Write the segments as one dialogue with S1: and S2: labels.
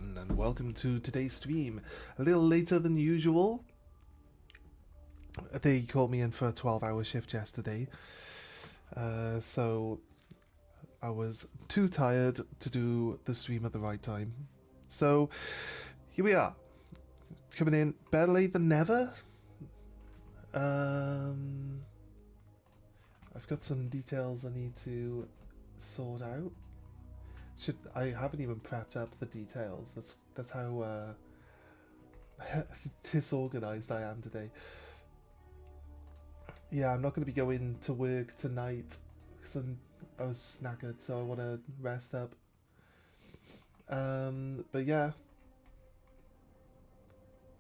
S1: everyone, and welcome to today's stream. A little later than usual. They called me in for a 12-hour shift yesterday, so I was too tired to do the stream at the right time. So here we are, coming in better late than never. I've got some details I need to sort out. I haven't even prepped up the details. That's how disorganized I am today. Yeah, I'm not going to be going to work tonight because I was just knackered, so I want to rest up. But yeah,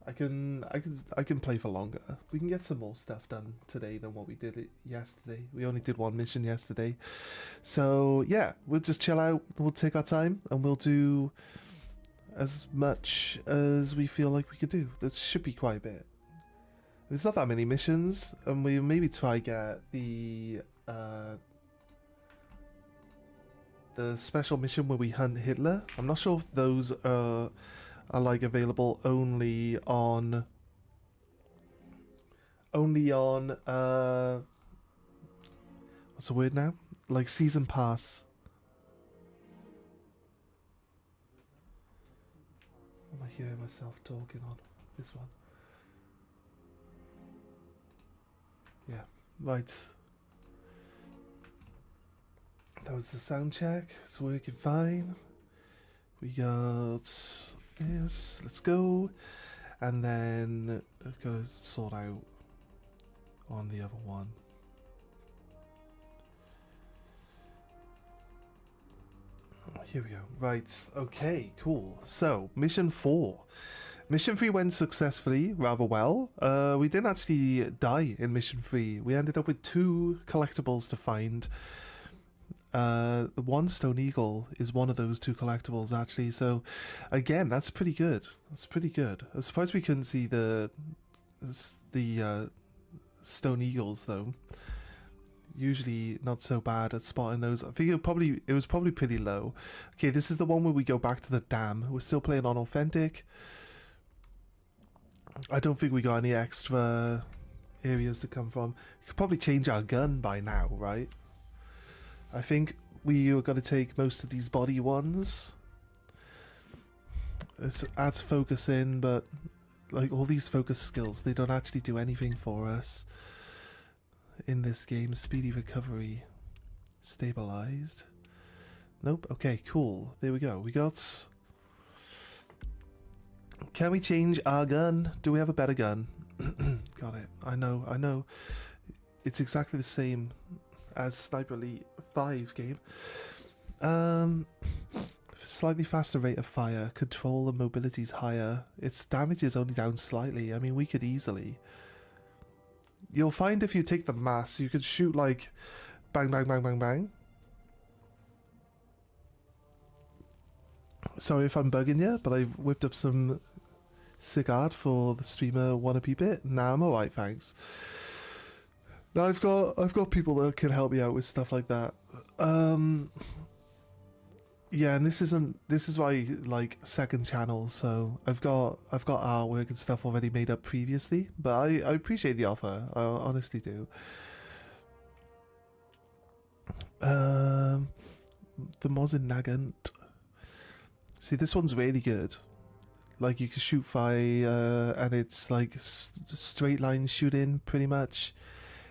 S1: I can play for longer. We can get some more stuff done today than what we did yesterday. We only did one mission yesterday. So yeah, we'll just chill out, we'll take our time, and we'll do as much as we feel like we could do. That should be quite a bit. There's not that many missions, and we maybe try get the special mission where we hunt Hitler. I'm not sure if those are like available only on what's the word now? Like season pass. Am I hearing myself talking on this one? Yeah, right. That was the sound check. It's working fine. We got this. Let's go. And then I've got to sort out on the other one. Here we go. Right. Okay, cool. So, mission 4. Mission 3 went successfully, rather well. We didn't actually die in mission 3. We ended up with 2 collectibles to find. The one Stone Eagle is one of those 2 collectibles, actually. So, again, that's pretty good. That's pretty good. I suppose we couldn't see the Stone Eagles, though. Usually not so bad at spotting those. I think it was probably pretty low. Okay, this is the one where we go back to the dam. We're still playing on authentic. I don't think we got any extra areas to come from. We could probably change our gun by now, right? I think we are going to take most of these body ones. Let's add focus in, but like all these focus skills, they don't actually do anything for us in this game. Speedy recovery. Stabilized. Nope. Okay, cool. There we go. We got... Can we change our gun? Do we have a better gun? Got it. I know. It's exactly the same as Sniper Elite 5 game. Slightly faster rate of fire. Control and mobility is higher. Its damage is only down slightly. I mean, we could easily... You'll find if you take the mass, you could shoot like bang, bang, bang, bang, bang. Sorry if I'm bugging you, but I whipped up some sick art for the streamer wannabe bit. Nah, I'm alright, thanks. Now I've got people that can help me out with stuff like that. Yeah, and this is why like second channel, so I've got artwork and stuff already made up previously, but I appreciate the offer. I honestly do. The Mosin Nagant. See, this one's really good. Like you can shoot fire, and it's like straight line shooting pretty much.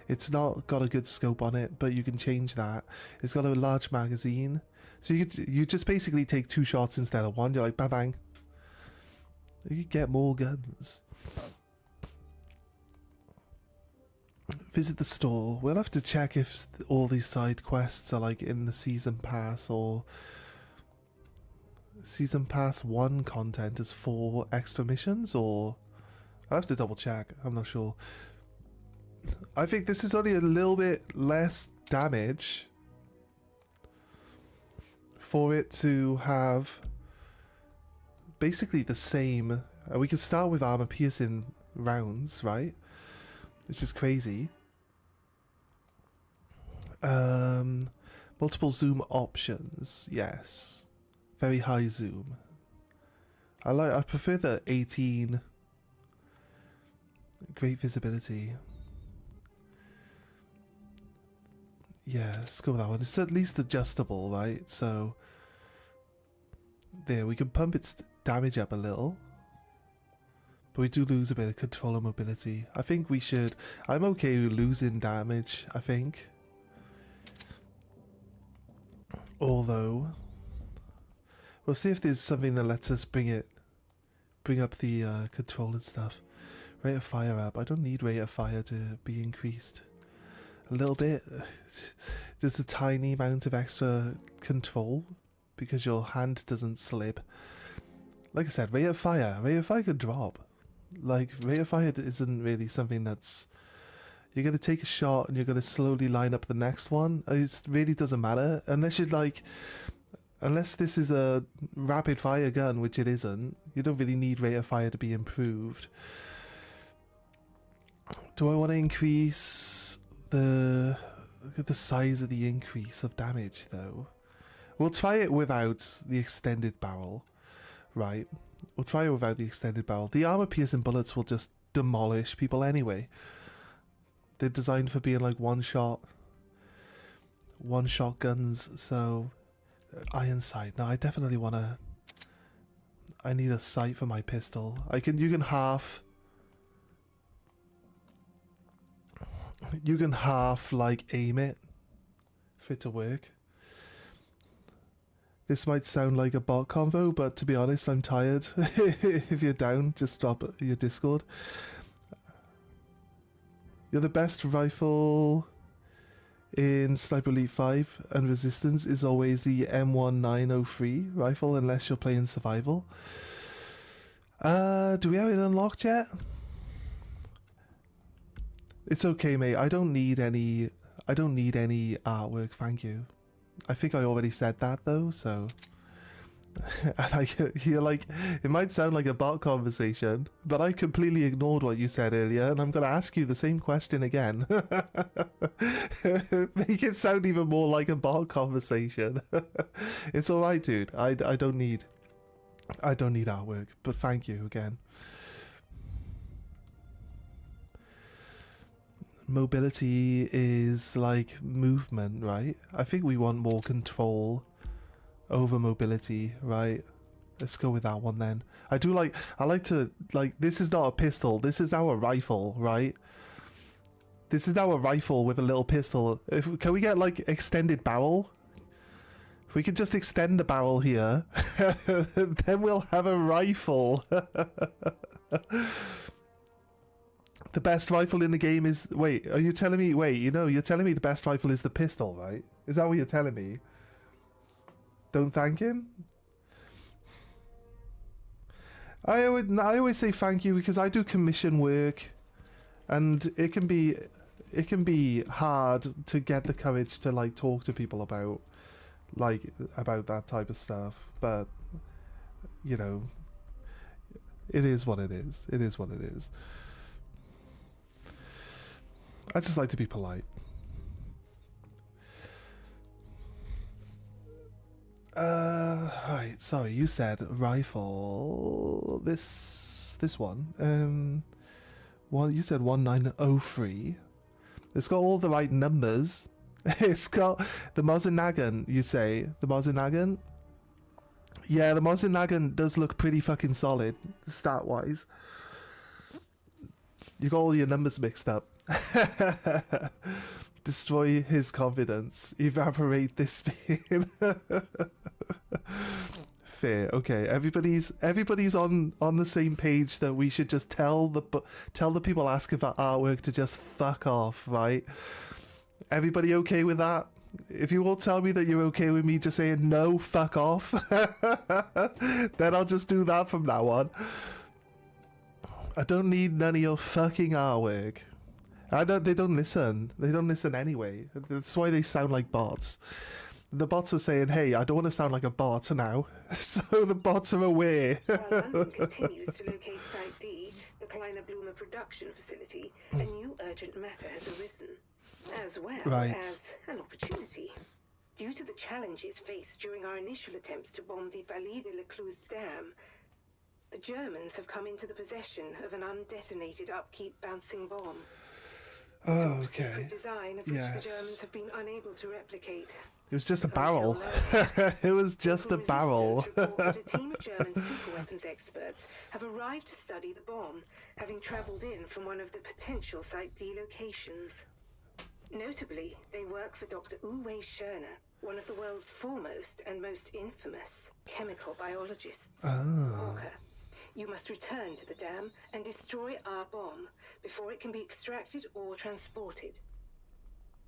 S1: It's not got a good scope on it, but you can change that. It's got a large magazine. So you just basically take 2 shots instead of 1. You're like, bang, bang. You could get more guns. Visit the store. We'll have to check if all these side quests are like in the Season Pass, or... Season Pass 1 content is 4 extra missions, or... I'll have to double check. I'm not sure. I think this is only a little bit less damage for it to have basically the same. We can start with armor piercing rounds, right? Which is crazy. Multiple zoom options, yes. Very high zoom. I prefer the 18. Great visibility. Yeah, let's go with that one. It's at least adjustable, right? So there, we can pump its damage up a little. But we do lose a bit of control and mobility. I think we should... I'm okay with losing damage, I think. Although... We'll see if there's something that lets us bring up the control and stuff. Rate of fire up. I don't need rate of fire to be increased. A little bit. Just a tiny amount of extra control. Because your hand doesn't slip. Like I said, rate of fire could drop. Like, rate of fire isn't really something that's... You're going to take a shot and you're going to slowly line up the next one. It really doesn't matter. Unless you're like... Unless this is a rapid fire gun, which it isn't. You don't really need rate of fire to be improved. Do I want to increase the... Look at the size of the increase of damage, though. We'll try it without the extended barrel. Right. We'll try it without the extended barrel. The armor-piercing bullets will just demolish people anyway. They're designed for being like one-shot guns, so... Iron sight. No, I definitely want to... I need a sight for my pistol. You can half... You can half, like, aim it for it to work. This might sound like a bot convo, but to be honest, I'm tired. If you're down, just drop your Discord. You're the best rifle in Sniper Elite 5, and Resistance is always the M1903 rifle, unless you're playing Survival. Do we have it unlocked yet? It's okay, mate. I don't need any artwork, thank you. I think I already said that though, so... And you're like, it might sound like a bot conversation, but I completely ignored what you said earlier, and I'm going to ask you the same question again. Make it sound even more like a bot conversation. It's alright, dude. I don't need artwork, but thank you again. Mobility is like movement, right? I think we want more control over mobility, right? Let's go with that one then. I like to, this is not a pistol, this is now a rifle, right? This is now a rifle with a little pistol. Can we get like extended barrel? If we could just extend the barrel here, then we'll have a rifle. The best rifle in the game is... Wait, are you telling me... Wait, you're telling me the best rifle is the pistol, right? Is that what you're telling me? Don't thank him? I always say thank you because I do commission work. And it can be hard to get the courage to, like, talk to people about that type of stuff. But, you know... It is what it is. It is what it is. I just like to be polite. Right, sorry, you said rifle. This one. You said 1903. It's got all the right numbers. It's got the Mosin Nagant, you say. The Mosin Nagant? Yeah, the Mosin Nagant does look pretty fucking solid, stat-wise. You got all your numbers mixed up. Destroy his confidence. Evaporate this being. Fair. Okay. Everybody's on the same page that we should just tell the people asking for artwork to just fuck off, right? Everybody okay with that? If you all tell me that you're okay with me just saying no, fuck off, then I'll just do that from now on. I don't need none of your fucking artwork. They don't listen. They don't listen anyway. That's why they sound like bots. The bots are saying, hey, I don't want to sound like a bot now. So the bots are aware.
S2: While London continues to locate Site D, the Kleiner Blumer production facility, a new urgent matter has arisen, as well as an opportunity. Due to the challenges faced during our initial attempts to bomb the Vallée de l'Écluse Dam, The Germans have come into the possession of an undetonated upkeep bouncing bomb.
S1: Oh,
S2: Top
S1: okay.
S2: secret design of which the Germans have been unable to replicate.
S1: It was just a barrel. It was just a barrel.
S2: Report that a team of German superweapons experts have arrived to study the bomb, having travelled in from one of the potential Site D locations. Notably, they work for Dr. Uwe Schörner, one of the world's foremost and most infamous chemical biologists. Walker, you must return to the dam and destroy our bomb before it can be extracted or transported.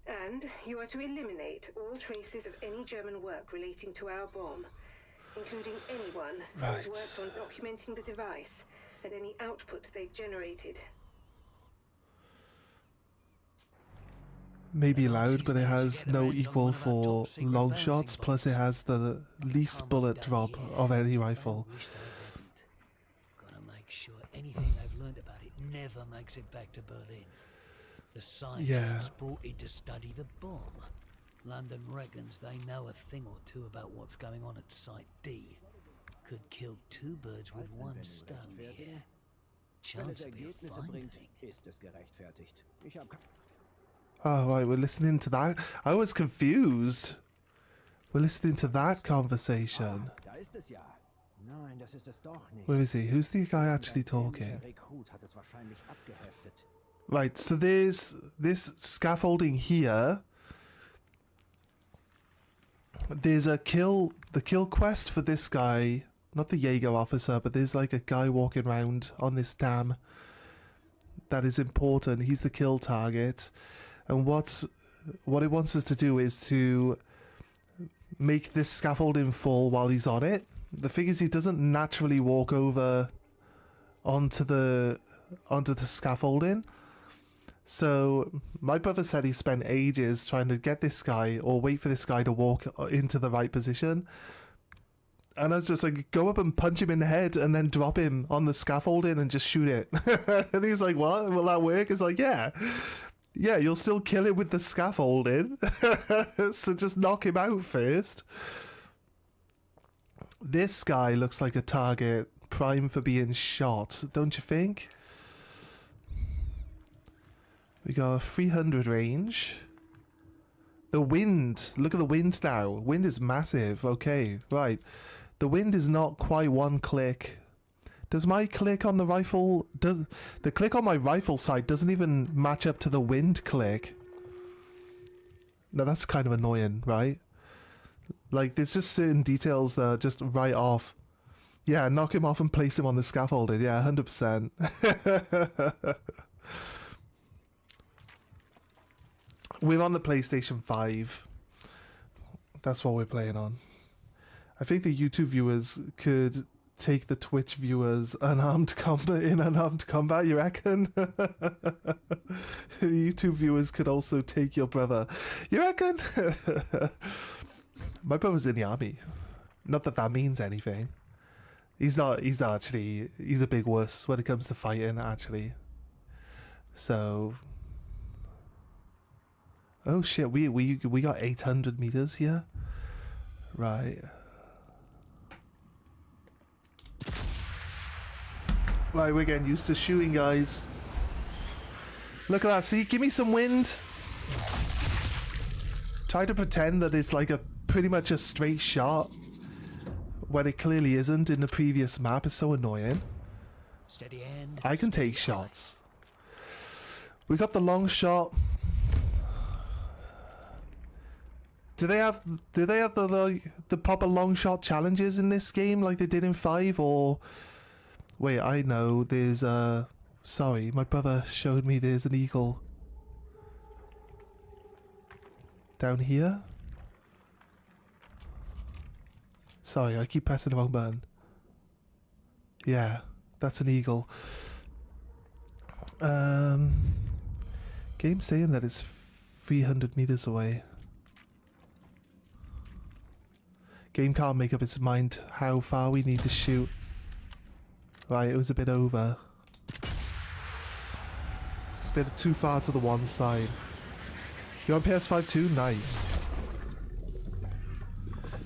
S2: And you are to eliminate all traces of any German work relating to our bomb, including anyone who has worked on documenting the device and any output they've generated.
S1: Maybe loud, but it has no equal for long shots, plus it has the least bullet drop of any rifle.
S3: Gotta make sure anything they've learned about it never makes it back to Berlin. The scientists brought in to study the bomb. London reckons they know a thing or two about what's going on at Site D. Could kill two birds with one stone here. Chance of a fine thing.
S1: Oh, right, we're listening to that. I was confused. We're listening to that conversation. Where is he? Who's the guy actually talking? Right, so there's this scaffolding here. There's the kill quest for this guy. Not the Jaeger officer, but there's like a guy walking around on this dam. That is important. He's the kill target. And what it wants us to do is to make this scaffolding fall while he's on it. The thing is, he doesn't naturally walk over onto the scaffolding. So my brother said he spent ages trying to get this guy or wait for this guy to walk into the right position. And I was just like, go up and punch him in the head and then drop him on the scaffolding and just shoot it. And he's like, what? Will that work? It's like, yeah. Yeah, you'll still kill him with the scaffolding. So just knock him out first. This guy looks like a target prime for being shot, don't you think? We got a 300 range. The wind. Look at the wind now. Wind is massive. Okay, right. The wind is not quite one click. Does my click on the rifle... the click on my rifle sight doesn't even match up to the wind click. No, that's kind of annoying, right? Like, there's just certain details that are just right off. Yeah, knock him off and place him on the scaffolding. Yeah, 100%. We're on the PlayStation 5. That's what we're playing on. I think the YouTube viewers could take the Twitch viewers in unarmed combat, you reckon? The YouTube viewers could also take your brother. You reckon? My brother's in the army. Not that that means anything. He's not actually, he's a big wuss when it comes to fighting, actually. So... Oh shit, we got 800 meters here? Right. Right, we're getting used to shooting, guys. Look at that, see? Give me some wind. Try to pretend that it's like a pretty much a straight shot when it clearly isn't in the previous map. It's so annoying.
S3: Steady hand.
S1: I can take shots. We got the long shot. Do they have the proper long shot challenges in this game like they did in 5, or wait, I know there's sorry, my brother showed me there's an eagle down here. Sorry, I keep pressing the wrong button. Yeah, that's an eagle. Game saying that it's 300 meters away. Game can't make up its mind how far we need to shoot. Right, it was a bit over. It's a bit too far to the one side. You're on PS5 too? Nice.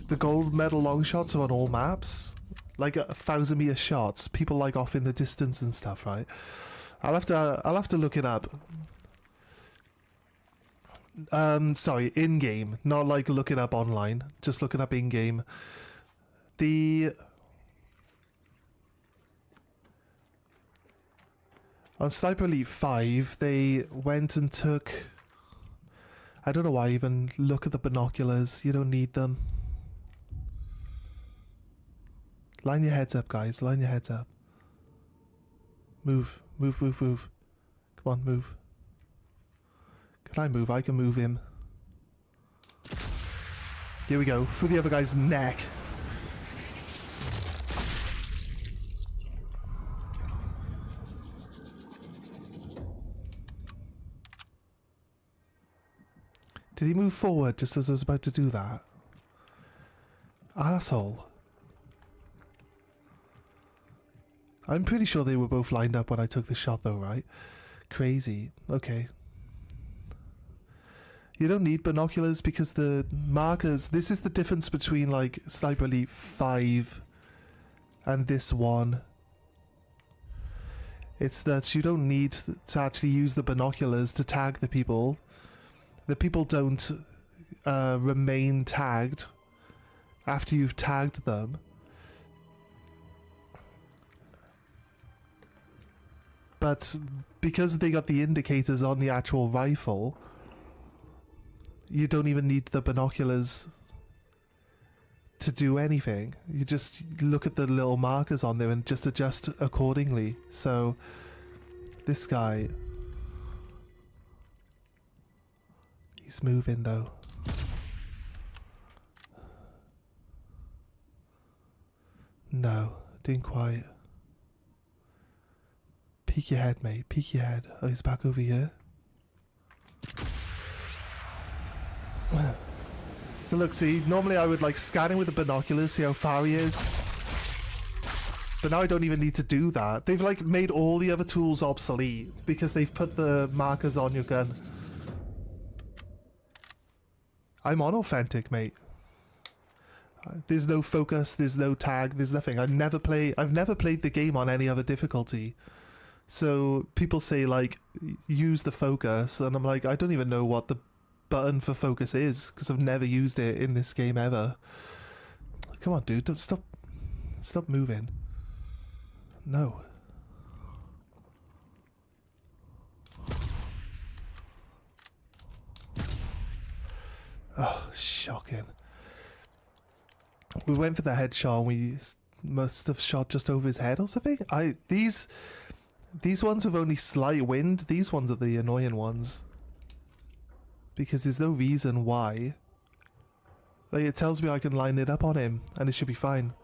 S1: The gold medal long shots are on all maps. like 1,000-meter shots, people like off in the distance and stuff, right? I'll have to look it up. Sorry, in game, not like look it up online. Just look it up in game. On Sniper Elite 5, they went and took... I don't know why I even look at the binoculars. You don't need them. Line your heads up, guys. Line your heads up. Move. Move, move, move. Come on, move. Can I move? I can move him. Here we go. Through the other guy's neck. Did he move forward just as I was about to do that? Arsehole. I'm pretty sure they were both lined up when I took the shot though, right? Crazy. Okay. You don't need binoculars because the markers... This is the difference between like Sniper Elite 5 and this one. It's that you don't need to actually use the binoculars to tag the people. The people don't remain tagged after you've tagged them. But because they got the indicators on the actual rifle, you don't even need the binoculars to do anything. You just look at the little markers on there and just adjust accordingly. So this guy, he's moving though. No, didn't quite. Peek your head, mate. Peek your head. Oh, he's back over here. So look, see, normally I would like scan him with the binoculars, see how far he is. But now I don't even need to do that. They've like made all the other tools obsolete because they've put the markers on your gun. I'm on authentic, mate. There's no focus, there's no tag, there's nothing. I've never played the game on any other difficulty. So people say like use the focus, and I'm like, I don't even know what the button for focus is because I've never used it in this game ever. Come on, dude, don't stop moving. No. Oh, shocking. We went for the headshot and we must have shot just over his head or something. These ones have only slight wind. These ones are the annoying ones. Because there's no reason why. Like, it tells me I can line it up on him and it should be fine.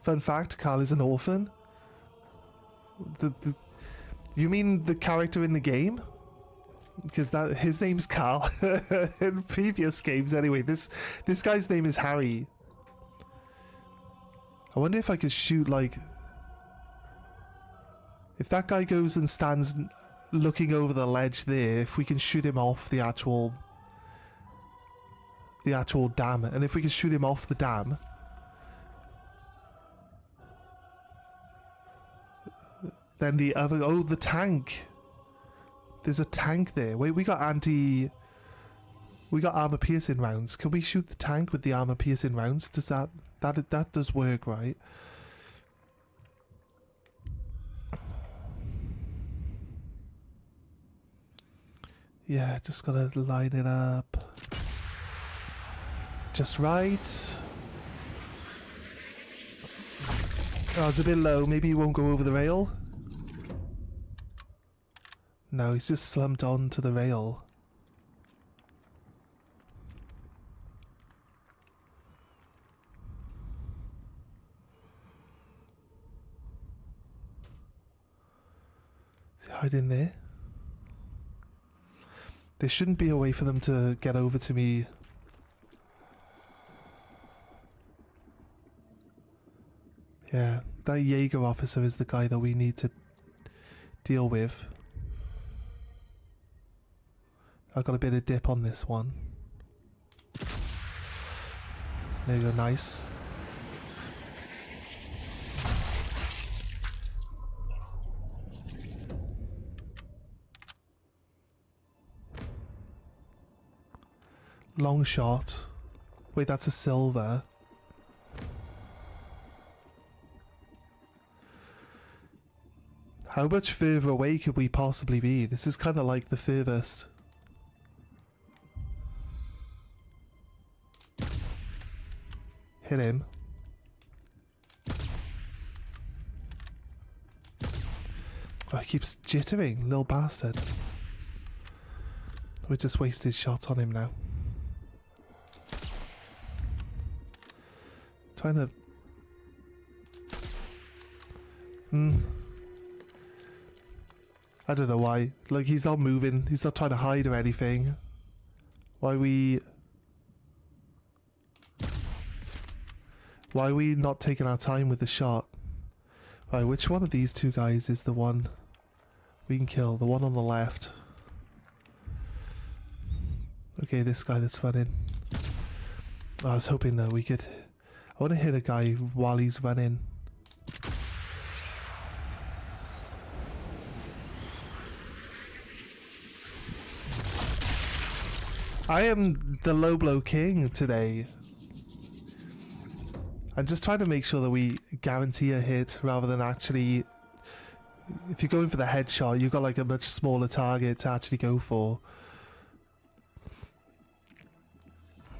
S1: Fun fact, Carl is an orphan. You mean the character in the game? Because his name's Carl. In previous games anyway. This guy's name is Harry. I wonder if I could shoot like... If that guy goes and stands looking over the ledge there, if we can shoot him off the actual dam, and if we can shoot him off the dam, then the other... Oh, the tank! There's a tank there. Wait, we got armor piercing rounds. Can we shoot the tank with the armor piercing rounds? Does that does work, right? Yeah, just gotta line it up just right. Oh, it's a bit low. Maybe he won't go over the rail. No, he's just slumped onto the rail. Is he hiding there? There shouldn't be a way for them to get over to me. Yeah, that Jaeger officer is the guy that we need to deal with. I got a bit of dip on this one. There you go, nice. Long shot. Wait, that's a silver. How much further away could we possibly be? This is kind of like the furthest. Hit him. Oh, he keeps jittering, little bastard. We just wasted shots on him now. Trying to... I don't know why. Like, he's not moving. He's not trying to hide or anything. Why are we not taking our time with the shot? Right, which one of these two guys is the one we can kill? The one on the left. Okay, this guy that's running. I was hoping that we could... I want to hit a guy while he's running. I am the low blow king today. I'm just trying to make sure that we guarantee a hit rather than actually... If you're going for the headshot, you've got like a much smaller target to actually go for.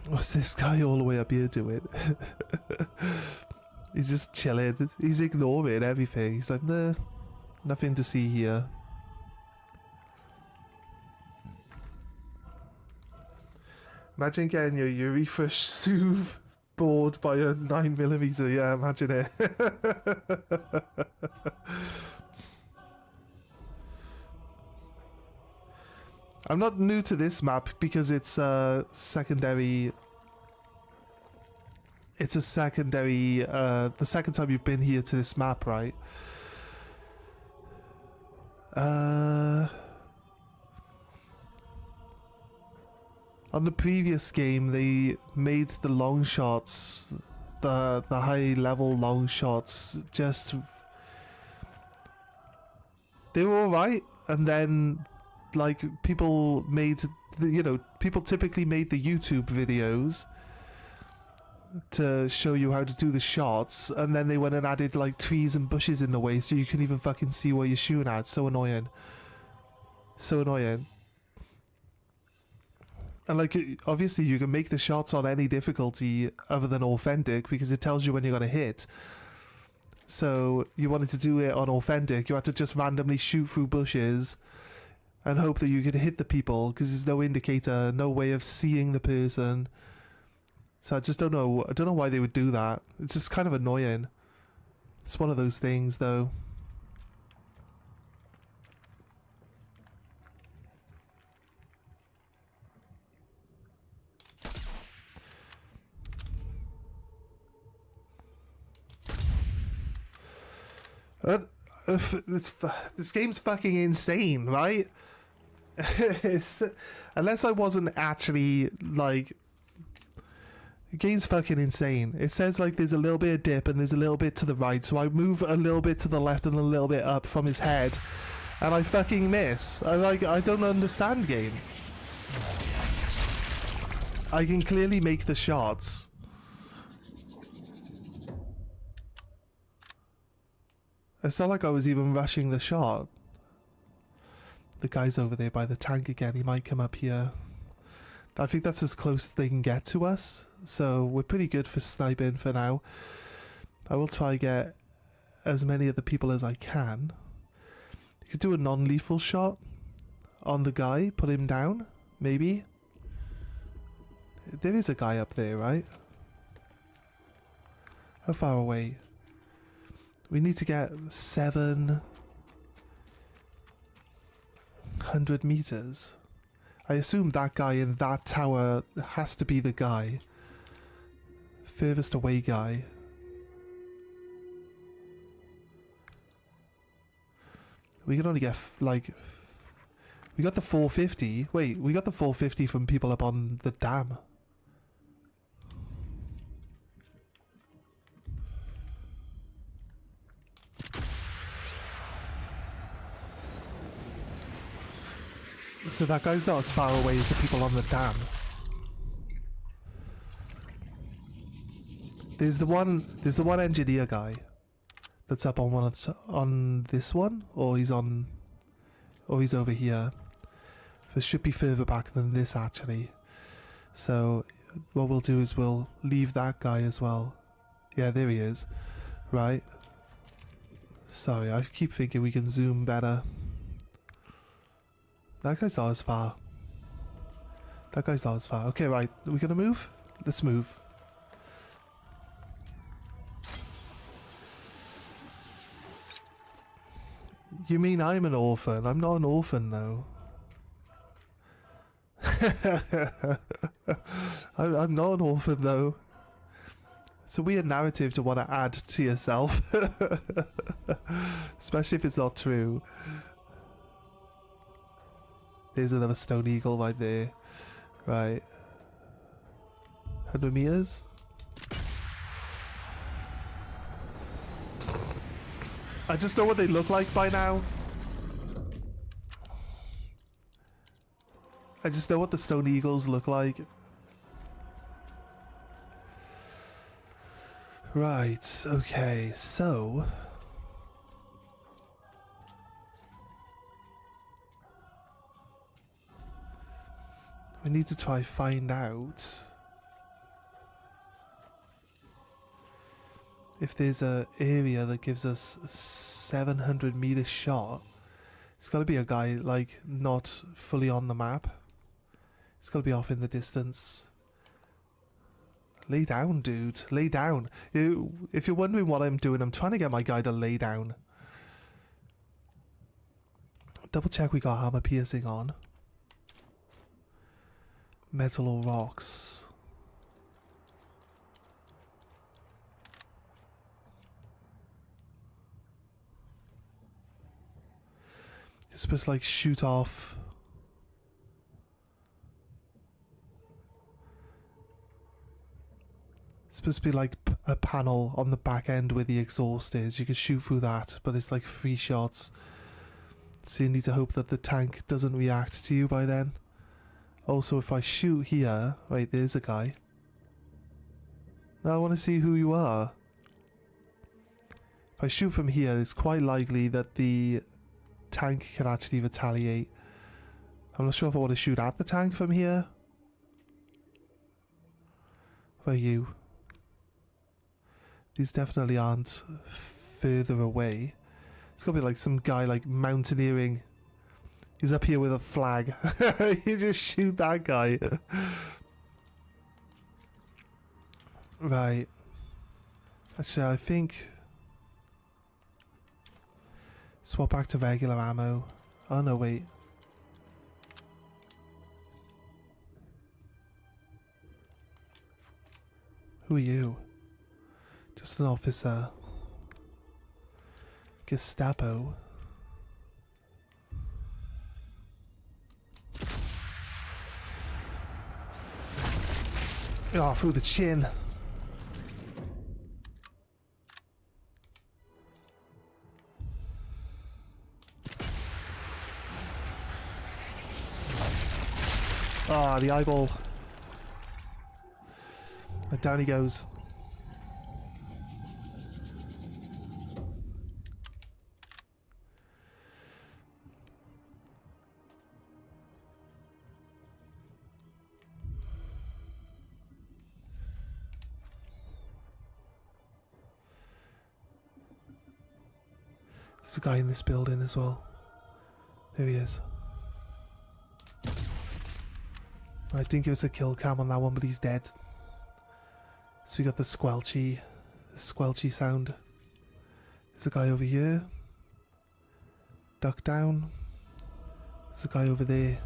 S1: What's this guy all the way up here doing? He's just chilling. He's ignoring everything. He's like, nah, nothing to see here. Imagine getting your urethra soothe bored by a 9mm. Yeah, imagine it. I'm not new to this map because it's a secondary. It's a secondary. The second time you've been here to this map, right? On the previous game, they made the long shots, the high level long shots, just they were alright, and then like people made people typically made the YouTube videos to show you how to do the shots, and then they went and added like trees and bushes in the way so you can even fucking see what you're shooting at. So annoying. So annoying. And like, obviously you can make the shots on any difficulty other than authentic because it tells you when you're going to hit. So you wanted to do it on authentic, you had to just randomly shoot through bushes and hope that you could hit the people because there's no indicator, no way of seeing the person. So I just don't know. I don't know why they would do that. It's just kind of annoying. It's one of those things, though. This game's fucking insane, right? Unless I wasn't actually like... The game's fucking insane. It says like there's a little bit of dip and there's a little bit to the right, so I move a little bit to the left and a little bit up from his head, and I fucking miss. I don't understand, game. I can clearly make the shots. It's not like I was even rushing the shot. The guy's over there by the tank again. He might come up here. I think that's as close as they can get to us. So we're pretty good for sniping for now. I will try get as many of the people as I can. You could do a non-lethal shot on the guy. Put him down. Maybe. There is a guy up there, right? How far away? We need to get 700 meters. I assume that guy in that tower has to be the guy. Furthest away guy. We can only get like... We got the 450. Wait, we got the 450 from people up on the dam. So that guy's not as far away as the people on the dam. There's the one engineer guy that's up on on this one, or he's over here. This should be further back than this actually. So what we'll do is we'll leave that guy as well. Yeah, there he is. Right. Sorry, I keep thinking we can zoom better. That guy's not as far. That guy's not as far. Okay, right. Are we gonna move? Let's move. You mean I'm an orphan? I'm not an orphan, though. I'm not an orphan, though. It's a weird narrative to want to add to yourself. Especially if it's not true. There's another stone eagle right there. Right. 100 meters? I just know what they look like by now. I just know what the stone eagles look like. Right, okay, so... we need to try find out if there's a area that gives us 700 meter shot. It's got to be a guy like not fully on the map. It's got to be off in the distance. Lay down, dude. Lay down. If you're wondering what I'm doing, I'm trying to get my guy to lay down. Double check we got armor piercing on. Metal or rocks. It's supposed to like shoot off. It's supposed to be like a panel on the back end where the exhaust is. You can shoot through that, but it's like 3 shots. So you need to hope that the tank doesn't react to you by then. Also, if I shoot here... Wait, there's a guy. Now I want to see who you are. If I shoot from here, it's quite likely that the tank can actually retaliate. I'm not sure if I want to shoot at the tank from here. Where are you? These definitely aren't further away. It's gotta be like some guy like mountaineering. He's up here with a flag. You just shoot that guy. Right. Actually, I think... swap back to regular ammo. Oh no, wait. Who are you? Just an officer. Gestapo. Oh, through the chin. Ah, the eyeball. And down he goes. There's a guy in this building as well. There he is. I didn't give us a kill cam on that one, but he's dead. So we got the squelchy sound. There's a guy over here. Duck down. There's a guy over there.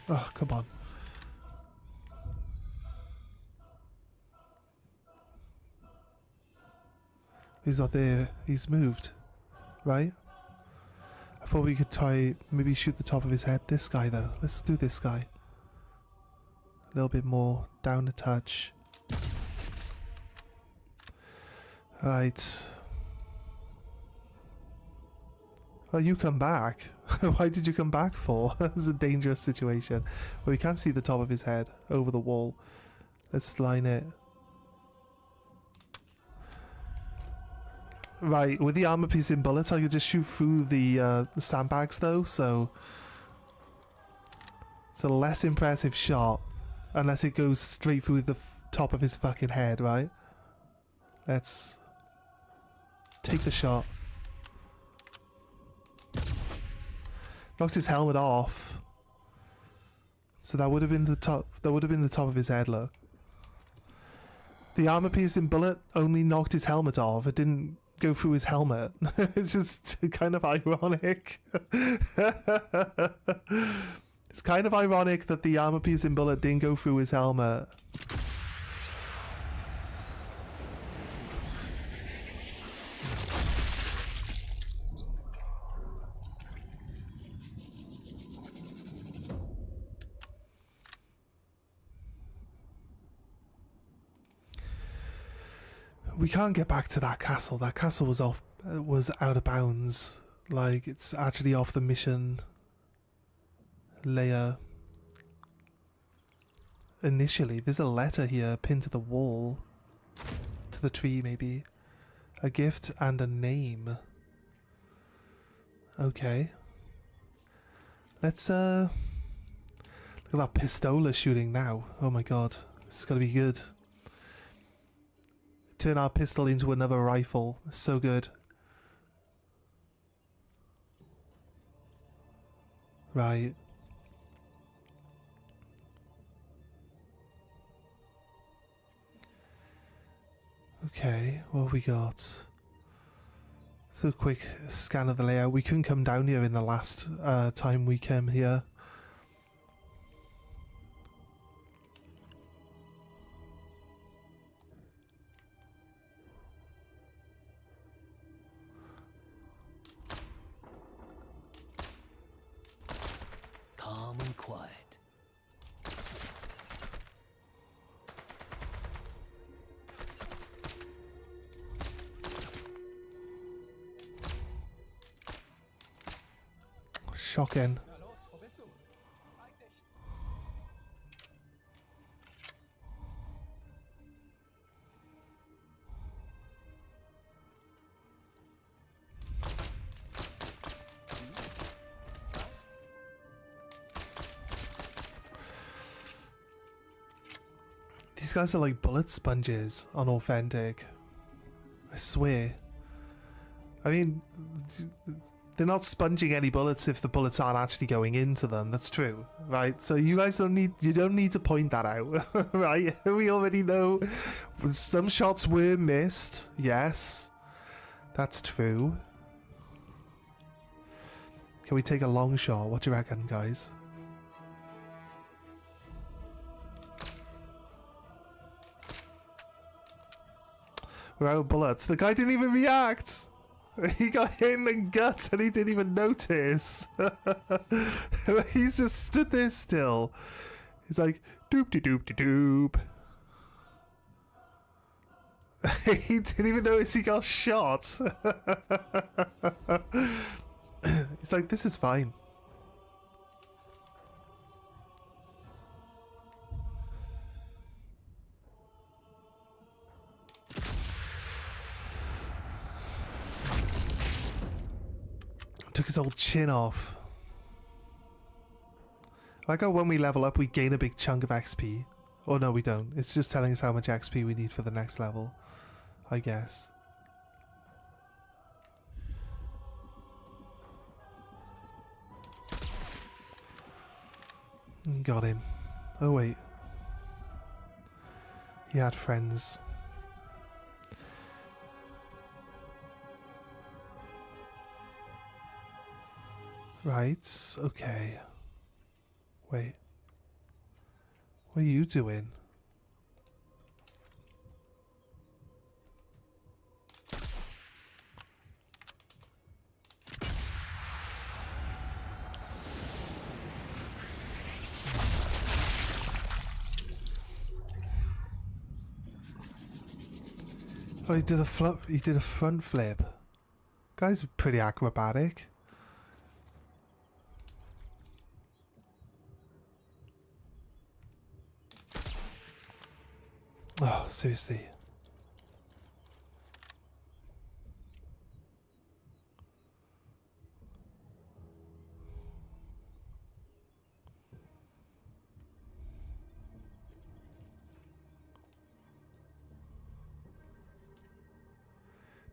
S1: Oh, come on. He's not there. He's moved. Right? I thought we could try maybe shoot the top of his head. This guy though. Let's do this guy. A little bit more. Down a touch. Right. Oh, you come back. Why did you come back for? This is a dangerous situation. Well, we can't see the top of his head over the wall. Let's line it. Right, with the armor piercing bullets, I could just shoot through the sandbags though, so it's a less impressive shot, unless it goes straight through the top of his fucking head, right? Let's take the shot. Knocked his helmet off. So that would have been the top. That would have been the top of his head. Look. The armor piercing bullet only knocked his helmet off. It didn't go through his helmet. It's just kind of ironic. It's kind of ironic that the armor piercing bullet didn't go through his helmet. We can't get back to that castle. That castle was out of bounds. Like, it's actually off the mission layer. Initially, there's a letter here pinned to the wall. To the tree, maybe. A gift and a name. Okay. Let's, look at that pistola shooting now. Oh my god. This is gonna be good. Turn our pistol into another rifle. So good. Right. Okay, what have we got? So a quick scan of the layout. We couldn't come down here in the last time we came here.
S3: Calm and quiet.
S1: Shocking. These guys are like bullet sponges on Authentic. I swear. I mean, they're not sponging any bullets if the bullets aren't actually going into them. That's true, right? So you guys don't need to point that out, right? We already know some shots were missed. Yes, that's true. Can we take a long shot? What do you reckon, guys? We're out of bullets. The guy didn't even react. He got hit in the gut and he didn't even notice. He's just stood there still. He's like, doop-de-doop-de-doop. He didn't even notice he got shot. He's like, this is fine. Took his old chin off. I like how when we level up we gain a big chunk of XP. Oh no, we don't. It's just telling us how much XP we need for the next level, I guess. Got him. Oh wait. He had friends. Right, okay. Wait. What are you doing? Oh, he did a flip. He did a front flip. Guy's pretty acrobatic. Oh, seriously.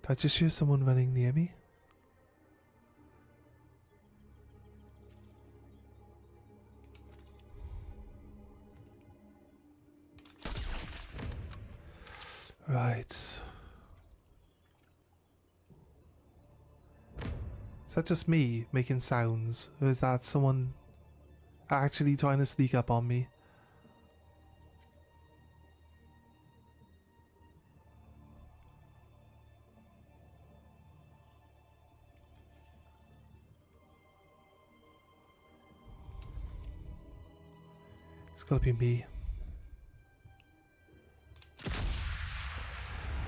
S1: Did I just hear someone running near me? Right. Is that just me making sounds? Or is that someone actually trying to sneak up on me? It's gotta be me.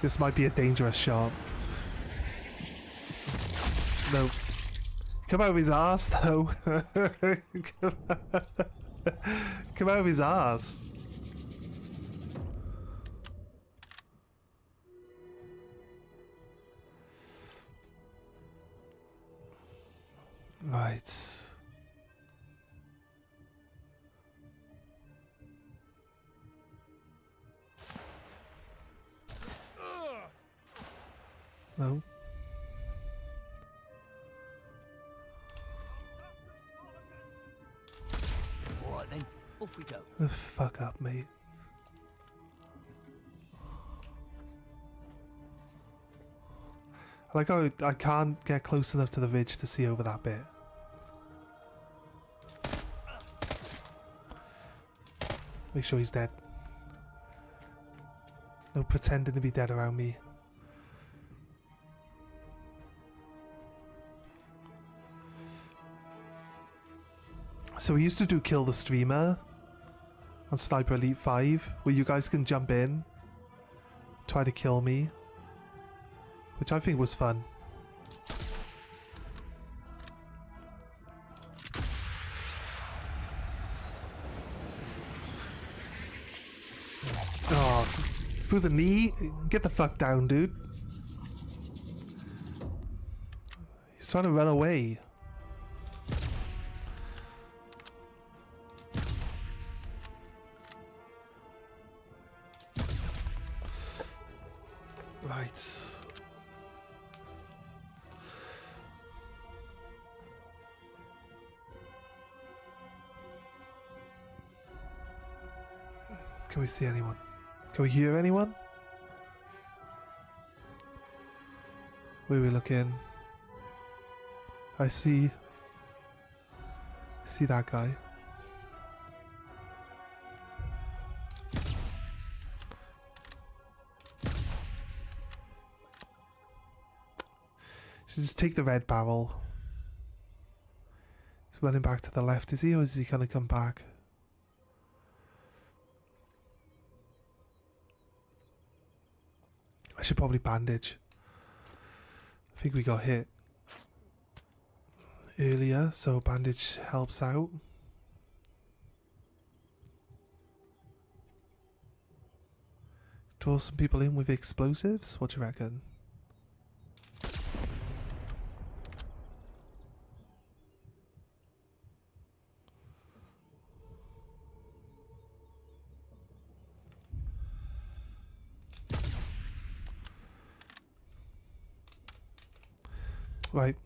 S1: This might be a dangerous shot. No. Come out of his ass, though. Come out of his ass. Right. No.
S3: Alright then, off we go.
S1: The fuck up, mate. I like how I can't get close enough to the ridge to see over that bit. Make sure he's dead. No pretending to be dead around me. So we used to do Kill the Streamer on Sniper Elite 5, where you guys can jump in, try to kill me, which I think was fun. Oh, through the knee? Get the fuck down, dude. He's trying to run away. Right. Can we see anyone? Can we hear anyone? Where are we looking? I see that guy. Should just take the red barrel. He's running back to the left, is he, or is he gonna come back? I should probably bandage. I think we got hit earlier, so bandage helps out. Draw some people in with explosives? What do you reckon? Right.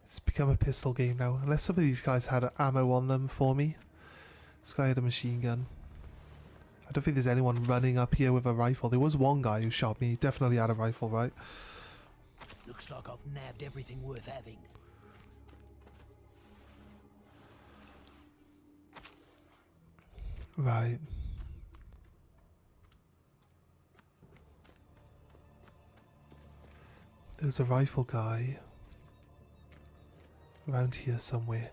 S1: It's become a pistol game now. Unless some of these guys had ammo on them for me. This guy had a machine gun. I don't think there's anyone running up here with a rifle. There was one guy who shot me. He definitely had a rifle, right?
S3: Looks like I've nabbed everything worth having.
S1: Right. There's a rifle guy around here somewhere.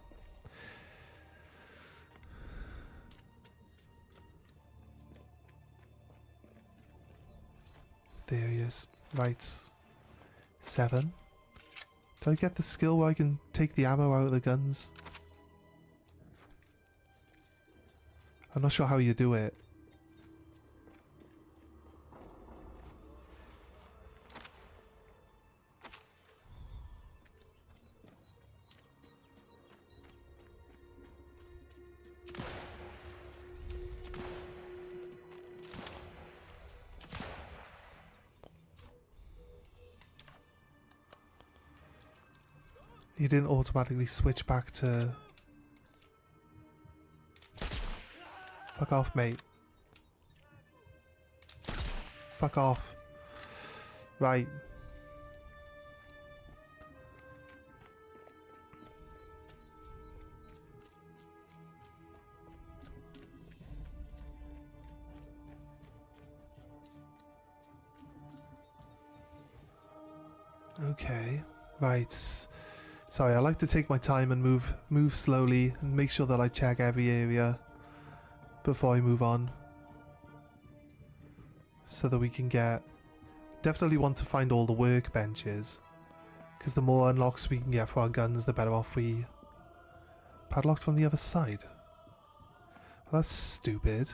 S1: There he is. Right. 7. Did I get the skill where I can take the ammo out of the guns? I'm not sure how you do it. You didn't automatically switch back to... Fuck off, mate. Fuck off. Right. Okay. Right. Sorry, I like to take my time and move slowly and make sure that I check every area before I move on. So that we can get... Definitely want to find all the workbenches. Because the more unlocks we can get for our guns, the better off we... Padlocked from the other side. Well, that's stupid.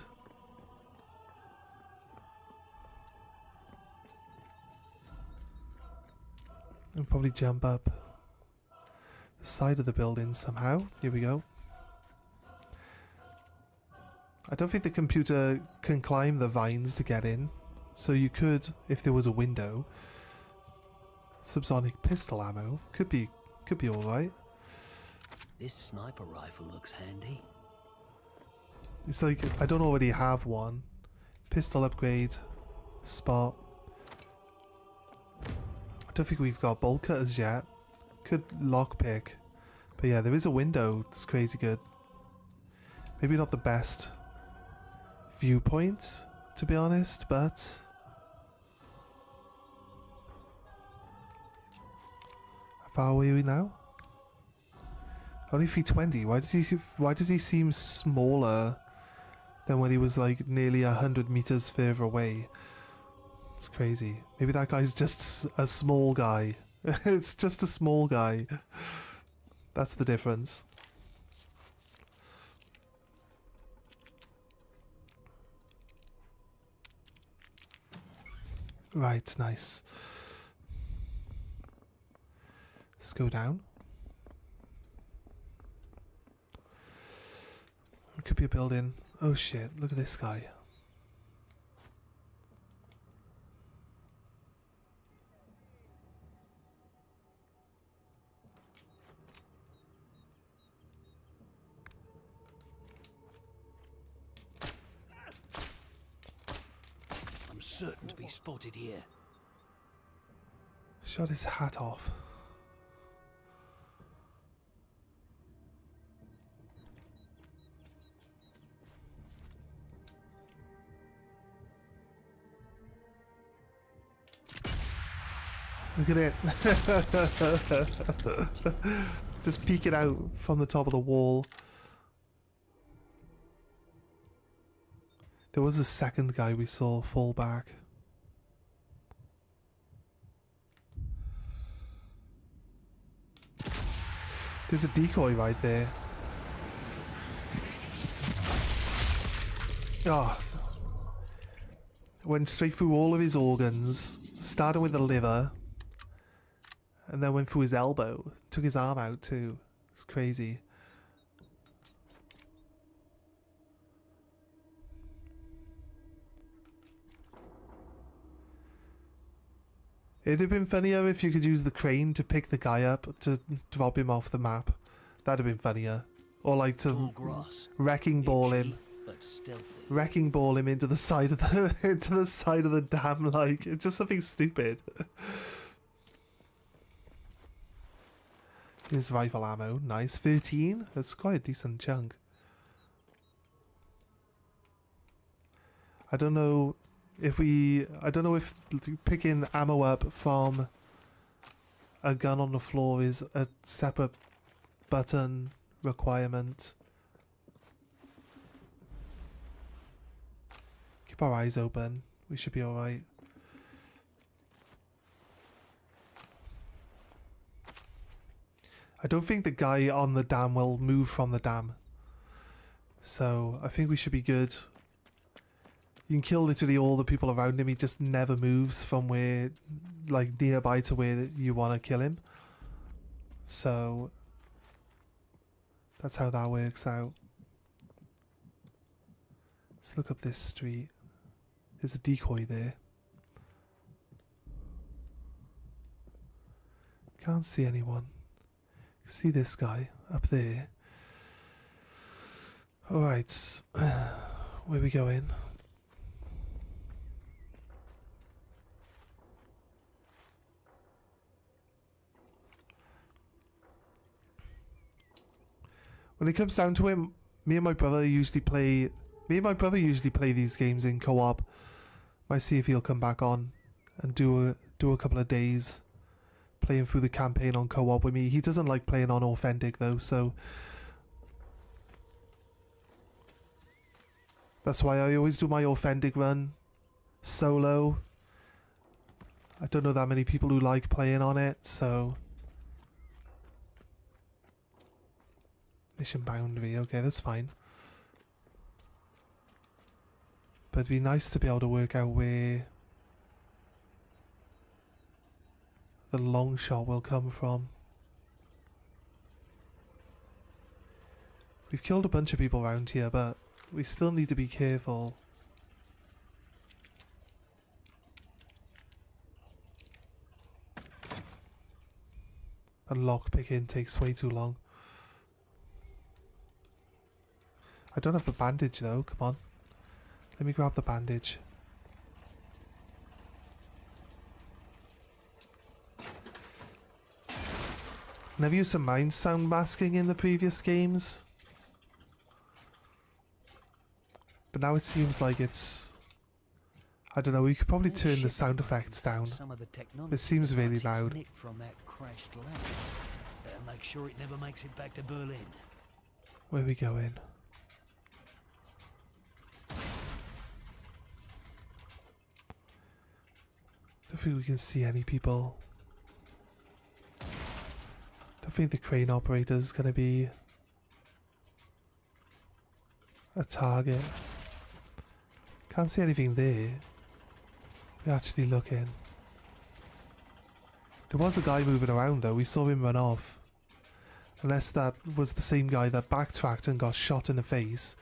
S1: I'll probably jump up the side of the building somehow. Here we go. I don't think the computer can climb the vines to get in. So you could, if there was a window, subsonic pistol ammo could be alright.
S3: This sniper rifle looks handy.
S1: It's like I don't already have one. Pistol upgrade, spot. I don't think we've got bolt cutters yet. Could lockpick, but yeah, there is a window. That's crazy good. Maybe not the best viewpoint, to be honest, but how far away are we now? Only 320. Why does he seem smaller than when he was like nearly 100 meters further away? It's crazy. Maybe that guy's just a small guy. It's just a small guy. That's the difference. Right, nice. Let's go down. It could be a building. Oh shit, look at this guy.
S3: I'm certain to be spotted here.
S1: Shot his hat off. Look at it. Just peeking out from the top of the wall. There was a second guy we saw fall back. There's a decoy right there. Oh, went straight through all of his organs, started with the liver, and then went through his elbow. Took his arm out too. It's crazy. It'd have been funnier if you could use the crane to pick the guy up to drop him off the map. That'd have been funnier. Or like to wrecking ball him.
S3: But stealthy.
S1: Wrecking ball him into the side of the into the side of the dam, like it's just something stupid. Here's rifle ammo, nice. 13? That's quite a decent chunk. I don't know if picking ammo up from a gun on the floor is a separate button requirement. Keep our eyes open. We should be alright. I don't think the guy on the dam will move from the dam. So I think we should be good. You can kill literally all the people around him. He just never moves from where, like, nearby to where you want to kill him. So that's how that works out. Let's look up this street. There's a decoy there. Can't see anyone. See this guy up there. Alright. Where we going? When it comes down to it, me and my brother usually play these games in co-op. Might see if he'll come back on and do a couple of days playing through the campaign on co-op with me. He doesn't like playing on authentic though, so that's why I always do my authentic run solo. I don't know that many people who like playing on it, so mission boundary, okay, that's fine. But it'd be nice to be able to work out where the long shot will come from. We've killed a bunch of people around here, but we still need to be careful. And lockpicking takes way too long. I don't have the bandage though, come on. Let me grab the bandage. And I've used some mind sound masking in the previous games. But now it seems like it's... I don't know, we could probably turn the sound effects down. It seems really loud.
S3: From that crashed lab. Better make sure it never makes it back to Berlin.
S1: Where are we going? Don't think we can see any people. Don't think the crane operator's gonna be a target. Can't see anything there. We're actually looking. There was a guy moving around though, we saw him run off. Unless that was the same guy that backtracked and got shot in the face.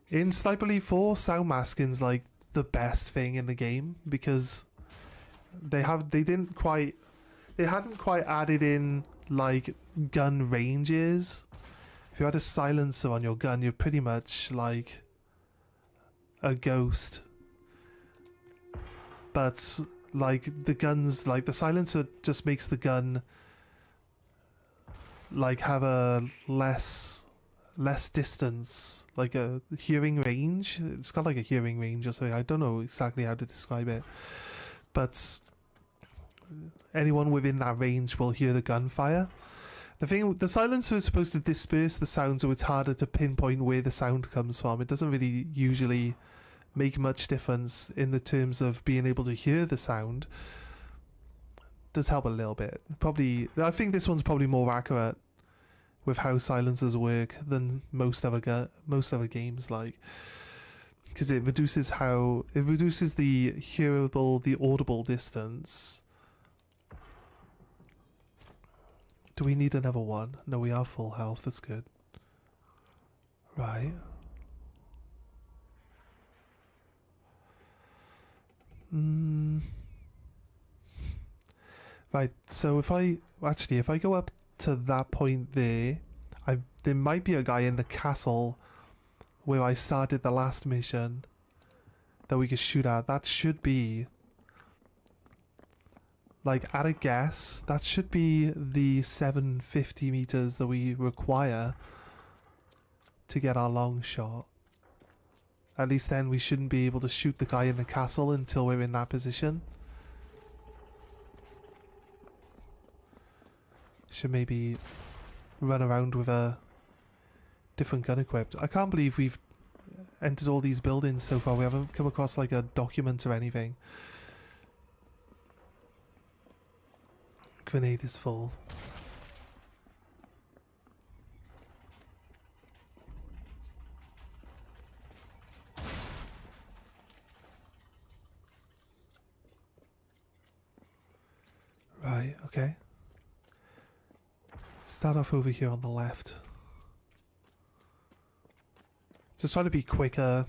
S1: In Sniper Elite 4, sound masking's like the best thing in the game because they hadn't quite added in like gun ranges. If you had a silencer on your gun, you're pretty much like a ghost. But like the guns, like the silencer just makes the gun like have a less distance, like a hearing range. It's got like a hearing range or something. I don't know exactly how to describe it, but anyone within that range will hear the gunfire. The silencer is supposed to disperse the sound, so it's harder to pinpoint where the sound comes from. It doesn't really usually make much difference in the terms of being able to hear the sound. It does help a little bit. Probably, I think this one's probably more accurate with how silencers work than most other games, like, because it reduces the hearable, the audible distance. Do we need another one? No, we are full health. That's good. Right. Right. So if I go up to that point there might be a guy in the castle where I started the last mission that we could shoot at. That should be, like, at a guess, that should be the 750 meters that we require to get our long shot. At least then we shouldn't be able to shoot the guy in the castle until we're in that position. Should maybe run around with a different gun equipped. I can't believe we've entered all these buildings so far. We haven't come across like a document or anything. Grenade is full. Right, okay. Start off over here on the left. Just trying to be quicker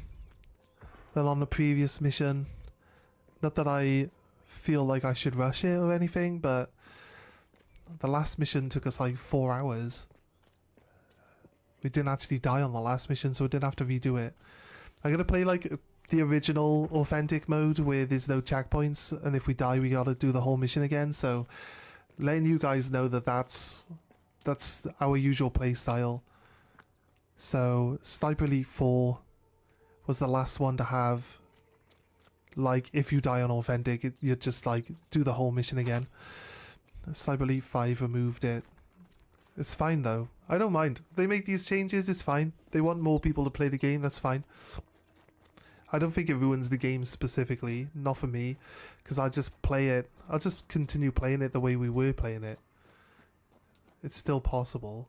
S1: than on the previous mission. Not that I feel like I should rush it or anything, but the last mission took us like 4 hours. We didn't actually die on the last mission, so we didn't have to redo it. I'm gonna play like the original authentic mode where there's no checkpoints, and if we die we gotta do the whole mission again. So letting you guys know that that's our usual play style. So Sniper Elite 4 was the last one to have, like, if you die on authentic, you just like do the whole mission again. Sniper Elite 5 removed it. It's fine though. I don't mind. They make these changes, it's fine. They want more people to play the game, that's fine. I don't think it ruins the game specifically, not for me, because I just play it. I'll just continue playing it the way we were playing it. It's still possible.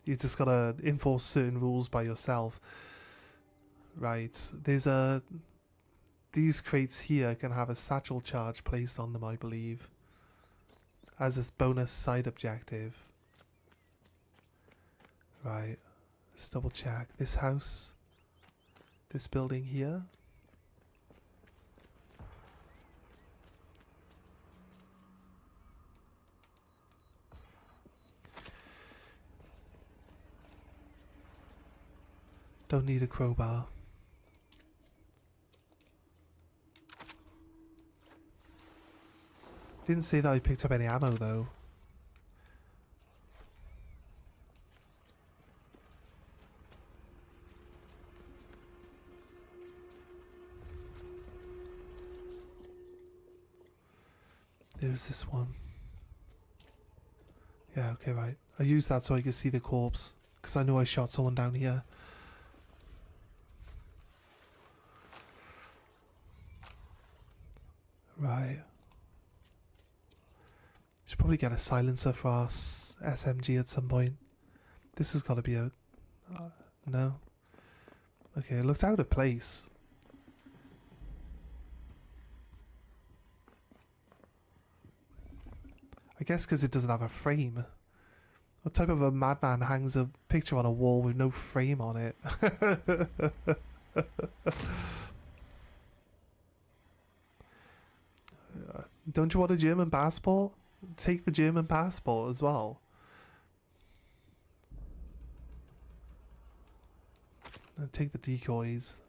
S1: You just gotta enforce certain rules by yourself. Right, there's a... These crates here can have a satchel charge placed on them, I believe, as a bonus side objective. Right, let's double check. This house, this building here. Don't need a crowbar. Didn't say that I picked up any ammo though. There's this one. Yeah, okay, right. I used that so I could see the corpse, because I know I shot someone down here. Right. Should probably get a silencer for our SMG at some point. This has got to be a... no. Okay, it looked out of place. I guess because it doesn't have a frame. What type of a madman hangs a picture on a wall with no frame on it? Don't you want a German passport? Take the German passport as well. And take the decoys.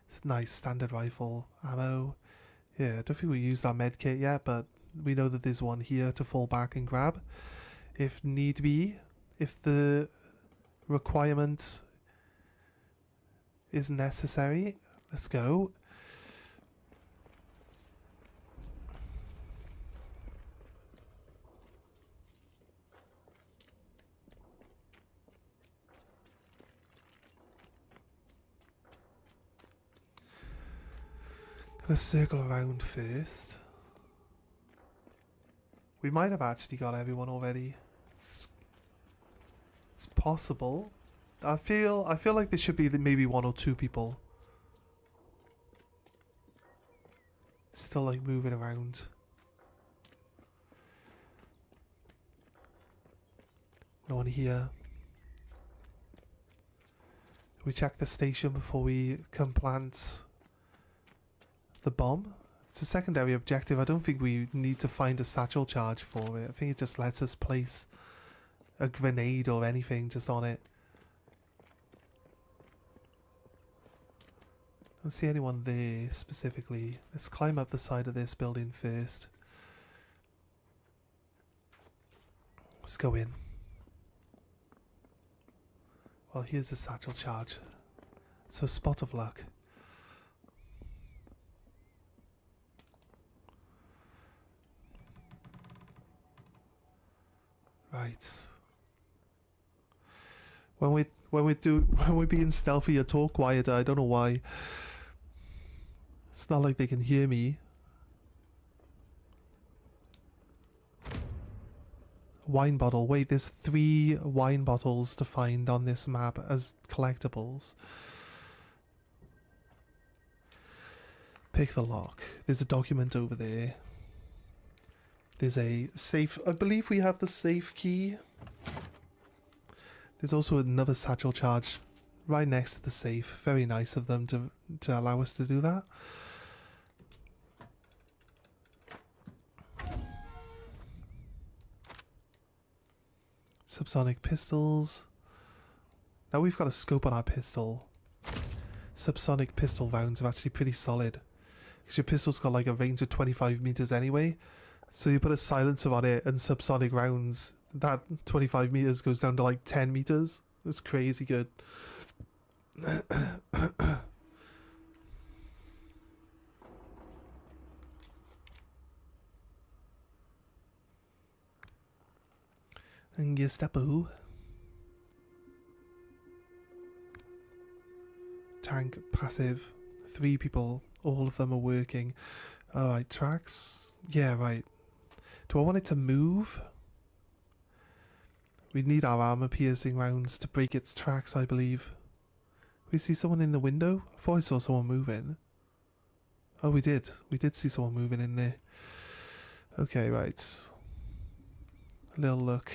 S1: It's nice standard rifle ammo. Yeah, I don't think we used our med kit yet, but we know that there's one here to fall back and grab if need be, if the requirement is necessary. Let's go. Gonna circle around first. We might have actually got everyone already. It's possible. I feel like there should be maybe 1 or 2 people still like moving around. No one here. We check the station before we can plant the bomb. It's a secondary objective. I don't think we need to find a satchel charge for it. I think it just lets us place a grenade or anything just on it. Don't see anyone there specifically. Let's climb up the side of this building first. Let's go in. Well, here's a satchel charge. So, spot of luck. Right. When we're being stealthy or talk quieter, I don't know why. It's not like they can hear me. Wine bottle. Wait, there's 3 wine bottles to find on this map as collectibles. Pick the lock. There's a document over there. There's a safe. I believe we have the safe key. There's also another satchel charge right next to the safe. Very nice of them to allow us to do that. Subsonic pistols. Now we've got a scope on our pistol. Subsonic pistol rounds are actually pretty solid. Because your pistol's got like a range of 25 meters anyway. So you put a silencer on it and subsonic rounds, that 25 meters goes down to like 10 meters. That's crazy good. And Gestapo. Tank passive. 3 people. All of them are working. Alright, tracks. Yeah, right. Do I want it to move? We need our armor piercing rounds to break its tracks, I believe. We see someone in the window? I thought I saw someone moving. Oh, we did. We did see someone moving in there. Okay, right. A little look.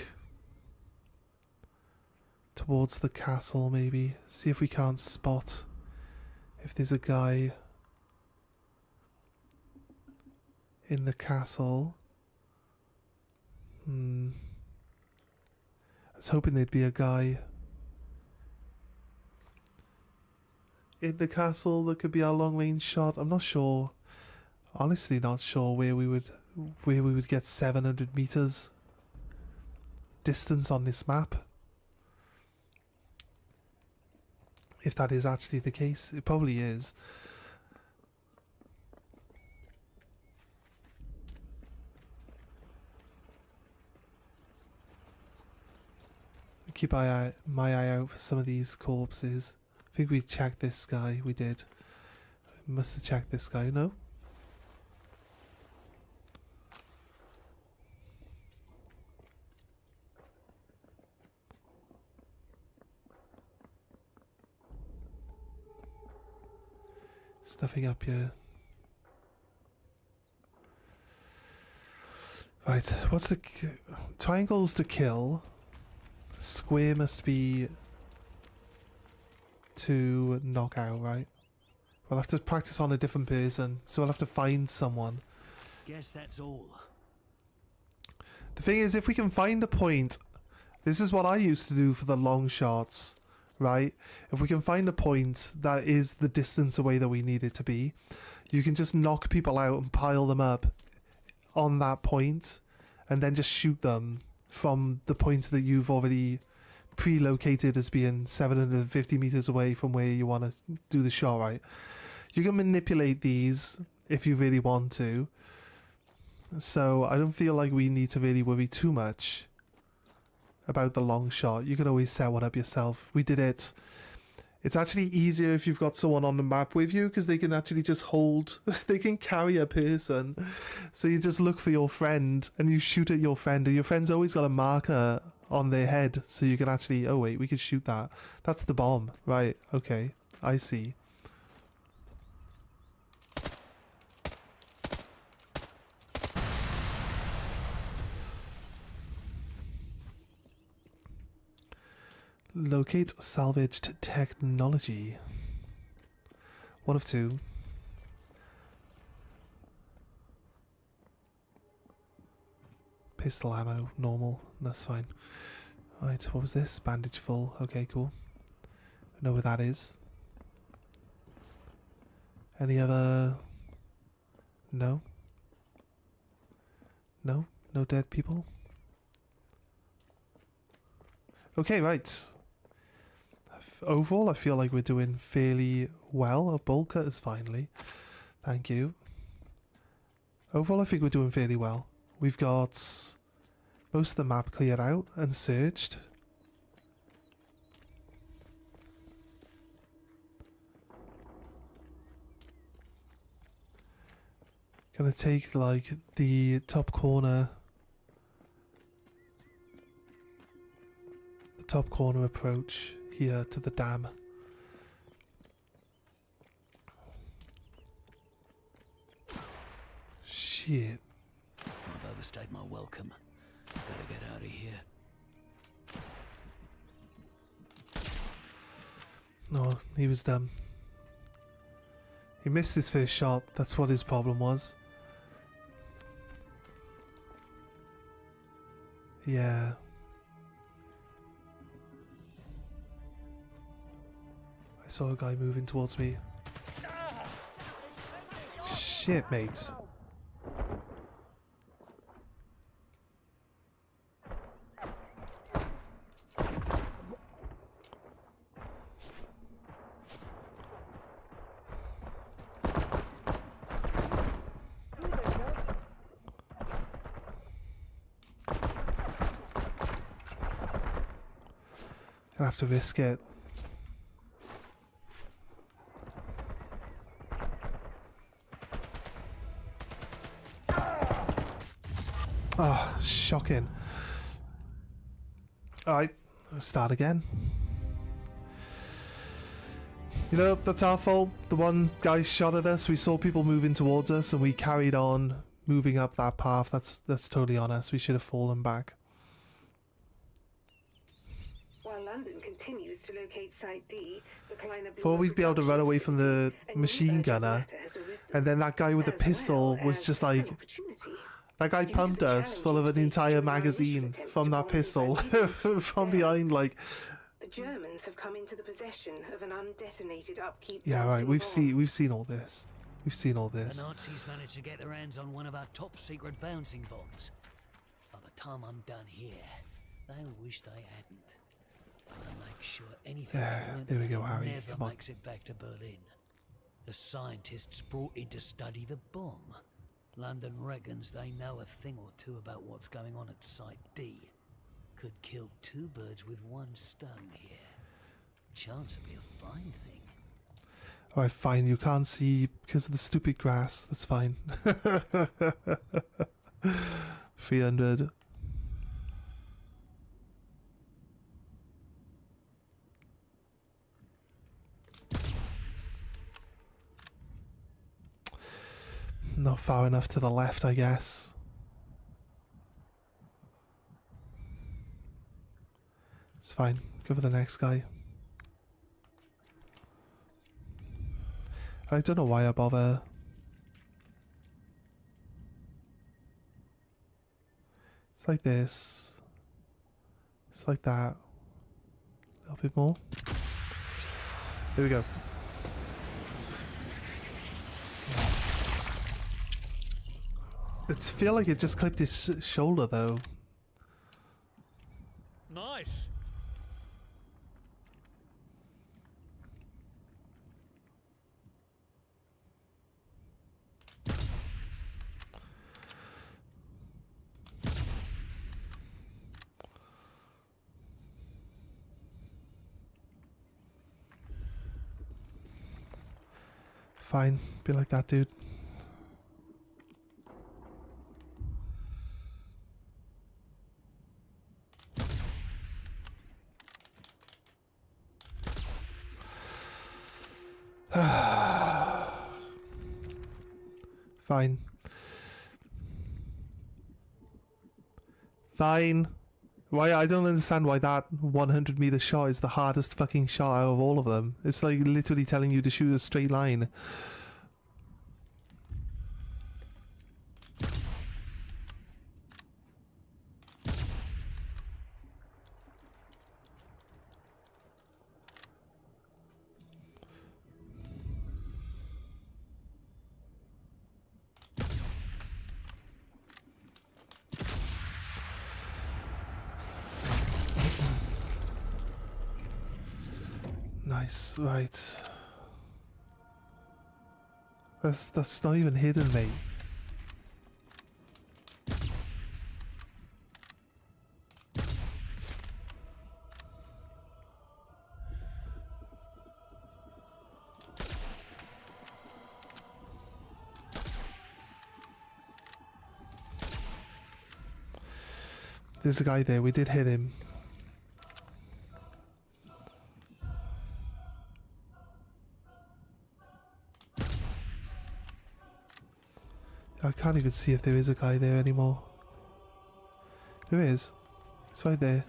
S1: Towards the castle, maybe. See if we can't spot if there's a guy in the castle. I was hoping there'd be a guy in the castle that could be our long range shot. I'm not sure. Honestly, not sure where we would get 700 meters distance on this map. If that is actually the case, it probably is. Keep my eye out for some of these corpses. I think we checked this guy. We did. Must have checked this guy. No? Stuffing up here. Right. What's the... Triangles to kill. Square must be to knock out, right? We'll have to practice on a different person, so we'll have to find someone.
S3: Guess that's all.
S1: The thing is, if we can find a point, this is what I used to do for the long shots, right? If we can find a point that is the distance away that we need it to be, you can just knock people out and pile them up on that point, and then just shoot them from the point that you've already pre-located as being 750 meters away from where you want to do the shot, right? You can manipulate these if you really want to. So I don't feel like we need to really worry too much about the long shot. You can always set one up yourself. We did it. It's actually easier if you've got someone on the map with you, because they can actually just hold, they can carry a person. So you just look for your friend and you shoot at your friend, and your friend's always got a marker on their head, so you can actually, oh wait, we can shoot that. That's the bomb. Right, okay, I see. Locate salvaged technology. 1 of 2. Pistol ammo, normal, that's fine. Right, what was this? Bandage full, okay, cool. I know where that is. Any other... No? No? No dead people? Okay, right. Overall, I feel like we're doing fairly well. A bolt cutters finally. Thank you. Overall, I think we're doing fairly well. We've got most of the map cleared out and searched. Gonna take like the top corner. The top corner approach here to the dam. Shit.
S3: I've overstayed my welcome. Better get out of here.
S1: No, he was dumb. He missed his first shot. That's what his problem was. Yeah. I saw a guy moving towards me. Shit, mate. Gonna have to risk it. Ah, oh, shocking. Alright, start again. You know, that's our fault. The one guy shot at us, we saw people moving towards us and we carried on moving up that path. That's totally on us. We should have fallen back.
S2: While London continues to locate Site D, the Kleiner
S1: Thought we'd be able to run away from the machine gunner, and then that guy with the pistol was just like... That guy pumped us full of an entire magazine from that pistol from behind, like...
S2: The Germans have come into the possession of an undetonated upkeep.
S1: Yeah, right. We've seen all this. We've seen all
S3: The
S1: this.
S3: Nazis managed to get their hands on one of our top secret bouncing bombs. By the time I'm done here, they'll wish they hadn't. I want to make sure anything
S1: there we go, Harry.
S3: never
S1: Come on.
S3: makes it back to Berlin. The scientists brought in to study the bomb. London reckons they know a thing or two about what's going on at Site D. Could kill two birds with one stone here. Chance would be a fine thing.
S1: Alright, fine. You can't see because of the stupid grass. That's fine. 300. Not far enough to the left, I guess. It's fine. Go for the next guy. I don't know why I bother. It's like this. It's like that. A little bit more. There we go. It feel like it just clipped his shoulder though.
S3: Nice.
S1: Fine, be like that, dude. Fine. Fine. Why? I don't understand why that 100-meter shot is the hardest fucking shot out of all of them. It's like literally telling you to shoot a straight line. Nice, right. That's not even hidden, mate. There's a guy there, we did hit him. I can't even see if there is a guy there anymore. There is. It's right there.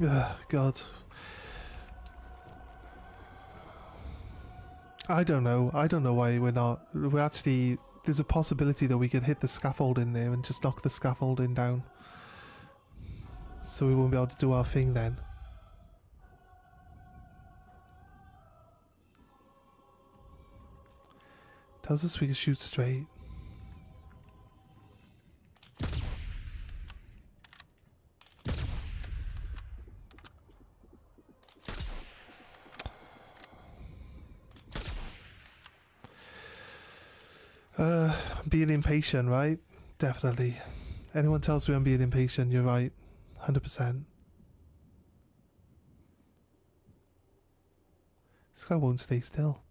S1: Ugh, God. I don't know. I don't know why we're not. We're actually. There's a possibility that we could hit the scaffolding there and just knock the scaffolding down. So we won't be able to do our thing then. Tells us we can shoot straight. I'm being impatient, right? Definitely. Anyone tells me I'm being impatient, you're right. 100%. This guy won't stay still.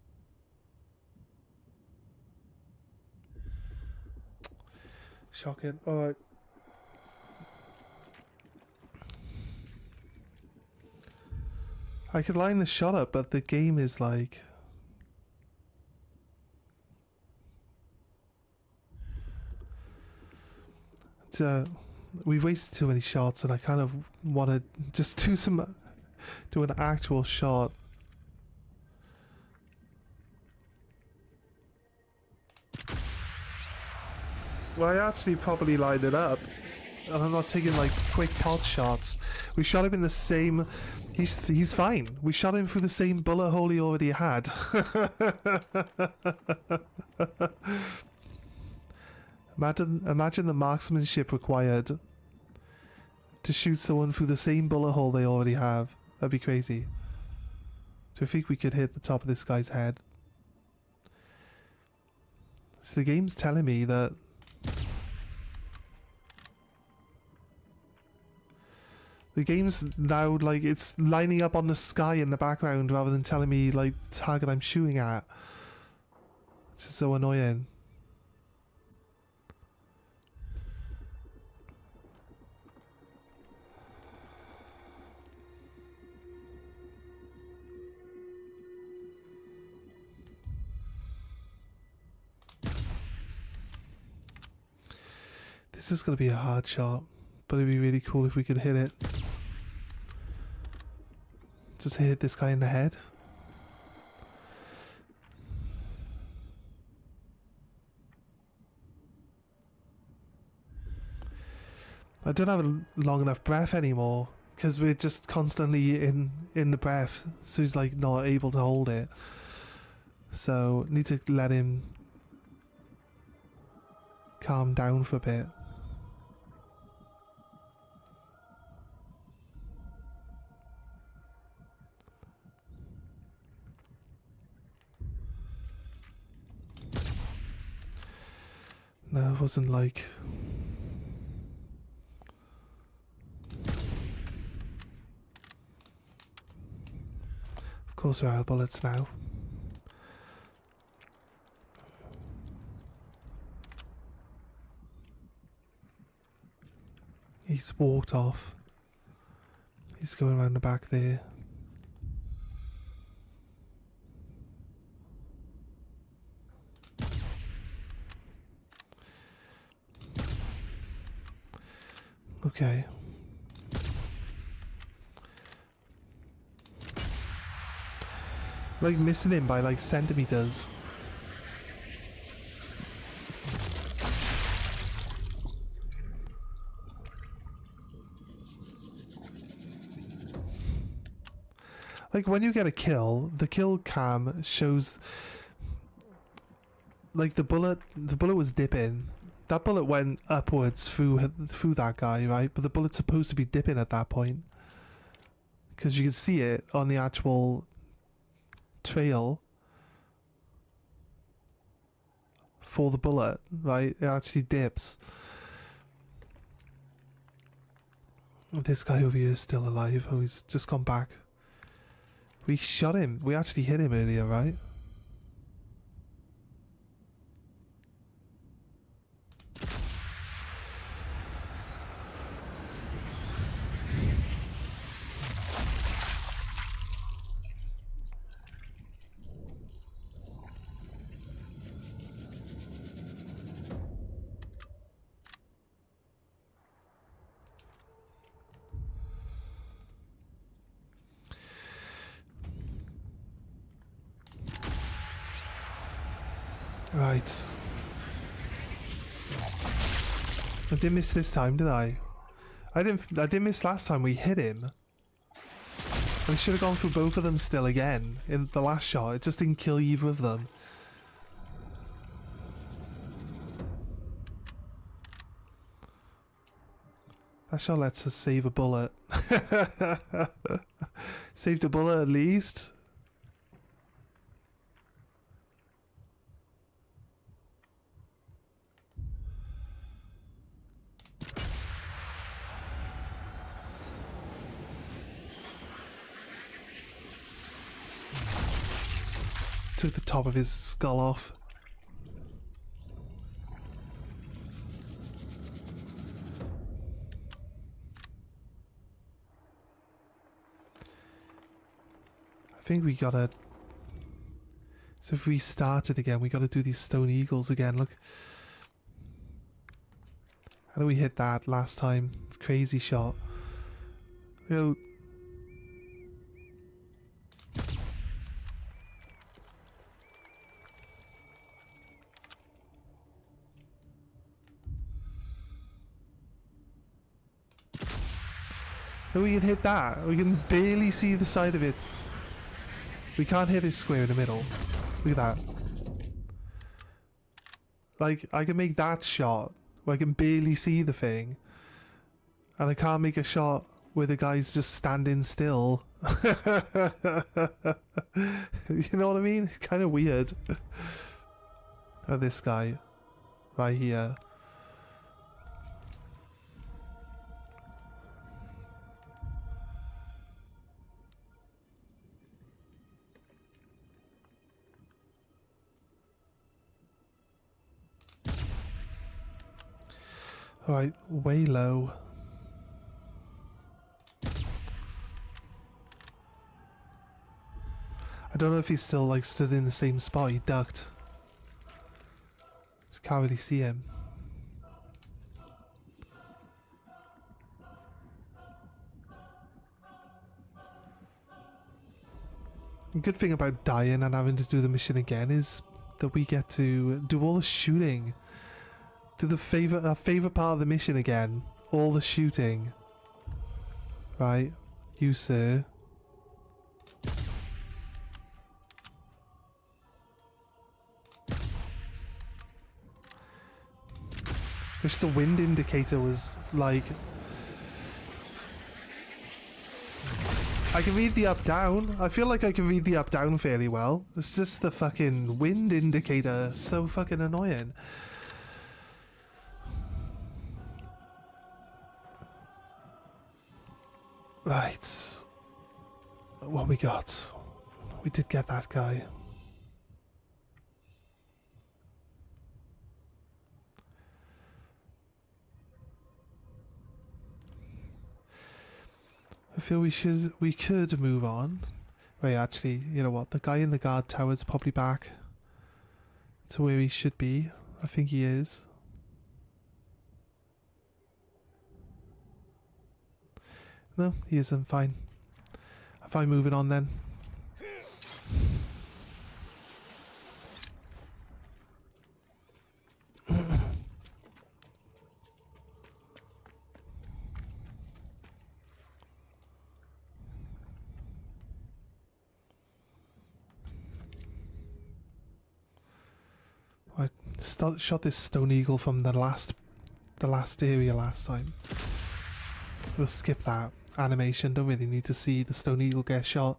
S1: Shocking. Alright. I could line the shot up, but the game is like... we've wasted too many shots, and I kind of want to just do an actual shot. Well, I actually probably lined it up, and I'm not taking like quick pot shots. We shot him in the same. He's fine. We shot him through the same bullet hole he already had. Imagine the marksmanship required to shoot someone through the same bullet hole they already have. That'd be crazy. So I think we could hit the top of this guy's head. So the game's telling me that the game's now like it's lining up on the sky in the background rather than telling me like the target I'm shooting at. It's just so annoying. This is going to be a hard shot, but it'd be really cool if we could hit it. Just hit this guy in the head. I don't have a long enough breath anymore because we're just constantly in the breath, so he's like not able to hold it. So need to let him calm down for a bit. No, it wasn't like... Of course we're out of bullets now. He's walked off. He's going around the back there. Okay. Like missing him by like centimeters. Like when you get a kill, the kill cam shows like the bullet was dipping. That bullet went upwards through that guy, right? But the bullet's supposed to be dipping at that point. Because you can see it on the actual trail for the bullet, right? It actually dips. This guy over here is still alive. Oh, he's just gone back. We shot him. We actually hit him earlier, right? Right. I didn't miss this time, did I? I didn't miss last time we hit him. I should have gone through both of them still again in the last shot. It just didn't kill either of them. That shot lets us save a bullet. Saved a bullet at least. Took the top of his skull off. I think we gotta... So if we start it again, we gotta do these stone eagles again. Look. How do we hit that last time? It's a crazy shot. Yo. We can hit that. We can barely see the side of it. We can't hit this square in the middle. Look at that. Like, I can make that shot where I can barely see the thing. And I can't make a shot where the guy's just standing still. You know what I mean? Kind of weird. Oh, this guy. Right here. Alright, way low. I don't know if he's still like stood in the same spot. He ducked. Just can't really see him. The good thing about dying and having to do the mission again is that we get to do all the shooting. Do the favorite part of the mission again. All the shooting. Right. You, sir. Wish the wind indicator was like... I can read the up-down. I feel like I can read the up-down fairly well. It's just the fucking wind indicator. So fucking annoying. Right. What we got? We did get that guy. I feel we could move on. Wait, actually, you know what? The guy in the guard tower is probably back to where he should be. I think he is. No, he isn't. Fine. I'm fine moving on then. I shot this stone eagle from the last area last time. We'll skip that animation. Don't really need to see the stone eagle get shot.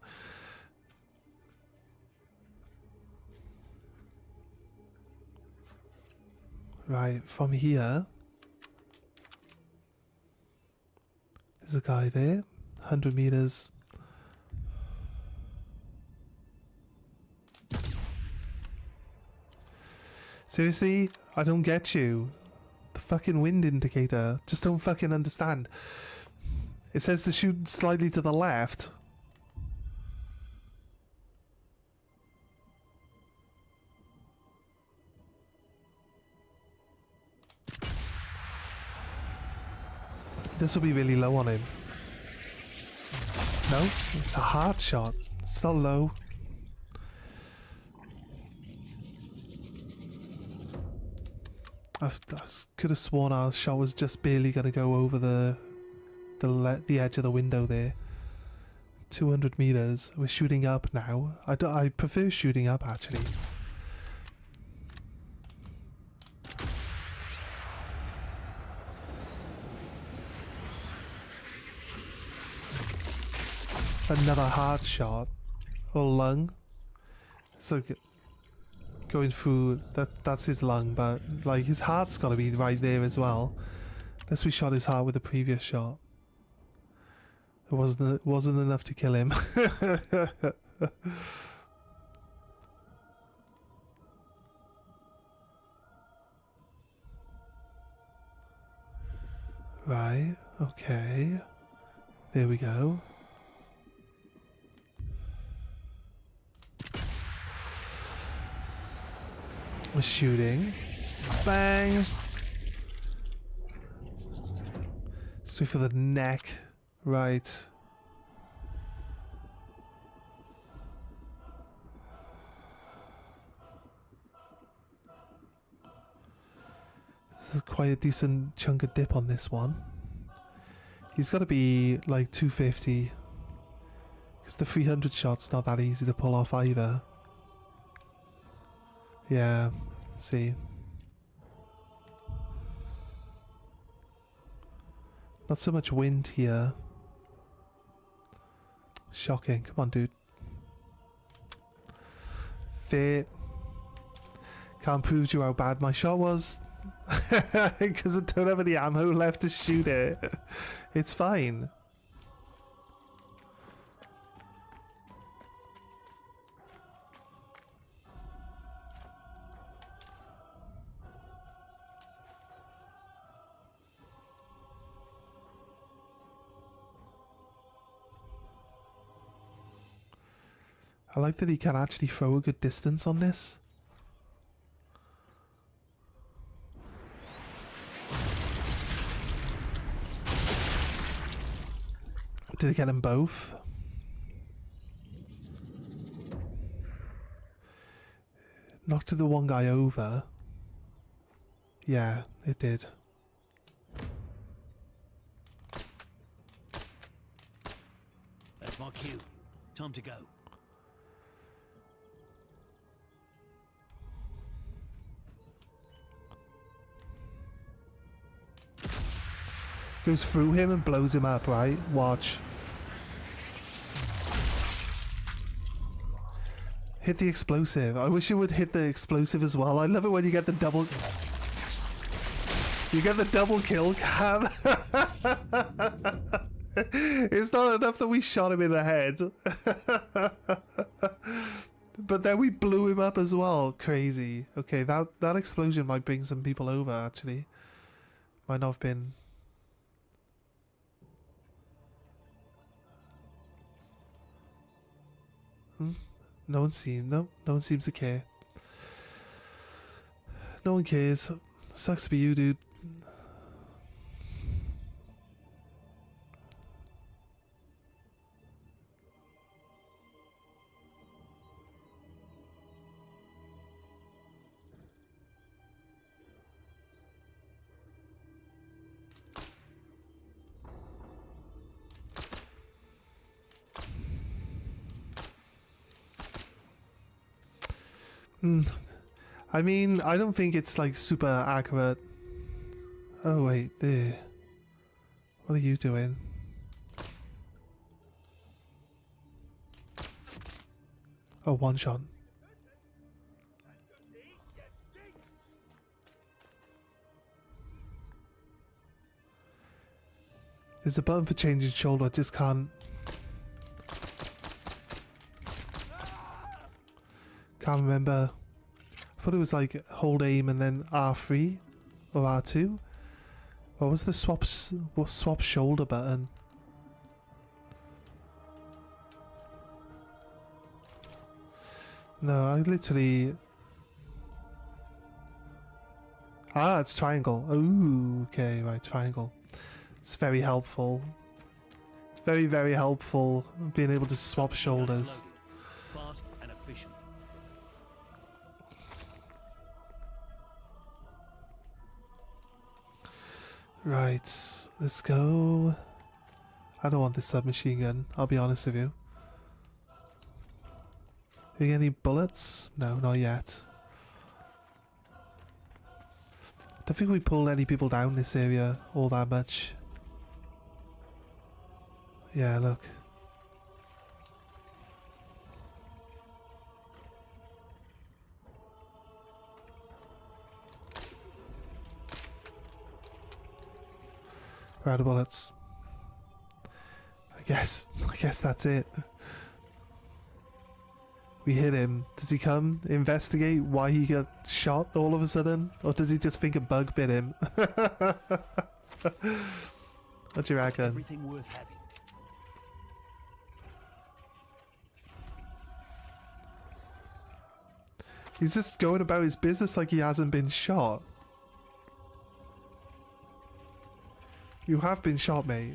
S1: Right, from here there's a guy there. 100 meters. Seriously? I don't get you. The fucking wind indicator. Just don't fucking understand. It says to shoot slightly to the left. This will be really low on him. No, it's a hard shot. It's not low. could have sworn our shot was just barely going to go over the edge of the window there. 200 meters. We're shooting up now. I prefer shooting up, actually. Another heart shot. Or lung. So going through that's his lung, but like his heart's got to be right there as well. Unless we shot his heart with the previous shot. It wasn't enough to kill him. Right, okay. There we go. We're shooting. Bang! Straight for the neck. Right. This is quite a decent chunk of dip on this one. He's got to be like 250. Because the 300 shot's not that easy to pull off either. Yeah, see. Not so much wind here. Shocking. Come on, dude. Fair. Can't prove to you how bad my shot was. Because I don't have any ammo left to shoot it. It's fine. I like that he can actually throw a good distance on this. Did it get them both? Knocked the one guy over. Yeah, it did.
S3: That's my cue. Time to go.
S1: Goes through him and blows him up, right? Watch. Hit the explosive. I wish it would hit the explosive as well. I love it when you get the double... You get the double kill cam. It's not enough that we shot him in the head. But then we blew him up as well. Crazy. Okay, that explosion might bring some people over, actually. Might not have been... No one seems to care. No one cares. Sucks to be you, dude. I mean, I don't think it's like super accurate. Oh wait, there. What are you doing? Oh, one shot. There's a button for changing shoulder, I just can't remember. I thought it was like hold aim and then R3 or R2. What was the swap shoulder button? No, I literally... Ah, it's triangle. Ooh, okay, right, triangle. It's very helpful. Very, very helpful being able to swap shoulders.
S3: Fast and efficient.
S1: Right, let's go. I don't want this submachine gun, I'll be honest with you. You get any bullets? No, not yet. Don't think we pulled any people down this area all that much. Yeah, look. We're out of bullets. I guess that's it. We hit him. Does he come investigate why he got shot all of a sudden? Or does he just think a bug bit him? What do you reckon?
S3: Everything worth having.
S1: He's just going about his business like he hasn't been shot. You have been shot, mate.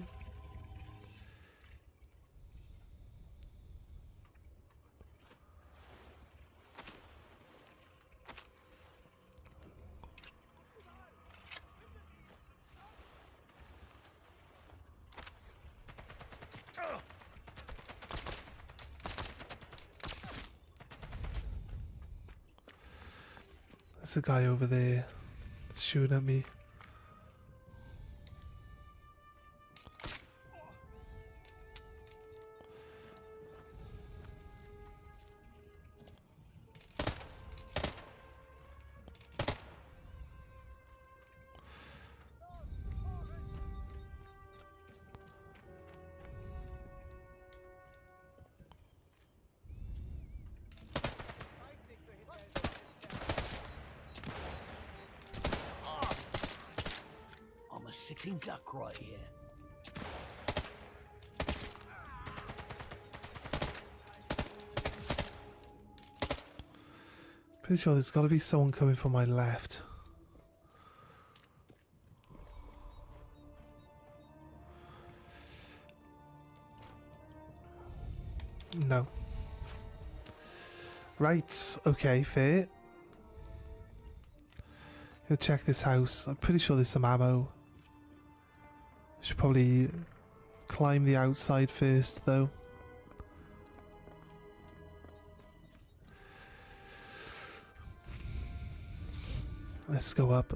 S1: There's a guy over there shooting at me.
S3: I'm a sitting duck right here.
S1: Pretty sure there's got to be someone coming from my left. No. Right, okay, fair. Gonna check this house. I'm pretty sure there's some ammo. Should probably climb the outside first, though. Let's go up.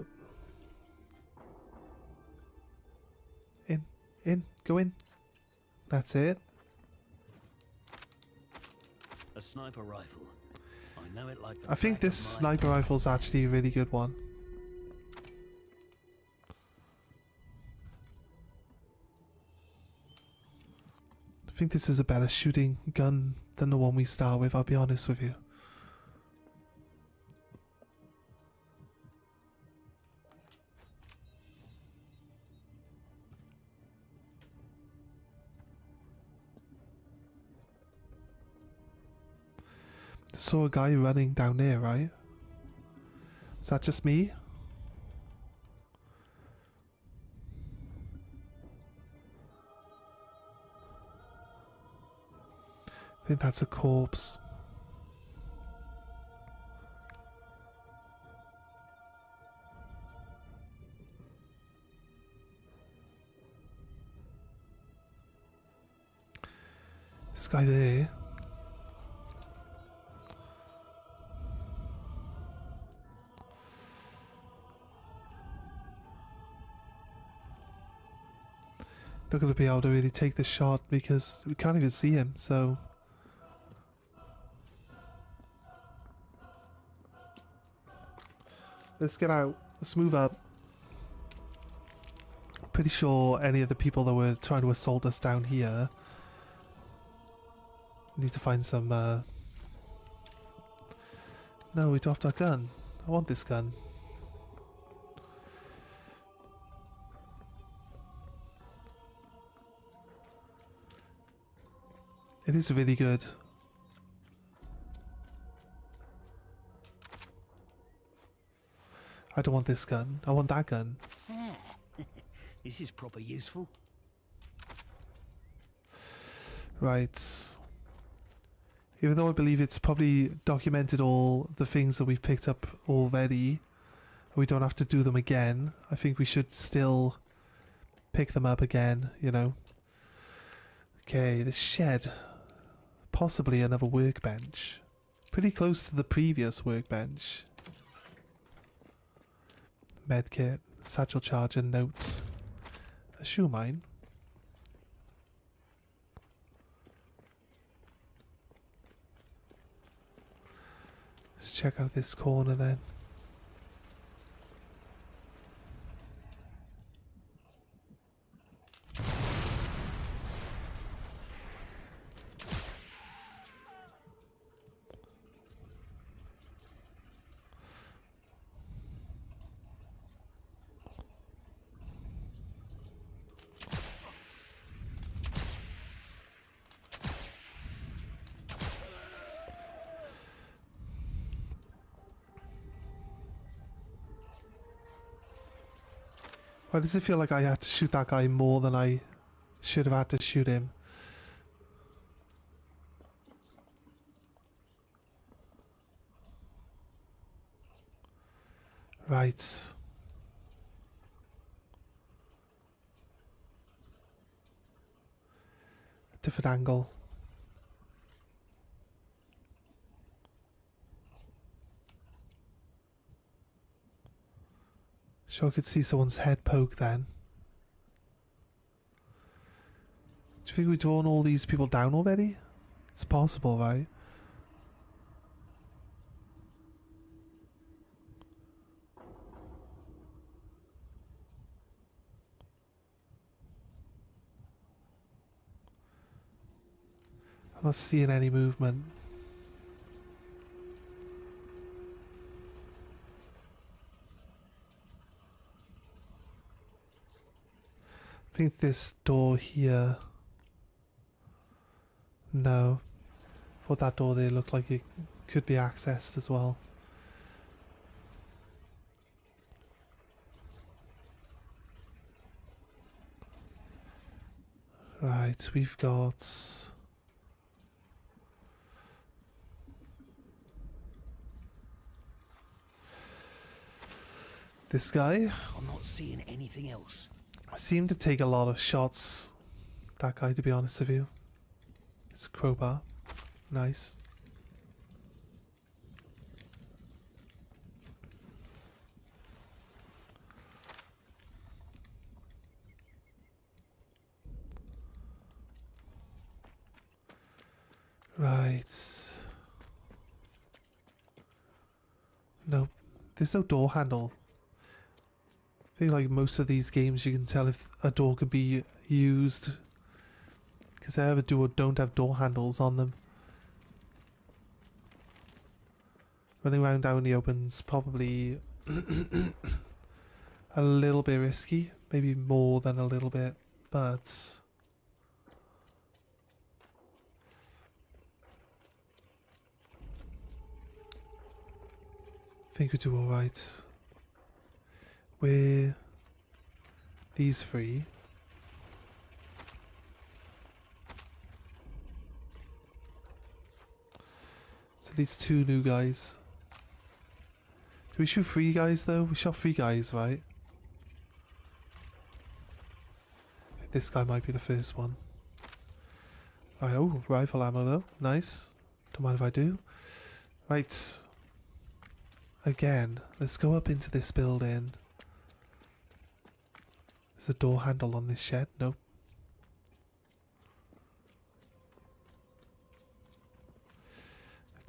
S1: In, go in. That's it.
S3: A sniper rifle. I know it like the
S1: I think
S3: back
S1: this
S3: of my
S1: sniper rifle's actually a really good one. I think this is a better shooting gun than the one we start with, I'll be honest with you. Saw a guy running down there, right? Is that just me? I think that's a corpse. This guy there. Not going to be able to really take the shot because we can't even see him, so... Let's get out. Let's move up. Pretty sure any of the people that were trying to assault us down here... Need to find some, No, we dropped our gun. I want this gun. It is really good. I don't want this gun. I want that gun.
S3: Ah, this is proper useful.
S1: Right. Even though I believe it's probably documented all the things that we've picked up already, we don't have to do them again. I think we should still pick them up again, you know. Okay, this shed. Possibly another workbench. Pretty close to the previous workbench. Medkit, satchel charger, notes. A shoe mine. Let's check out this corner then. Why does it feel like I had to shoot that guy more than I should have had to shoot him? Right. Different angle. Sure, I could see someone's head poke then. Do you think we've drawn all these people down already? It's possible, right? I'm not seeing any movement. I think this door here. No. For that door there looked like it could be accessed as well. Right, we've got this guy.
S3: I'm not seeing anything else.
S1: Seemed to take a lot of shots, that guy, to be honest with you. It's a crowbar. Nice. Right. Nope. There's no door handle. I feel like most of these games you can tell if a door could be used, because they either do or don't have door handles on them. Running around out in the open's probably a little bit risky, maybe more than a little bit, but I think we do alright. We're these three. So these two new guys. Do we shoot 3 guys though? We shot 3 guys, right? This guy might be the first one. Right, oh, rifle ammo though. Nice. Don't mind if I do. Right. Again, let's go up into this building. There's a door handle on this shed. Nope.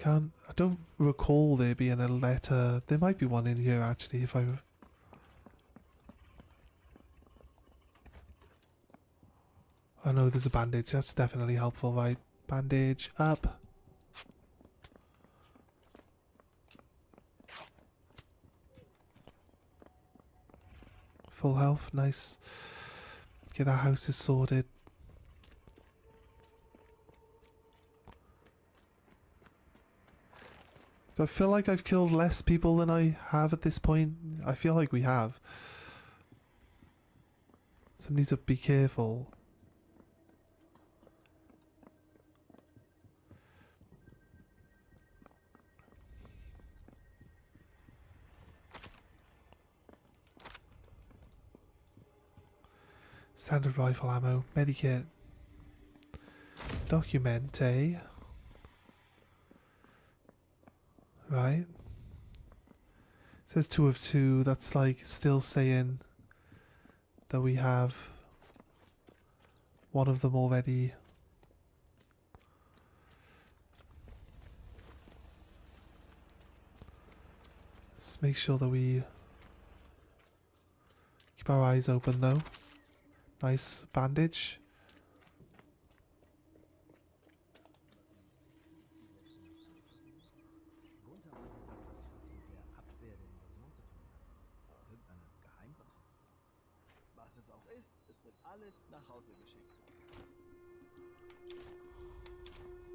S1: I don't recall there being a letter. There might be one in here actually if I... I know there's a bandage. That's definitely helpful, right? Bandage up. Full health, nice. Okay, that house is sorted. Do I feel like I've killed less people than I have at this point? I feel like we have. So I need to be careful. Standard rifle ammo. Medikit. Documente. Right. Says 2 of 2. That's like still saying that we have one of them already. Let's make sure that we keep our eyes open though. Nice bandage.
S4: Was es auch ist, es wird alles nach Hause geschickt.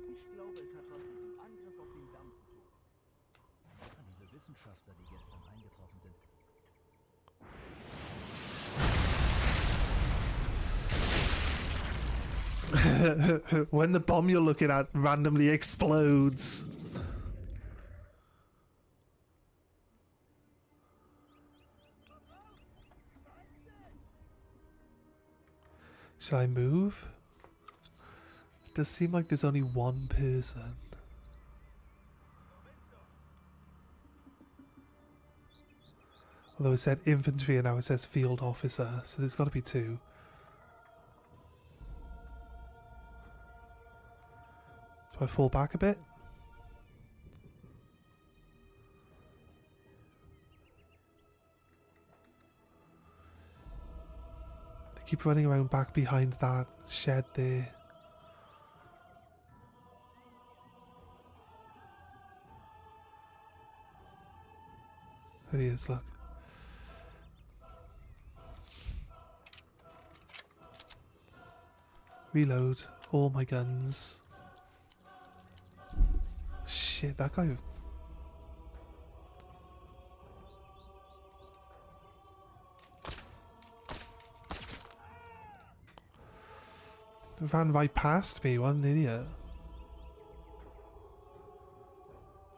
S4: Ich glaube, es hat was mit dem Angriff auf den Damm zu tun. Diese Wissenschaftler, die gestern eingetroffen sind.
S1: When the bomb you're looking at randomly explodes. Should I move? It does seem like there's only one person. Although it said infantry and now it says field officer, so there's got to be 2. Do I fall back a bit? They keep running around back behind that shed there. There he is, look. Reload all my guns. Shit, that guy... ran right past me, what an idiot.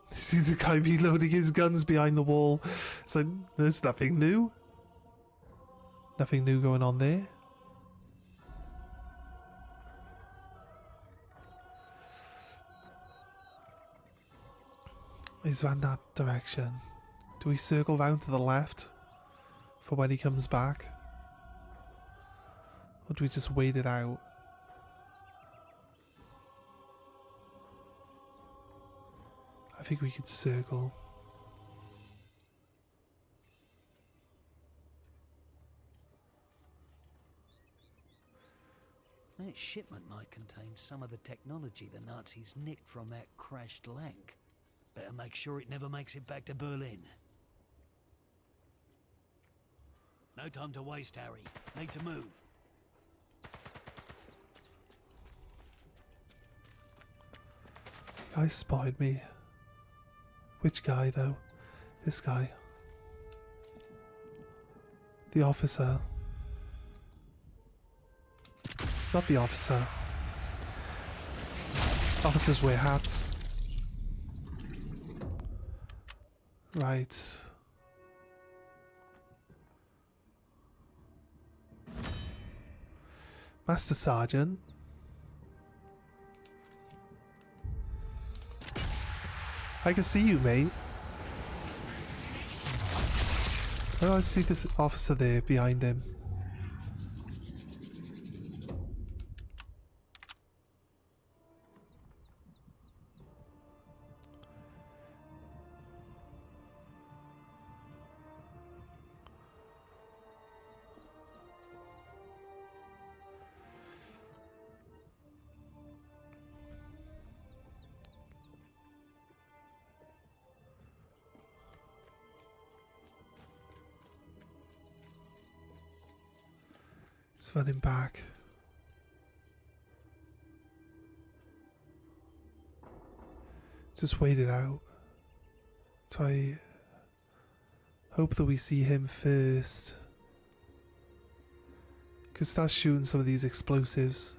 S1: Sees a guy reloading his guns behind the wall. So there's nothing new. Nothing new going on there. He's ran that direction. Do we circle round to the left for when he comes back? Or do we just wait it out? I think we could circle.
S3: That shipment might contain some of the technology the Nazis nicked from that crashed Lank. Better make sure it never makes it back to Berlin. No time to waste, Harry. Need to move.
S1: Guy spotted me. Which guy though? This guy. The officer. Not the officer. Officers wear hats. Right. Master Sergeant. I can see you, mate. Oh, I see this officer there behind him. It's running back. Just wait it out. So I hope that we see him first. Could start shooting some of these explosives.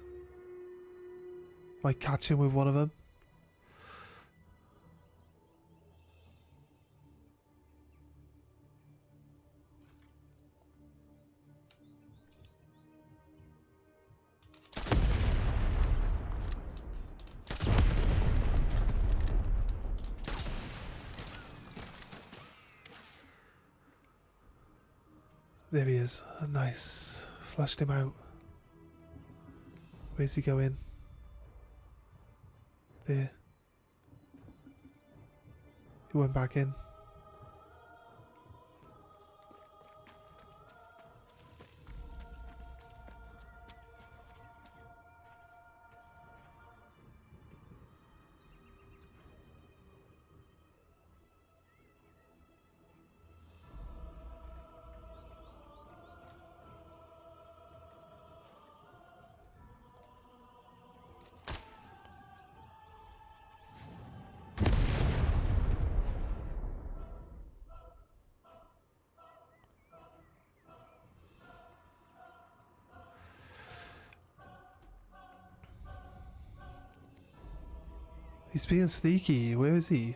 S1: Might catch him with one of them. There he is. Nice. Flushed him out. Where's he going? There. He went back in. He's being sneaky. Where is he?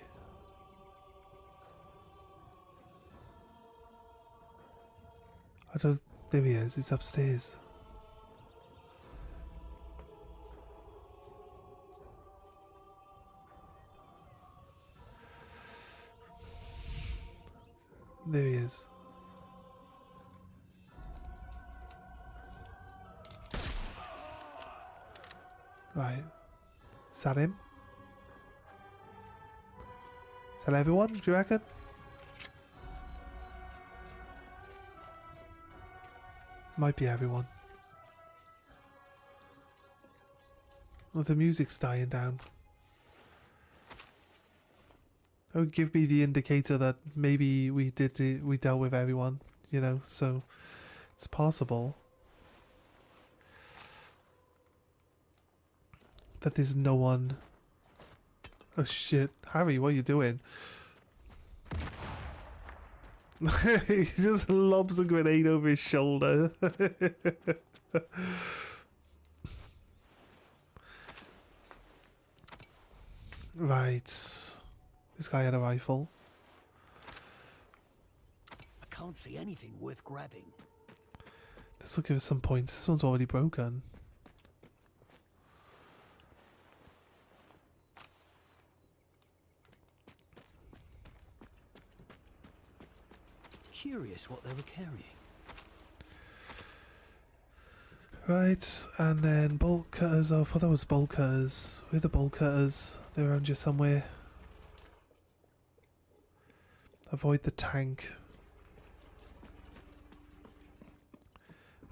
S1: I don't... There he is. He's upstairs. There he is. Right. Is that him? Is that everyone, do you reckon? Might be everyone. Well, the music's dying down. That would give me the indicator that maybe we dealt with everyone, you know, so it's possible that there's no one. Oh shit, Harry, what are you doing? He just lobs a grenade over his shoulder. Right. This guy had a rifle.
S3: I can't see anything worth grabbing.
S1: This will give us some points. This one's already broken.
S3: Curious what they were carrying.
S1: Right, and then bolt cutters. Oh, I thought that was bolt cutters. Where are the bolt cutters? They're around here somewhere. Avoid the tank.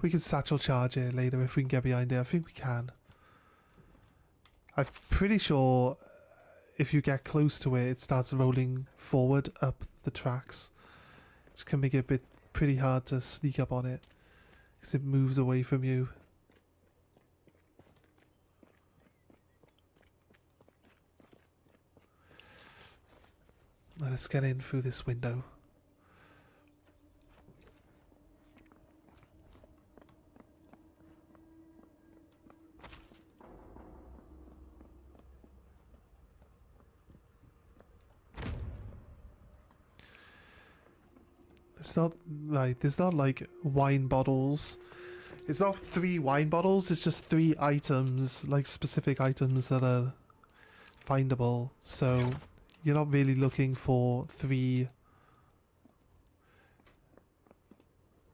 S1: We can satchel charge it later if we can get behind it. I think we can. I'm pretty sure if you get close to it, it starts rolling forward up the tracks. It can make it pretty hard to sneak up on it because it moves away from you. Now let's get in through this window. It's not like there's not like wine bottles. It's not 3 wine bottles, it's just 3 items, like specific items that are findable. So you're not really looking for 3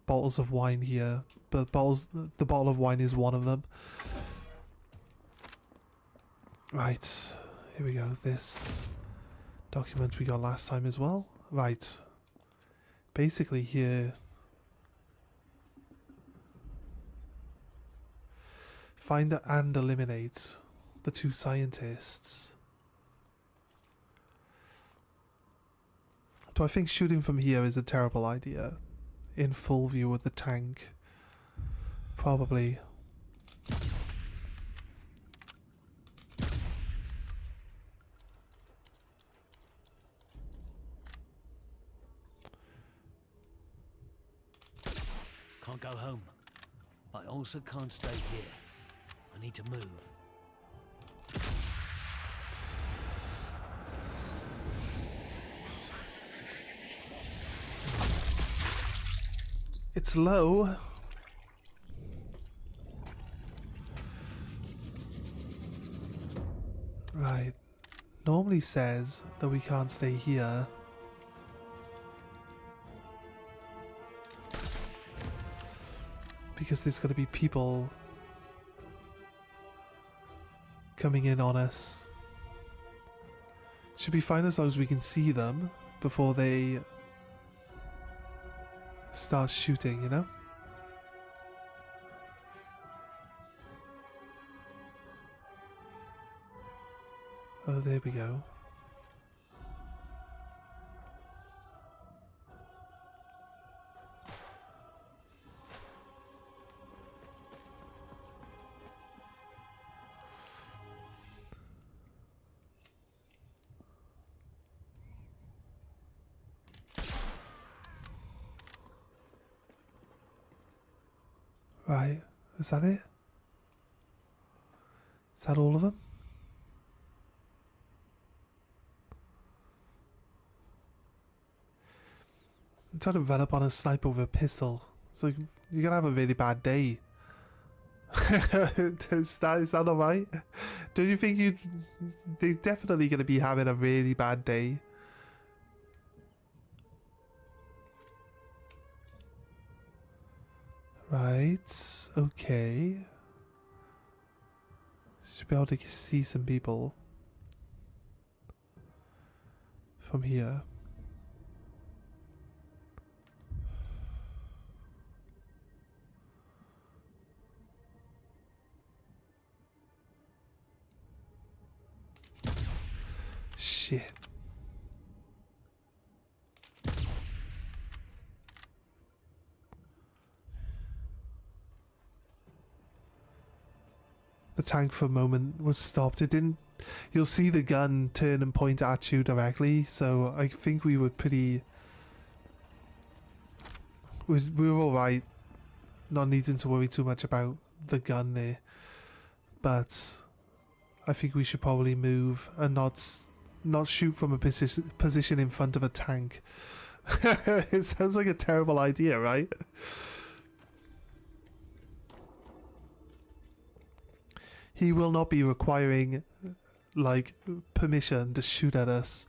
S1: bottles of wine here, but the bottle of wine is one of them. Right, here we go. This document we got last time as well. Right. Basically here, find and eliminate the 2 scientists. Do I think shooting from here is a terrible idea? In full view of the tank? Probably.
S3: Can't go home. I also can't stay here. I need to move.
S1: It's low. Right. Normally says that we can't stay here. because there's going to be people coming in on us. Should be fine as long as we can see them before they start shooting, you know? Oh, there we go. Right, is that it? Is that all of them? I'm trying to run up on a sniper with a pistol. It's like, you're gonna have a really bad day. is that alright? Don't you think they're definitely gonna be having a really bad day? Right, okay. Should be able to see some people from here. Shit. The tank for a moment was stopped. It didn't. You'll see the gun turn and point at you directly, so I think we were pretty. We were alright, not needing to worry too much about the gun there. But I think we should probably move and not shoot from a position in front of a tank. It sounds like a terrible idea, right? He will not be requiring, like, permission to shoot at us.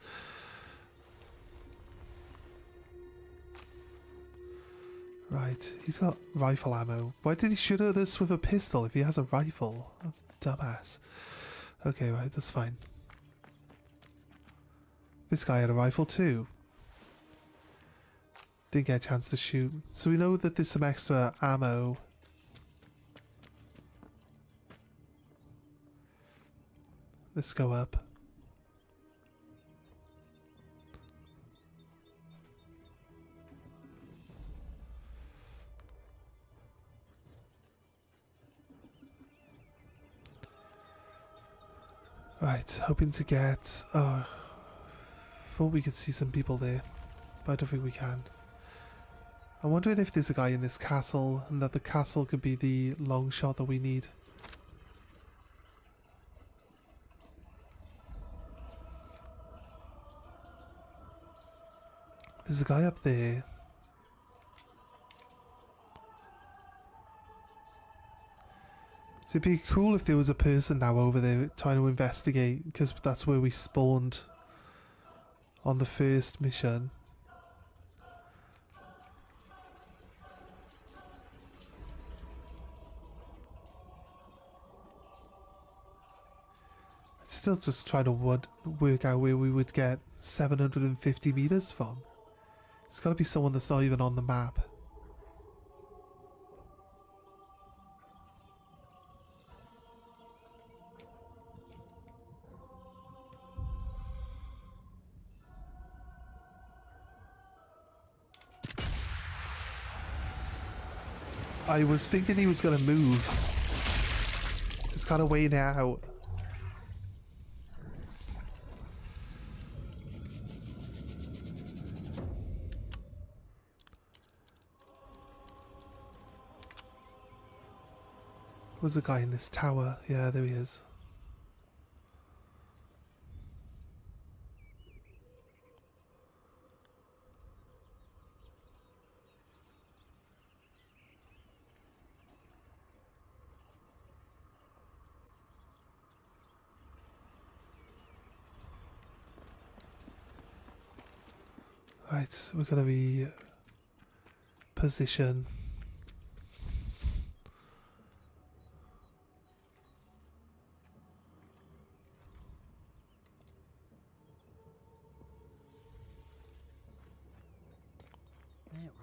S1: Right, he's got rifle ammo. Why did he shoot at us with a pistol if he has a rifle? That's dumbass. Okay, right, that's fine. This guy had a rifle too. Didn't get a chance to shoot. So we know that there's some extra ammo. Let's go up. Right, hoping to get... Oh, thought we could see some people there, but I don't think we can. I'm wondering if there's a guy in this castle, and that the castle could be the long shot that we need. There's a guy up there. So it'd be cool if there was a person now over there trying to investigate, because that's where we spawned on the first mission. Still just trying to work out where we would get 750 meters from. It's got to be someone that's not even on the map. I was thinking he was going to move. Just kind of waiting it out. Was a guy in this tower? Yeah, there he is. Right, we're gonna be position.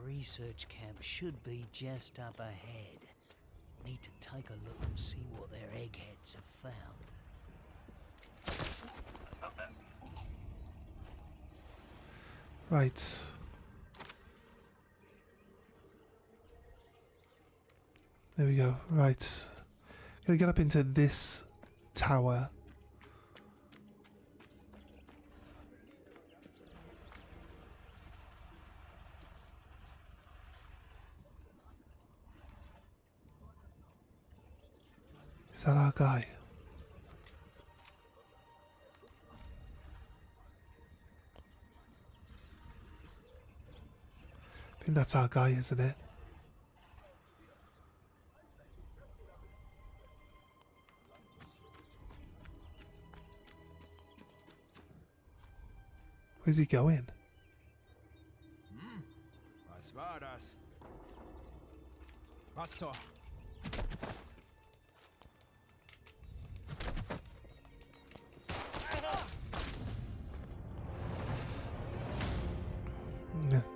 S3: research camp should be just up ahead. Need to take a look and see what their eggheads have found.
S1: Right. There we go. Right. Gonna get up into this tower. Is that our guy? I think that's our guy, isn't it? Where's he going?
S5: Was war das? Was zur...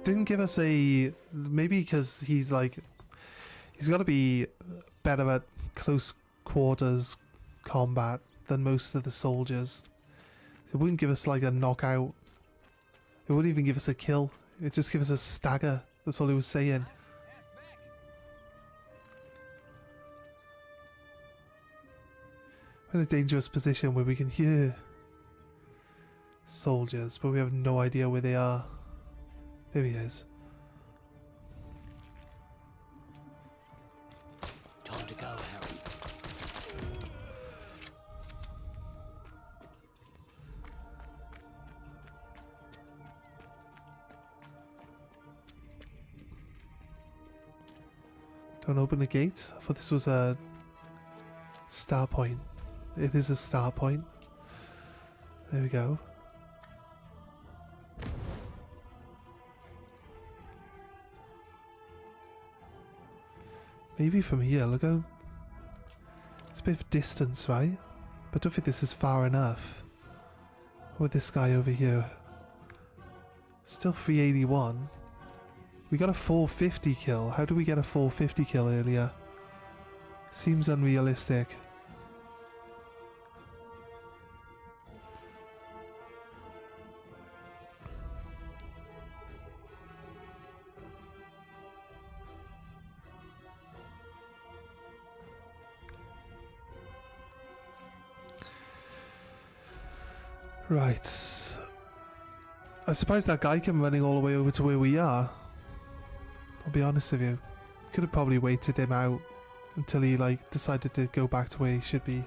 S1: Didn't give us a... Maybe because he's like... He's got to be better at close quarters combat than most of the soldiers. It wouldn't give us like a knockout. It wouldn't even give us a kill. It just gives us a stagger. That's all he was saying. We're in a dangerous position where we can hear soldiers, but we have no idea where they are. There he is.
S3: Time to go, Harry.
S1: Don't open the gate. I thought this was a star point. It is a star point. There we go. Maybe from here, look how... It's a bit of distance, right? But I don't think this is far enough. With this guy over here. Still 381. We got a 450 kill. How did we get a 450 kill earlier? Seems unrealistic. Right. I suppose that guy came running all the way over to where we are. I'll be honest with you. Could have probably waited him out until he like decided to go back to where he should be.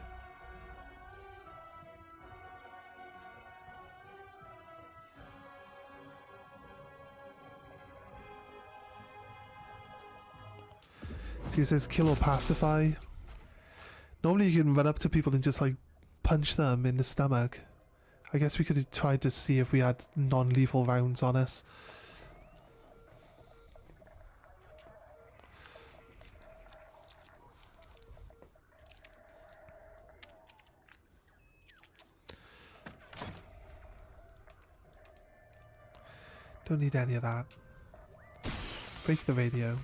S1: See, it says kill or pacify. Normally you can run up to people and just like punch them in the stomach. I guess we could have tried to see if we had non-lethal rounds on us. Don't need any of that. Break the radio.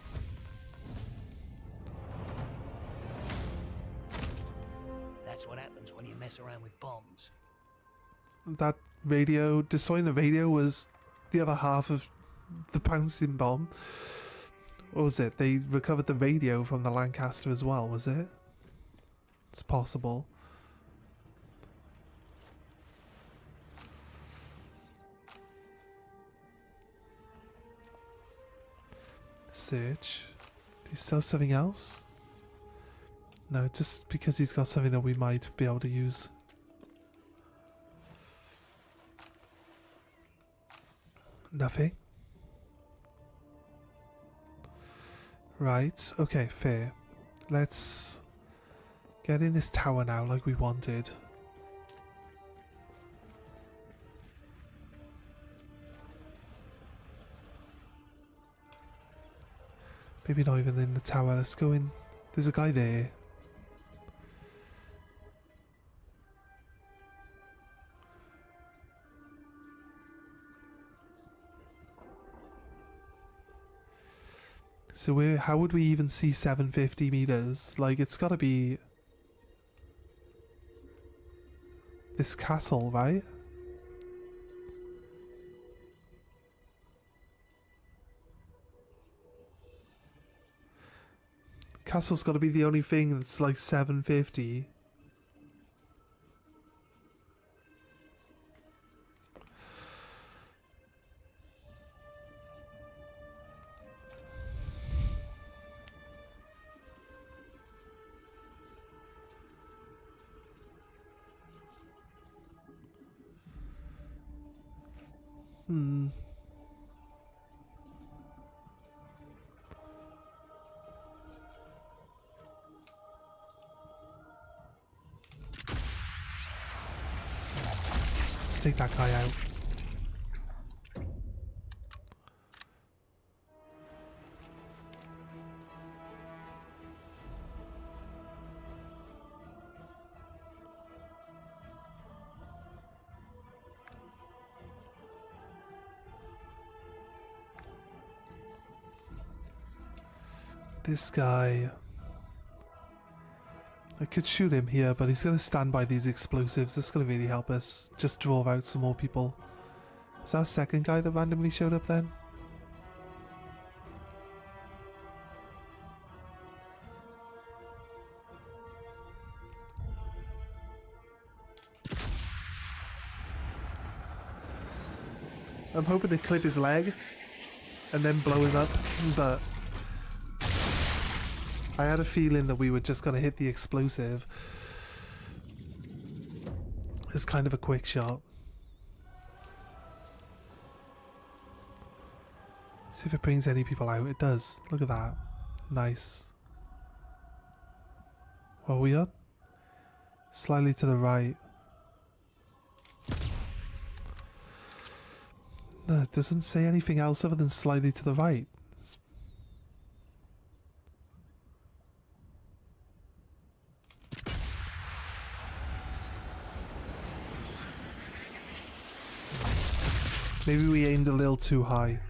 S3: That's what happens when you mess around with bombs.
S1: That radio, destroying the radio was the other half of the pouncing bomb. What was it? They recovered the radio from the Lancaster as well, was it? It's possible. Search. Do you still have something else? No, just because he's got something that we might be able to use. Nothing. Right, okay, fair. Let's get in this tower now like we wanted. Maybe not even in the tower, let's go in. There's a guy there. So how would we even see 750 meters? Like, it's gotta be this castle, right? Castle's gotta be the only thing that's like 750. Let's take that guy out. This guy, I could shoot him here, but he's going to stand by these explosives. That's going to really help us just draw out some more people. Is that a second guy that randomly showed up then? I'm hoping to clip his leg and then blow him up, but I had a feeling that we were just going to hit the explosive. It's kind of a quick shot. See if it brings any people out. It does. Look at that. Nice. What are we on? Slightly to the right. No, it doesn't say anything else other than slightly to the right. Maybe we aimed a little too high.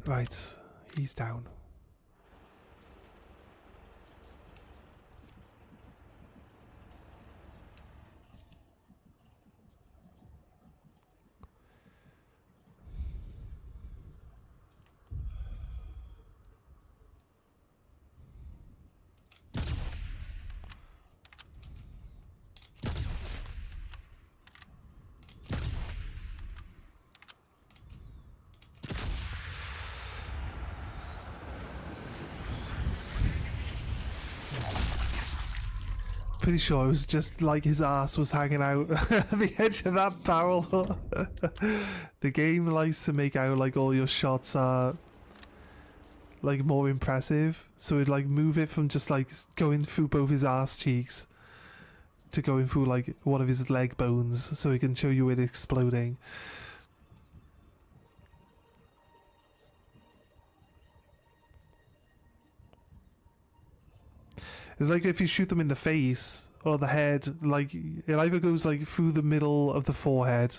S1: Right, he's down. Pretty sure it was just like his ass was hanging out at the edge of that barrel. The game likes to make out like all your shots are like more impressive, so it'd like move it from just like going through both his ass cheeks to going through like one of his leg bones, so he can show you it exploding. It's like if you shoot them in the face or the head, like it either goes like through the middle of the forehead,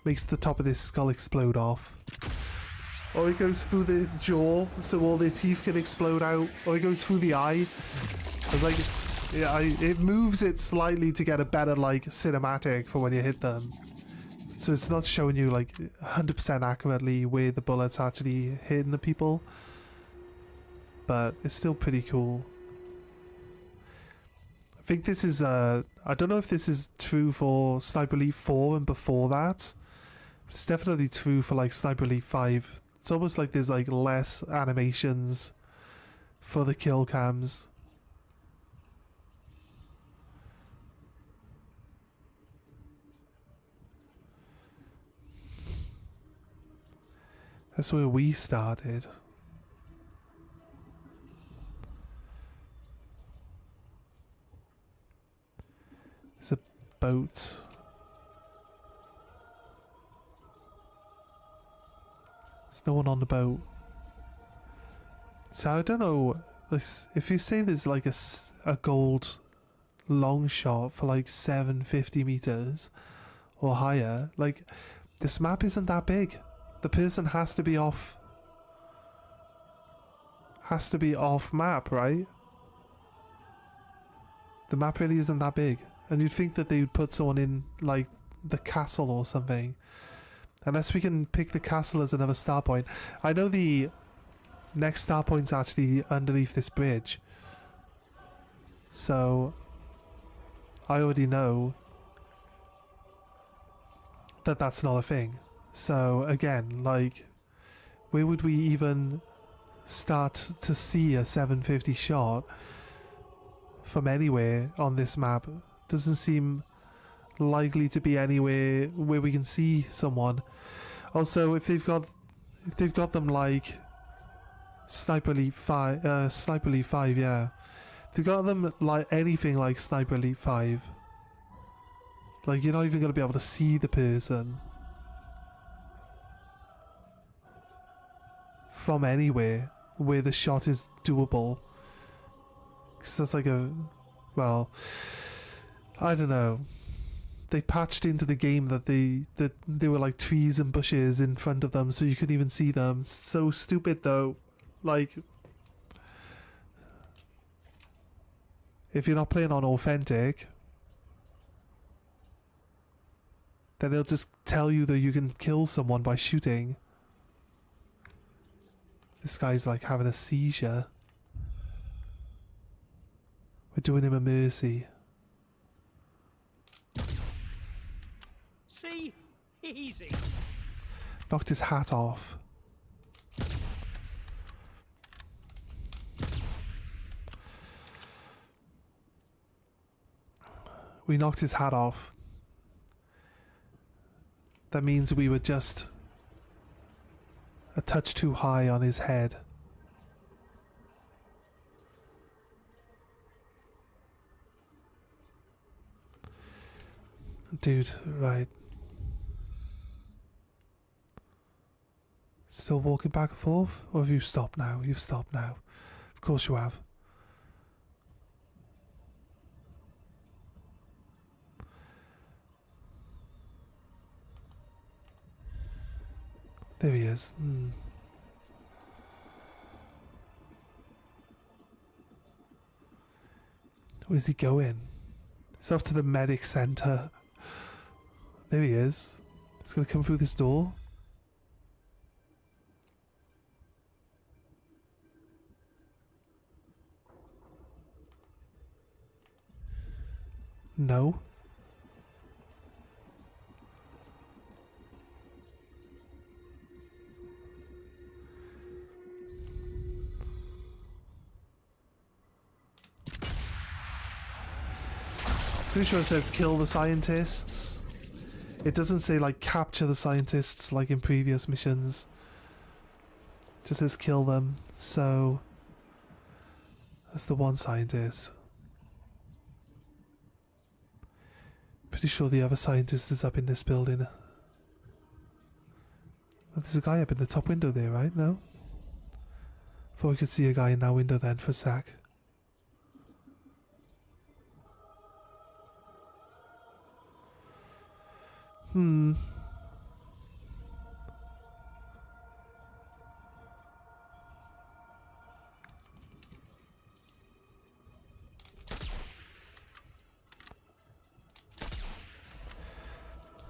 S1: makes the top of this skull explode off, or it goes through the jaw so all their teeth can explode out, or it goes through the eye. It's like, yeah, it moves it slightly to get a better like cinematic for when you hit them. So it's not showing you like 100% accurately where the bullet's actually hitting the people, but it's still pretty cool. I think this is I don't know if this is true for Sniper Elite 4 and before that. It's definitely true for like Sniper Elite 5. It's almost like there's like less animations for the kill cams. That's where we started. There's a boat. There's no one on the boat. So I don't know, if you say there's like a gold long shot for like 750 meters or higher, like This map isn't that big. The person has to be off. Has to be off map, right? The map really isn't that big. And you'd think that they would put someone in, like, the castle or something. Unless we can pick the castle as another star point. I know the next star point's actually underneath this bridge. So, I already know that that's not a thing. So, again, like, where would we even start to see a 750 shot from anywhere on this map? Doesn't seem likely to be anywhere where we can see someone. Also, if they've got them like Sniper Elite 5, yeah. If they've got them like anything like Sniper Elite 5, like, you're not even going to be able to see the person from anywhere where the shot is doable. Because that's like a, well, I don't know. They patched into the game that there were like trees and bushes in front of them, so you couldn't even see them. So stupid though. Like, if you're not playing on authentic, then they'll just tell you that you can kill someone by shooting. This guy's like having a seizure. We're doing him a mercy.
S3: See? Easy.
S1: Knocked his hat off. We knocked his hat off. That means we were just a touch too high on his head. Dude, right. Still walking back and forth? Or have you stopped now? You've stopped now. Of course you have. There he is. Where's he going? He's off to the medic center. There he is. He's gonna come through this door. No. Pretty sure it says kill the scientists. It doesn't say like capture the scientists like in previous missions. It just says kill them. So that's the one scientist. Pretty sure the other scientist is up in this building. Oh, there's a guy up in the top window there, right? No? Thought we could see a guy in that window then for a sec.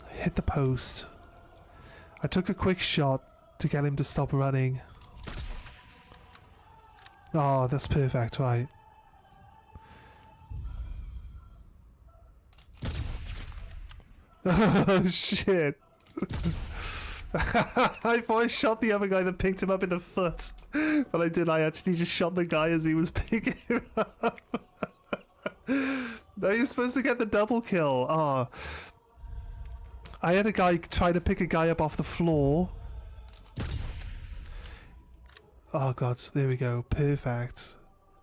S1: Hit the post. I took a quick shot to get him to stop running. Oh, that's perfect, right. Oh, shit. I thought I shot the other guy that picked him up in the foot. But I didn't. I actually just shot the guy as he was picking him up. No, you're supposed to get the double kill. Oh. I had a guy try to pick a guy up off the floor. Oh god, there we go. Perfect.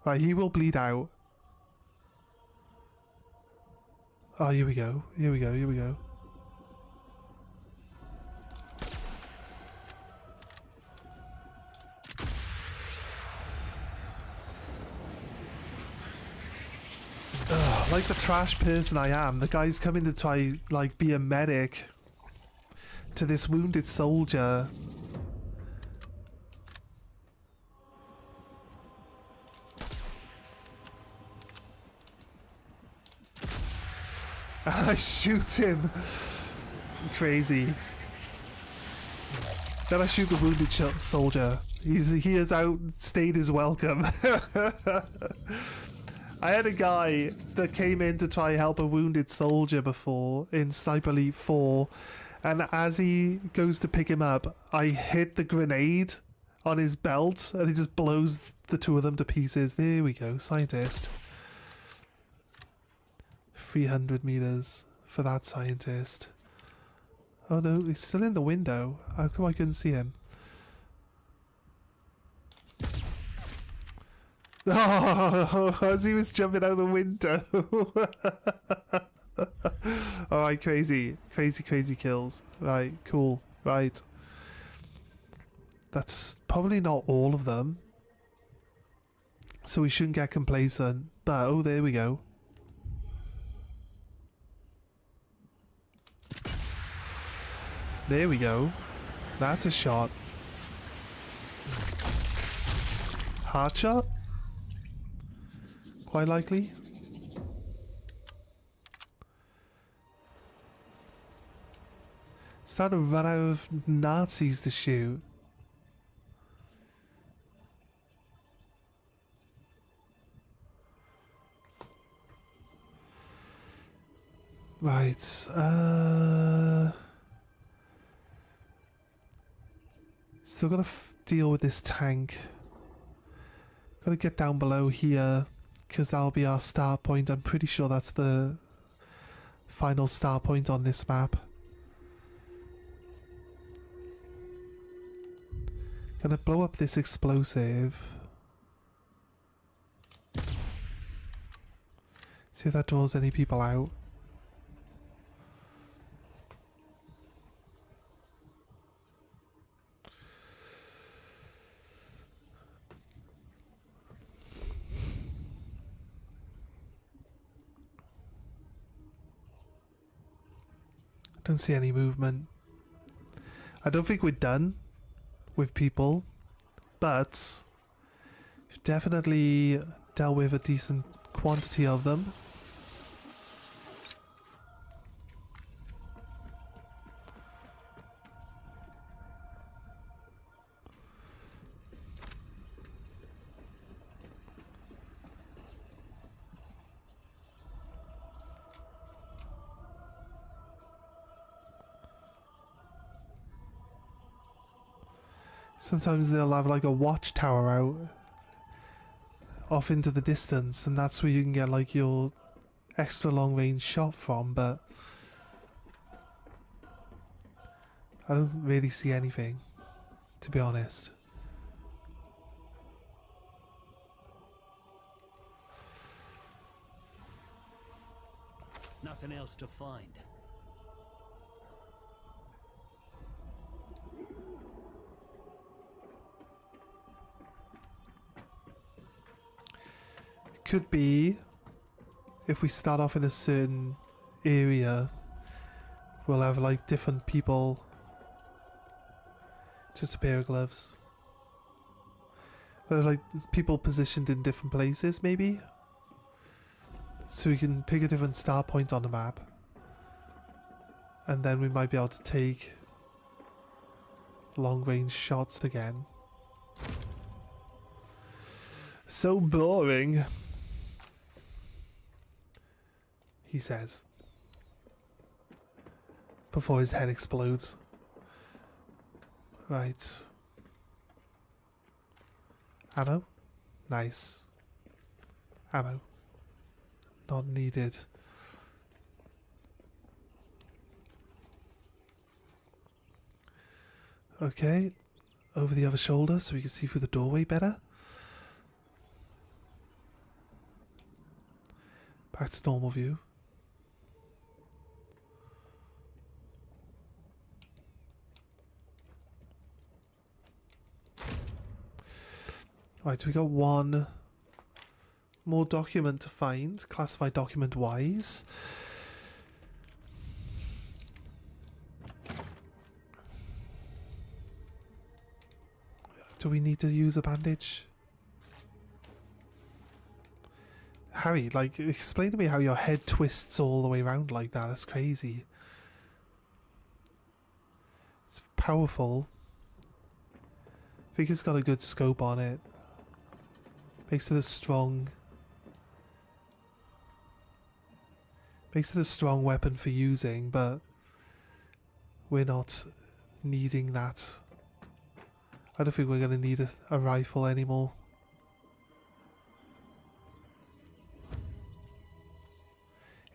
S1: Right, he will bleed out. Oh, here we go. Here we go. Here we go. Ugh, like the trash person I am, the guy's coming to try, like, be a medic. to this wounded soldier. And I shoot him. Crazy. Then I shoot the wounded soldier. He has outstayed his welcome. I had a guy that came in to try help a wounded soldier before in Sniper Elite 4, and as he goes to pick him up, I hit the grenade on his belt and he just blows the two of them to pieces. There we go, scientist. 300 meters for that scientist. Oh no, he's still in the window. How come I couldn't see him? Oh, as he was jumping out the window. Alright, crazy kills. Right, cool. Right. That's probably not all of them. So we shouldn't get complacent. But, oh, there we go. There we go. That's a shot. Hard shot? Quite likely. Starting to run out of Nazis to shoot. Right, still gotta deal with this tank. Gotta get down below here, because that'll be our start point. I'm pretty sure that's the final start point on this map. Gonna blow up this explosive. See if that draws any people out. Don't see any movement. I don't think we're done with people, but we've definitely dealt with a decent quantity of them. Sometimes they'll have like a watchtower out off into the distance, and that's where you can get like your extra long range shot from, but I don't really see anything, to be honest.
S3: Nothing else to find.
S1: Could be, if we start off in a certain area, we'll have like different people. Just a pair of gloves. We'll have like people positioned in different places, maybe? So we can pick a different start point on the map. And then we might be able to take long range shots again. So boring, he says, before his head explodes. Right. Ammo? Nice. Ammo. Not needed. Okay. Over the other shoulder so we can see through the doorway better. Back to normal view. Right, we got one more document to find, classified document wise. Do we need to use a bandage? Harry, like, explain to me how your head twists all the way around like that. That's crazy. It's powerful. I think it's got a good scope on it. Makes it a strong... Makes it a strong weapon for using, but we're not needing that. I don't think we're going to need a rifle anymore.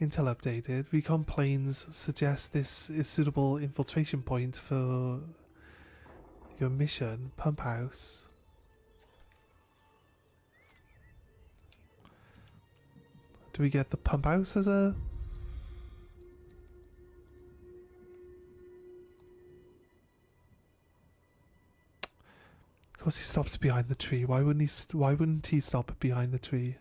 S1: Intel updated. Recon planes suggest this is suitable infiltration point for your mission. Pump house. Do we get the pump house as a... Of course he stops behind the tree. Why wouldn't he stop behind the tree?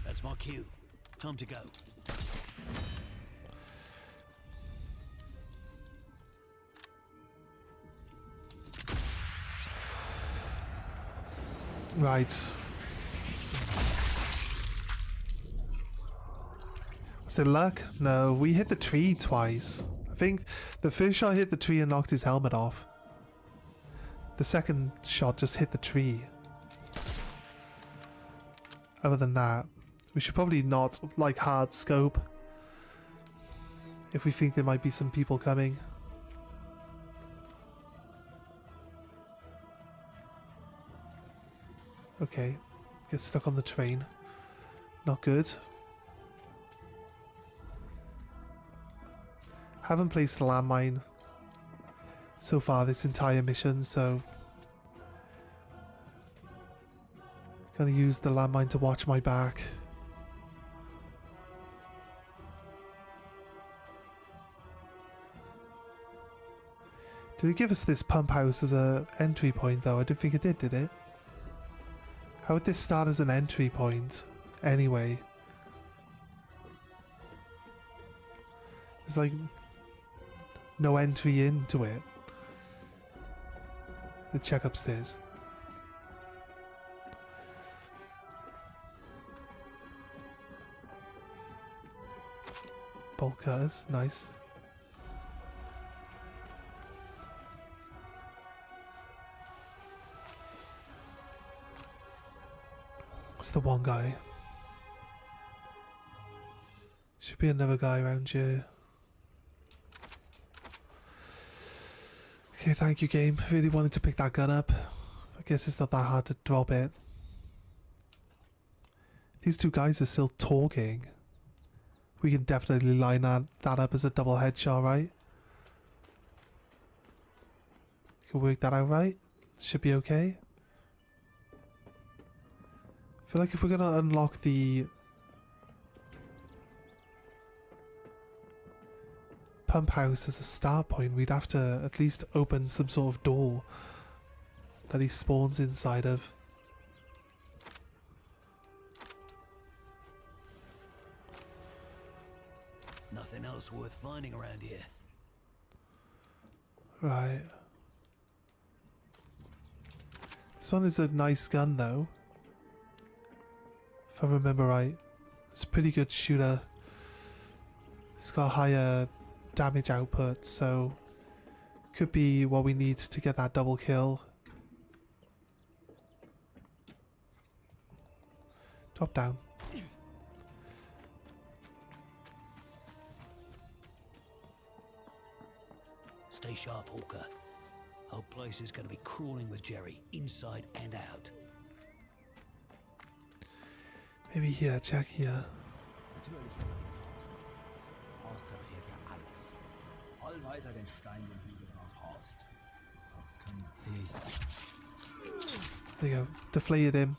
S3: That's my cue. Time to go.
S1: Right. Was it luck? No, we hit the tree twice. I think the first shot hit the tree and knocked his helmet off. The second shot just hit the tree. Other than that, we should probably not, like, hard scope if we think there might be some people coming. Okay, get stuck on the train. Not good. Haven't placed a landmine so far this entire mission, so gonna use the landmine to watch my back. Did it give us this pump house as a entry point though? I don't think it did it? How would this start as an entry point anyway? There's like no entry into it. Let's check upstairs. Bolt cutters, nice. It's the one guy. Should be another guy around here. Okay, thank you, game. Really wanted to pick that gun up. I guess it's not that hard to drop it. These two guys are still talking. We can definitely line that up as a double headshot, right? We can work that out, right? Should be okay. I feel like if we're going to unlock the pump house as a start point, we'd have to at least open some sort of door that he spawns inside of.
S3: Nothing else worth finding around here.
S1: Right. This one is a nice gun though. If I remember right. It's a pretty good shooter. It's got higher damage output, so could be what we need to get that double kill. Drop down.
S3: Stay sharp, Hawker. Whole place is going to be crawling with Jerry, inside and out.
S1: Maybe here, check here.
S4: Natürlich haben wir Horst repariert ja alles. Roll weiter den Stein den Hügel auf, Horst. Sonst können wir...
S1: There you go. Deflated him.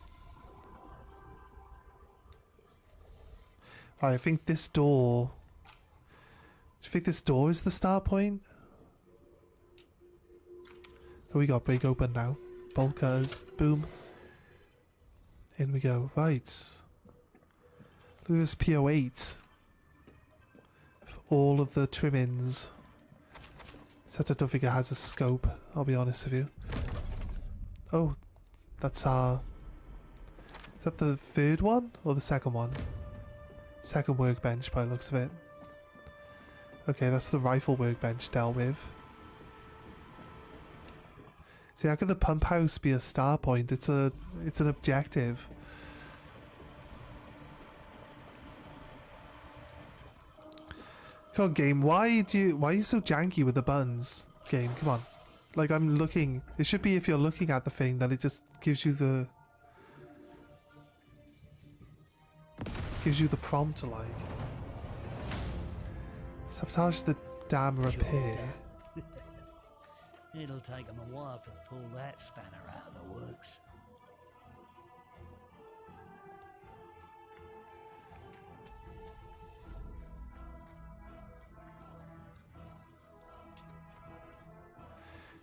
S1: Right, I think this door... Do you think this door is the start point? Oh, we got break open now. Bolt cutters. Boom. In we go. Right. Look at this PO8. all of the trimmings. Except I don't think it has a scope, I'll be honest with you. Oh, that's our... Is that the third one or the second one? Second workbench by the looks of it. Okay, that's the rifle workbench dealt with. See, how could the pump house be a star point? It's an objective. Come on, game. Why are you so janky with the buttons? Game, come on. Like, I'm looking. It should be if you're looking at the thing that it just gives you the prompt to like sabotage the dam repair.
S3: It'll take them a while to pull that spanner out of the works.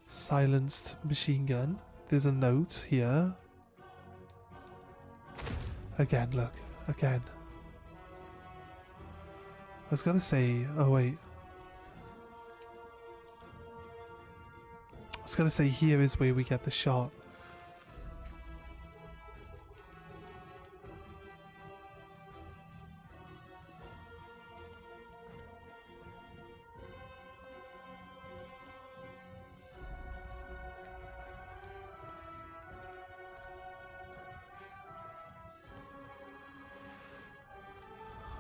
S1: Silenced machine gun. There's a note here. Again, look. Again. I was gonna say... Oh, wait. I was gonna say here is where we get the shot.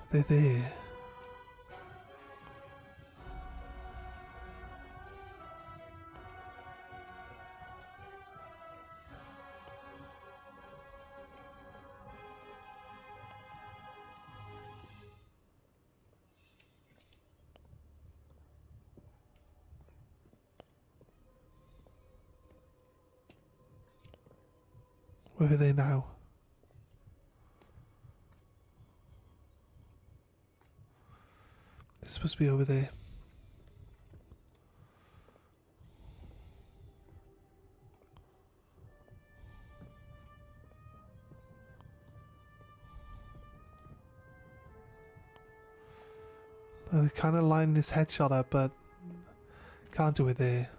S1: They're there. Where are they now? They're supposed to be over there. I kind of line this headshot up, but can't do it there.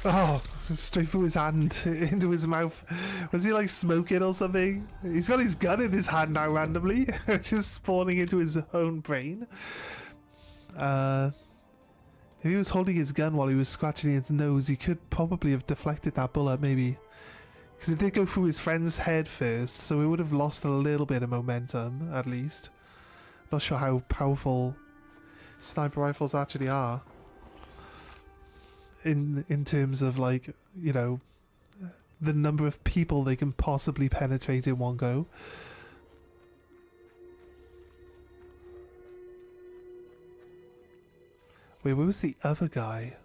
S1: Oh, straight through his hand into his mouth. Was he like smoking or something? He's got his gun in his hand now randomly, just spawning into his own brain. If he was holding his gun while he was scratching his nose, he could probably have deflected that bullet, maybe. Because it did go through his friend's head first, so we would have lost a little bit of momentum, at least. Not sure how powerful sniper rifles actually are. In terms of, like, you know, the number of people they can possibly penetrate in one go. Wait, where was the other guy?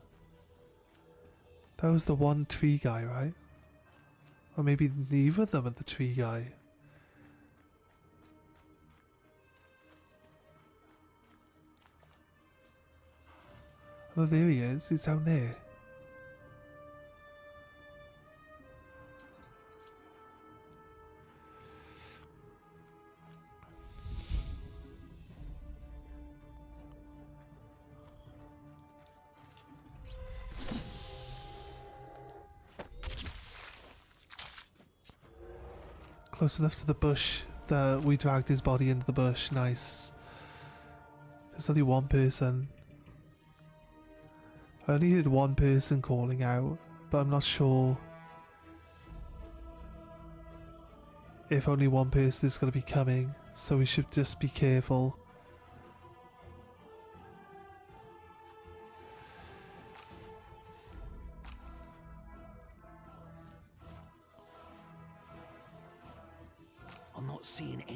S1: That was the one tree guy, right? Or maybe neither of them are the tree guy. Oh, there he is. He's down there. Close enough to the bush that we dragged his body into the bush. Nice. There's only one person. I only heard one person calling out, but I'm not sure if only one person is going to be coming, so we should just be careful.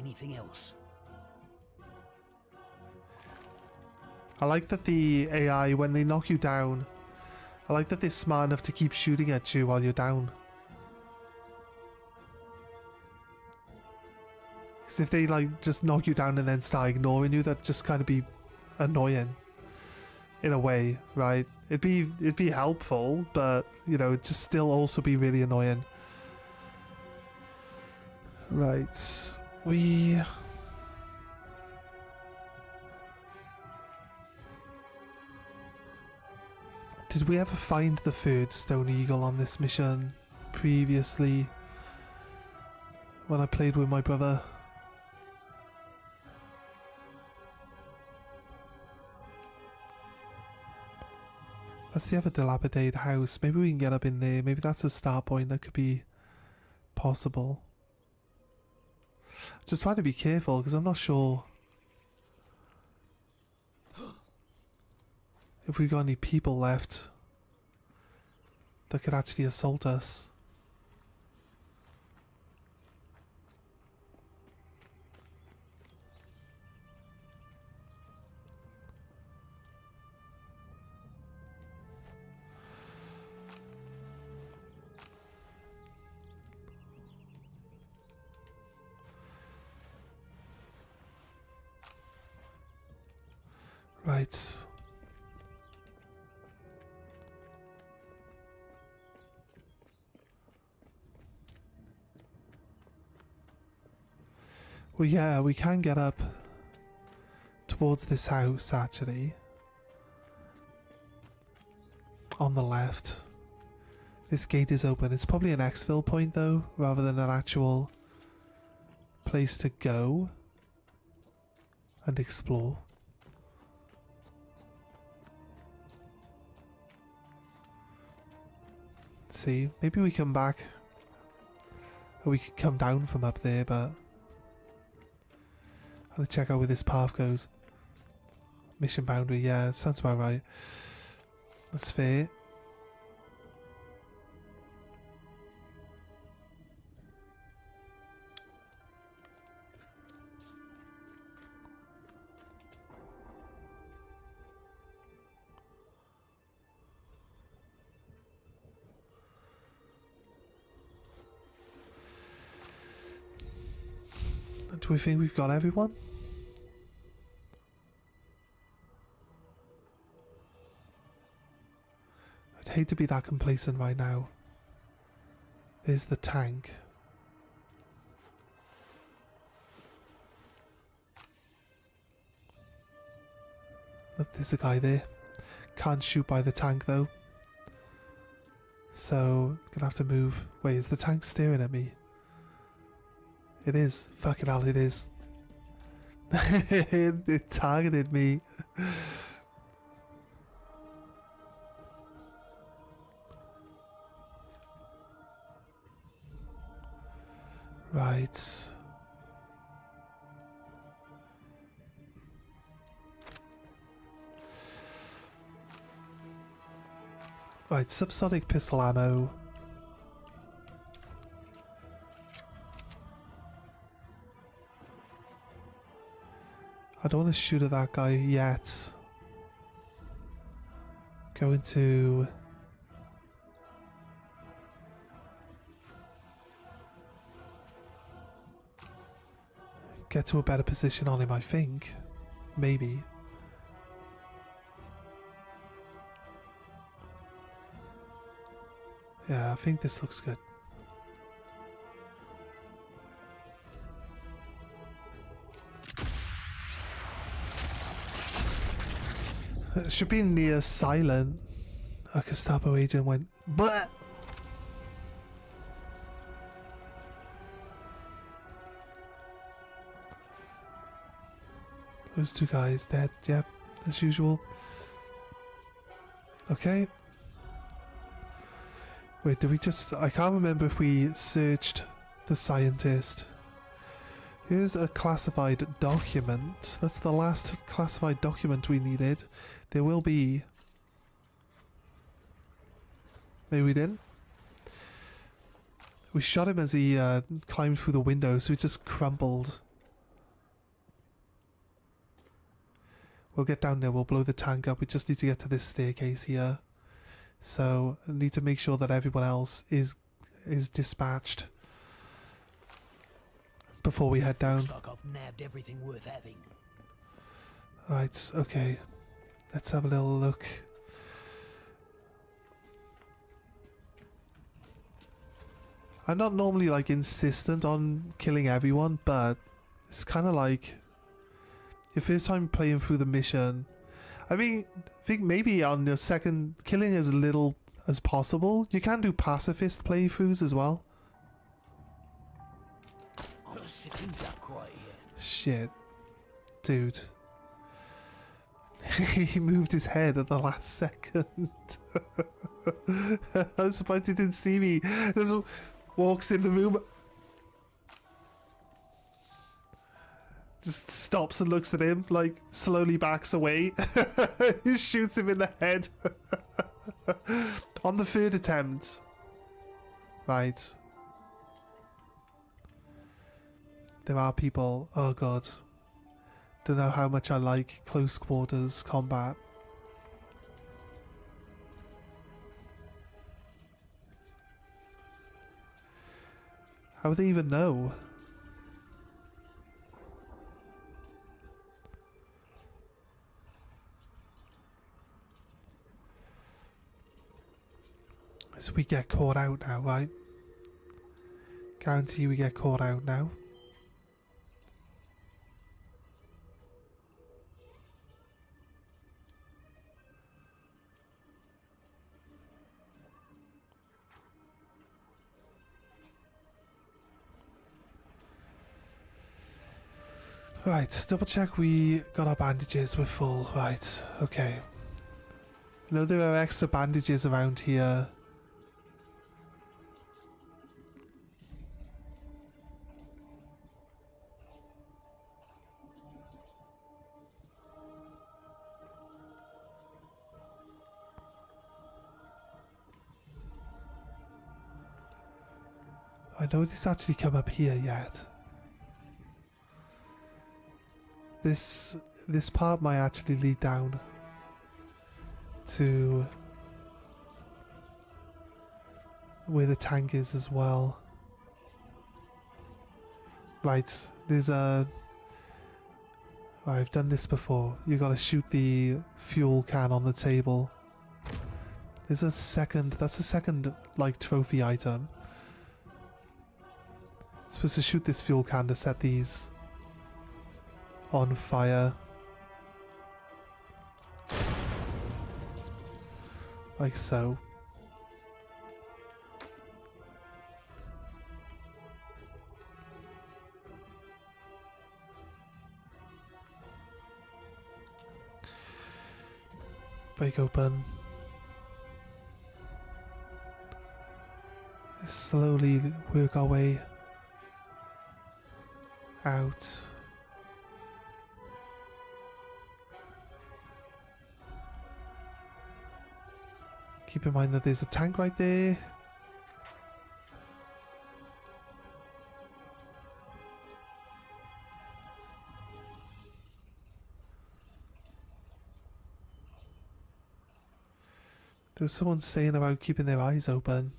S3: anything else?
S1: I like that the AI, when they knock you down, I like that they're smart enough to keep shooting at you while you're down. Because if they like just knock you down and then start ignoring you, that'd just kind of be annoying. In a way, right? It'd be helpful, but you know, it'd just still also be really annoying. Right. Did we ever find the third Stone Eagle on this mission previously when I played with my brother? That's the other dilapidated house. Maybe we can get up in there. Maybe that's a start point that could be possible. Just trying to be careful because I'm not sure if we've got any people left that could actually assault us. Right. Well, yeah, we can get up towards this house, actually. On the left. This gate is open. It's probably an exfil point, though, rather than an actual place to go and explore. See, maybe we come back, or we could come down from up there, but I'm gonna check out where this path goes. Mission boundary, yeah, sounds about right. That's fair. Do we think we've got everyone? I'd hate to be that complacent right now. There's the tank. Look, there's a guy there. Can't shoot by the tank though. So, gonna have to move. Wait, is the tank staring at me? It is. Fucking hell, it is. It targeted me. Right. Right, subsonic pistol ammo. I don't want to shoot at that guy yet. Going to get to a better position on him, I think. Maybe. Yeah, I think this looks good. It should be near silent. A Gestapo agent went, but those two guys dead. Yep, as usual. Okay. Wait, did we just... I can't remember if we searched the scientist. Here's a classified document. That's the last classified document we needed. There will be... Maybe we didn't? We shot him as he climbed through the window, so he just crumpled We'll get down there, we'll blow the tank up. We just need to get to this staircase here. So I need to make sure that everyone else is dispatched before we head down.
S3: Looks like I've nabbed everything worth having.
S1: Right, okay. Let's have a little look. I'm not normally like insistent on killing everyone, but it's kind of like your first time playing through the mission. I mean, I think maybe on your second, killing as little as possible. You can do pacifist playthroughs as well.
S3: I'm a sitting duck right here.
S1: Shit. Dude. He moved his head at the last second. I'm surprised he didn't see me. Just walks in the room. Just stops and looks at him, like slowly backs away. He shoots him in the head. On the third attempt. Right. There are people. Oh god. Don't know how much I like close quarters combat. How would they even know? So we get caught out now, right? Guarantee we get caught out now. Right, double check we got our bandages, we're full. Right, okay. I know there are extra bandages around here. I know this actually come up here yet. This part might actually lead down to where the tank is as well. Right, there's a... I've done this before. You gotta shoot the fuel can on the table. There's a second... That's a second, like, trophy item. Supposed to shoot this fuel can to set these on fire. Like so. Break open. Slowly work our way out. Keep in mind that there's a tank right there. There was someone saying about keeping their eyes open.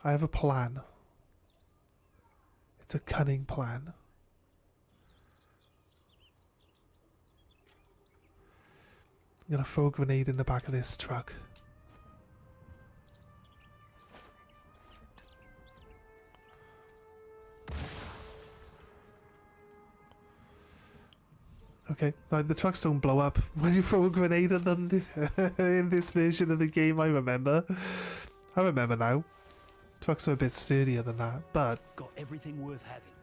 S1: I have a plan. It's a cunning plan. I'm gonna throw a grenade in the back of this truck. Okay, now the trucks don't blow up when you throw a grenade at them in this version of the game, I remember. I remember now. Trucks are a bit sturdier than that, but...
S3: Got everything worth having.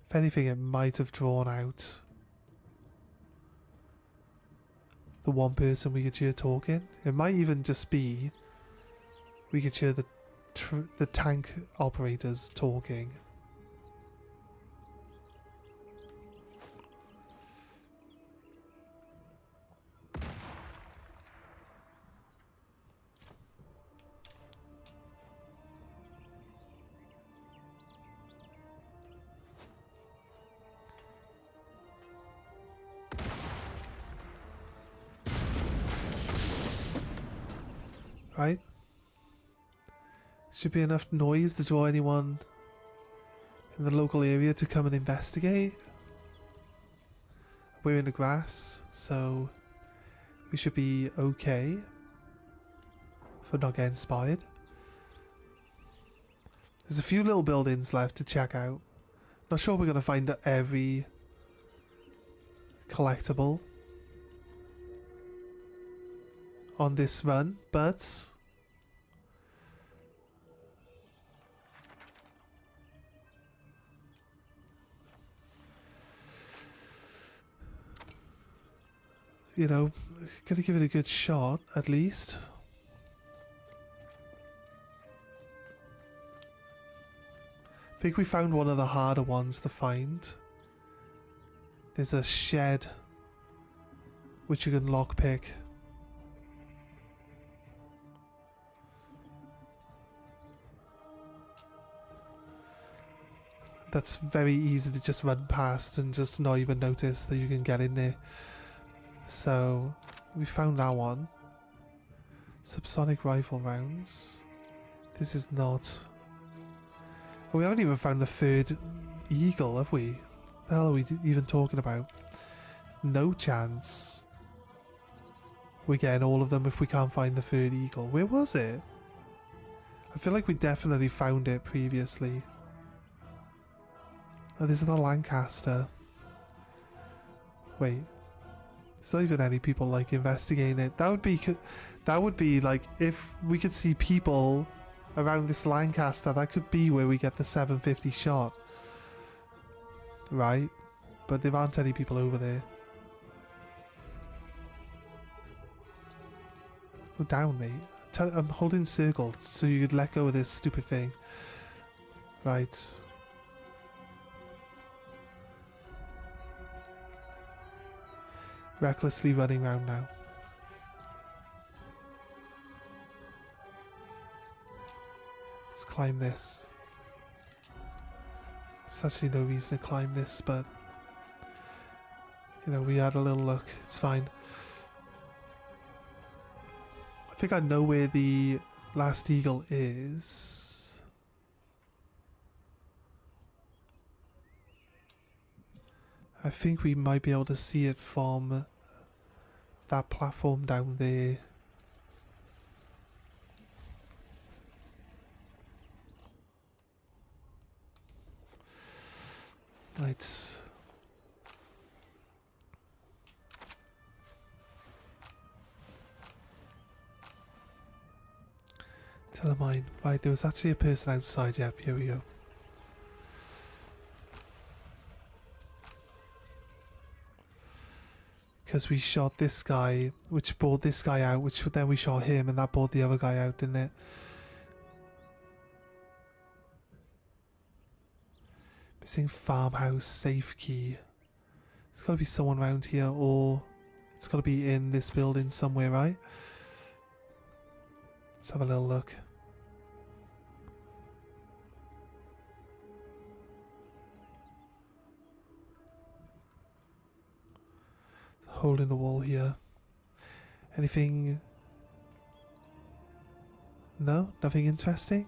S1: If anything, it might have drawn out the one person we could hear talking. It might even just be we could hear the tank operators talking. right? Should be enough noise to draw anyone in the local area to come and investigate. We're in the grass, so we should be okay for not getting spotted. There's a few little buildings left to check out. Not sure we're going to find every collectible on this run, but you know, gonna give it a good shot at least. I think we found one of the harder ones to find. There's a shed which you can lockpick. That's very easy to just run past and just not even notice that you can get in there. So we found that one. Subsonic rifle rounds. This is not... Well, we haven't even found the third eagle, have we? The hell are we even talking about? No chance we're getting all of them if we can't find the third eagle. Where was it? I feel like we definitely found it previously. Oh, there's another Lancaster. Wait. There's not even any people like investigating it. That would be like if we could see people around this Lancaster, that could be where we get the 750 shot. Right? But there aren't any people over there. Go down, mate. I'm holding circle so you could let go of this stupid thing. Right. Recklessly running around now. Let's climb this. There's actually no reason to climb this, but you know, we had a little look. It's fine. I think I know where the last eagle is. I think we might be able to see it from that platform down there. Right. Telemine. Right, there was actually a person outside. Yep, here we go. Because we shot this guy, which brought this guy out, which then we shot him, and that brought the other guy out, didn't it? Missing farmhouse safe key. There's got to be someone around here, or it's got to be in this building somewhere, right? Let's have a little look. Hole in the wall here. Anything? No? Nothing interesting?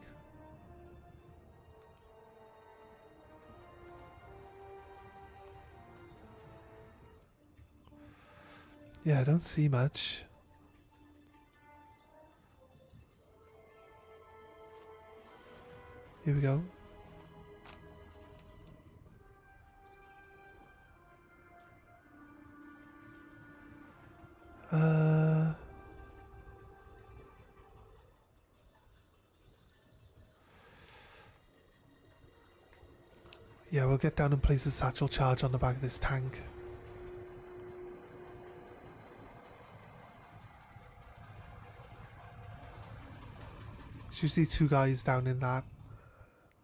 S1: Yeah, I don't see much. Here we go. Yeah, we'll get down and place a satchel charge on the back of this tank. There's usually two guys down in that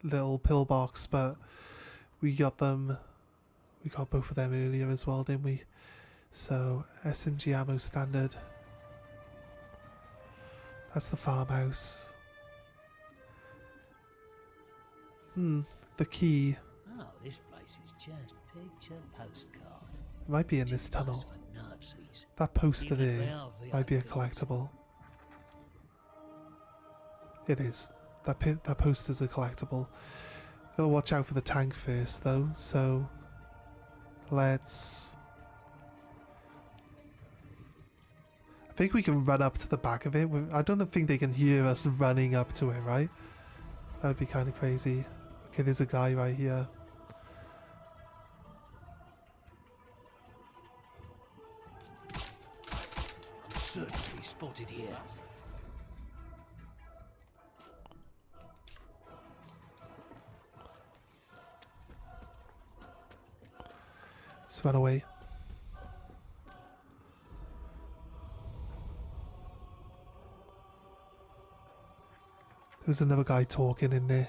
S1: little pillbox, but we got them. We got both of them earlier as well, didn't we? So, SMG ammo standard. That's the farmhouse. The key.
S3: Oh, this place is just picture postcard.
S1: It might be in this tunnel. That poster there might be a collectible. It is. That poster's a collectible. Gotta watch out for the tank first, though. So let's. I think we can run up to the back of it. I don't think they can hear us running up to it, right? That would be kind of crazy. Okay, there's a guy right here.
S3: I'm certain to be spotted here.
S1: Let's run away. There's another guy talking in there.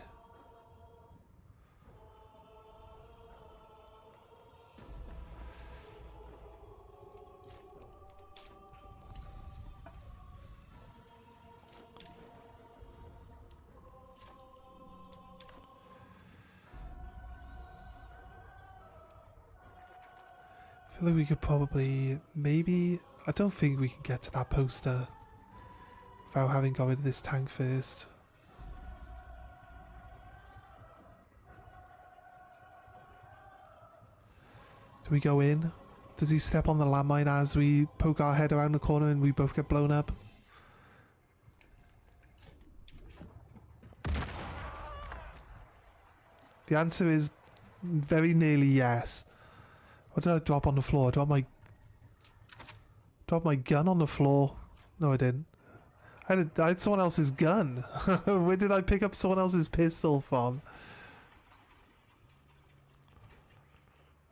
S1: I feel like we could probably, maybe, I don't think we can get to that poster without having got rid of this tank first. Do we go in? Does he step on the landmine as we poke our head around the corner and we both get blown up? The answer is very nearly yes. What did I drop on the floor? Drop my gun on the floor? No, I didn't. I had someone else's gun. Where did I pick up someone else's pistol from?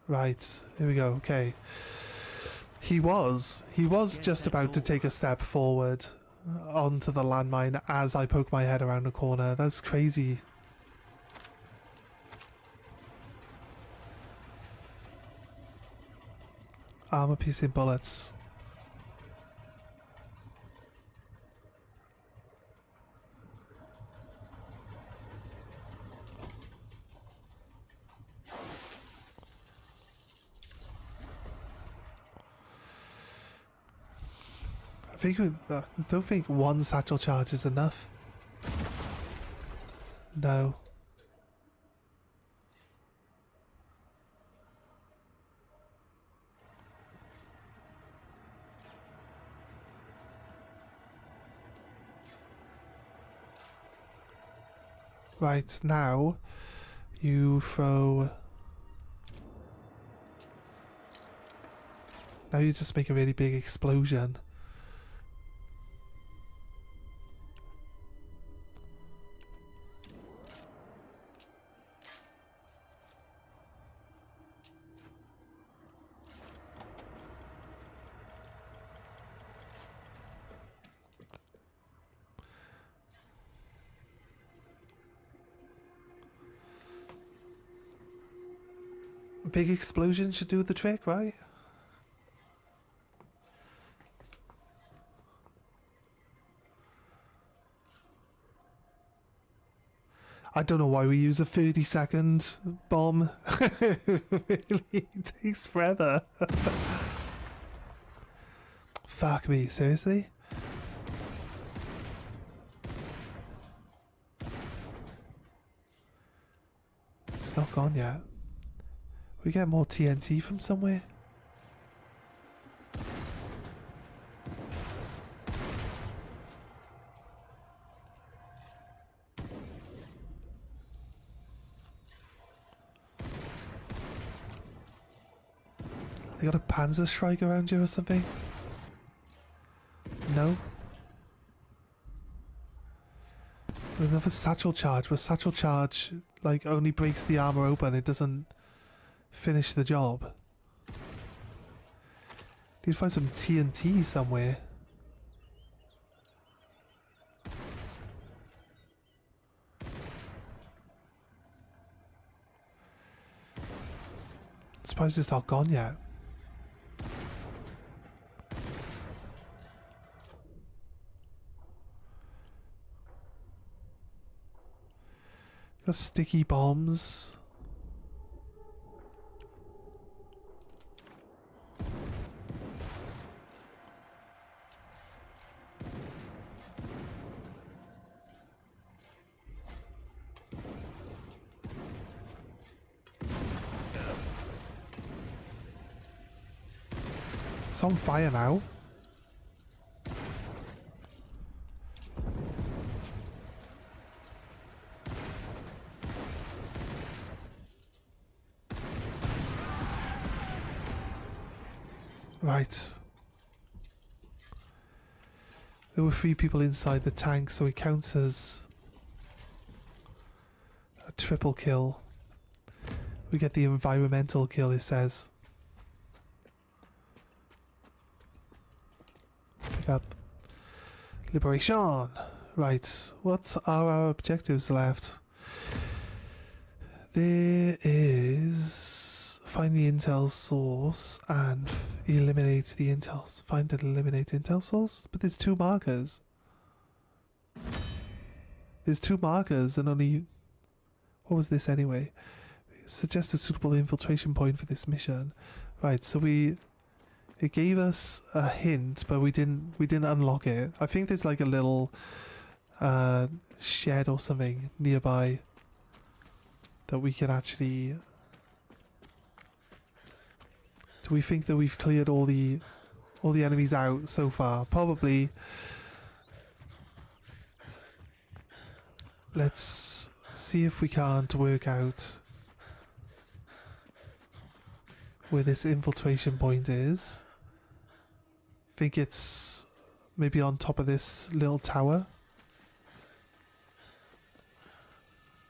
S1: Right, here we go. Okay. He was just about to take a step forward onto the landmine as I poke my head around the corner. That's crazy. Armor piercing bullets. I don't think one satchel charge is enough. No. Right, now you throw. Now you just make a really big explosion. A big explosion should do the trick, right? I don't know why we use a 30-second bomb. Really takes forever. Fuck me, seriously? It's not gone yet. We get more TNT from somewhere? They got a Panzer Strike around you or something? No? Another satchel charge, but satchel charge like only breaks the armor open, it doesn't finish the job. Need to find some TNT somewhere. Surprised it's not gone yet. Got sticky bombs. It's on fire now. Right. There were 3 people inside the tank, so it counts as a triple kill. We get the environmental kill, it says. Pick up. Liberation! Right, what are our objectives left? There is... find the intel source and eliminate the intel. Find and eliminate intel source? But there's 2 markers. There's 2 markers and only... What was this anyway? Suggest a suitable infiltration point for this mission. Right, so it gave us a hint, but we didn't unlock it. I think there's like a little shed or something nearby that we can actually... Do we think that we've cleared all the enemies out so far? Probably. Let's see if we can't work out where this infiltration point is. I think it's maybe on top of this little tower.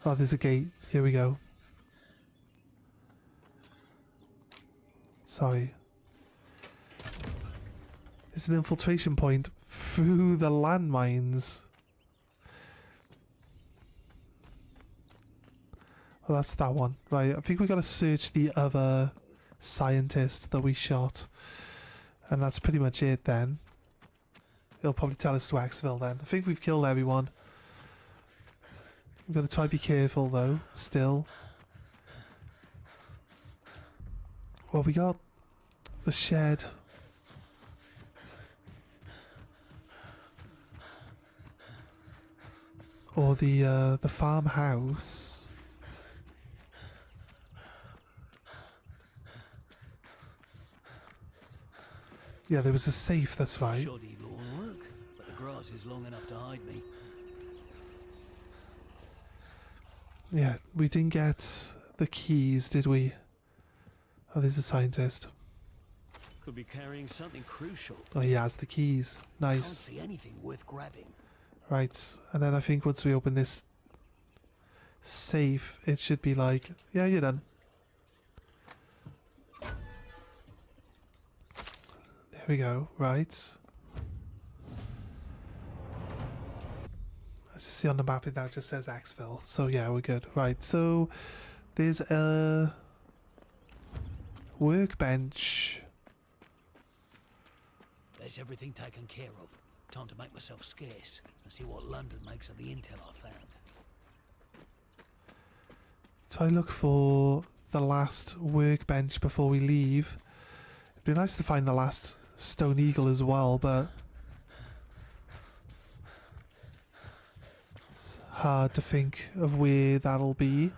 S1: Oh, there's a gate. Here we go. Sorry. There's an infiltration point through the landmines. Oh, that's that one. Right, I think we got to search the other scientist that we shot. And that's pretty much it then. It'll probably tell us to exfil then. I think we've killed everyone. We've got to try to be careful though, still. Well, we got the shed. Or the farmhouse. Yeah, there was a safe, that's right.
S3: Shoddy lawn work, but the grass is long enough to hide me.
S1: Yeah, we didn't get the keys, did we? Oh, there's a scientist.
S3: Could be carrying something crucial.
S1: Oh, he has the keys.
S3: Can't
S1: Nice.
S3: see anything worth grabbing.
S1: Right, and then I think once we open this safe, it should be like, yeah, you're done. There we go, right. Let's just see on the map, it now just says Axville. So yeah, we're good. Right, so there's a workbench.
S3: There's everything taken care of. Time to make myself scarce and see what London makes of the intel I found.
S1: So I look for the last workbench before we leave. It'd be nice to find the last Stone Eagle as well, but it's hard to think of where that'll be.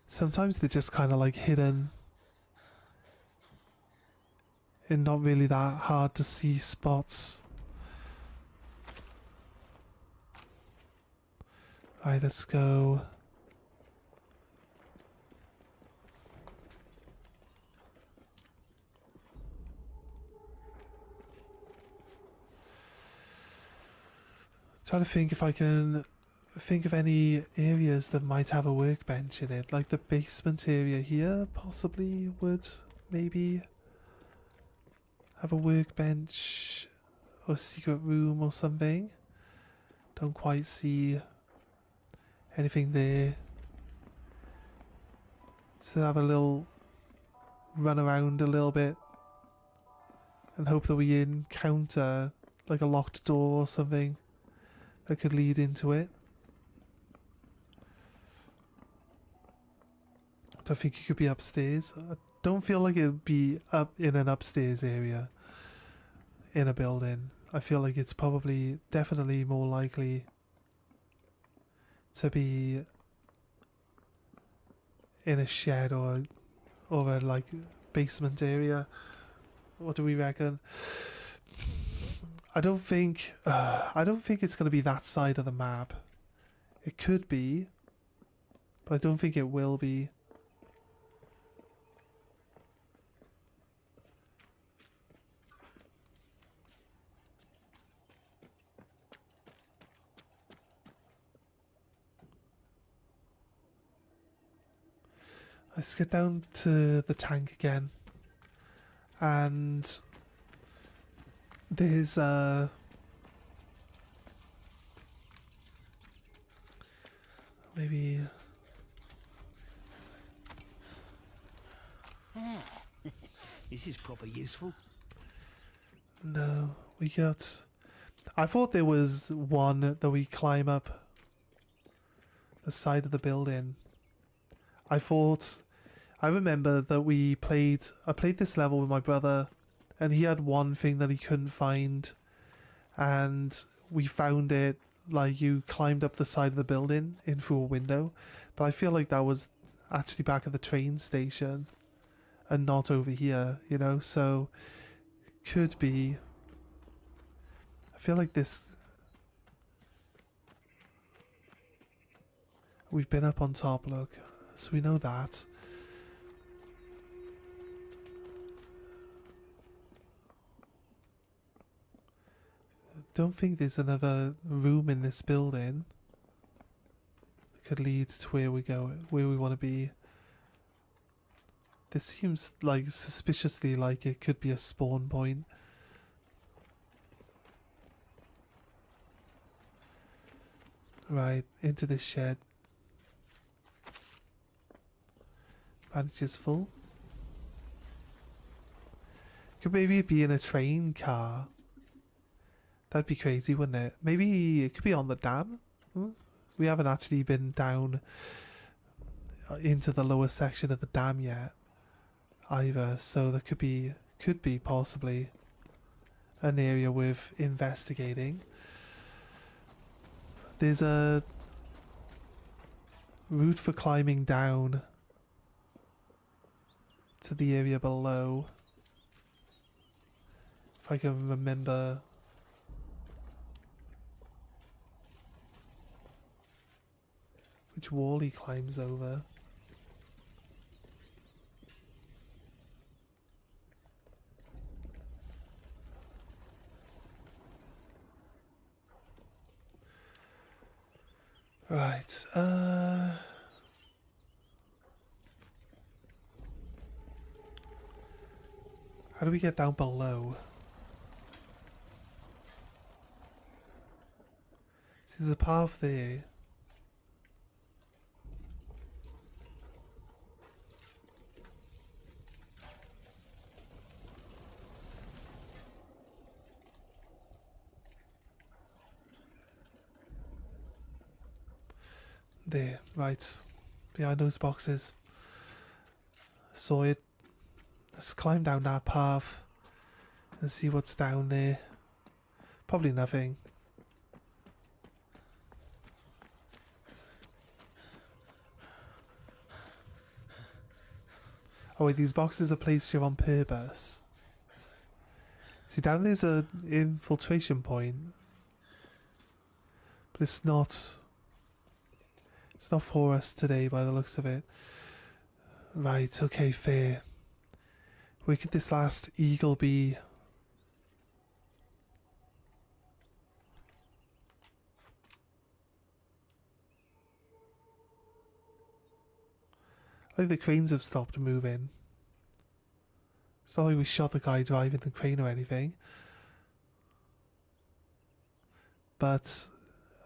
S1: Sometimes they're just kind of like hidden in not really that hard to see spots. Right, let's go. Trying to think if I can think of any areas that might have a workbench in it. Like the basement area here possibly would maybe have a workbench or secret room or something. Don't quite see anything there. So have a little run around a little bit and hope that we encounter like a locked door or something that could lead into it. I don't think it could be upstairs. I don't feel like it'd be up in an upstairs area in a building. I feel like it's probably definitely more likely to be in a shed or a like basement area. What do we reckon? I don't think it's going to be that side of the map. It could be, but I don't think it will be. Let's get down to the tank again. And there's maybe
S3: This is proper useful.
S1: no, we got. I thought there was one that we climb up the side of the building. I remember that I played this level with my brother, and he had one thing that he couldn't find, and we found it, like you climbed up the side of the building in through a window, but I feel like that was actually back at the train station and not over here, you know, so could be. I feel like this. We've been up on top, look, so we know that. Don't think there's another room in this building that could lead to where we want to be. This seems like suspiciously like it could be a spawn point. Right, into this shed. Bandages full. Could maybe it be in a train car? That'd be crazy, wouldn't it? Maybe it could be on the dam. We haven't actually been down into the lower section of the dam yet either, so there could be possibly an area worth investigating. There's a route for climbing down to the area below, if I can remember. Which wall he climbs over. Right, how do we get down below? See, there's a path there. There, right, behind those boxes. Saw it. Let's climb down that path and see what's down there. Probably nothing. Oh wait, these boxes are placed here on purpose. See, down there's an infiltration point, but it's not for us today by the looks of it. Right, okay, fair. Where could this last eagle be? I think the cranes have stopped moving. It's not like we shot the guy driving the crane or anything. But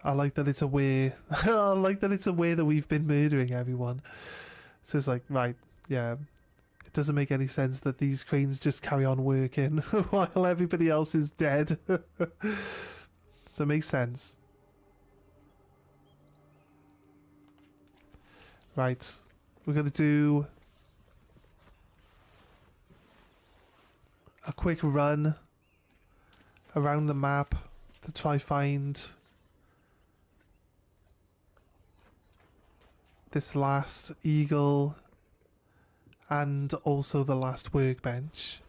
S1: I like that it's aware. I like that it's aware that we've been murdering everyone. So it's like, right, yeah. It doesn't make any sense that these cranes just carry on working while everybody else is dead. So it makes sense. Right. We're going to do a quick run around the map to try find this last eagle and also the last workbench.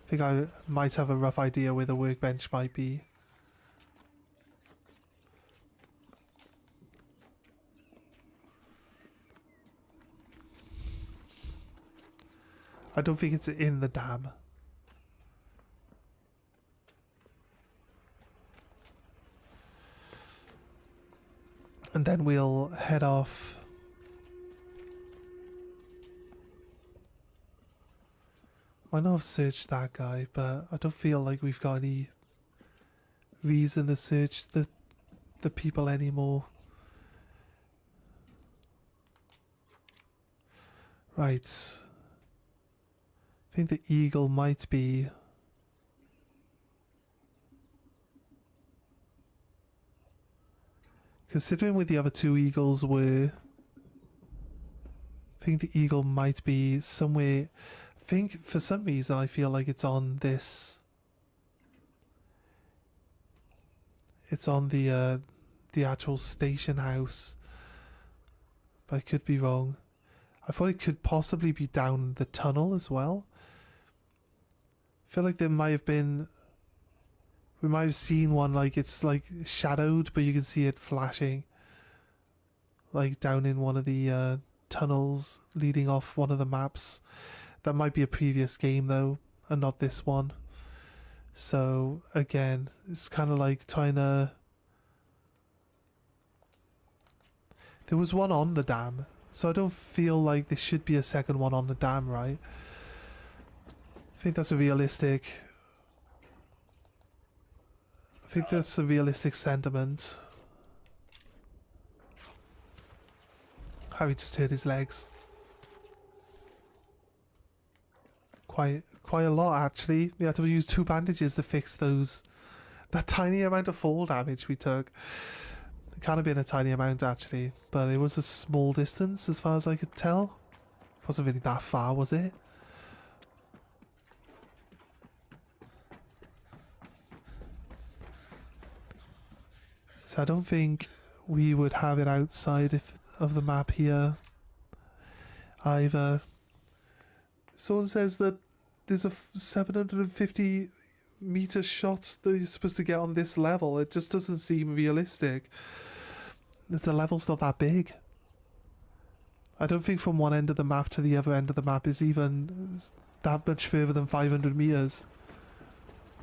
S1: I think I might have a rough idea where the workbench might be. I don't think it's in the dam. And then we'll head off. Might not have searched that guy, but I don't feel like we've got any reason to search the people anymore. Right. I think the eagle might be... Considering where the other two eagles were, I think the eagle might be somewhere... I think for some reason I feel like it's on this... It's on the actual station house. But I could be wrong. I thought it could possibly be down the tunnel as well. I feel like there might have been... We might have seen one, like it's like shadowed, but you can see it flashing. Like down in one of the tunnels leading off one of the maps. That might be a previous game though, and not this one. So again, it's kind of like trying to... There was one on the dam, so I don't feel like there should be a second one on the dam, right? I think that's a realistic... I think that's a realistic sentiment. Harry just hurt his legs. Quite a lot actually. We had to use 2 bandages to fix that tiny amount of fall damage we took. It can't have been a tiny amount actually, but it was a small distance as far as I could tell. It wasn't really that far, was it? So I don't think we would have it outside of the map here either. Someone says that there's a 750 meter shot that you're supposed to get on this level. It just doesn't seem realistic. The level's not that big. I don't think from one end of the map to the other end of the map is even that much further than 500 meters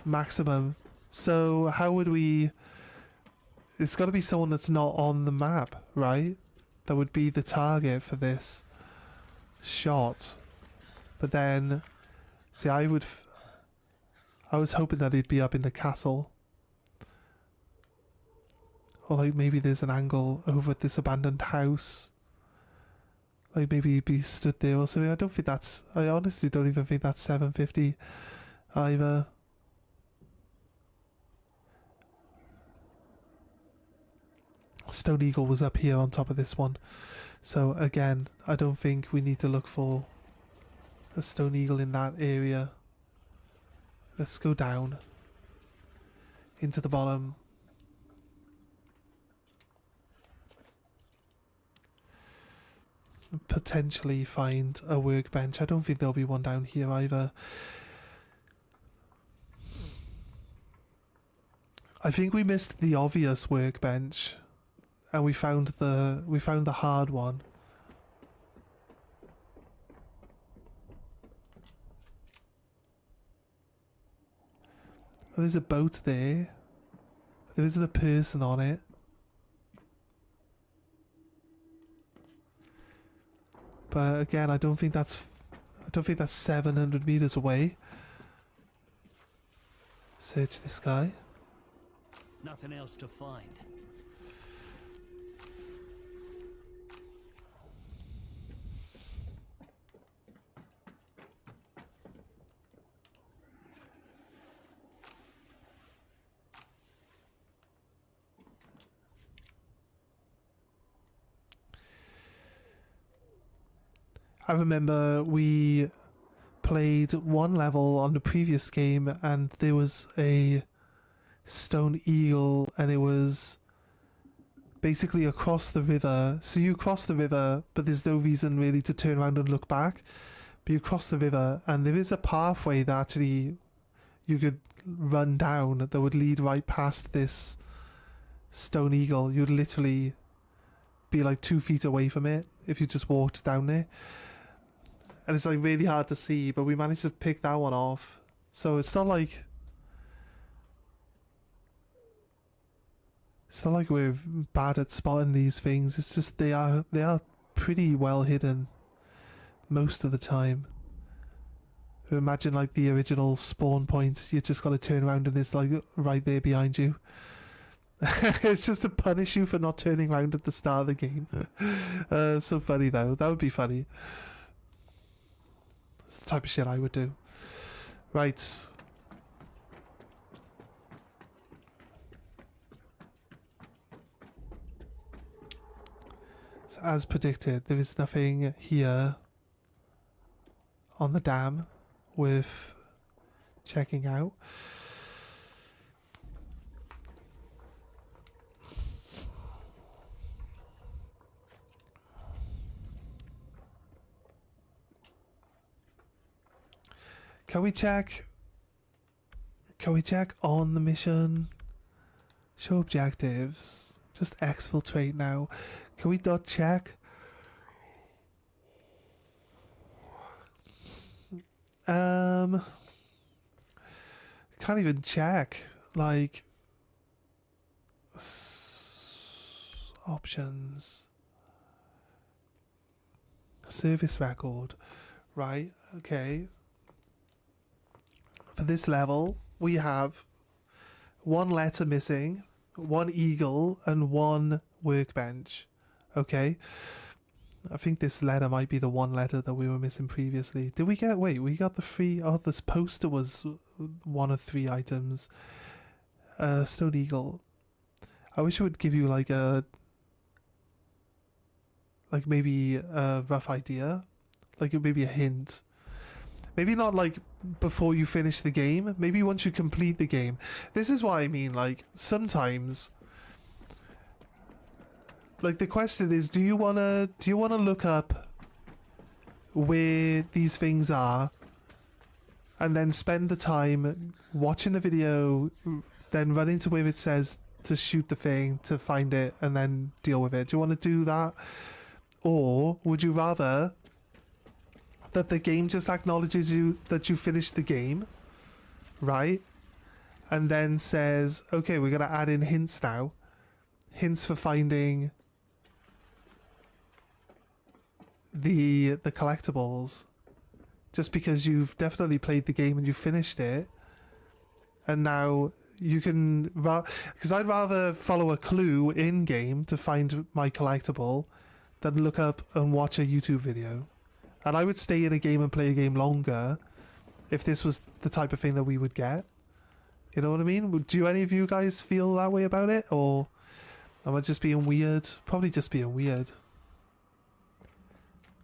S1: maximum. So how would we... It's got to be someone that's not on the map, right? That would be the target for this shot. But then, see, I was hoping that he'd be up in the castle. Or like maybe there's an angle over at this abandoned house. Like maybe he'd be stood there or something. I honestly don't even think that's 750 either. Stone Eagle was up here on top of this one. So again, I don't think we need to look for a Stone Eagle in that area. Let's go down into the bottom. Potentially find a workbench. I don't think there'll be one down here either. I think we missed the obvious workbench. And we found the hard one. There's a boat there. There isn't a person on it. But again, I don't think that's 700 meters away. Search this guy.
S3: Nothing else to find.
S1: I remember we played one level on the previous game and there was a Stone Eagle and it was basically across the river. So you cross the river, but there's no reason really to turn around and look back. But you cross the river, and there is a pathway that actually you could run down that would lead right past this stone eagle. You'd literally be like 2 feet away from it if you just walked down there. And it's like really hard to see, but we managed to pick that one off. So it's not like we're bad at spotting these things. It's just they are pretty well hidden most of the time. Imagine like the original spawn point. You just got to turn around and it's like right there behind you. It's just to punish you for not turning around at the start of the game. So funny though. That would be funny. That's the type of shit I would do. Right. So as predicted, there is nothing here on the dam with checking out. Can we check on the mission? Show objectives. Just exfiltrate now. Can we not check? Can't even check. Like options. Service record. Right, okay. For this level, we have 1 letter missing, 1 eagle, and 1 workbench. Okay? I think this letter might be the 1 letter that we were missing previously. Did we get... Wait, we got the 3... Oh, this poster was 1 of 3 items. Stone eagle. I wish it would give you like a... Like maybe a rough idea. Like maybe a hint. Maybe not like before you finish the game. Maybe once you complete the game. This is what I mean. Like sometimes, like the question is, do you wanna look up where these things are, and then spend the time watching the video, then run into where it says to shoot the thing to find it, and then deal with it? Do you want to do that, or would you rather that the game just acknowledges you that you finished the game, right? And then says, okay, we're gonna add in hints now. Hints for finding the collectibles. Just because you've definitely played the game and you finished it. And now you can... Because I'd rather follow a clue in-game to find my collectible than look up and watch a YouTube video. And I would stay in a game and play a game longer if this was the type of thing that we would get. You know what I mean? Do any of you guys feel that way about it? Or am I just being weird? Probably just being weird.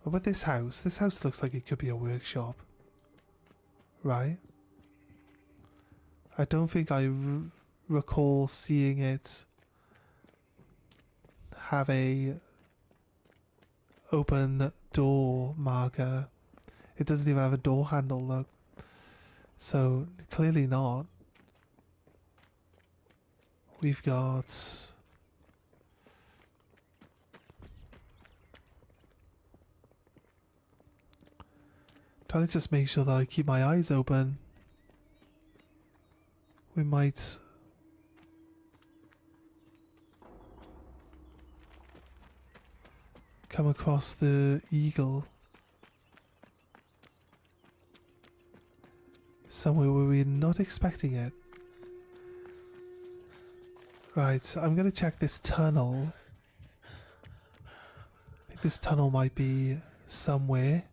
S1: What about this house? This house looks like it could be a workshop. Right? I don't think I recall seeing it have a open door marker. It doesn't even have a door handle, look. So clearly not. We've got... Trying to just make sure that I keep my eyes open. We might... come across the eagle somewhere where we're not expecting it. Right, I'm gonna check this tunnel. I think this tunnel might be somewhere.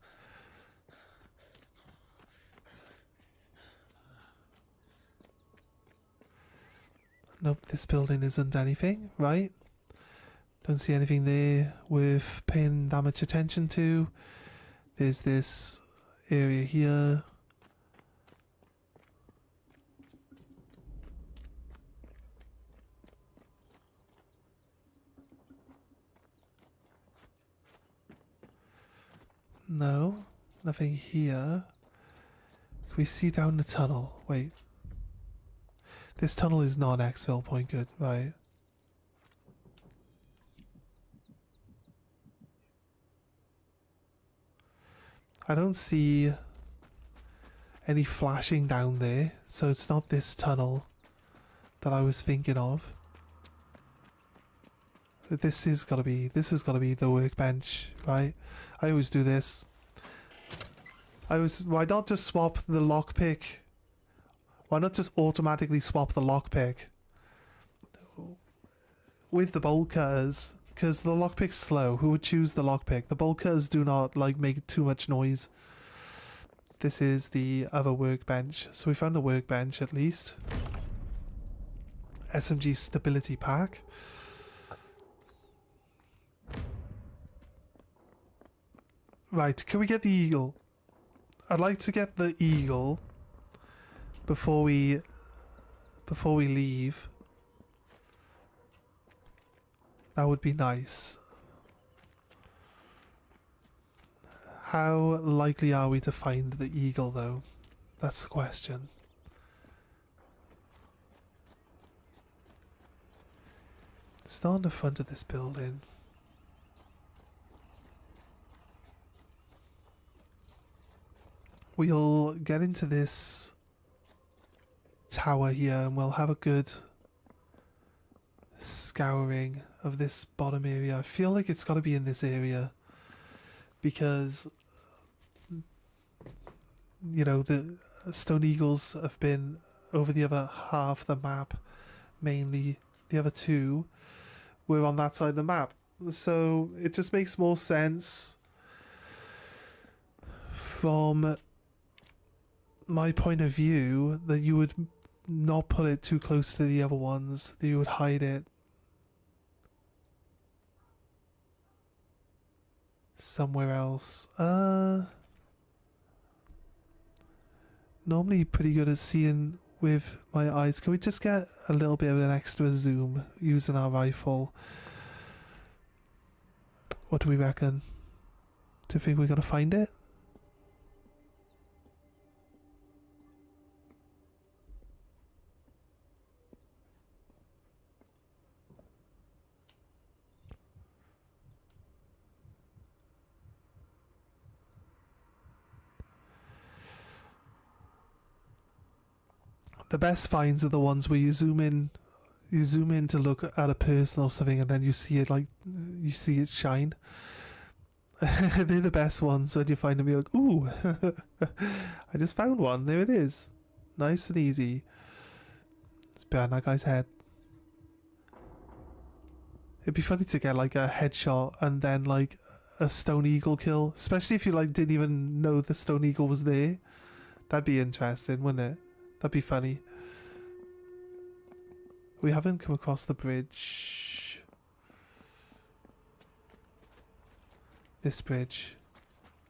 S1: Nope, this building isn't anything, right? Don't see anything there worth paying that much attention to. There's this area here. No, nothing here. Can we see down the tunnel? Wait. This tunnel is not an exfil point, good, right? I don't see any flashing down there, so it's not this tunnel that I was thinking of. This has gotta be the workbench, right? I always do this. Why not just swap the lockpick? Why not just automatically swap the lockpick with the bolt cutters? Because the lockpick's slow. Who would choose the lockpick? The bolt cutters do not like make too much noise. This is the other workbench. So we found a workbench at least. SMG stability pack. Right, can we get the eagle? I'd like to get the eagle before we leave. That would be nice. How likely are we to find the eagle though? That's the question. It's not on the front of this building. We'll get into this tower here and we'll have a good scouring of this bottom area. I feel like it's got to be in this area because, you know, the Stone Eagles have been over the other half of the map, mainly. The other two were on that side of the map, so it just makes more sense from my point of view that you would not put it too close to the other ones, that you would hide it somewhere else. Normally pretty good at seeing with my eyes. Can we just get a little bit of an extra zoom using our rifle? What do we reckon? Do you think we're gonna find it? The best finds are the ones where you zoom in to look at a person or something, and then you see it you see it shine. They're the best ones when you find them. You're like, ooh, I just found one. There it is, nice and easy. It's behind that guy's head. It'd be funny to get like a headshot and then like a Stone Eagle kill, especially if you like didn't even know the Stone Eagle was there. That'd be interesting, wouldn't it? That'd be funny. We haven't come across the bridge. This bridge.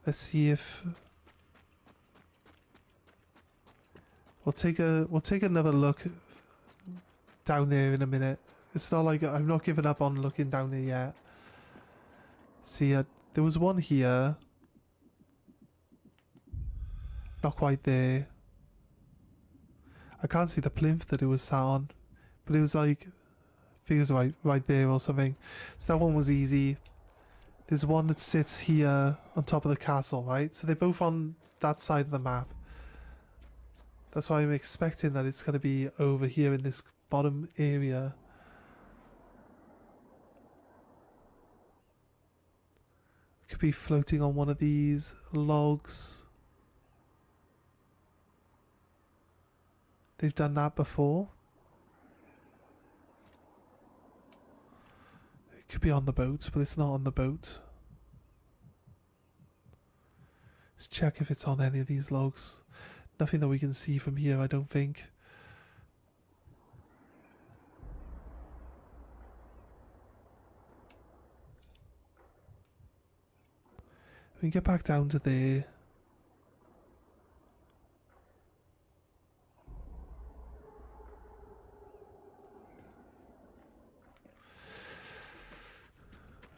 S1: Let's see if we'll take another look down there in a minute. It's not like I've not given up on looking down there yet. See, there was one here. Not quite there. I can't see the plinth that it was sat on, but it was like, I think it was right there or something. So that one was easy. There's one that sits here on top of the castle, right? So they're both on that side of the map. That's why I'm expecting that it's going to be over here in this bottom area. It could be floating on one of these logs. They've done that before. It could be on the boat, but it's not on the boat. Let's check if it's on any of these logs. Nothing that we can see from here, I don't think. We can get back down to there.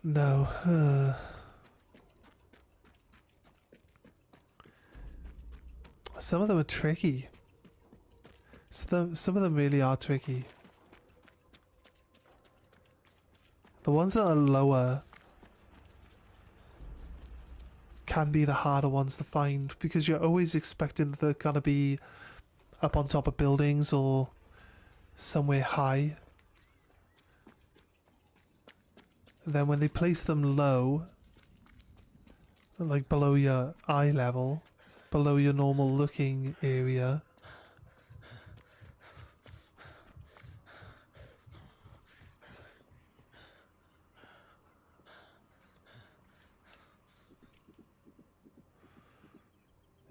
S1: No. Some of them are tricky. Some of them really are tricky. The ones that are lower can be the harder ones to find because you're always expecting that they're gonna be up on top of buildings or somewhere high. And then when they place them low, like below your eye level, below your normal looking area,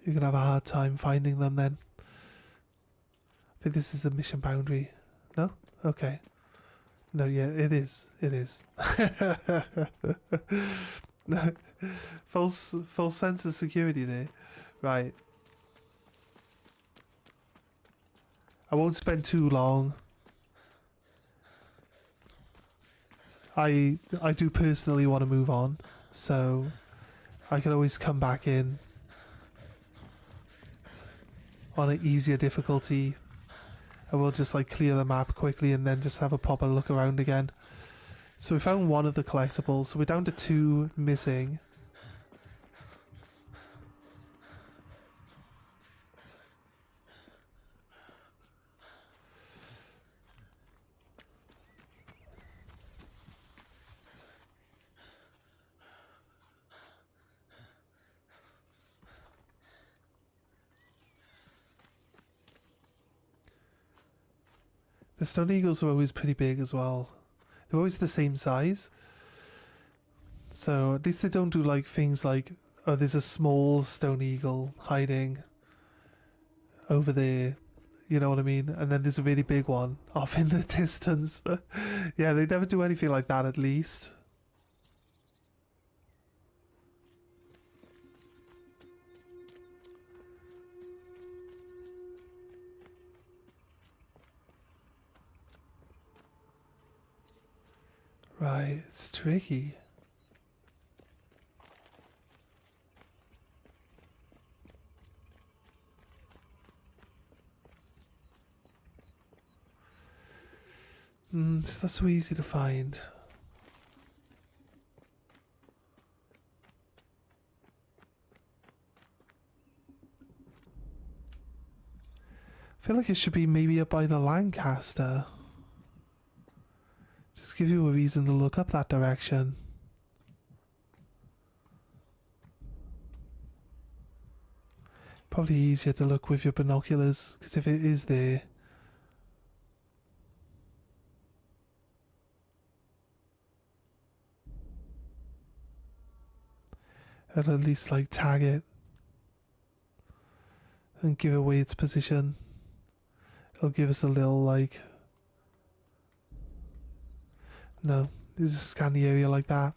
S1: you're gonna have a hard time finding them then. I think this is the mission boundary. No? Okay. No, yeah, it is. It is. false sense of security there. Right. I won't spend too long. I do personally want to move on, so I can always come back in on an easier difficulty. I will just like clear the map quickly and then just have a proper look around again. So we found one of the collectibles, so we're down to 2 missing. The stone eagles are always pretty big as well. They're always the same size. So at least they don't do like things like, oh, there's a small stone eagle hiding over there. You know what I mean? And then there's a really big one off in the distance. Yeah, they never do anything like that at least. Right, it's tricky. It's not so easy to find. I feel like it should be maybe up by the Lancaster. Just give you a reason to look up that direction. Probably easier to look with your binoculars, because if it is there, it'll at least like tag it and give away its position. It'll give us a little like, no, just scan the area like that.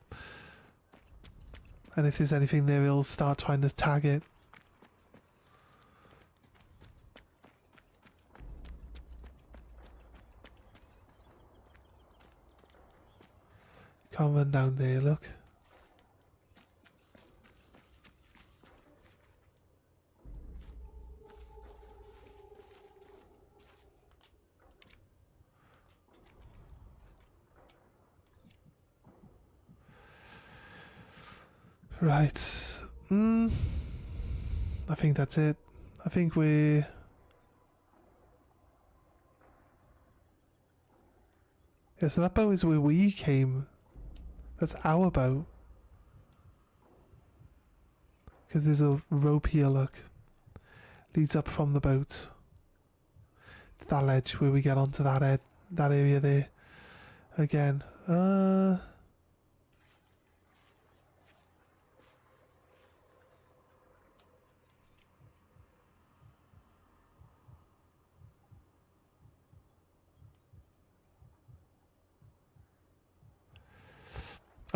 S1: And if there's anything there, it'll start trying to tag it. Can't run down there, look. Right. I think that's it. I think we're... Yeah, so that boat is where we came. That's our boat. Because there's a rope here, look. Leads up from the boat to that ledge where we get onto that area there. Again.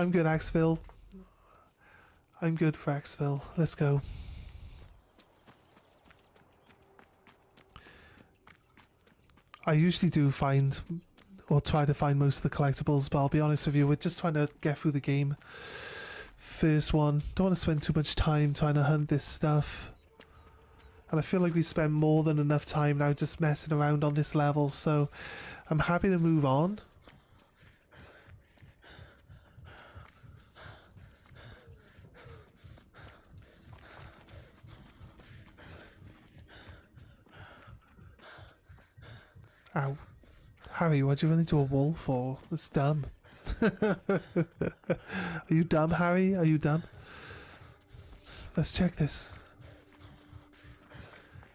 S1: I'm good, Axville. I'm good for Axville. Let's go. I usually do find, or try to find most of the collectibles, but I'll be honest with you, we're just trying to get through the game. First one. Don't want to spend too much time trying to hunt this stuff. And I feel like we spend more than enough time now just messing around on this level, so I'm happy to move on. Ow. Harry, why'd you run into a wall for? That's dumb. Are you dumb, Harry? Are you dumb? Let's check this.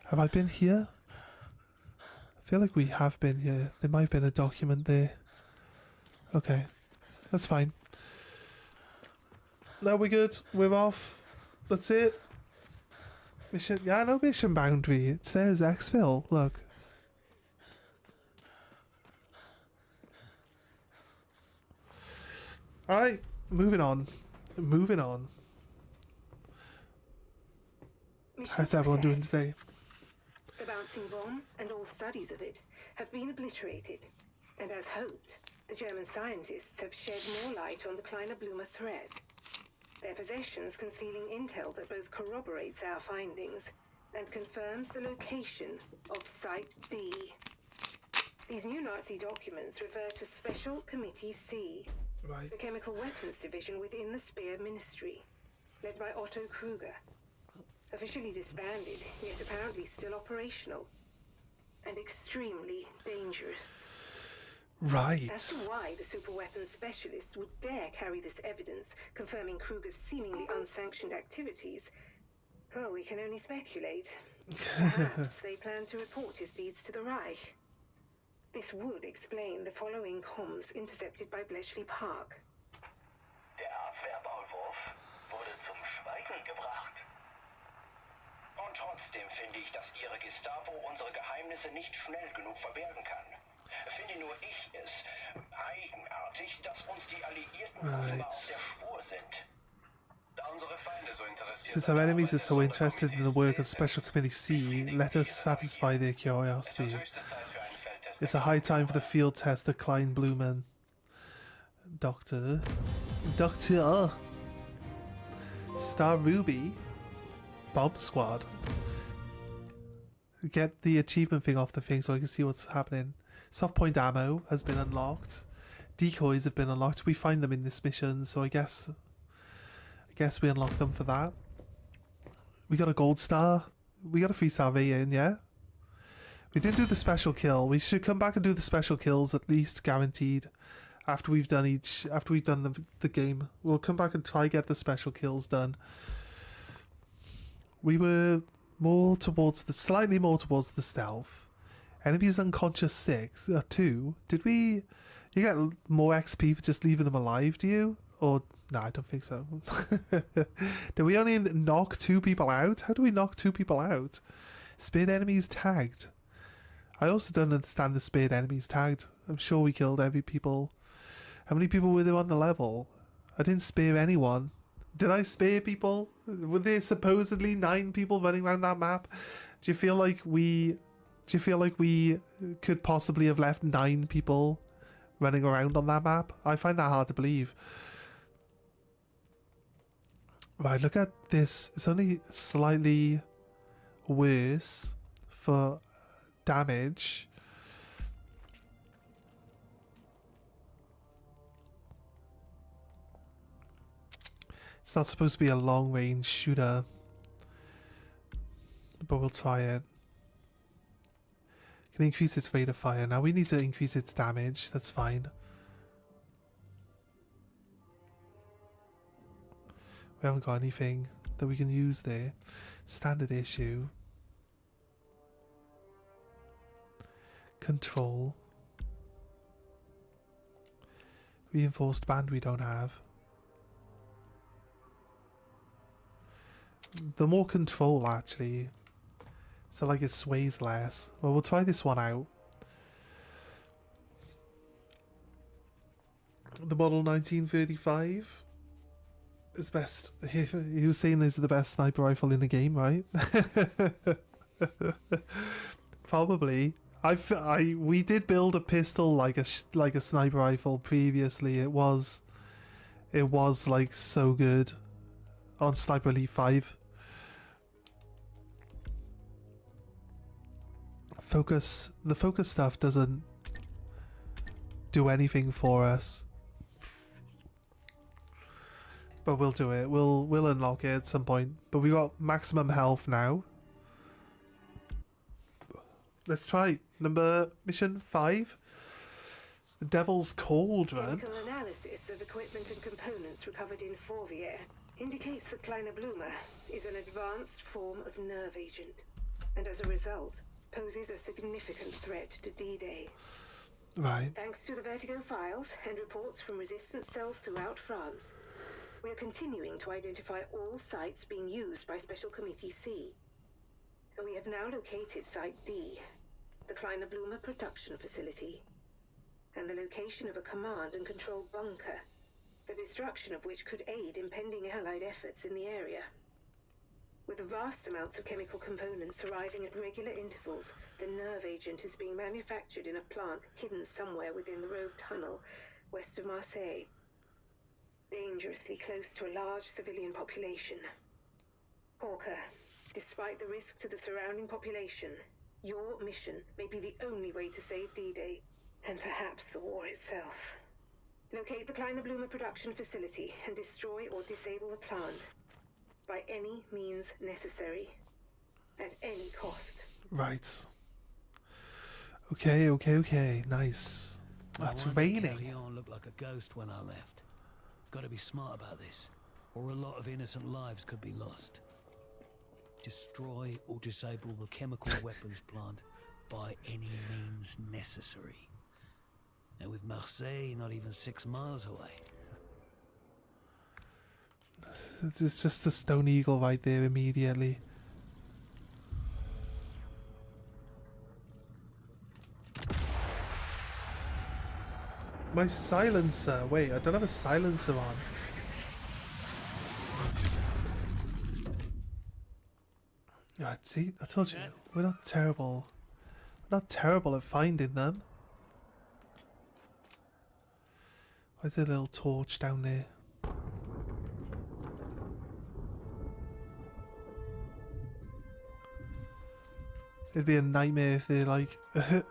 S1: Have I been here? I feel like we have been here. There might have been a document there. Okay. That's fine. No, we're good. We're off. That's it. Mission. Yeah, no mission boundary. It says exfil. Look. Alright. Moving on. Moving on.
S2: Mission
S1: How's everyone doing
S2: success.
S1: today?
S2: The bouncing bomb and all studies of it have been obliterated, and as hoped, the German scientists have shed more light on the Kleiner Blumer threat. Their possessions concealing intel that both corroborates our findings and confirms the location of Site D. These new Nazi documents refer to Special Committee C,
S1: Right.
S2: the Chemical Weapons Division within the Speer Ministry, led by Otto Kruger. Officially disbanded, yet apparently still operational. And extremely dangerous.
S1: Right.
S2: As to why the superweapons specialists would dare carry this evidence confirming Kruger's seemingly unsanctioned activities, oh, we can only speculate. Perhaps they plan to report his deeds to the Reich. This would explain the following comms intercepted by Bletchley Park.
S5: Der Abwehrmaulwurf wurde zum Schweigen gebracht. Und trotzdem finde ich, dass Ihre Gestapo unsere Geheimnisse nicht schnell genug verbergen kann. Finde nur ich es eigenartig, dass uns die Alliierten offenbar auf der Spur sind. Da unsere Feinde so interessiert
S1: Since our enemies are so interested in the work of Special Committee C, let us satisfy their curiosity.
S5: höchste Zeit für einen Feldtest.
S1: It's a high time for the field test of Klein Blumen. Doctor. Star Ruby. Bomb Squad. Get the achievement thing off the thing so I can see what's happening. Soft point ammo has been unlocked. Decoys have been unlocked. We find them in this mission, so I guess we unlock them for that. We got a gold star. We got a 3-star rating, yeah? We didn't do the special kill. We should come back and do the special kills at least, guaranteed. After we've done the game. We'll come back and try get the special kills done. We were slightly more towards the stealth. Enemies unconscious 2. Did we... You get more XP for just leaving them alive, do you? Or... No, I don't think so. Do we only knock 2 people out? How do we knock 2 people out? Speared enemies tagged. I also don't understand the speared enemies tagged. I'm sure we killed every people. How many people were there on the level? I didn't spear anyone. Did I spear people? Were there supposedly 9 people running around that map? Do you feel like we could possibly have left 9 people running around on that map? I find that hard to believe. Right, look at this. It's only slightly worse for damage. It's not supposed to be a long-range shooter, but we'll try it. Can increase its rate of fire. Now we need to increase its damage. That's fine. We haven't got anything that we can use there. Standard issue. Control. Reinforced band we don't have. The more control actually. So like it sways less. Well, we'll try this one out. The model 1935 is best. He was saying this is the best sniper rifle in the game, right? Probably. We did build a pistol like a sniper rifle previously. It was like so good on Sniper Elite 5. the focus stuff doesn't do anything for us. But we'll do it. We'll unlock it at some point. But we got maximum health now. Let's try mission 5. The Devil's Cauldron.
S2: Chemical analysis of equipment and components recovered in Forvier indicates that Kleiner Blumer is an advanced form of nerve agent, and as a result, poses a significant threat to D-Day.
S1: Right.
S2: Thanks to the Vertigo files and reports from resistance cells throughout France, we are continuing to identify all sites being used by Special Committee C. And we have now located Site D, the Kleiner Blumer production facility, and the location of a command and control bunker, the destruction of which could aid impending Allied efforts in the area. With vast amounts of chemical components arriving at regular intervals, the nerve agent is being manufactured in a plant hidden somewhere within the Rove Tunnel, west of Marseille, dangerously close to a large civilian population. Hawker, despite the risk to the surrounding population, your mission may be the only way to save D-Day, and perhaps the war itself. Locate the Kleiner Blumer production facility and destroy or disable the plant by any means necessary, at any cost.
S1: Right. Okay. Nice. It's raining.
S3: Carrion looked like a ghost when I left. Gotta be smart about this, or a lot of innocent lives could be lost. Destroy or disable the chemical weapons plant by any means necessary. And with Marseille not even 6 miles away.
S1: It's just a Stone Eagle right there immediately. My silencer. Wait, I don't have a silencer on. Right, see, I told you, we're not terrible. We're not terrible at finding them. Where's the little torch down there? It'd be a nightmare if they're like... I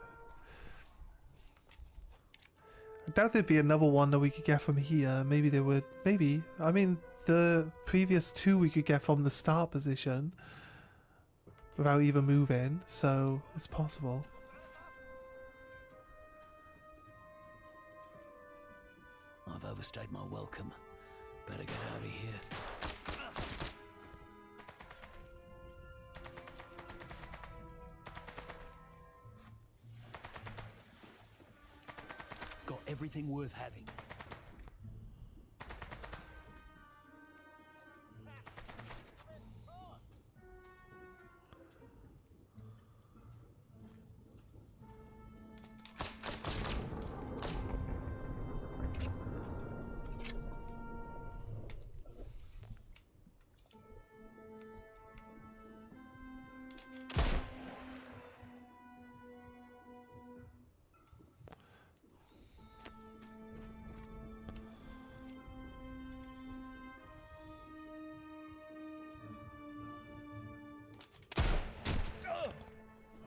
S1: doubt there'd be another one that we could get from here. Maybe there would. Maybe. I mean, the previous 2 we could get from the start position without even moving, so it's possible.
S3: I've overstayed my welcome. Better get out of here. Got everything worth having.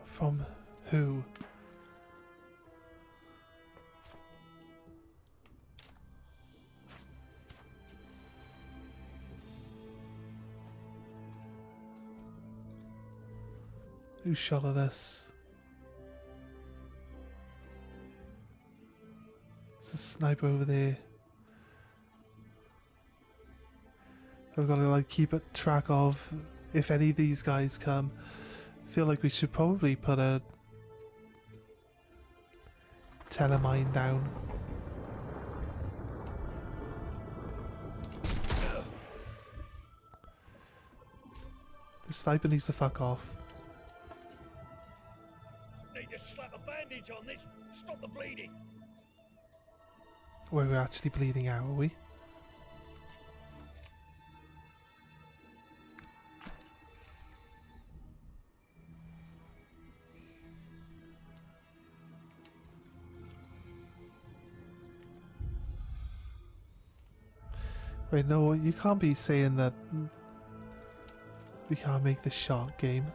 S1: From who? Who shot at us? There's a sniper over there. I've got to like keep a track of if any of these guys come. Feel like we should probably put a telemine down. The sniper needs to fuck off.
S3: Need to slap a bandage on this. Stop the bleeding.
S1: Wait, we're actually bleeding out, are we? Wait, no, you can't be saying that we can't make this shot game.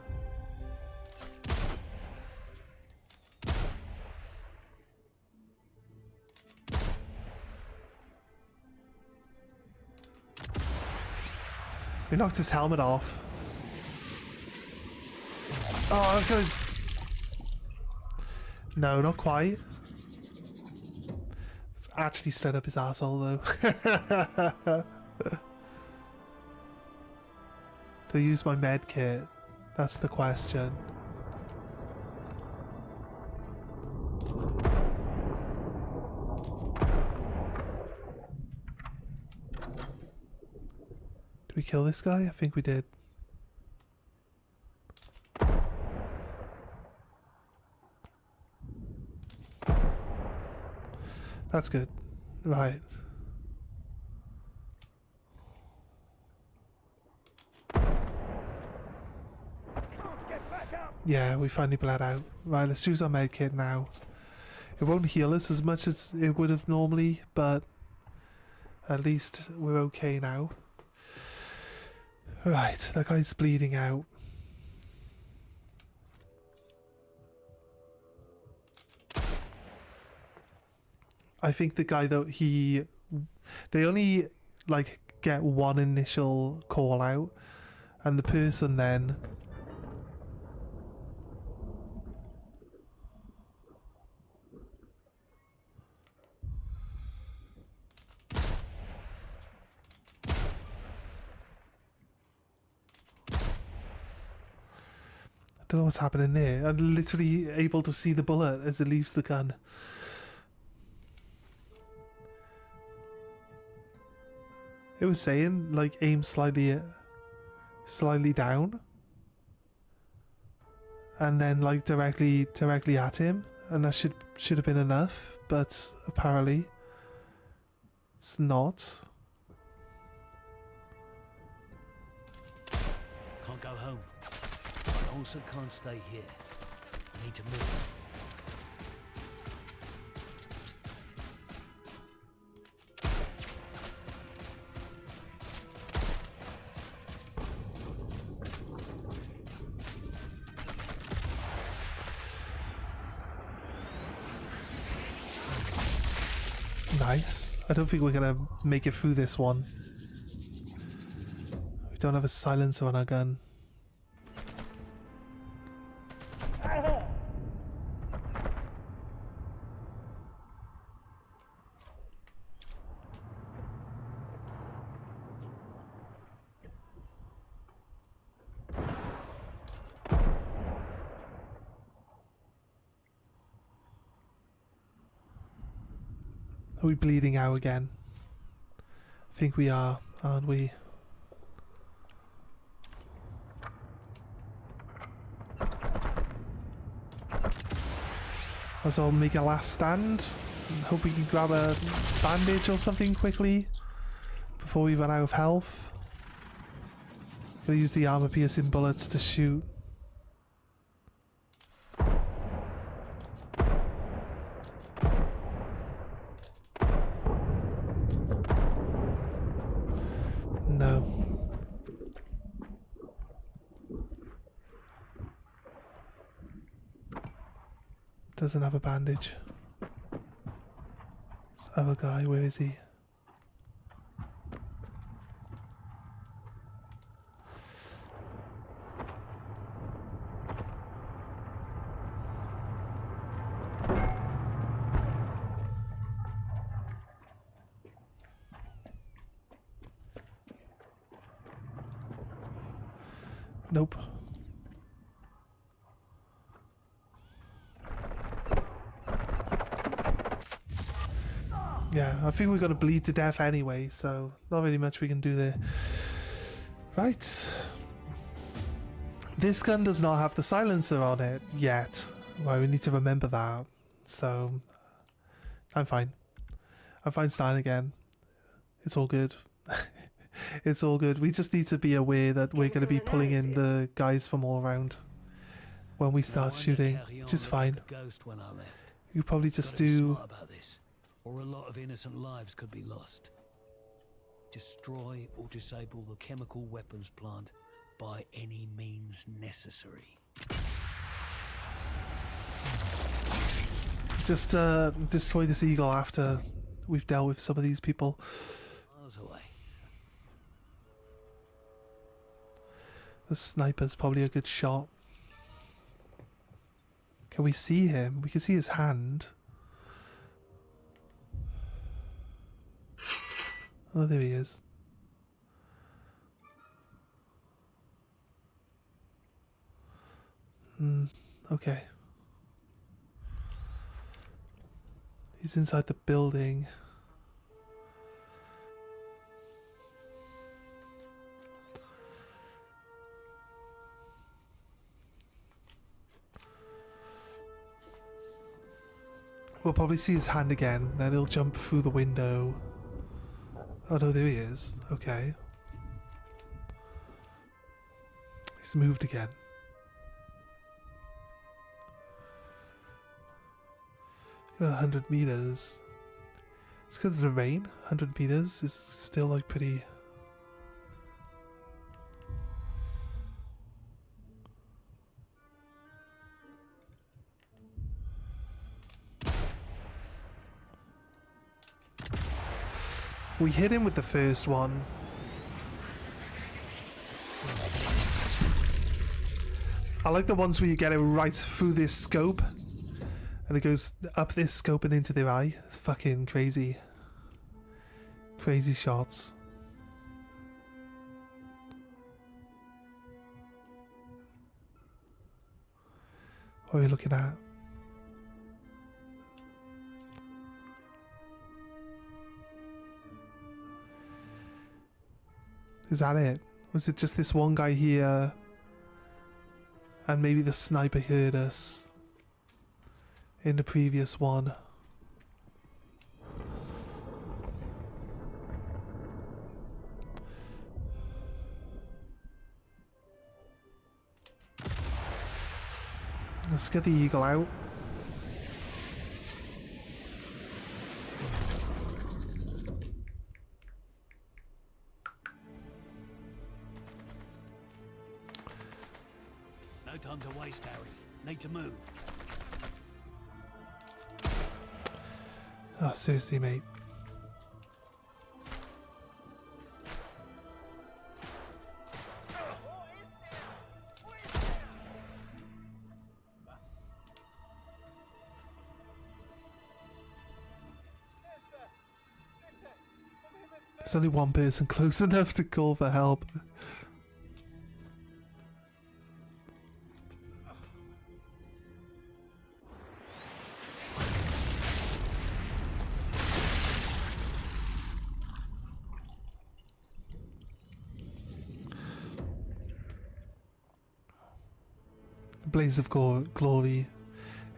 S1: We knocked his helmet off. Oh, guys. No, not quite. It's actually straight up his asshole, though. Do I use my med kit? That's the question. Did we kill this guy? I think we did. That's good. Right. Yeah, we finally bled out. Right, let's use our med kit now. It won't heal us as much as it would have normally, but at least we're okay now. Right, that guy's bleeding out. I think the guy though, they only like get one initial call out, and the person then I don't know what's happening there. I'm literally able to see the bullet as it leaves the gun. It was saying like aim slightly down, and then like directly at him, and that should have been enough, but apparently it's not.
S3: Can't go home. I also can't stay here. I need to move.
S1: Nice. I don't think we're gonna make it through this one. We don't have a silencer on our gun. Are we bleeding out again? I think we are, aren't we? Let's all make a last stand. Hope we can grab a bandage or something quickly before we run out of health. Gonna use the armor piercing bullets to shoot. No. Doesn't have a bandage. This other guy, where is he? Nope. Yeah, I think we're going to bleed to death anyway, so not really much we can do there. Right. This gun does not have the silencer on it yet. Well, we need to remember that. So, I'm fine. I'm fine starting again. It's all good. It's all good. We just need to be aware that we're going to be pulling in the guys from all around when we start shooting, which is fine. You probably just do.
S3: Or a lot of innocent lives could be lost. Destroy or disable the chemical weapons plant by any means necessary.
S1: Just destroy this eagle after we've dealt with some of these people.
S3: Miles away.
S1: The sniper's probably a good shot. Can we see him? We can see his hand. Oh, there he is. Okay. He's inside the building. We'll probably see his hand again, then he'll jump through the window. Oh no, there he is. Okay. He's moved again. Got 100 meters. It's because of the rain. 100 meters is still like pretty... We hit him with the first one. I like the ones where you get it right through this scope and it goes up this scope and into their eye. It's fucking crazy. Crazy shots. What are we looking at? Is that it? Was it just this one guy here? And maybe the sniper heard us in the previous one. Let's get the eagle out.
S3: No time to waste, Harry. Need to move.
S1: Oh, seriously, mate. There's only one person close enough to call for help. Blaze of glory.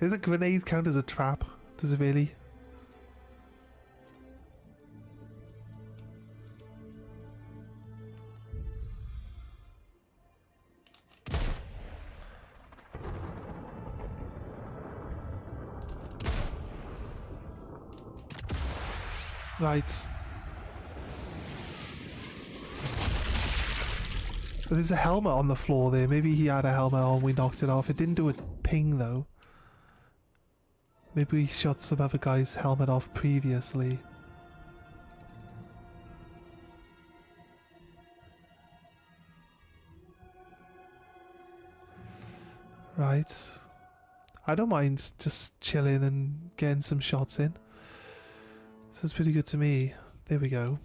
S1: Does a grenade count as a trap? Does it really? Right. There's a helmet on the floor there. Maybe he had a helmet on, we knocked it off. It didn't do a ping though. Maybe we shot some other guy's helmet off previously. Right. I don't mind just chilling and getting some shots in. This is pretty good to me. There we go.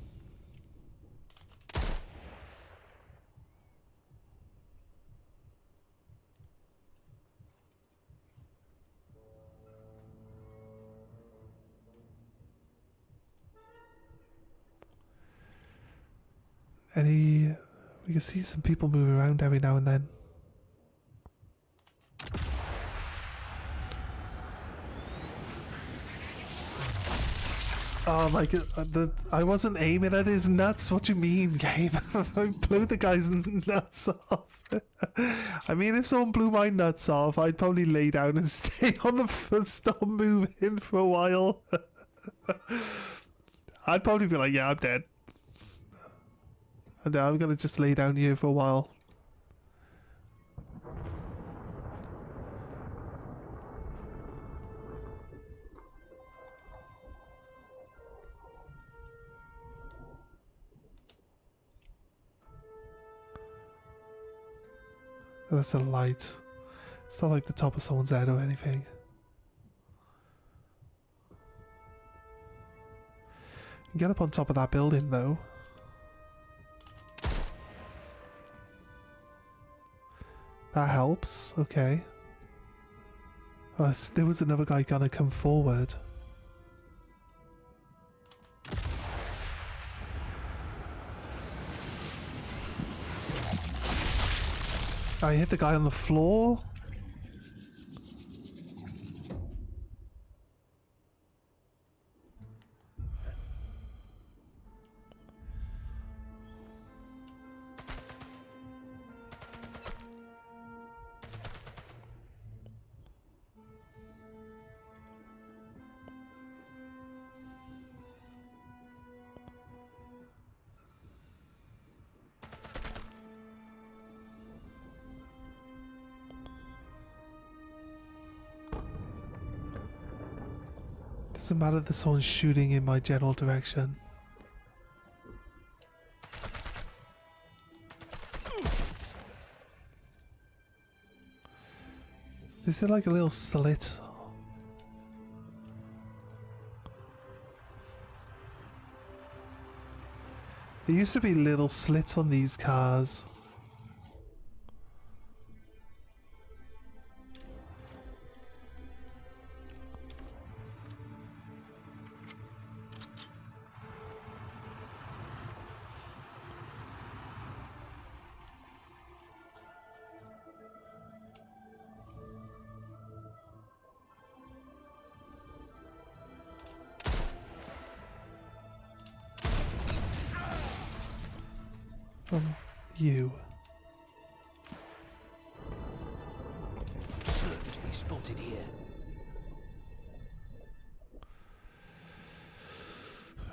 S1: We can see some people move around every now and then. Oh my god, I wasn't aiming at his nuts. What do you mean, game? I blew the guy's nuts off. I mean, if someone blew my nuts off, I'd probably lay down and stay on the foot, stop moving for a while. I'd probably be like, yeah, I'm dead. And I'm gonna just lay down here for a while. That's a light. It's not like the top of someone's head or anything. Get up on top of that building though. That helps, okay. Oh, there was another guy gonna come forward. I hit the guy on the floor. Doesn't matter that someone's shooting in my general direction. Is it like a little slit? There used to be little slits on these cars. You.
S3: Certain to be spotted here.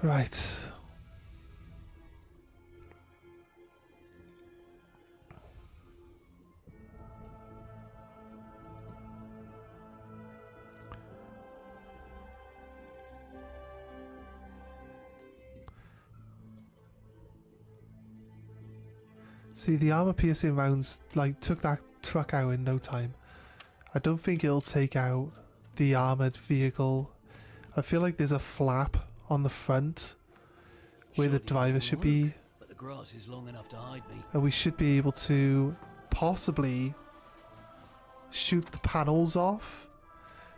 S1: Right. See, the armor-piercing rounds, like, took that truck out in no time. I don't think it'll take out the armored vehicle. I feel like there's a flap on the front where the driver should be.
S3: But the grass is long enough to hide me.
S1: And we should be able to possibly shoot the panels off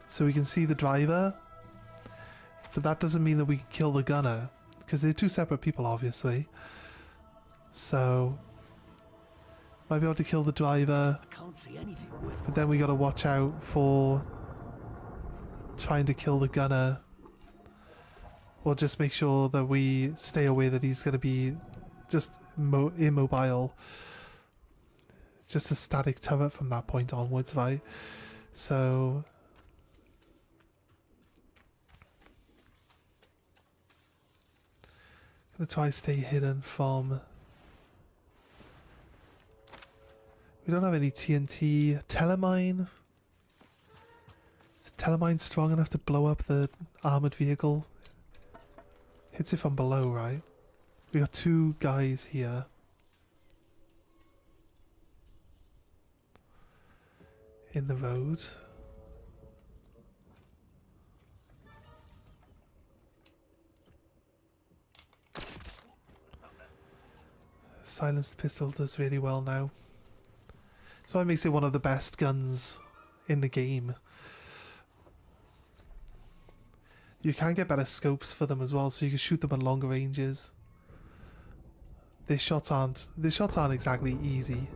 S1: so we can see the driver. But that doesn't mean that we can kill the gunner, because they're two separate people, obviously. So might be able to kill the driver,
S3: I can't see anything worth.
S1: but then we got to watch out for trying to kill the gunner, or just make sure that we stay aware that he's going to be just immobile, just a static turret from that point onwards, right? So gonna try to stay hidden from. We don't have any TNT. Telemine? Is Telemine strong enough to blow up the armored vehicle? Hits it from below, right? We got two guys here. In the road. Silenced pistol does really well now. So it makes it one of the best guns in the game. You can get better scopes for them as well, so you can shoot them at longer ranges. Their shots aren't exactly easy.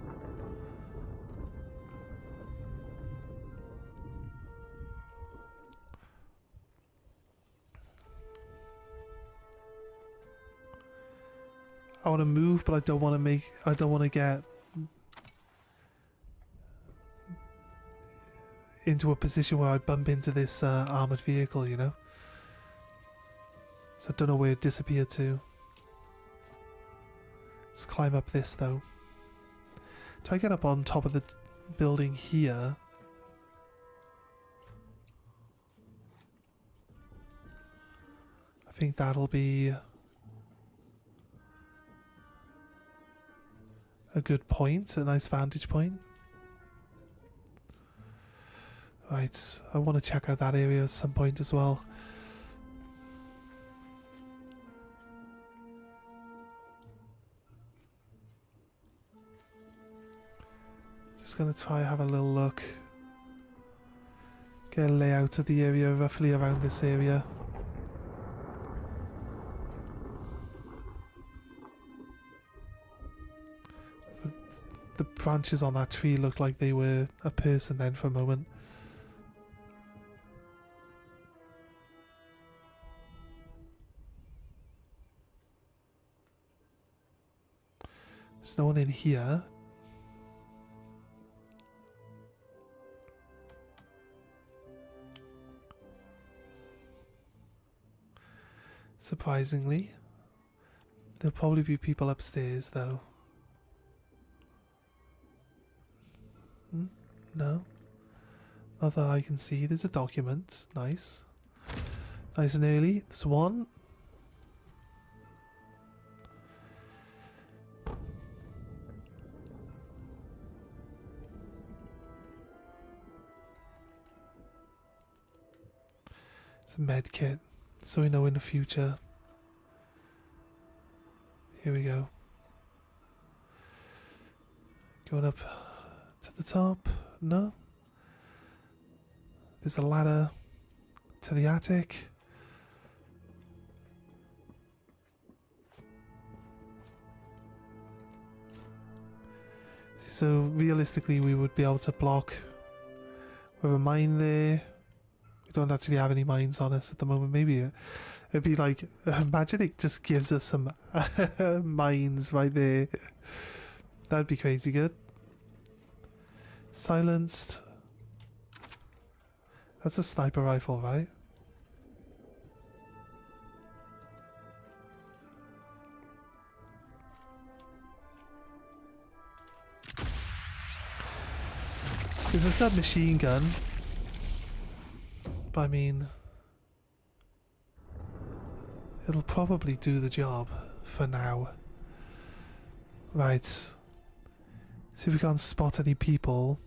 S1: I want to move, but I don't want to get into a position where I bump into this armored vehicle, you know? So I don't know where it disappeared to. Let's climb up this though. Try to get up on top of the building here. I think that'll be a good point, a nice vantage point. Right, I want to check out that area at some point as well. Just gonna try have a little look. Get a layout of the area roughly around this area. The branches on that tree looked like they were a person then for a moment. There's no one in here. Surprisingly. There'll probably be people upstairs though. No. Not that I can see. There's a document. Nice. Nice and early. There's one. It's a med kit. So we know in the future. Here we go. Going up to the top. No. There's a ladder to the attic. So realistically we would be able to block with a mine there. We don't actually have any mines on us at the moment. Maybe it'd be like, imagine it just gives us some mines right there. That'd be crazy good. Silenced. That's a sniper rifle, right? There's a submachine gun. But I mean, it'll probably do the job for now. Right. See if we can't spot any people.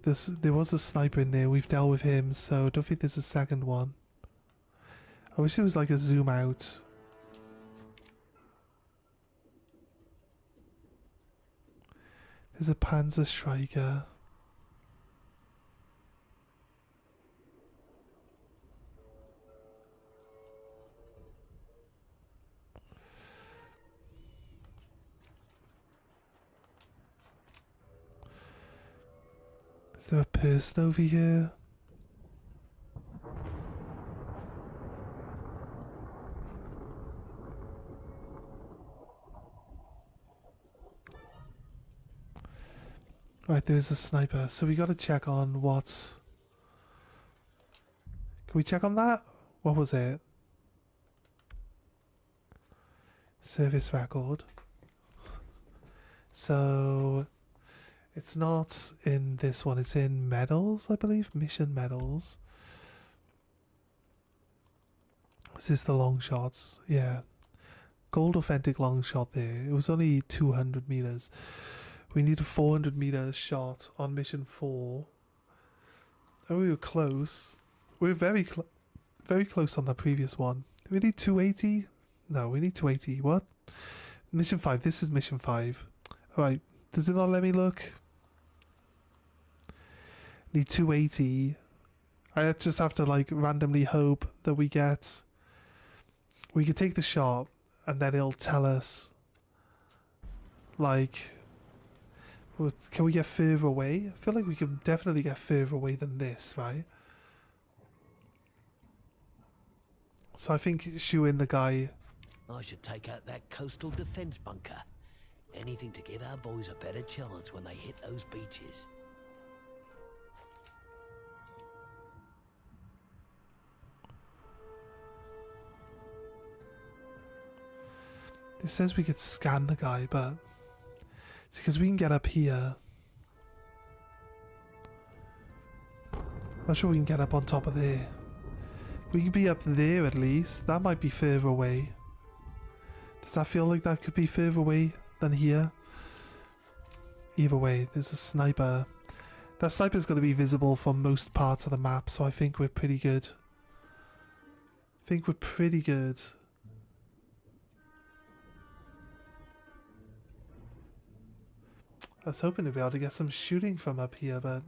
S1: There was a sniper in there. We've dealt with him, so I don't think there's a second one. I wish it was like a zoom out. There's a Panzer Striker. Is there a person over here? Right, there is a sniper. So we gotta check on what's... Can we check on that? What was it? Service record. So... It's not in this one, it's in medals, I believe. Mission medals. Is this the long shots? Yeah. Gold authentic long shot there. It was only 200 meters. We need a 400 meter shot on mission 4. Oh, we were close. We were very close on the previous one. We need 280? No, we need 280. What? Mission 5. This is mission 5. Alright. Does it not let me look? Need 280. I just have to like randomly hope that we can take the shot and then it'll tell us like, can we get further away? I feel like we can definitely get further away than this, right? So I think shooting the guy.
S3: I should take out that coastal defense bunker. Anything to give our boys a better chance when they hit those beaches.
S1: It says we could scan the guy, but it's because we can get up here. I'm not sure we can get up on top of there. We can be up there at least. That might be further away. Does that feel like that could be further away than here? Either way, there's a sniper. That sniper's going to be visible from most parts of the map, so I think we're pretty good. I was hoping to be able to get some shooting from up here, but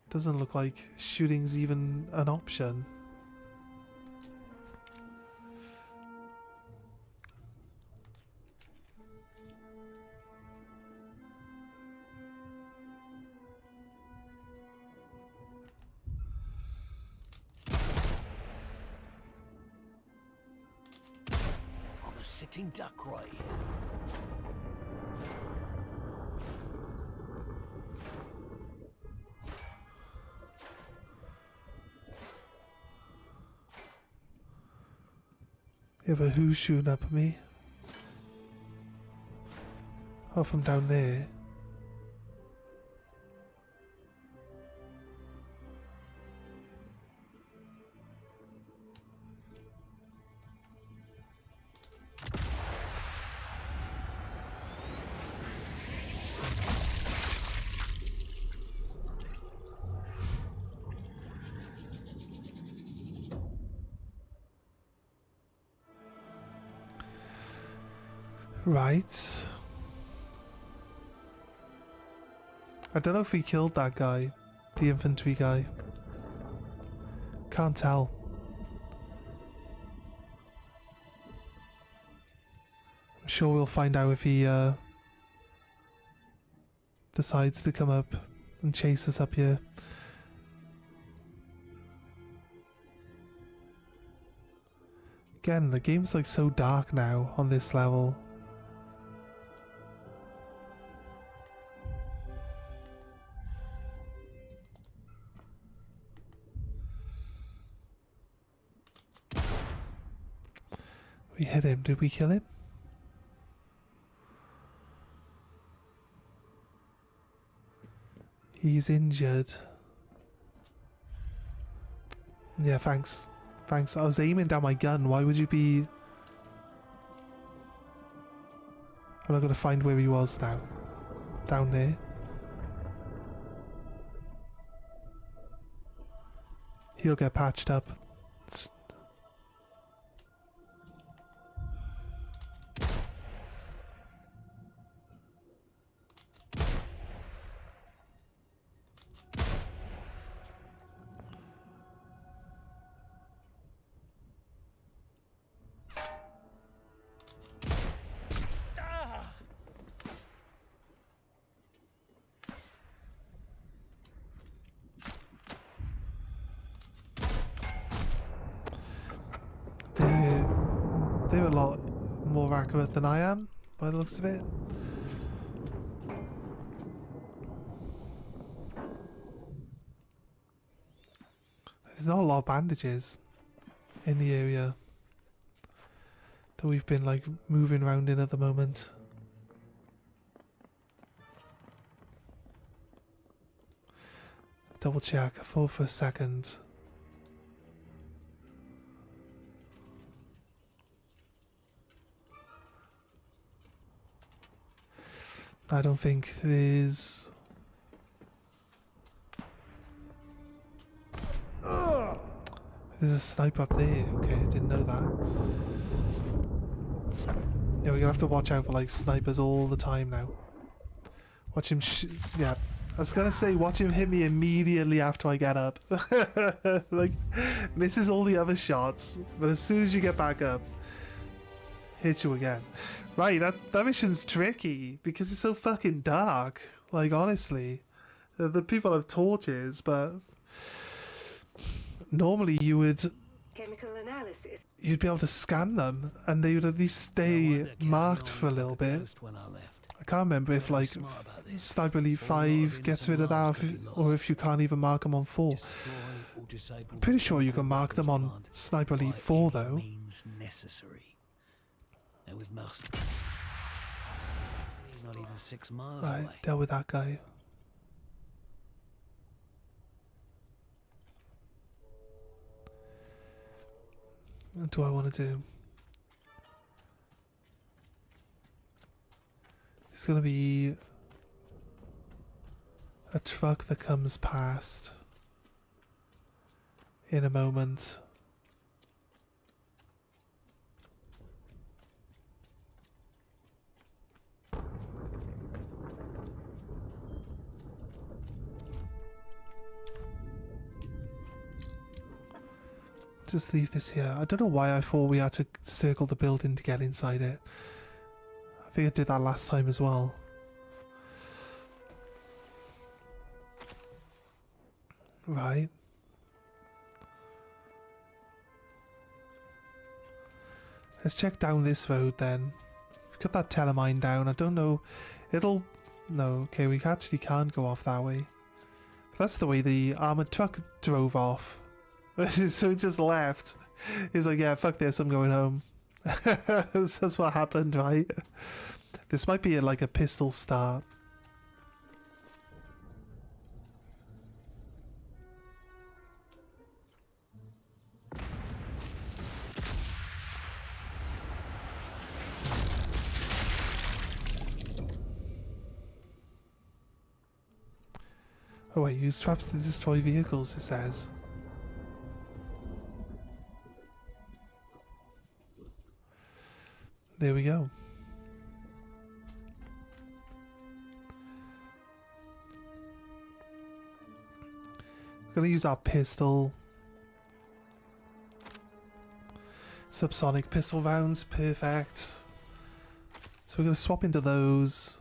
S1: doesn't look like shooting's even an option.
S3: I'm a sitting duck right here.
S1: Yeah, but who's shooting up at me? Oh, from down there. Right. I don't know if we killed that guy, the infantry guy. Can't tell. I'm sure we'll find out if he decides to come up and chase us up here. Again, the game's like so dark now on this level. We hit him. Did we kill him? He's injured. Yeah, thanks. Thanks. I was aiming down my gun. Why would you be... I'm not going to find where he was now. Down there. He'll get patched up. They're a lot more accurate than I am, by the looks of it. There's not a lot of bandages in the area that we've been like moving around in at the moment. Double check, I thought for a second. I don't think there's... There's a sniper up there. Okay, I didn't know that. Yeah, we're gonna have to watch out for like snipers all the time now. Watch him yeah. I was gonna say watch him hit me immediately after I get up. Like, misses all the other shots, but as soon as you get back up, hit you again. Right, that mission's tricky because it's so fucking dark. Like, honestly, the people have torches, but normally you'd
S2: Chemical analysis.
S1: be able to scan them, and they would at least stay marked for a little bit.
S3: When I left.
S1: I can't remember if like Sniper Elite 5 gets rid of that, or if you can't even mark them on 4. I'm pretty sure you can mark them on Sniper Elite 4 though.
S3: Means necessary. And with most, not even 6 miles
S1: Right,
S3: away.
S1: deal with that guy. What do I want to do? There's gonna be a truck that comes past in a moment. Just leave this here. I don't know why I thought we had to circle the building to get inside it. I think I did that last time as well. Right. Let's check down this road then. We've got that telemine down. I don't know. It'll... No, okay, we actually can't go off that way. That's the way the armoured truck drove off. So it just left. He's like, yeah, fuck this, I'm going home. That's what happened, right? This might be like a pistol start. Oh wait, use traps to destroy vehicles, it says. There we go. We're gonna use our pistol. Subsonic pistol rounds, perfect. So we're gonna swap into those.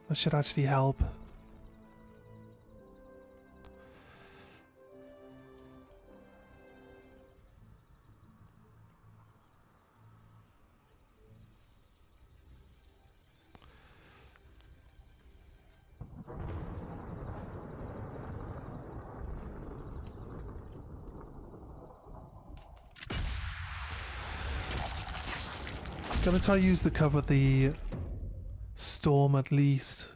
S1: That should actually help. Gonna try to use the cover of the storm at least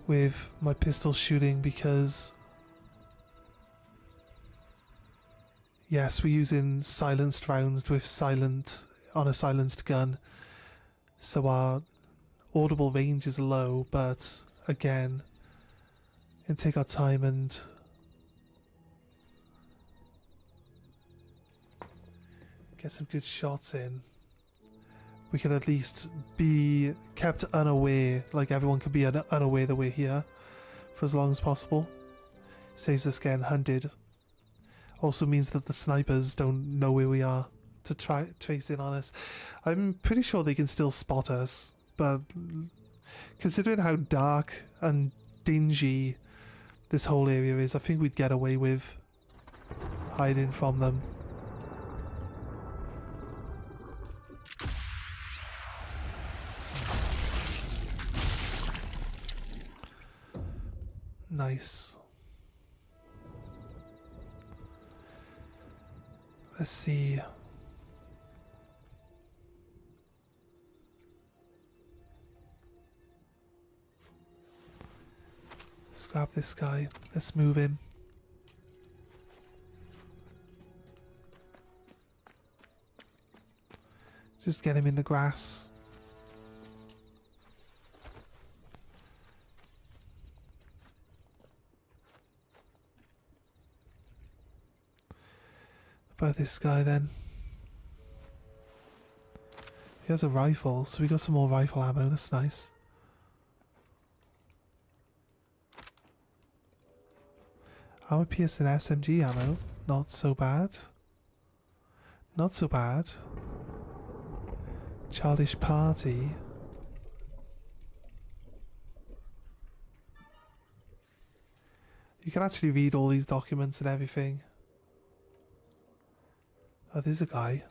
S1: with my pistol shooting, because yes, we're using silenced rounds with on a silenced gun, so our audible range is low, but again, we can take our time and get some good shots in. We can at least be kept unaware, like everyone can be unaware that we're here for as long as possible. Saves us getting hunted. Also means that the snipers don't know where we are to try trace in on us. I'm pretty sure they can still spot us, but considering how dark and dingy this whole area is, I think we'd get away with hiding from them. Nice. Let's see. Let's grab this guy. Let's move him. Just get him in the grass. About this guy then. He has a rifle, so we got some more rifle ammo, that's nice. Armor piercing SMG ammo, not so bad. Not so bad. Childish Party. You can actually read all these documents and everything. Oh, there's a guy.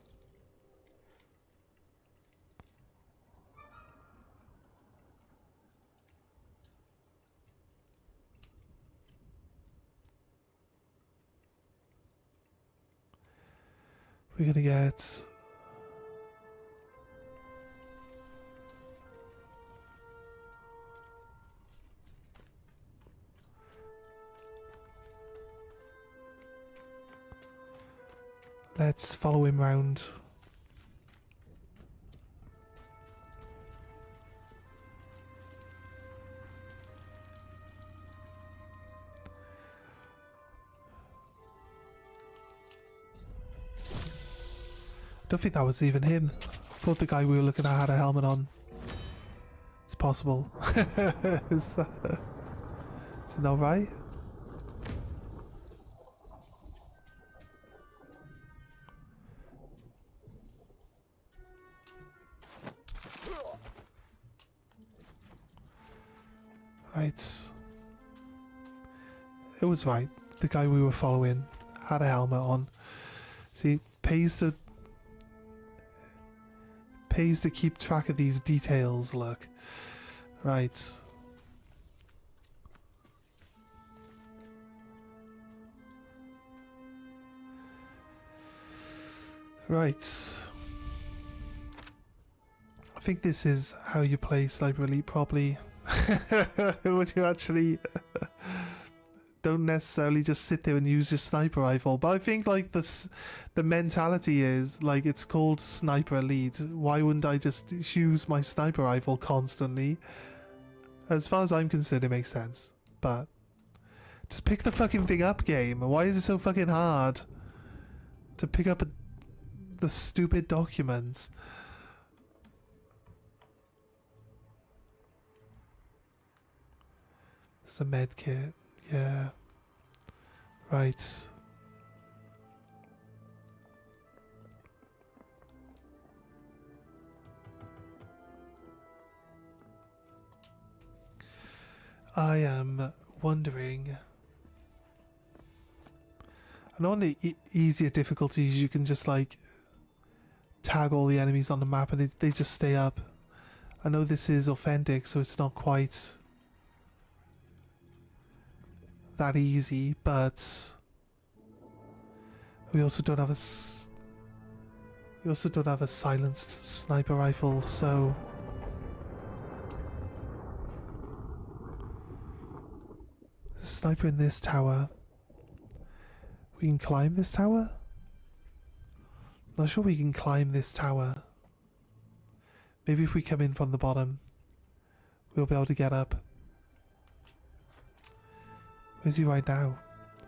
S1: We're gonna get... Let's follow him round. Don't think that was even him. Thought the guy we were looking at had a helmet on. It's possible. Is it not right? Right. It was right. The guy we were following had a helmet on. See, pays to keep track of these details, look. Right. Right. I think this is how you play Sniper Elite properly. When you actually don't necessarily just sit there and use your sniper rifle. But I think like the mentality is like, it's called Sniper Elite. Why wouldn't I just use my sniper rifle constantly? As far as I'm concerned, it makes sense. But just pick the fucking thing up, game. Why is it so fucking hard to pick up the stupid documents? It's a med kit. Yeah. Right. I am wondering. I know on the easier difficulties you can just like tag all the enemies on the map and they just stay up. I know this is authentic, so it's not quite that easy, but we also don't have a silenced sniper rifle, so there's a sniper in this tower. We can climb this tower? Not sure we can climb this tower. Maybe if we come in from the bottom, we'll be able to get up. Where's he right now?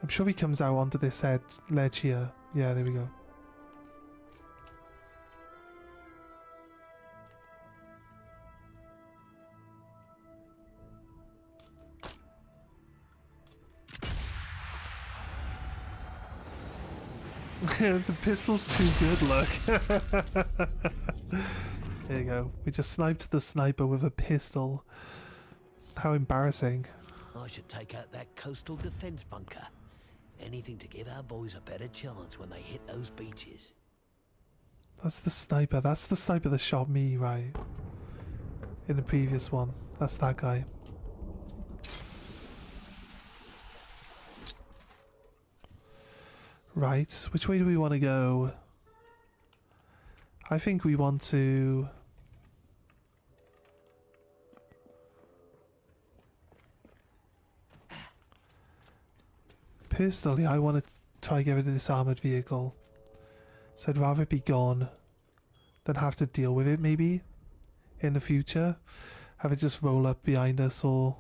S1: I'm sure he comes out onto this ledge here. Yeah, there we go. The pistol's too good, look. There you go. We just sniped the sniper with a pistol. How embarrassing.
S3: I should take out that coastal defense bunker. Anything to give our boys a better chance when they hit those beaches.
S1: That's the sniper. That's the sniper that shot me, right? In the previous one. That's that guy. Right. Which way do we want to go? I think we want to... Personally, I want to try get rid of this armoured vehicle. So I'd rather it be gone than have to deal with it, maybe, in the future. Have it just roll up behind us or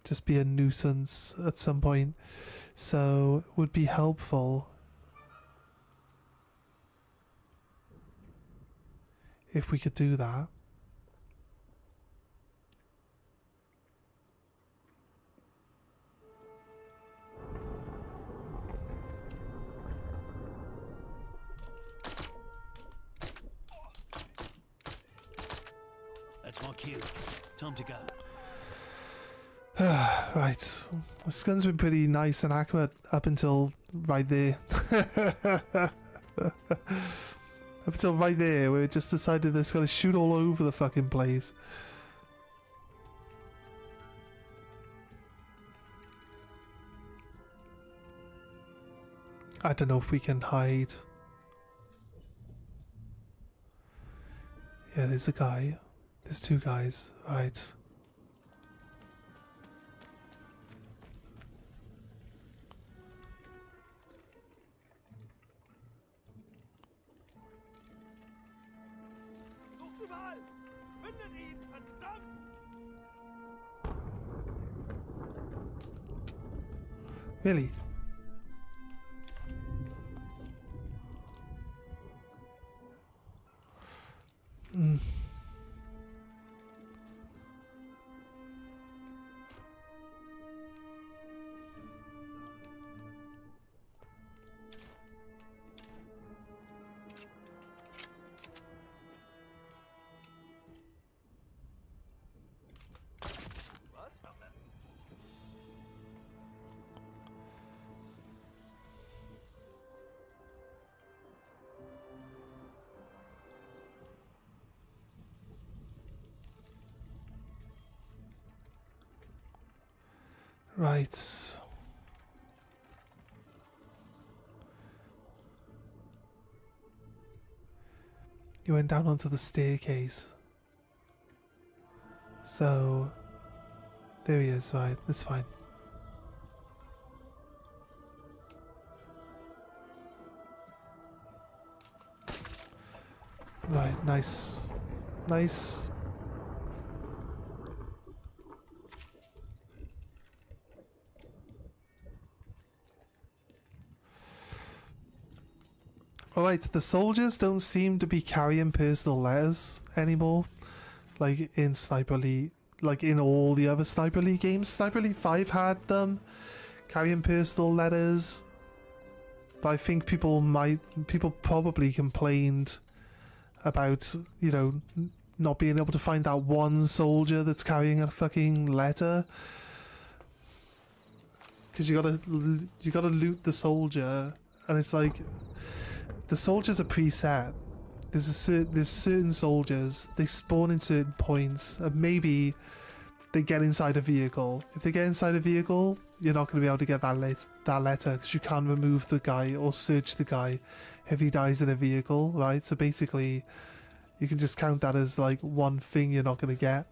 S1: just be a nuisance at some point. So it would be helpful if we could do that.
S3: That's my cue. Time to go.
S1: Right. This gun's been pretty nice and accurate up until right there. Up until right there, where it just decided it's gonna shoot all over the fucking place. I don't know if we can hide. Yeah, there's a guy. There's two guys, right. Really? Right. You went down onto the staircase. So, there he is, right, that's fine. Right, nice. Nice. Alright, the soldiers don't seem to be carrying personal letters anymore. Like in Sniper Elite, like in all the other Sniper Elite games. Sniper Elite 5 had them carrying personal letters. But I think people probably complained about, you know, not being able to find that one soldier that's carrying a fucking letter. Because you gotta loot the soldier, and it's like the soldiers are preset. There's certain soldiers, they spawn in certain points, and maybe they get inside a vehicle. If they get inside a vehicle, you're not going to be able to get that letter because you can't remove the guy or search the guy if he dies in a vehicle, right? So basically, you can just count that as like one thing you're not going to get.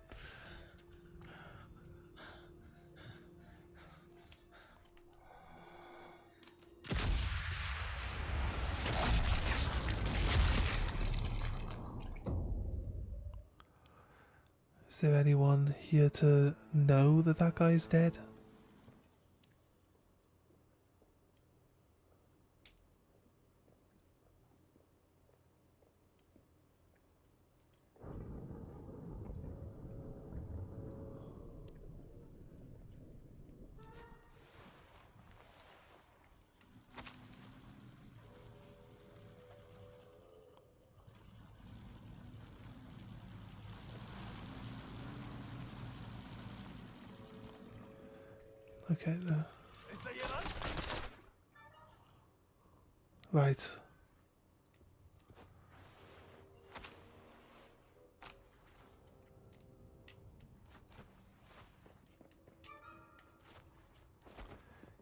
S1: Is there anyone here to know that that guy is dead? Okay, no. Right.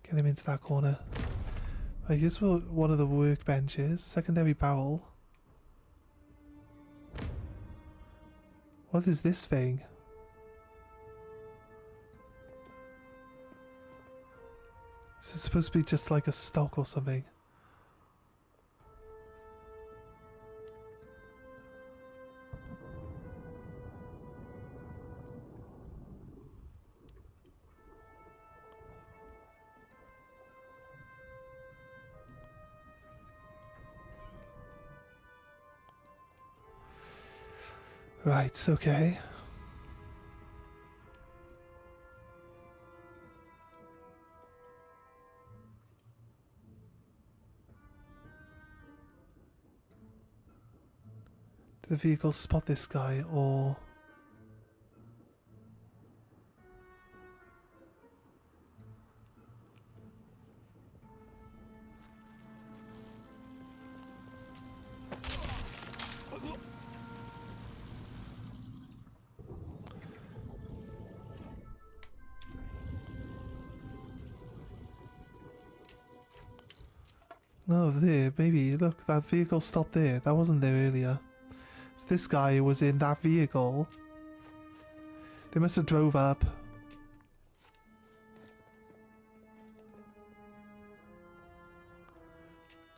S1: Get him into that corner. Right, here's one of the workbenches. Secondary barrel. What is this thing? This is supposed to be just like a stock or something. Right, okay. Did the vehicle spot this guy, or... No, there, maybe. Look, that vehicle stopped there. That wasn't there earlier. So this guy was in that vehicle. They must have drove up.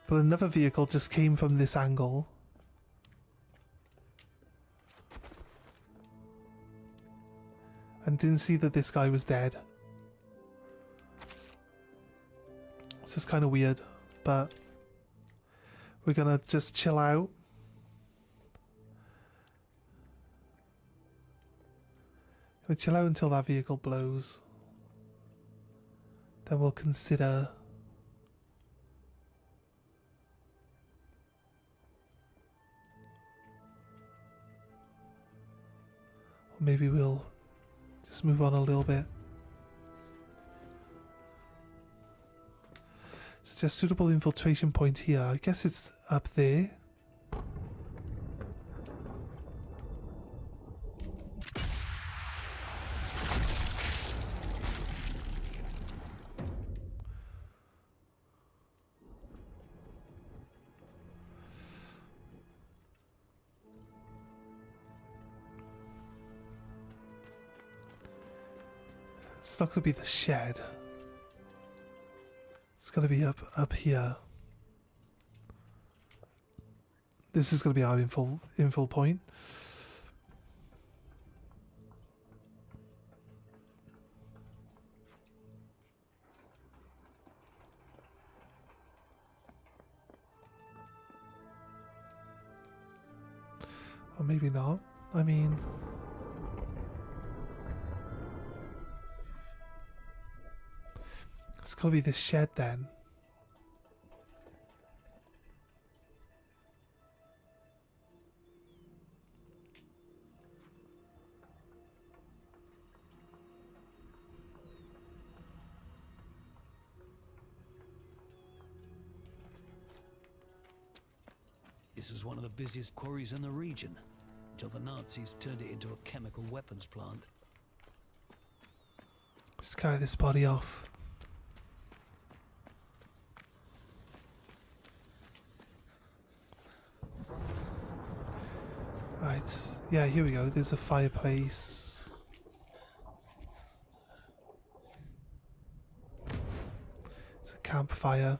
S1: But another vehicle just came from this angle. And didn't see that this guy was dead. This is kind of weird, but we're gonna just chill out. Gonna chill out until that vehicle blows. Then we'll consider or maybe we'll just move on a little bit. It's just suitable infiltration point here. I guess it's up there. It's not going to be the shed. It's going to be up here. This is going to be our info point. Or maybe not. I mean... It's gotta be this shed then.
S3: This was one of the busiest quarries in the region, until the Nazis turned it into a chemical weapons plant.
S1: Let's carry this body off. Right, yeah, here we go. There's a fireplace. It's a campfire.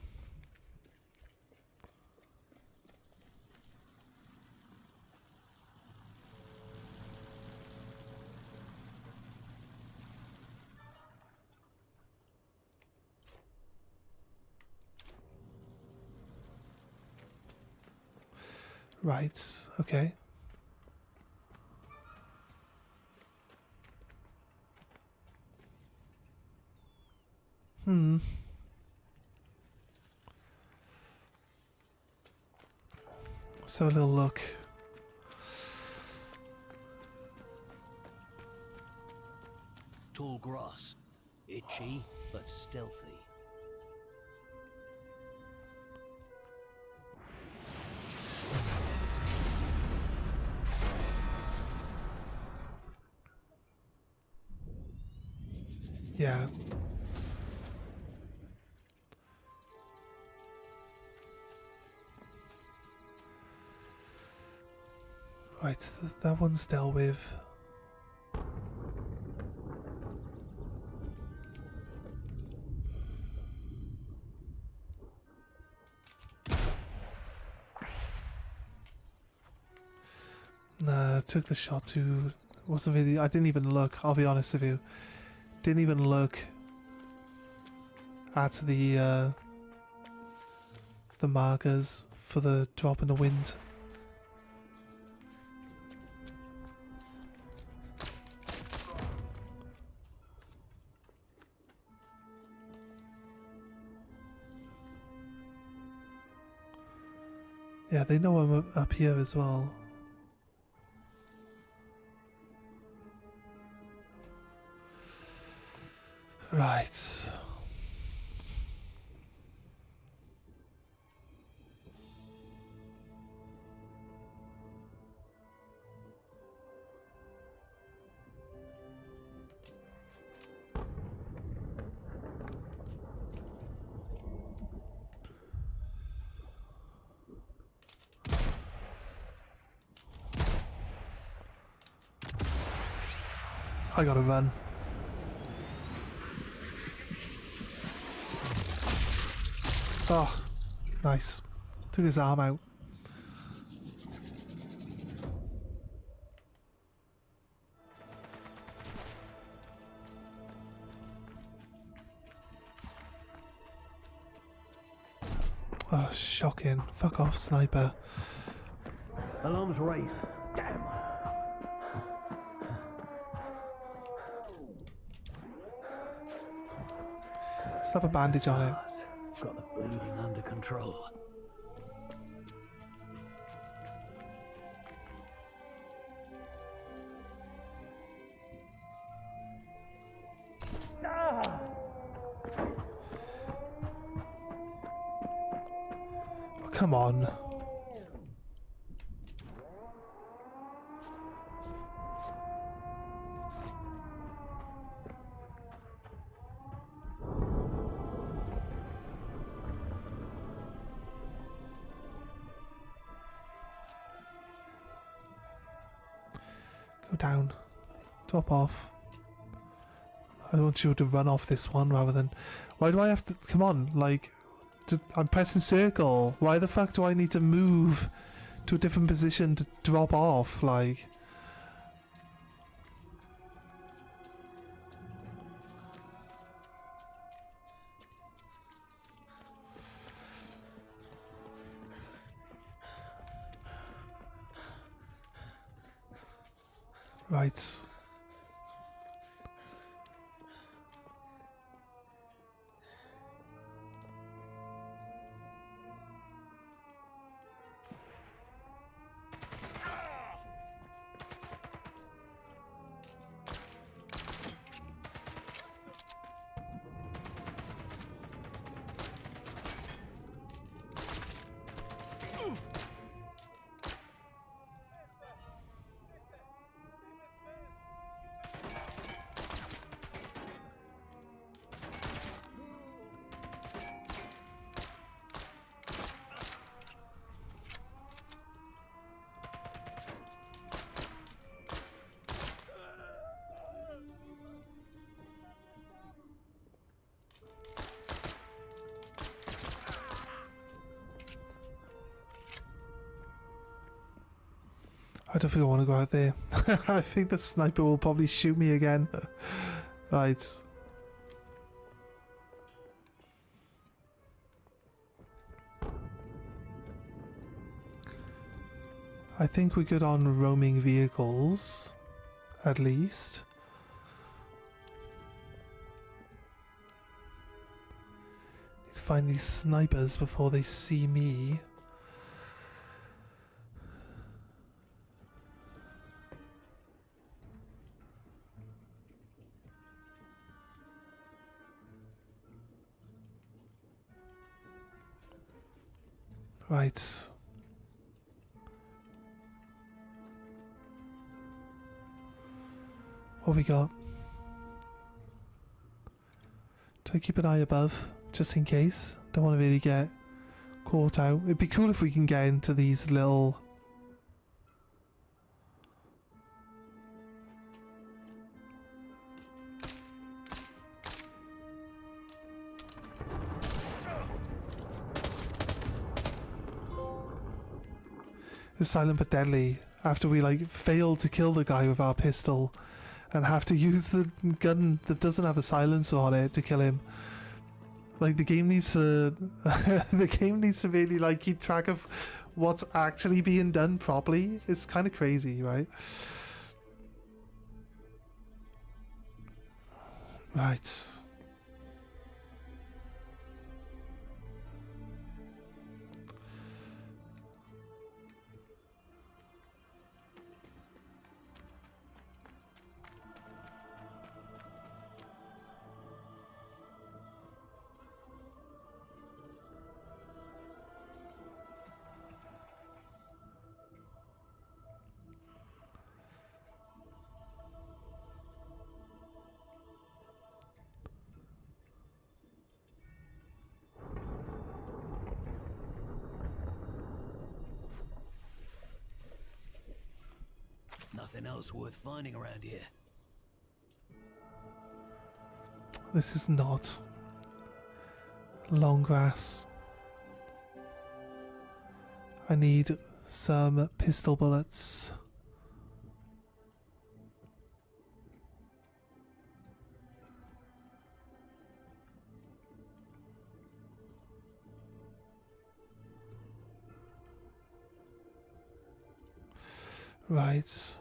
S1: Right, okay. So a little look.
S3: Tall grass, itchy but stealthy.
S1: Yeah. Right, that one's dealt with. Nah, took the shot to... wasn't really... I didn't even look, I'll be honest with you. Didn't even look at the markers for the drop in the wind. Yeah, they know I'm up here as well. Right. I gotta run. Oh, nice. Took his arm out. Oh, shocking. Fuck off, sniper.
S3: Alarms raised. Damn.
S1: Slap a bandage on it.
S3: Got the bleeding under control.
S1: Oh, come on. Go down. Top off. I want you to run off this one rather than... Why do I have to... Come on, like... I'm pressing circle. Why the fuck do I need to move to a different position to drop off? Like... Right. I don't think I want to go out there. I think the sniper will probably shoot me again. Right. I think we're good on roaming vehicles, at least. Need to find these snipers before they see me. Right. What we got? Do I keep an eye above, just in case? Don't want to really get caught out. It'd be cool if we can get into these little... It's silent but deadly. After we like fail to kill the guy with our pistol and have to use the gun that doesn't have a silencer on it to kill him. Like the game needs to the game needs to really like keep track of what's actually being done properly. It's kind of crazy, right? Right.
S3: Nothing else worth finding around here.
S1: This is not long grass. I need some pistol bullets. Right.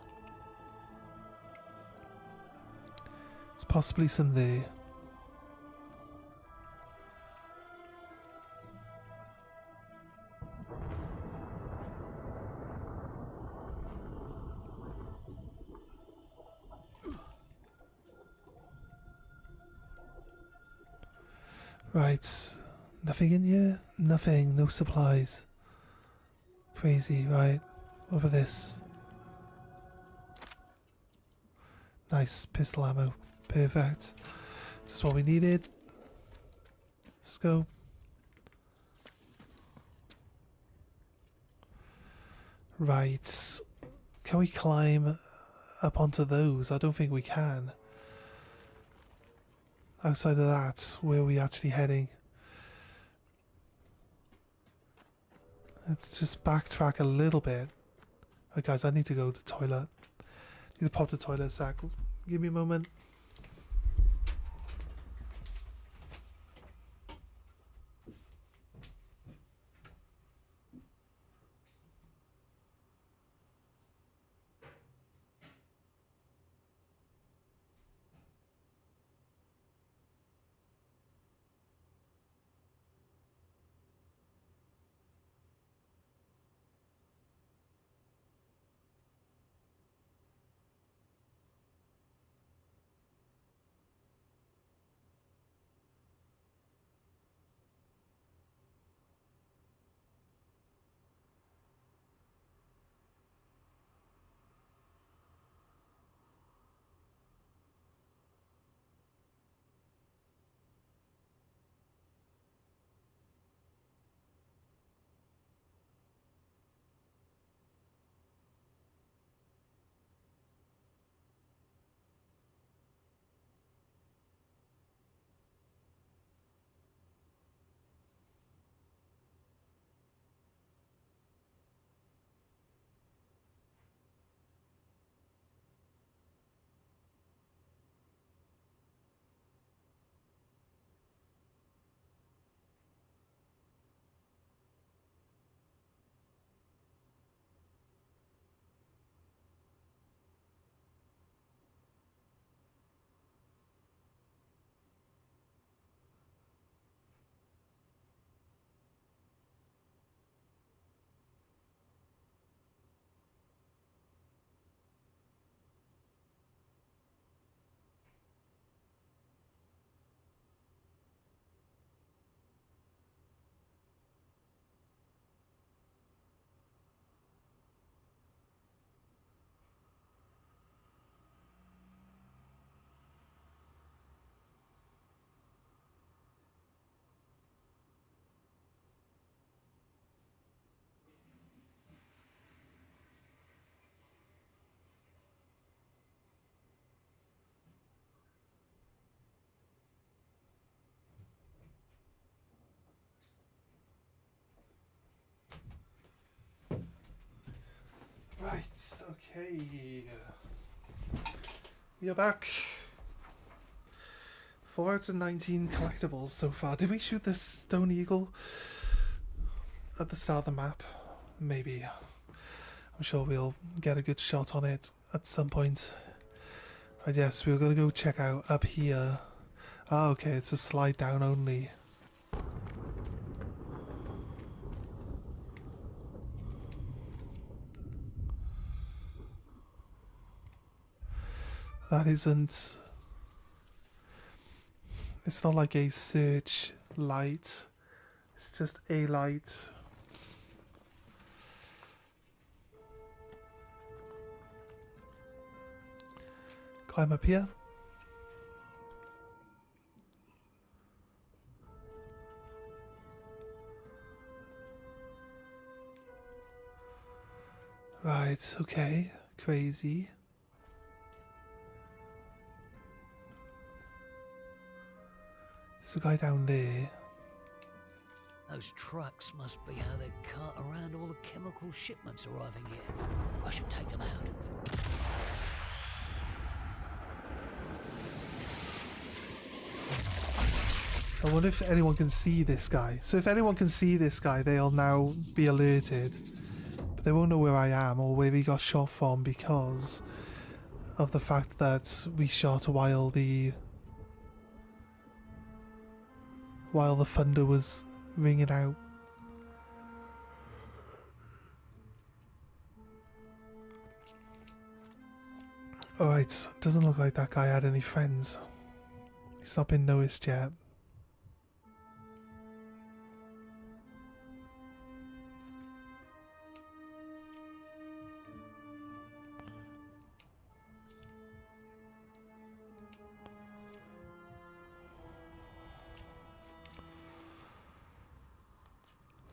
S1: There's possibly some there. Right. Nothing in here? Nothing. No supplies. Crazy, right? What about this? Nice pistol ammo. Perfect. This is what we needed. Let's go. Right. Can we climb up onto those? I don't think we can. outside of that, where are we actually heading? Let's just backtrack a little bit. Right, guys, I need to go to the toilet. Need to pop to the toilet a sec. Give me a moment. Right, okay. We are back. 4 out of 19 collectibles so far. Did we shoot the stone eagle at the start of the map? Maybe. I'm sure we'll get a good shot on it at some point. Right, yes, we're going to go check out up here. Ah, okay, it's a slide down only. That isn't... It's not like a search light. It's just a light. Climb up here. Right, okay. Crazy. There's a guy down there.
S3: Those trucks must be how they cart around all the chemical shipments arriving here. I should take them out.
S1: So I wonder if anyone can see this guy. So if anyone can see this guy, they'll now be alerted. But they won't know where I am or where he got shot from because of the fact that we shot while the thunder was ringing out. Alright, doesn't look like that guy had any friends. He's not been noticed yet.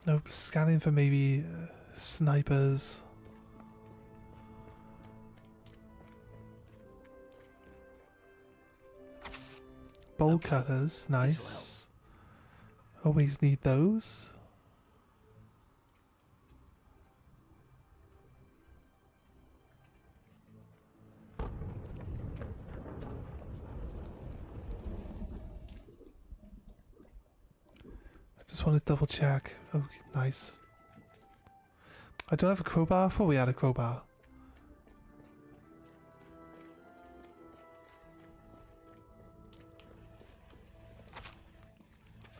S1: Nope, scanning for maybe snipers. bolt cutters. Nice. Always need those. I just want to double check. Oh, nice. I don't have a crowbar. I thought we had a crowbar.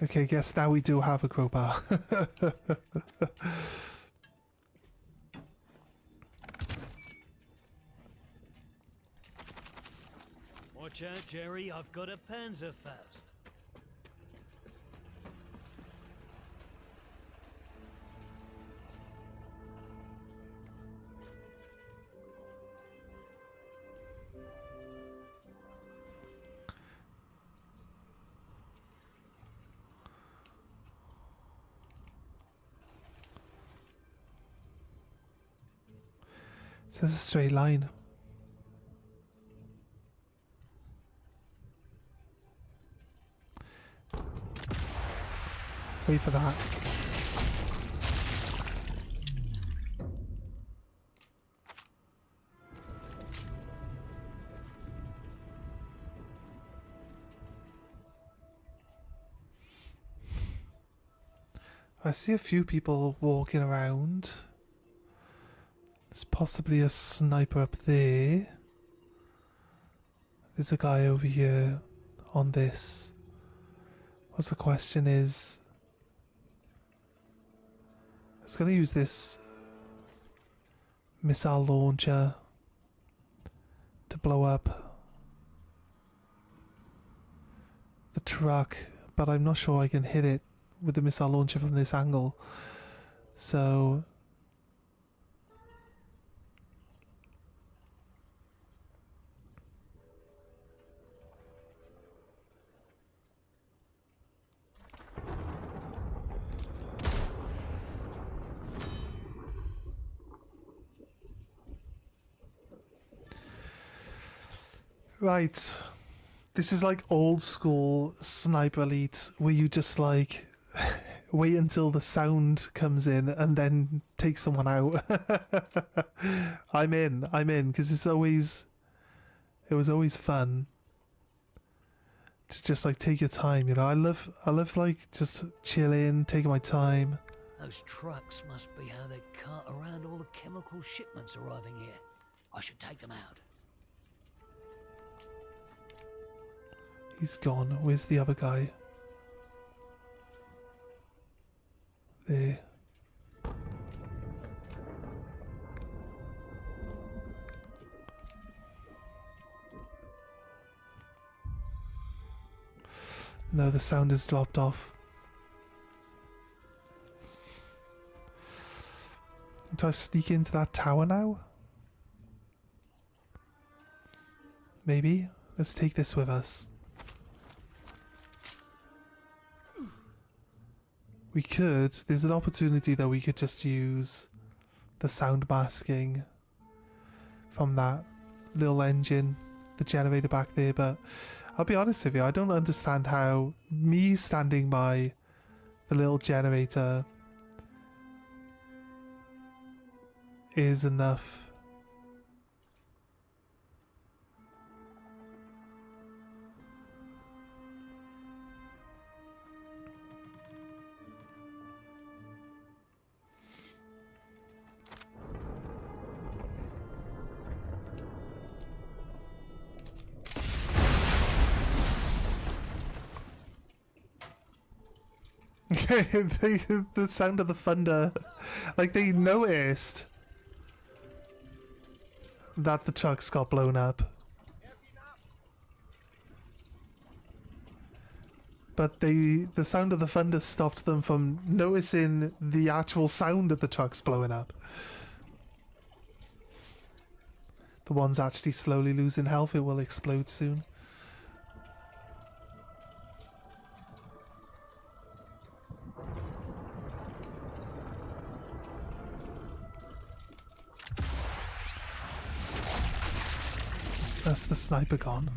S1: Okay, guess now we do have a crowbar.
S3: Watch out, Jerry. I've got a Panzerfaust.
S1: It says a straight line. Wait for that. I see a few people walking around. There's possibly a sniper up there. There's a guy over here on this. What's the question is... I was going to use this missile launcher to blow up the truck, but I'm not sure I can hit it with the missile launcher from this angle. So... Right, this is like old school Sniper Elite, where you just like wait until the sound comes in and then take someone out. I'm in, because it was always fun to just like take your time, you know. I love like just chilling, taking my time.
S3: Those trucks must be how they cart around all the chemical shipments arriving here. I should take them out.
S1: He's gone. Where's the other guy? There. No, the sound has dropped off. Do I sneak into that tower now? Maybe. Let's take this with us. We could, there's an opportunity that we could just use the sound masking from that little engine, the generator back there, but I'll be honest with you, I don't understand how me standing by the little generator is enough. The sound of the thunder, like they noticed that the trucks got blown up, but the sound of the thunder stopped them from noticing the actual sound of the trucks blowing up. The one's actually slowly losing health. It will explode soon. That's the sniper gone.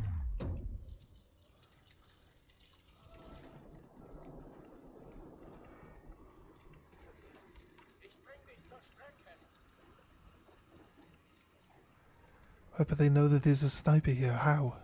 S1: Right, but they know that there's a sniper here. How?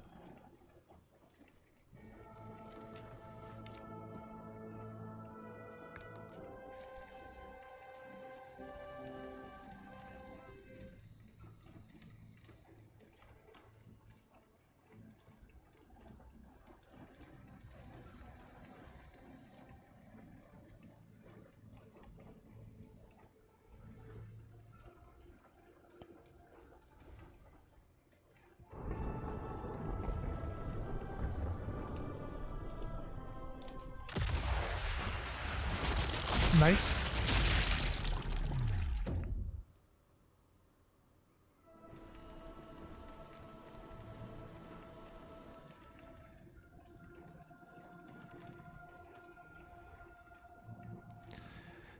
S1: Nice.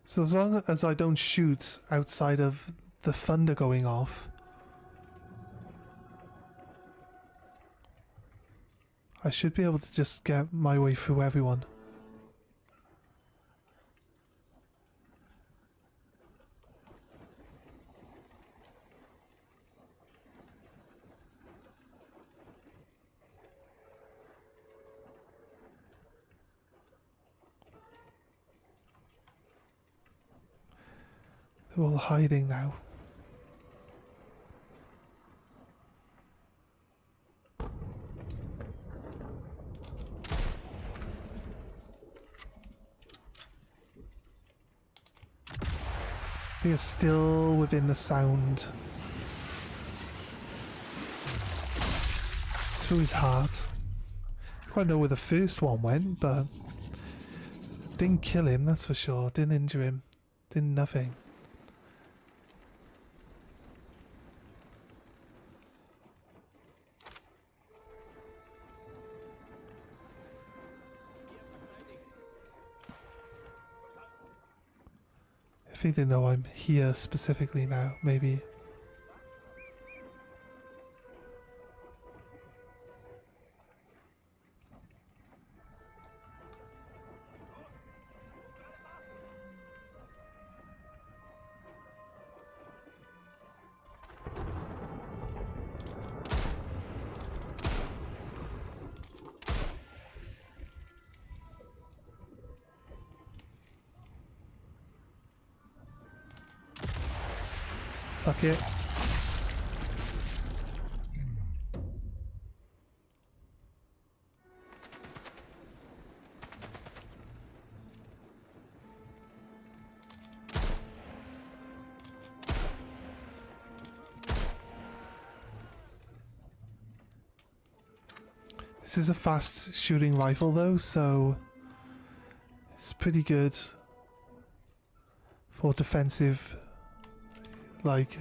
S1: So as long as I don't shoot outside of the thunder going off, I should be able to just get my way through everyone. They're all hiding now. They are still within the sound. Through his heart. I quite know where the first one went, but didn't kill him, that's for sure. Didn't injure him. Did nothing. I think they know I'm here specifically now, maybe. Fuck it. This is a fast shooting rifle though, so it's pretty good for defensive, like,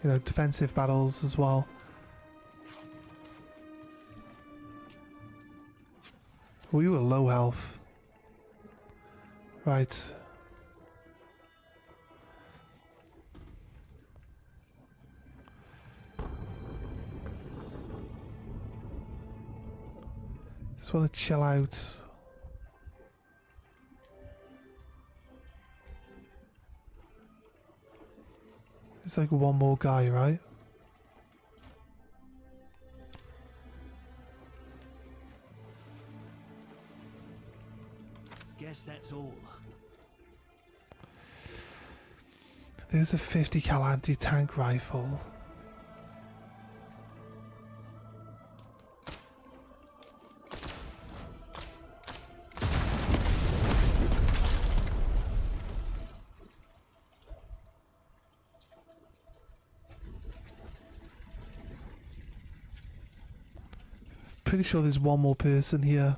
S1: you know, defensive battles as well. We were low health. Right. Just want to chill out. It's like one more guy, right?
S3: Guess that's all.
S1: There's a 50 cal anti-tank rifle. Pretty sure there's one more person here.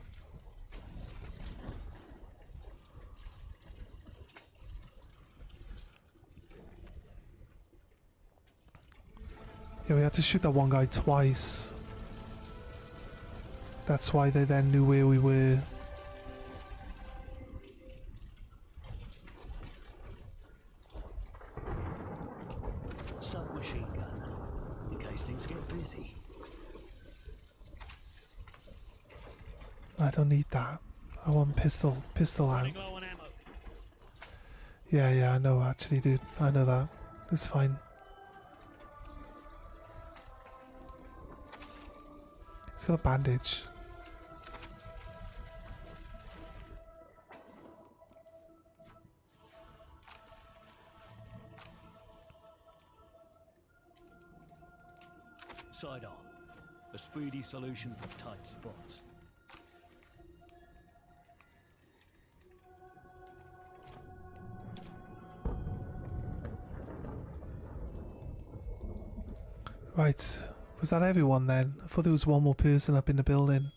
S1: Yeah, we had to shoot that one guy twice. That's why they then knew where we were.
S3: Submachine gun, in case things get busy.
S1: I don't need that. I want pistol out.
S3: Running low on ammo.
S1: Yeah, I know actually, dude. I know that. It's fine. got a bandage.
S3: Sidearm. A speedy solution for tight spots.
S1: Right. Was that everyone then? I thought there was one more person up in the building.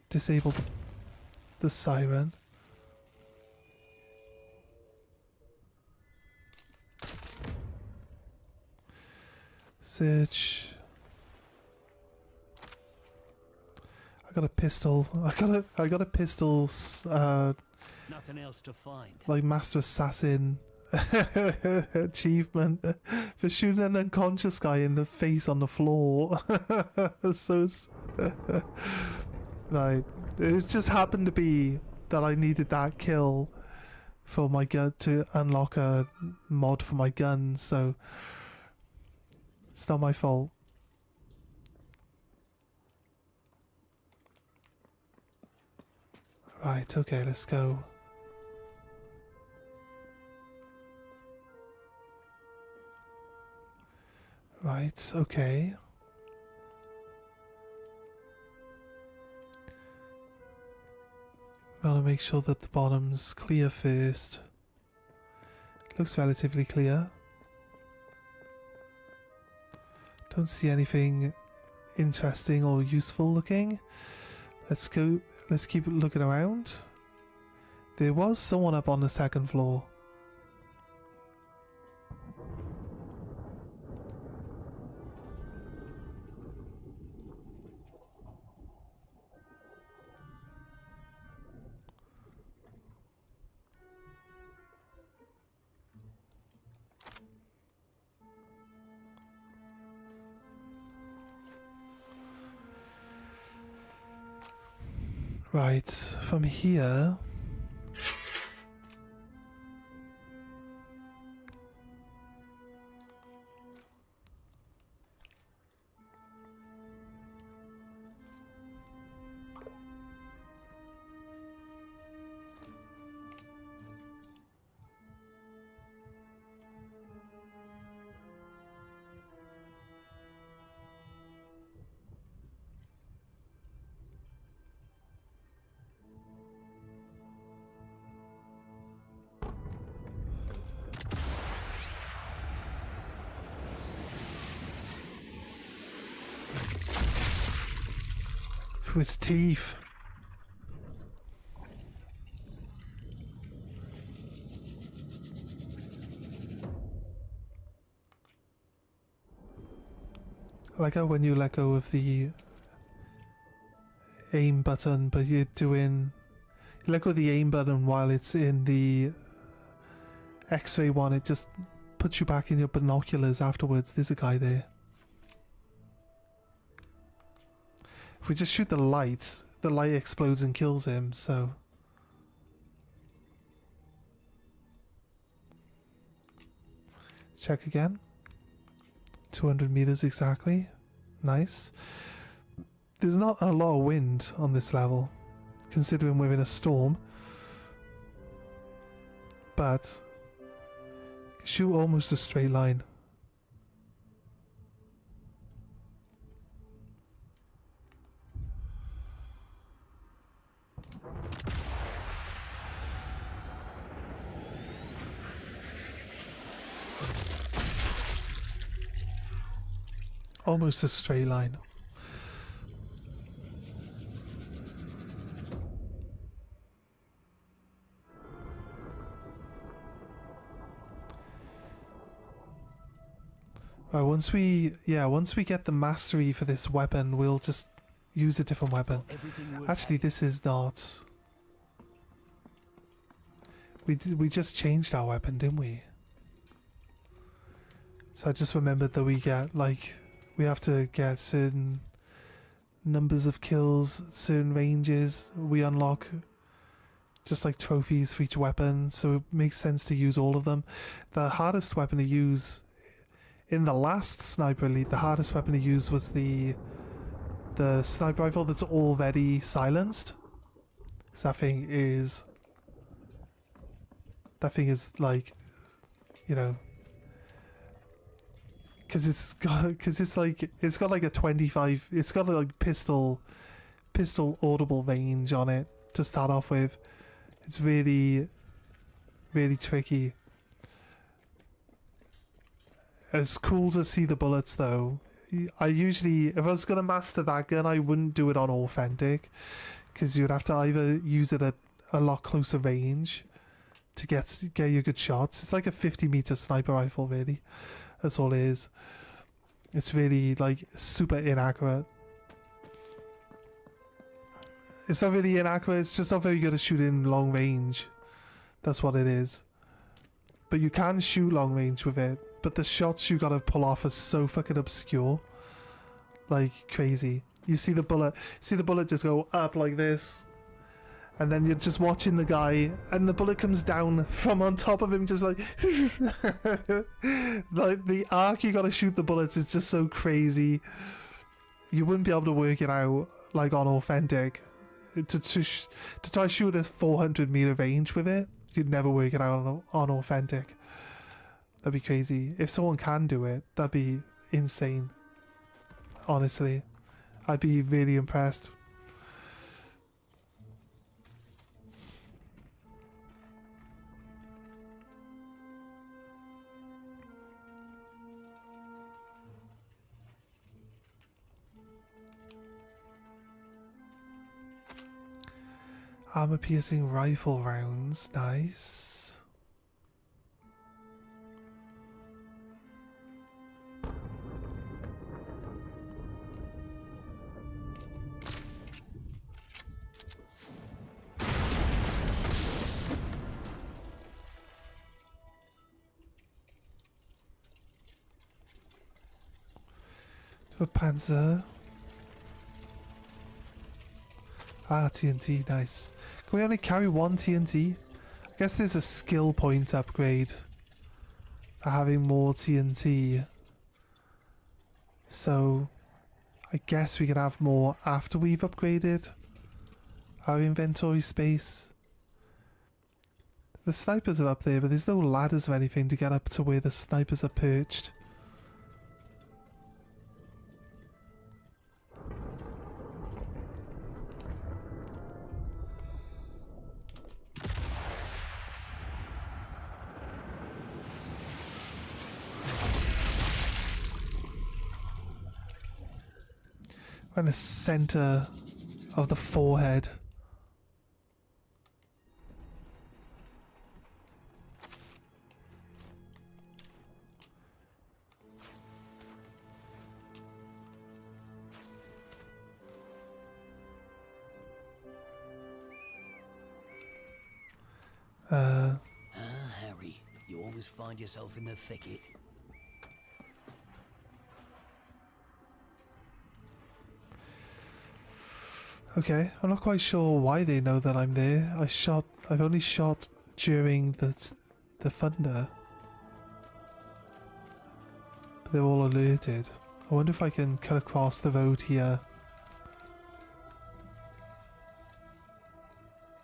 S1: Disable the siren. Search. I got a pistol. I got a pistol.
S3: Nothing else to find.
S1: Like Master Assassin achievement for shooting an unconscious guy in the face on the floor. Right. It just happened to be that I needed that kill for my gun to unlock a mod for my gun, so it's not my fault. Right, okay, let's go. Right, okay. Gotta make sure that the bottom's clear first. Looks relatively clear. Don't see anything interesting or useful looking. Let's go. Let's keep looking around. There was someone up on the second floor. Right, from here... through his teeth. I like how when you let go of the aim button, but you're doing... You let go of the aim button while it's in the X-ray one, it just puts you back in your binoculars afterwards. There's a guy there. If we just shoot the light explodes and kills him, so... Check again. 200 meters exactly. Nice. There's not a lot of wind on this level, considering we're in a storm. But shoot almost a straight line. Almost a straight line. Right, once we get the mastery for this weapon, we'll just use a different weapon. Actually, this is not... We just changed our weapon, didn't we? So I just remembered that we get, like... We have to get certain numbers of kills, certain ranges. We unlock just like trophies for each weapon, so it makes sense to use all of them. The hardest weapon to use in the last Sniper Elite, the hardest weapon to use was the sniper rifle that's already silenced. So that thing is like, you know, because it's got like a 25. It's got like pistol audible range on it to start off with. It's really, really tricky. It's cool to see the bullets though. I usually, if I was gonna master that gun, I wouldn't do it on authentic, because you'd have to either use it at a lot closer range to get your good shots. It's like a 50-meter sniper rifle, really. That's all it is. It's really like super inaccurate. It's not really inaccurate, it's just not very good at shooting long range. That's what it is. But you can shoot long range with it, but the shots you gotta pull off are so fucking obscure. Like crazy. You see the bullet just go up like this, and then you're just watching the guy, and the bullet comes down from on top of him, just like like the arc you gotta shoot the bullets is just so crazy. You wouldn't be able to work it out like on authentic. To try shoot a 400-meter range with it, you'd never work it out on authentic. That'd be crazy. If someone can do it, that'd be insane. Honestly, I'd be really impressed. Armor-piercing rifle rounds, nice. A Panzer. Ah, TNT, nice. Can we only carry one TNT? I guess there's a skill point upgrade for having more TNT. So, I guess we can have more after we've upgraded our inventory space. The snipers are up there, but there's no ladders or anything to get up to where the snipers are perched. In the center of the forehead.
S3: Harry, you always find yourself in the thicket.
S1: Okay, I'm not quite sure why they know that I'm there. I've only shot during the thunder. But they're all alerted. I wonder if I can cut across the road here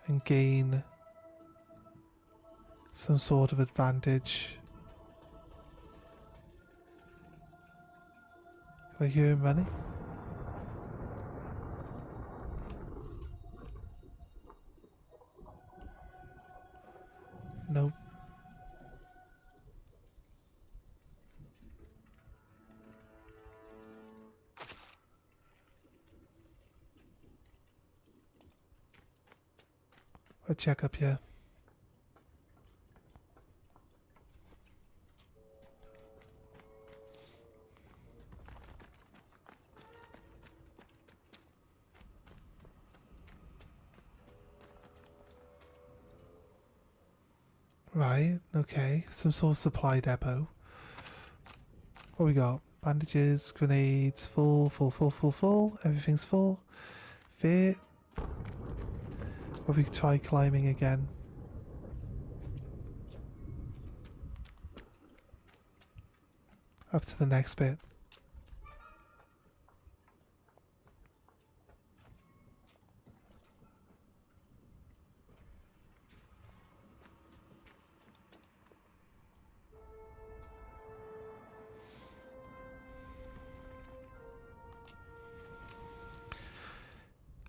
S1: and gain some sort of advantage. Can I hear him running? Nope. I'll check up here. Right, okay, some sort of supply depot. What we got? Bandages, grenades, full. Everything's full. Fit. Or we try climbing again. up to the next bit.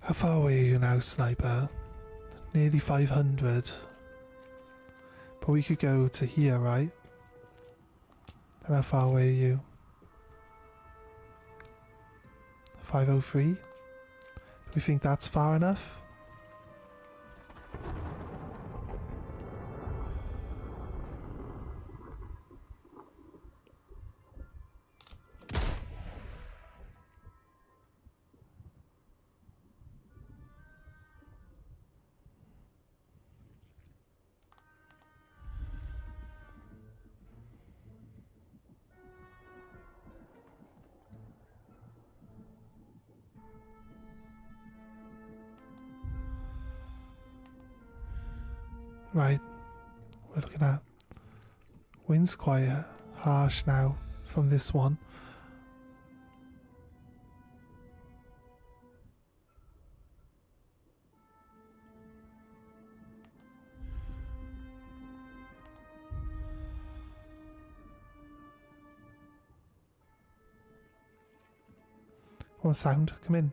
S1: How far away are you now, Sniper? Nearly 500. But we could go to here, right? And how far away are you? 503? Do we think that's far enough? Right, we're looking at wind's quite harsh now from this one. One sound, come in.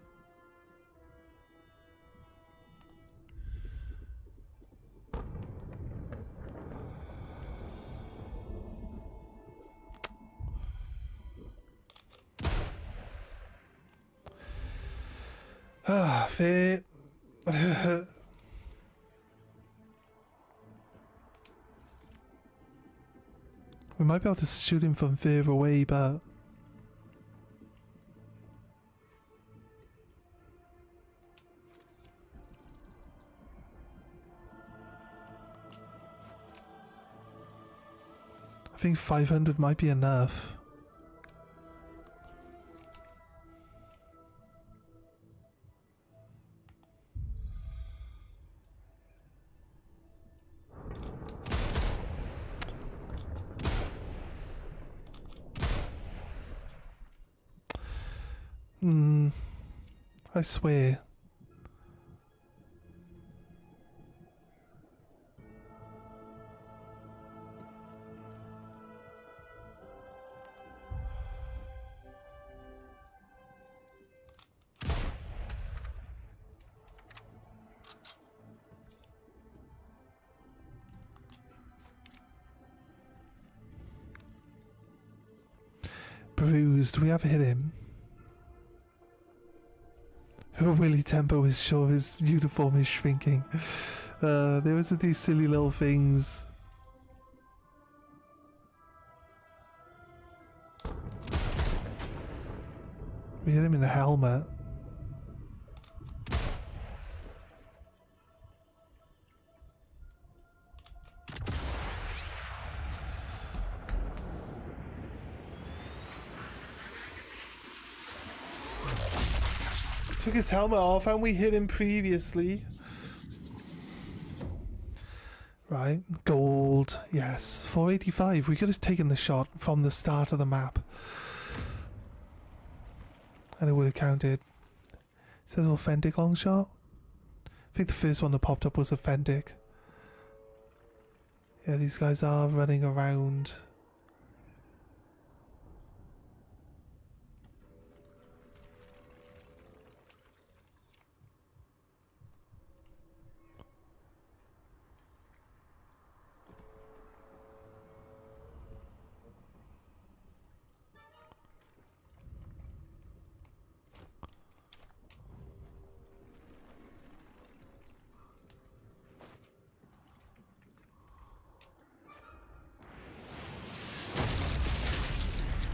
S1: Ah, fair. We might be able to shoot him from further away, but I think 500 might be enough. I swear. Bruised, we have hit him. Willy Tempo is sure his uniform is shrinking. There was these silly little things. We hit him in the helmet. Took his helmet off and we hit him previously. Right, gold, yes, 485. We could have taken the shot from the start of the map. And it would have counted. It says authentic long shot. I think the first one that popped up was authentic. Yeah, these guys are running around.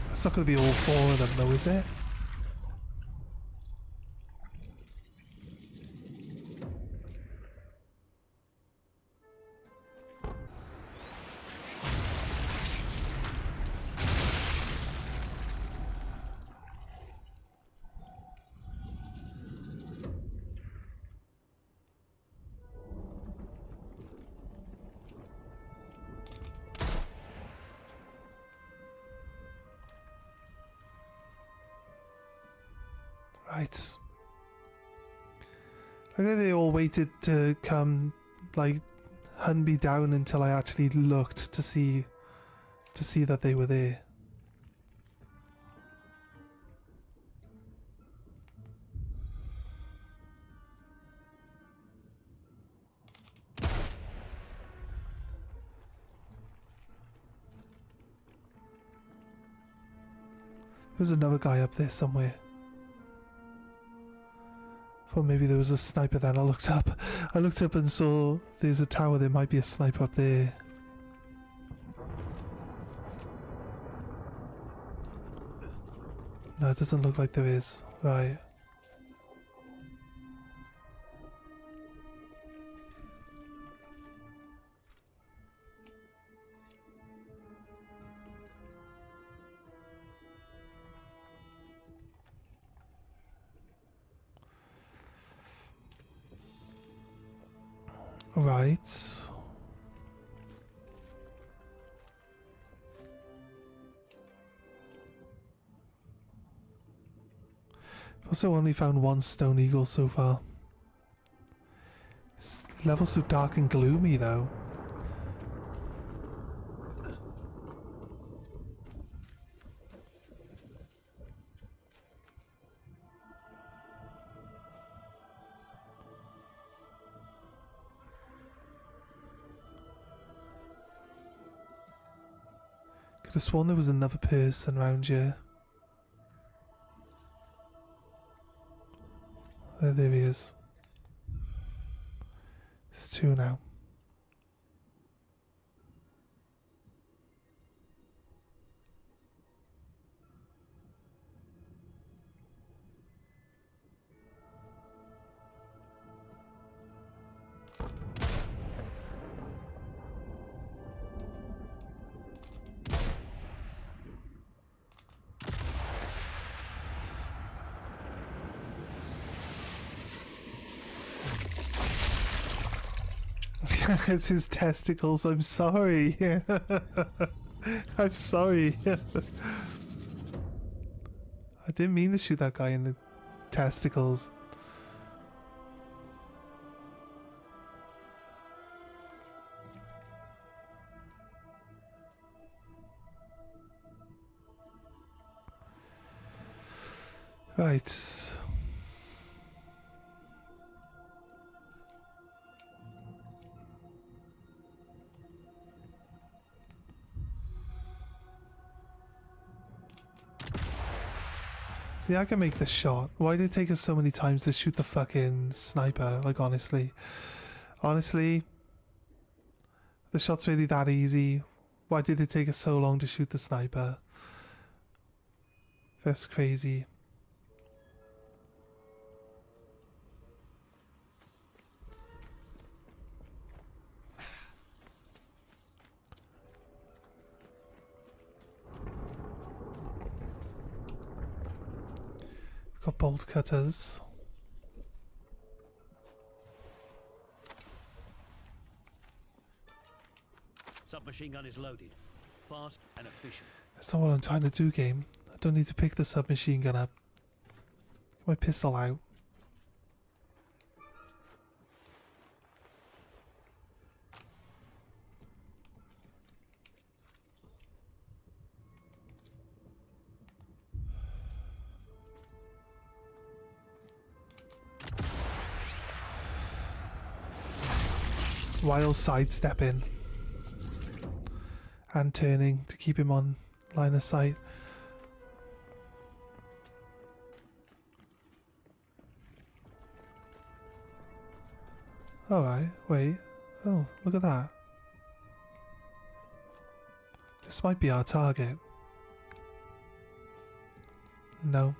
S1: It's not going to be all four of them though, is it? Right. I think they all waited to come, like, hunt me down until I actually looked to see that they were there. There's another guy up there somewhere. Thought maybe there was a sniper then. I looked up and saw there's a tower. There might be a sniper up there. No, it doesn't look like there is. Right. Right. I've also only found one stone eagle so far. This level's so dark and gloomy though. Could have sworn there was another person around here. There he is. It's two now. It's his testicles. I'm sorry. I'm sorry. I didn't mean to shoot that guy in the testicles. Right. See, I can make this shot. Why did it take us so many times to shoot the fucking sniper? Like, honestly. Honestly, the shot's really that easy. Why did it take us so long to shoot the sniper? That's crazy. Got bolt cutters.
S3: Submachine gun is loaded. Fast and efficient.
S1: That's not what I'm trying to do, game. I don't need to pick the submachine gun up. Get my pistol out. While sidestepping and turning to keep him on line of sight. Alright, wait. Oh, look at that. This might be our target. No.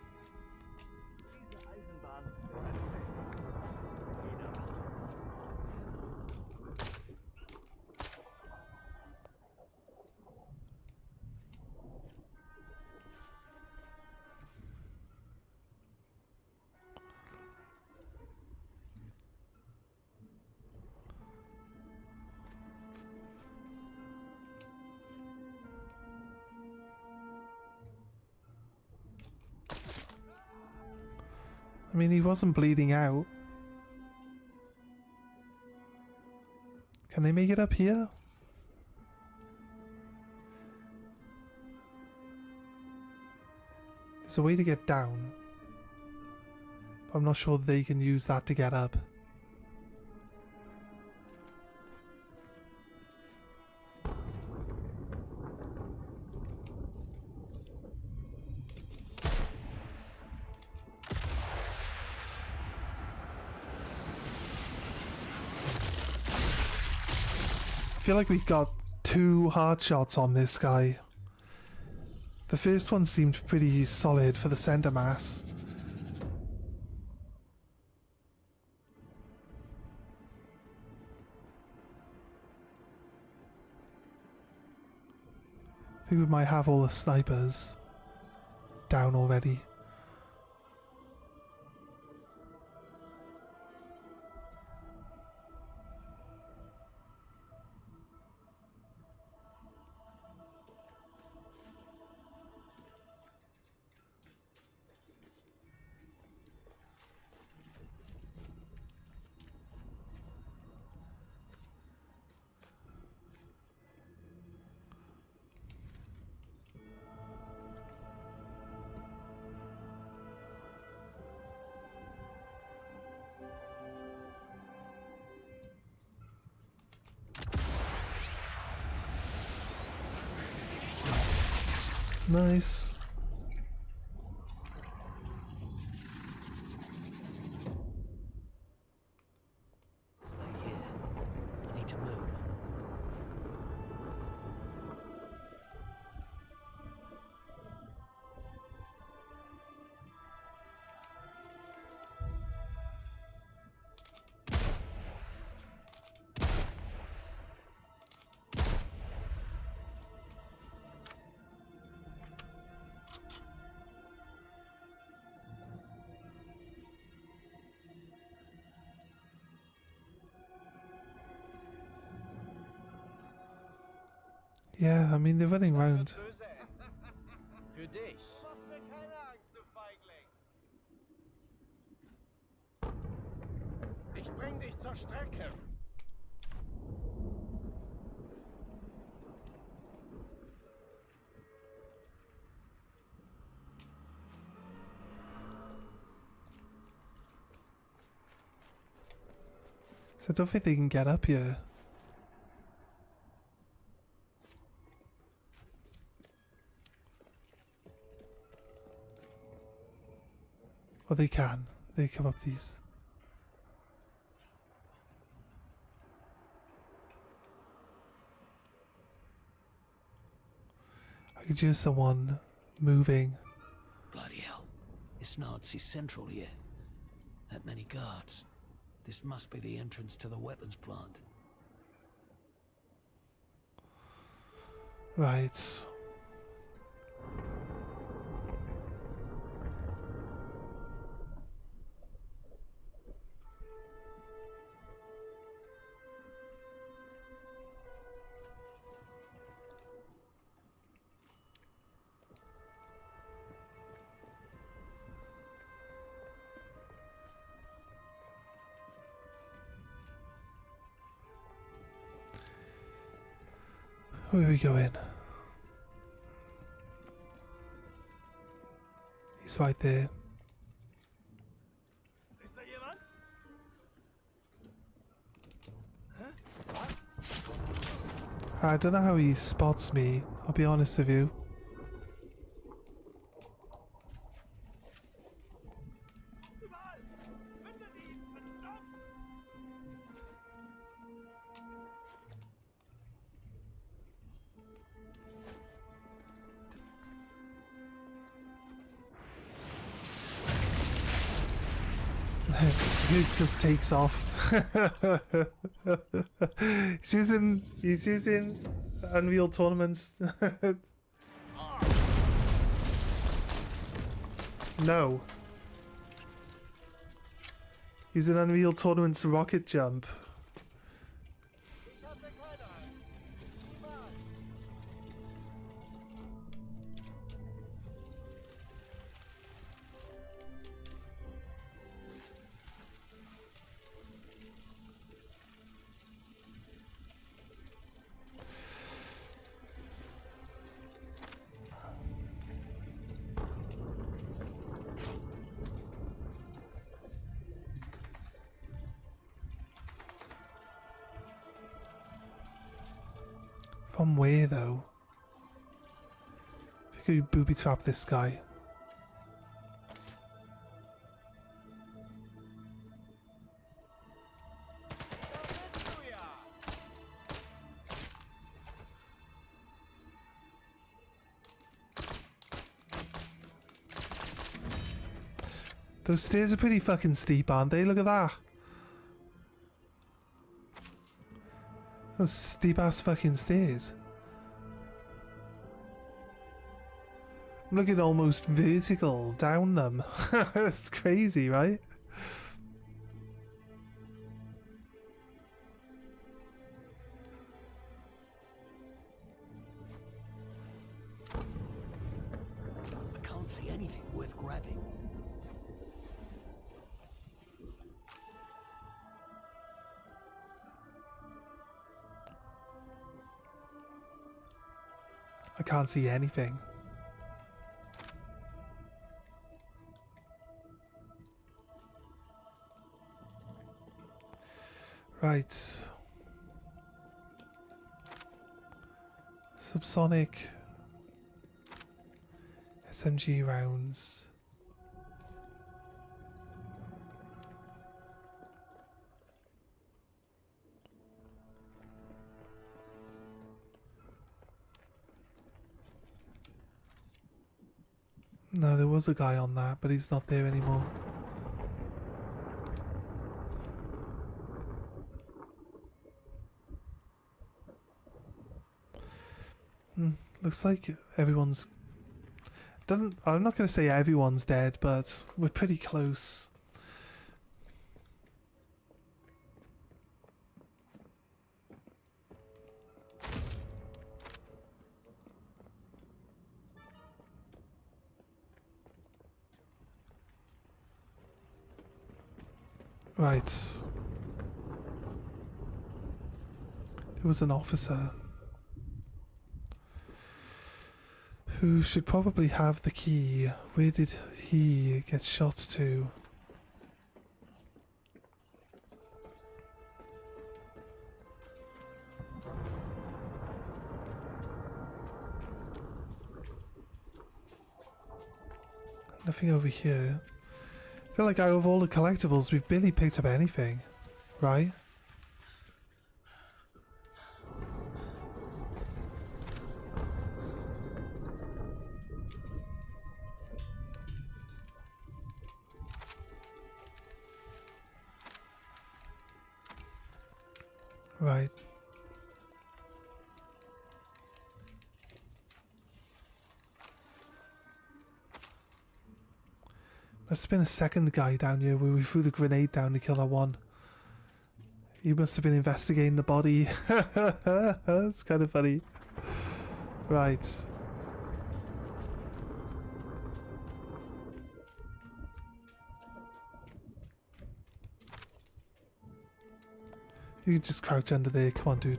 S1: I mean, he wasn't bleeding out. Can they make it up here? There's a way to get down. But I'm not sure they can use that to get up. I feel like we've got 2 hard shots on this guy. The first one seemed pretty solid for the center mass. I think we might have all the snipers down already. Nice.
S3: Stay here. I need to move.
S1: Yeah, I mean, they're running around.
S6: Für dich.
S7: Machst mir keine Angst, du Feigling. Ich bring dich zur Strecke.
S1: So I don't think they can get up here. Or they can. They come up these. I could use someone moving.
S3: Bloody hell. It's Nazi Central here. That many guards. This must be the entrance to the weapons plant.
S1: Right. Where are we going? He's right there.
S7: Ist da jemand?
S1: I don't know how he spots me, I'll be honest with you.
S7: Überall! Findet ihn! Verdammt!
S1: It just takes off. He's using Unreal Tournaments. No. Using Unreal Tournament's rocket jump.
S7: Ich hatte keine Angst. Niemals.
S1: From where though? If you could booby trap this guy. Those stairs are pretty fucking steep, aren't they? Look at that. Those steep ass fucking stairs. I'm looking almost vertical down them. That's crazy, right?
S3: I can't see anything worth grabbing.
S1: I can't see anything. Right. Subsonic SMG rounds. No, there was a guy on that, but he's not there anymore. Looks like everyone's... I'm not going to say everyone's dead, but we're pretty close. Right. There was an officer who should probably have the key. Where did he get shot to? Nothing over here. I feel like out of all the collectibles, we've barely picked up anything, right? Right. Must have been a second guy down here where we threw the grenade down to kill that one. He must have been investigating the body. That's kind of funny. Right. You can just crouch under there. Come on, dude.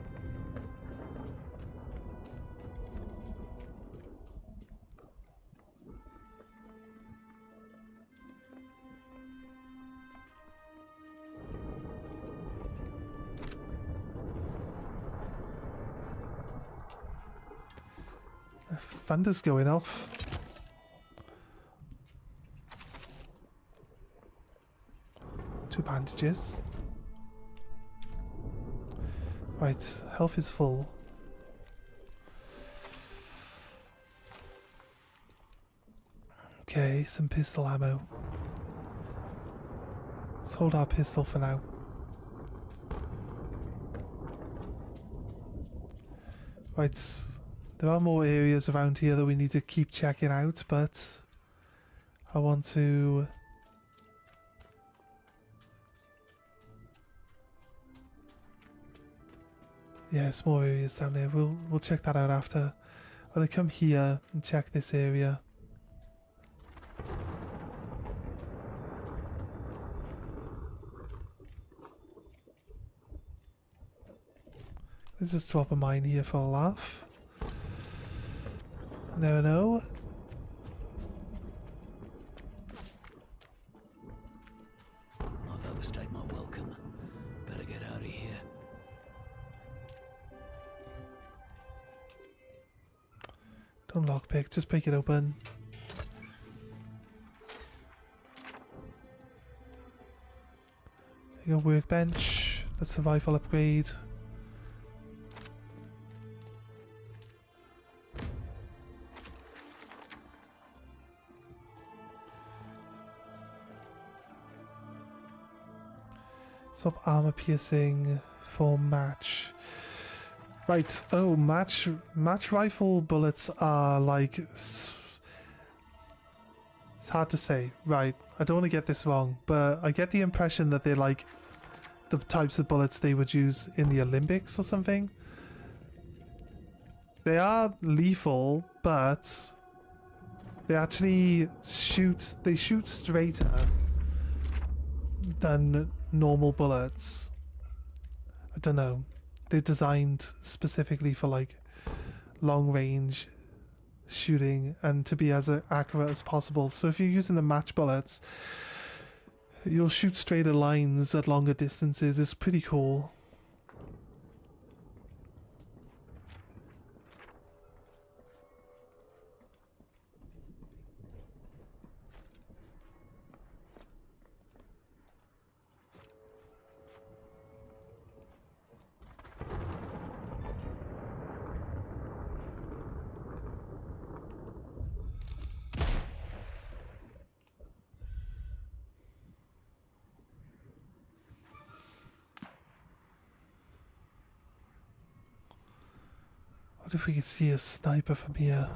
S1: Thunder's going off. Two bandages. Right, health is full. Okay, some pistol ammo. Let's hold our pistol for now. Right, there are more areas around here that we need to keep checking out, but I want to... Yeah, some more areas down there. We'll check that out after. I'm gonna come here and check this area. Let's just drop a mine here for a laugh. Never know.
S3: I've overstayed my welcome. Better get out of here.
S1: Don't lockpick, just break it open. There you go, workbench. That's the rifle upgrade. Swap armor piercing for match. Right, oh, match rifle bullets are like... It's hard to say. Right, I don't want to get this wrong, but I get the impression that they're like the types of bullets they would use in the Olympics or something. They are lethal, but they actually shoot straighter than normal bullets. I don't know. They're designed specifically for like long range shooting and to be as accurate as possible. So if you're using the match bullets, you'll shoot straighter lines at longer distances. It's pretty cool. What if we could see a sniper from here?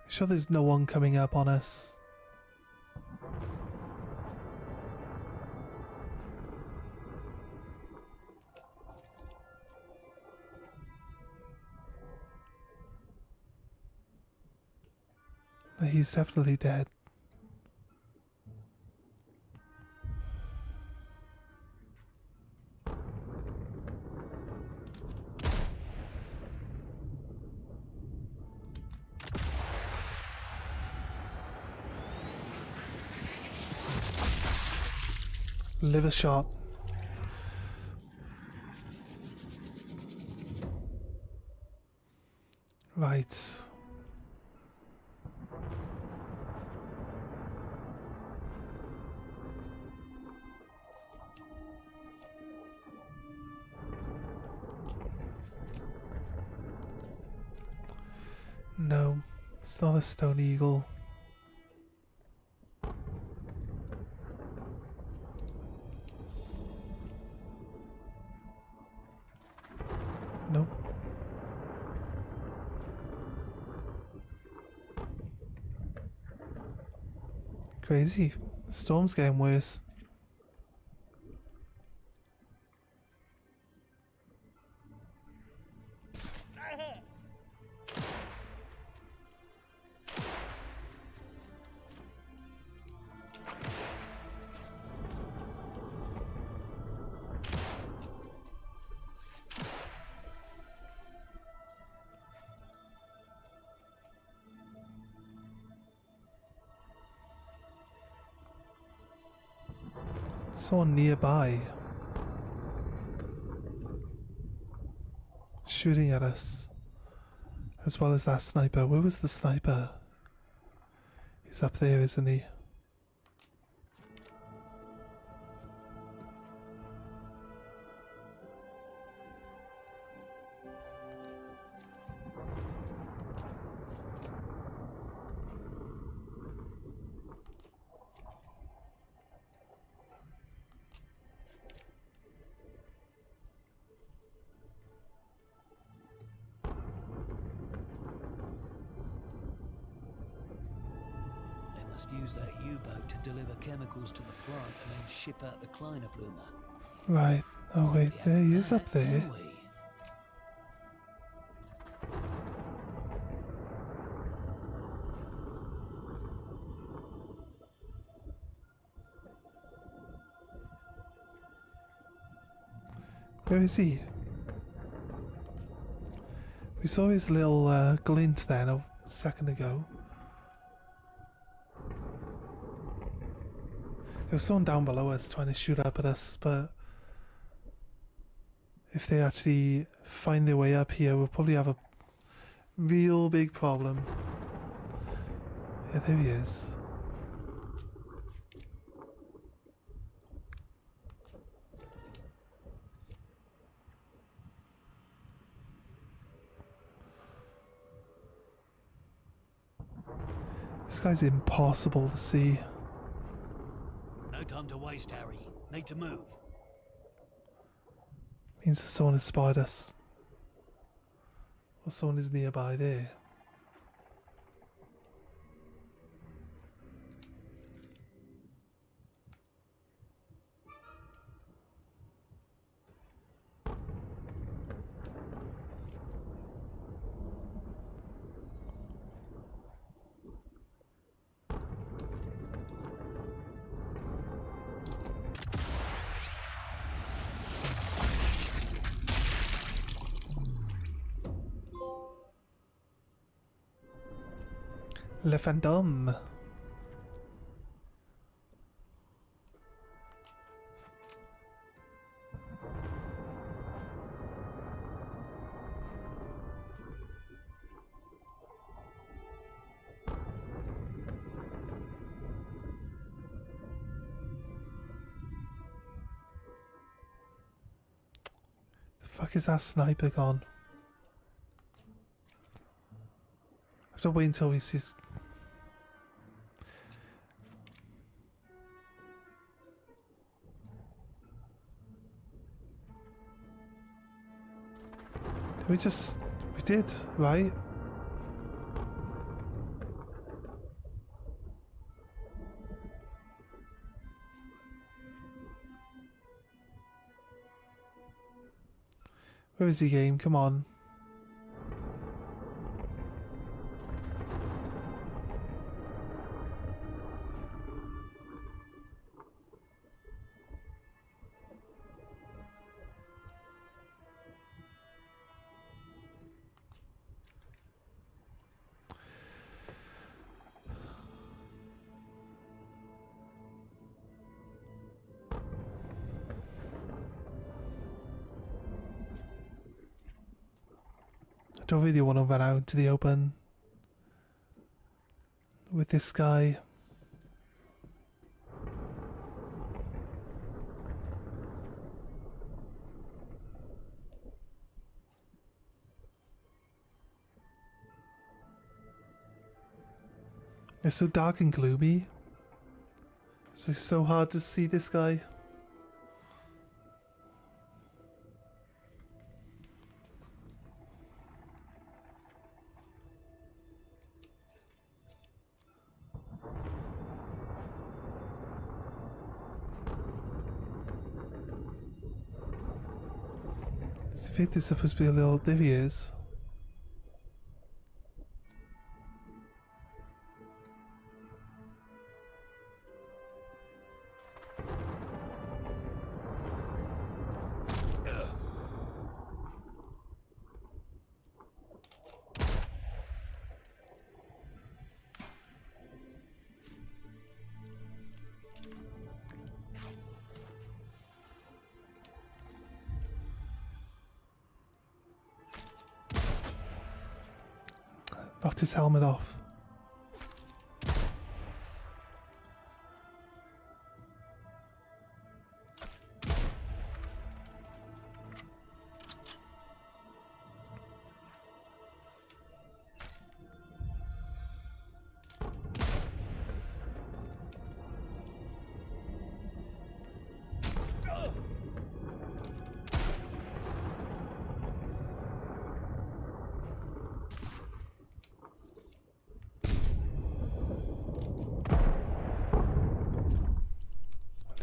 S1: Sure there's no one coming up on us. He's definitely dead. Liver shot. Right. No, it's not a stone eagle. Nope. Crazy. The storm's getting worse. Someone nearby shooting at us, as well as that sniper. Where was the sniper? He's up there, isn't he?
S3: Use that U-boat to deliver chemicals to the plant and then ship out the Kleiner Blumer.
S1: Right. Oh wait, there he is up there. Where is he? We saw his little glint then a second ago. There was someone down below us trying to shoot up at us, but if they actually find their way up here, we'll probably have a real big problem. Yeah, there he is. This guy's impossible to see.
S3: No time to waste, Harry. Need to move.
S1: Means that someone has spotted us. Or someone is nearby there. Le Fantôme. The fuck is that sniper gone? I have to wait until he sees. We did, right? Where is he, game? Come on. I don't really want to run out into the open with this guy. It's so dark and gloomy. It's so hard to see this guy. I think there's supposed to be a little. There he is. Knocked his helmet off.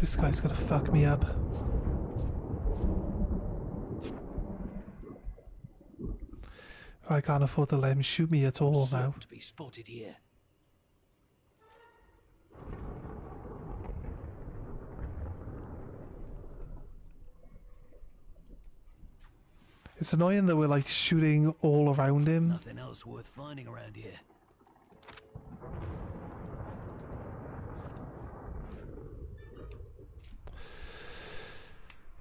S1: This guy's gonna fuck me up. I can't afford to let him shoot me at all now.
S3: To be spotted here.
S1: It's annoying that we're like shooting all around him.
S3: Nothing else worth finding around here.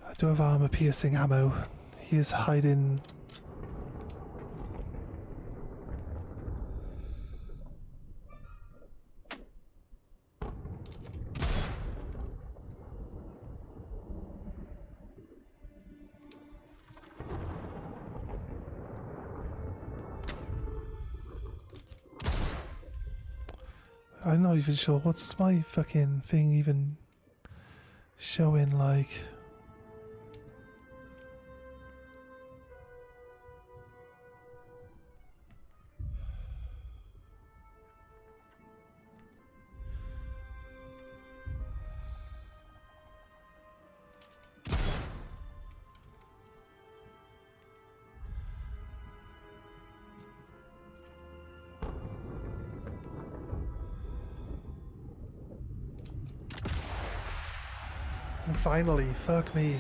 S1: I do have armor-piercing ammo. He is hiding. I'm not even sure what's my fucking thing even showing like. Finally, fuck me.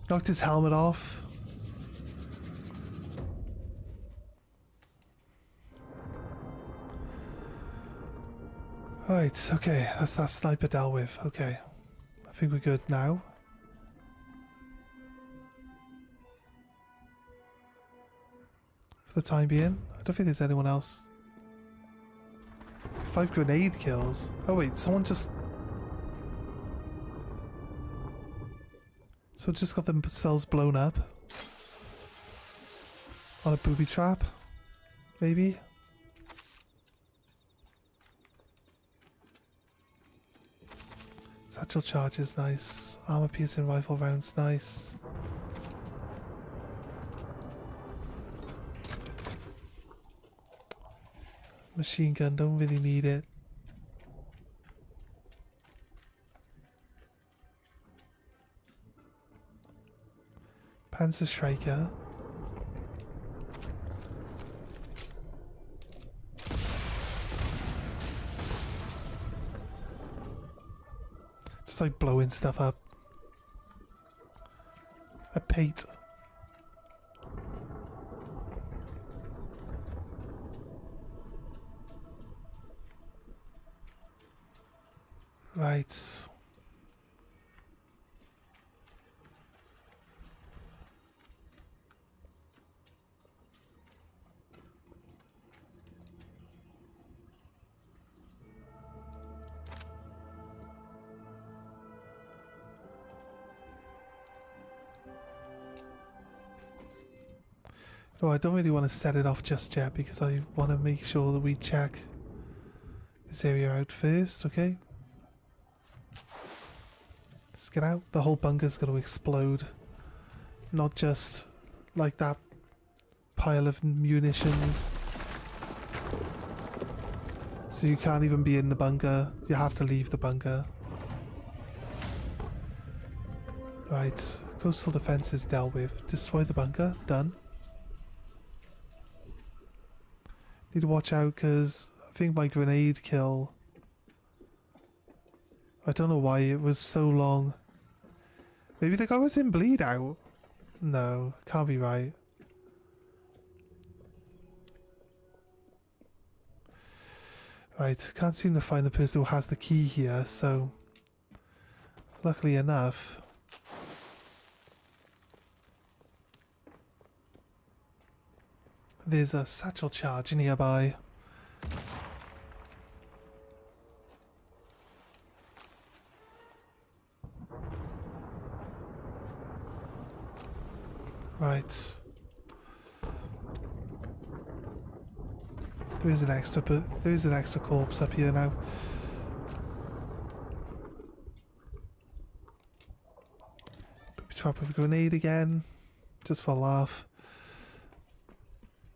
S1: Knocked his helmet off. Right, okay, that's that sniper dealt with. Okay, I think we're good now. For the time being, I don't think there's anyone else. 5 grenade kills. Oh wait, someone just... So just got themselves blown up. On a booby trap? Maybe? Satchel charges, nice. Armor piercing rifle rounds, nice. Machine gun, don't really need it. Panzer Striker. Just like blowing stuff up. A pate. Right. Oh, I don't really want to set it off just yet because I want to make sure that we check this area out first, okay? Let's get out. The whole bunker's going to explode. Not just like that pile of munitions. So you can't even be in the bunker. You have to leave the bunker. Right. Coastal defense is dealt with. Destroy the bunker. Done. Need to watch out because I think my grenade kill... I don't know why it was so long. Maybe the guy was in bleed out? No, can't be right. Right, can't seem to find the person who has the key here, so... Luckily enough... There's a satchel charge nearby. Right. There is an extra corpse up here now. Booby trap with a grenade again. Just for a laugh.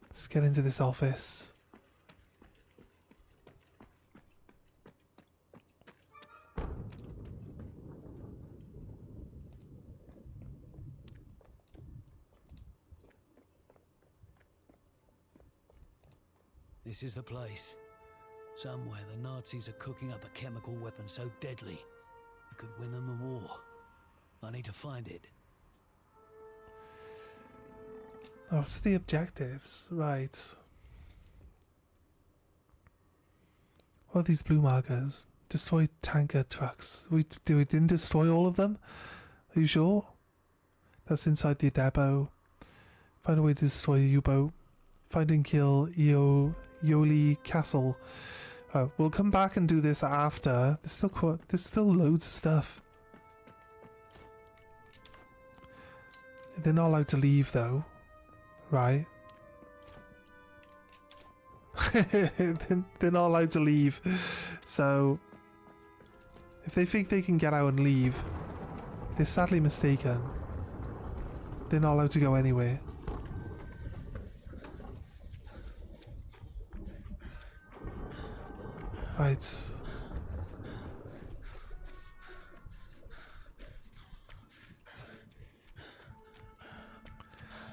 S1: Let's get into this office.
S3: This is the place. Somewhere the Nazis are cooking up a chemical weapon so deadly it could win them the war. I need to find it.
S1: Oh, so the objectives, right. What are these blue markers? Destroy tanker trucks. We didn't destroy all of them? Are you sure? That's inside the depot. Find a way to destroy the U-boat. Find and kill Yoli Castle. We'll come back and do this after. There's still loads of stuff. They're not allowed to leave though, right? They're not allowed to leave. So if they think they can get out and leave, they're sadly mistaken. They're not allowed to go anywhere. Right.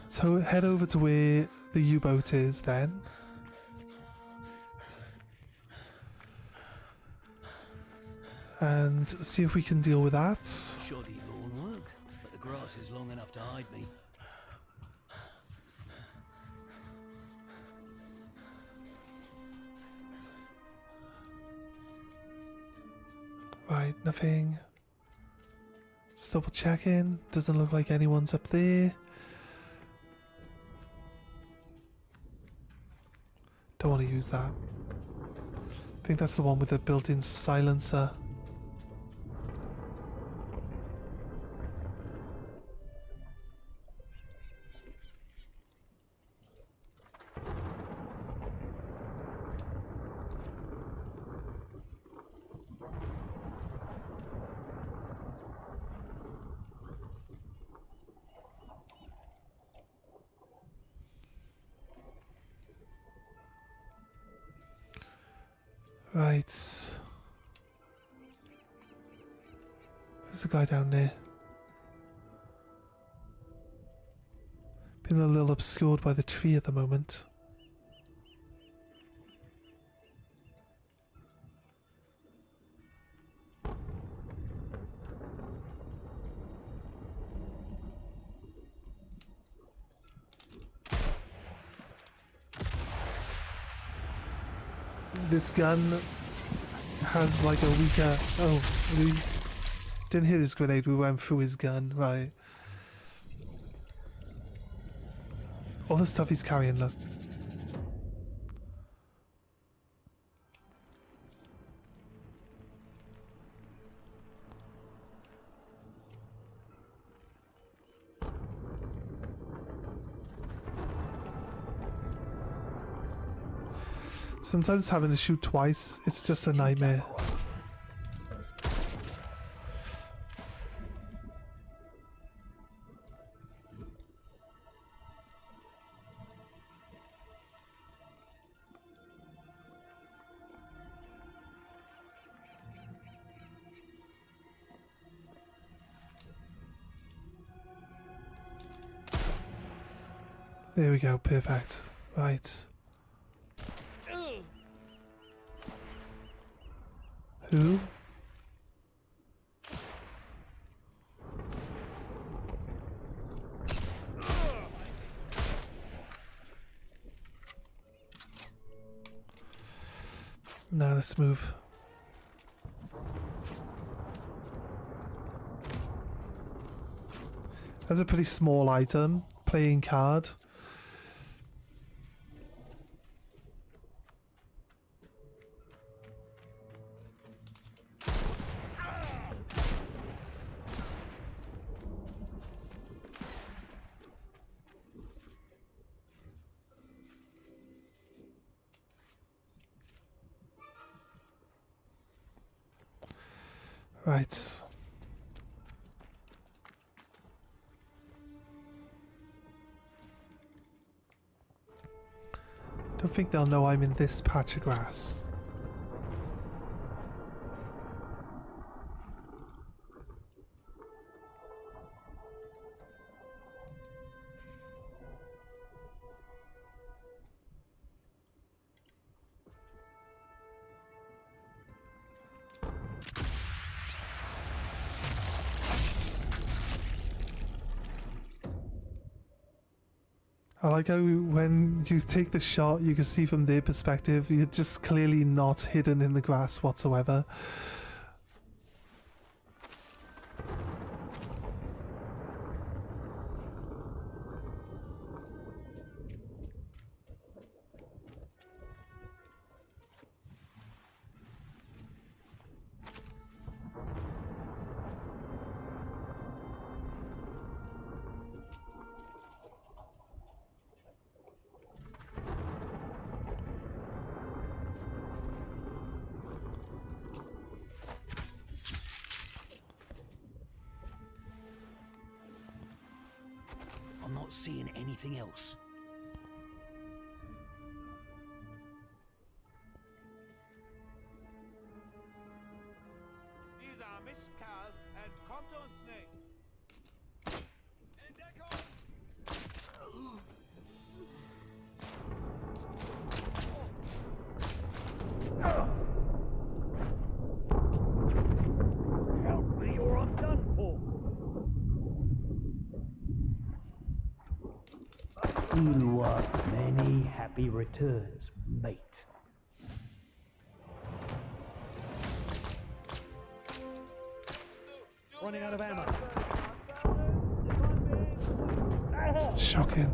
S1: So head over to where the U-boat is then. And see if we can deal with that.
S3: Shoddy lawn work, but the grass is long enough to hide me.
S1: Right, nothing. Just double checking. Doesn't look like anyone's up there. Don't want to use that. I think that's the one with the built-in silencer. Right. There's a guy down there. Been a little obscured by the tree at the moment. This gun has like a weaker... Oh, we didn't hit his grenade, we went through his gun, right. All the stuff he's carrying, look. Sometimes having to shoot twice, it's just a nightmare. There we go, perfect. Right. Who? Now let's move. That's a pretty small item. Playing card. Right. Don't think they'll know I'm in this patch of grass. I like how when you take the shot, you can see from their perspective, you're just clearly not hidden in the grass whatsoever.
S3: I'm not seeing anything else.
S7: Dieser Mistkerl entkommt uns nicht.
S3: Help me or I'm done for. Many happy returns, mate. Running out of ammo.
S1: Shocking.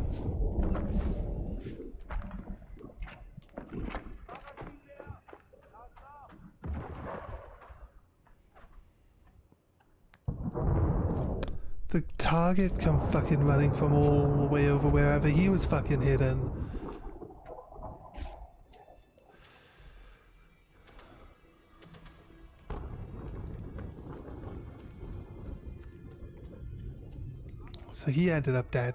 S1: The target come fucking running from all the way over wherever he was fucking hidden. So he ended up dead.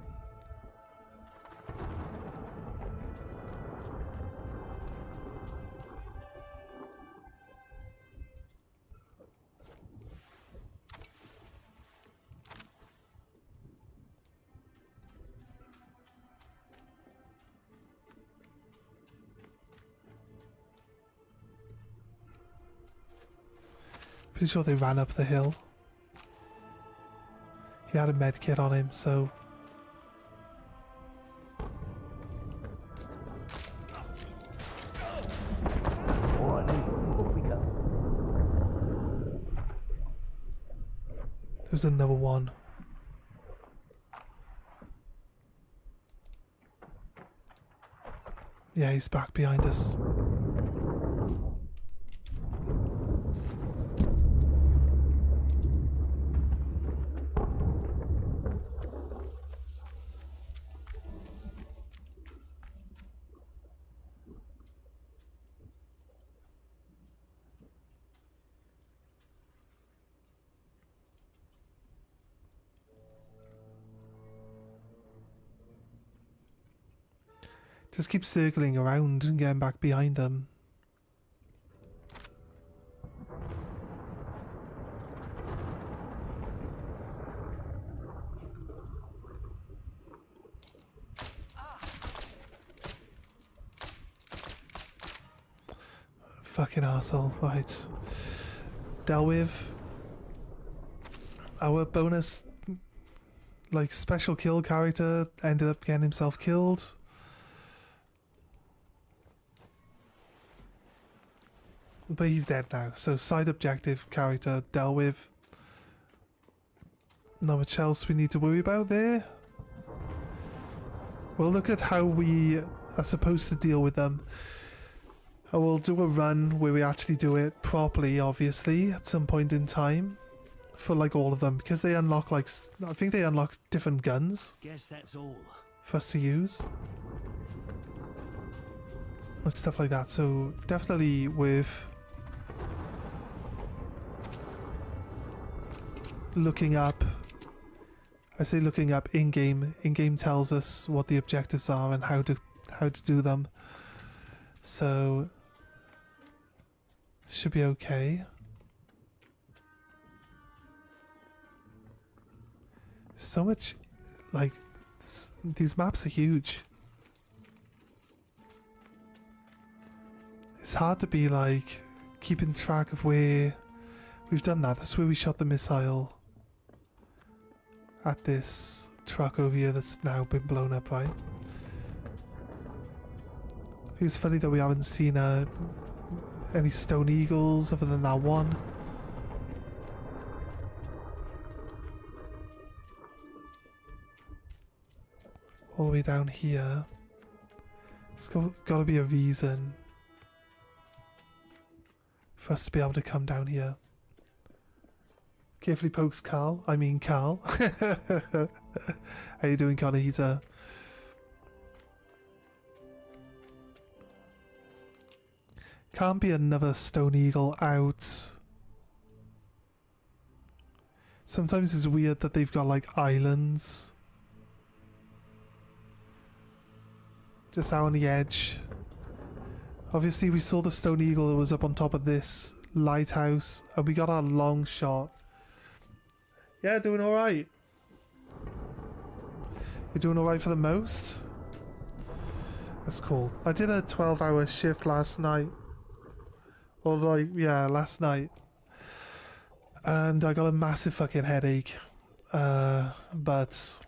S1: Pretty sure they ran up the hill. He had a med kit on him, so... There's another one. Yeah, he's back behind us. Just keep circling around and getting back behind them. Fucking arsehole, right. Dealt with. Our bonus, like, special kill character ended up getting himself killed. But he's dead now, so side objective character dealt with. Not much else we need to worry about there. We'll look at how we are supposed to deal with them. And we'll do a run where we actually do it properly, obviously, at some point in time. For like all of them, because they unlock like, I think they unlock different guns.
S3: Guess that's all.
S1: For us to use. And stuff like that, so definitely with... looking up, I say looking up in-game. In-game tells us what the objectives are and how to do them. So should be okay. So much, like, these maps are huge. It's hard to be like keeping track of where we've done that. That's where we shot the missile. At this truck over here that's now been blown up, right? It's funny that we haven't seen any stone eagles other than that one. All the way down here. It's got to be a reason for us to be able to come down here. Carefully pokes Carl. I mean Carl. How you doing, Conahita? Can't be another stone eagle out. Sometimes it's weird that they've got like islands just out on the edge. Obviously we saw the stone eagle that was up on top of this lighthouse and we got our long shot. Yeah, doing alright. You're doing alright for the most? That's cool. I did a 12-hour shift last night. Or like, yeah, last night. And I got a massive fucking headache. But,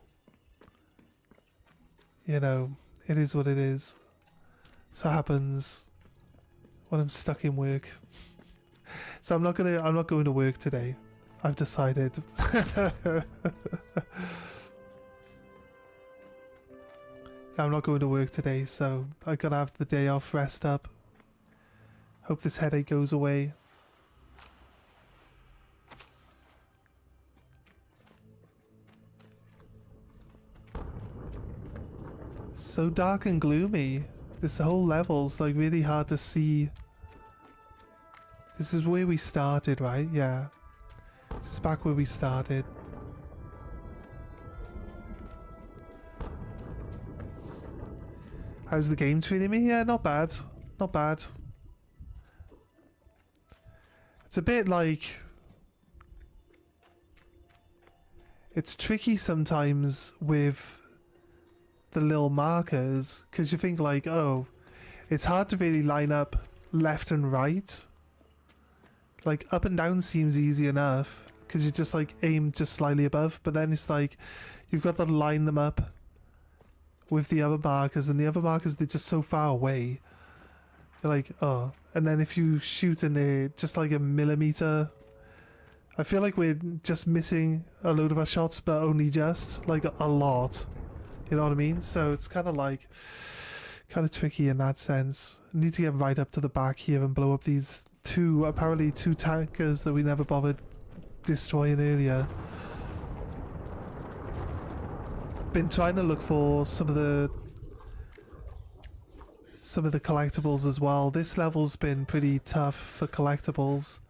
S1: you know, it is what it is. So it happens when I'm stuck in work. So I'm not going to work today. I've decided. I'm not going to work today, so I gotta have the day off, rest up. Hope this headache goes away. So dark and gloomy. This whole level's like really hard to see. This is where we started, right? Yeah. This is back where we started. How's the game treating me? Yeah, not bad. Not bad. It's a bit like... It's tricky sometimes with the little markers, because you think like, oh, it's hard to really line up left and right. Like up and down seems easy enough, because you just like aim just slightly above, but then it's like, you've got to line them up with the other markers, and the other markers, they're just so far away. You're like, oh. And then if you shoot and they're just like a millimeter, I feel like we're just missing a load of our shots, but only just, like a lot. You know what I mean? So it's kind of like, kind of tricky in that sense. Need to get right up to the back here and blow up these apparently two tankers that we never bothered destroying earlier. Been trying to look for some of the collectibles as well. This level's been pretty tough for collectibles,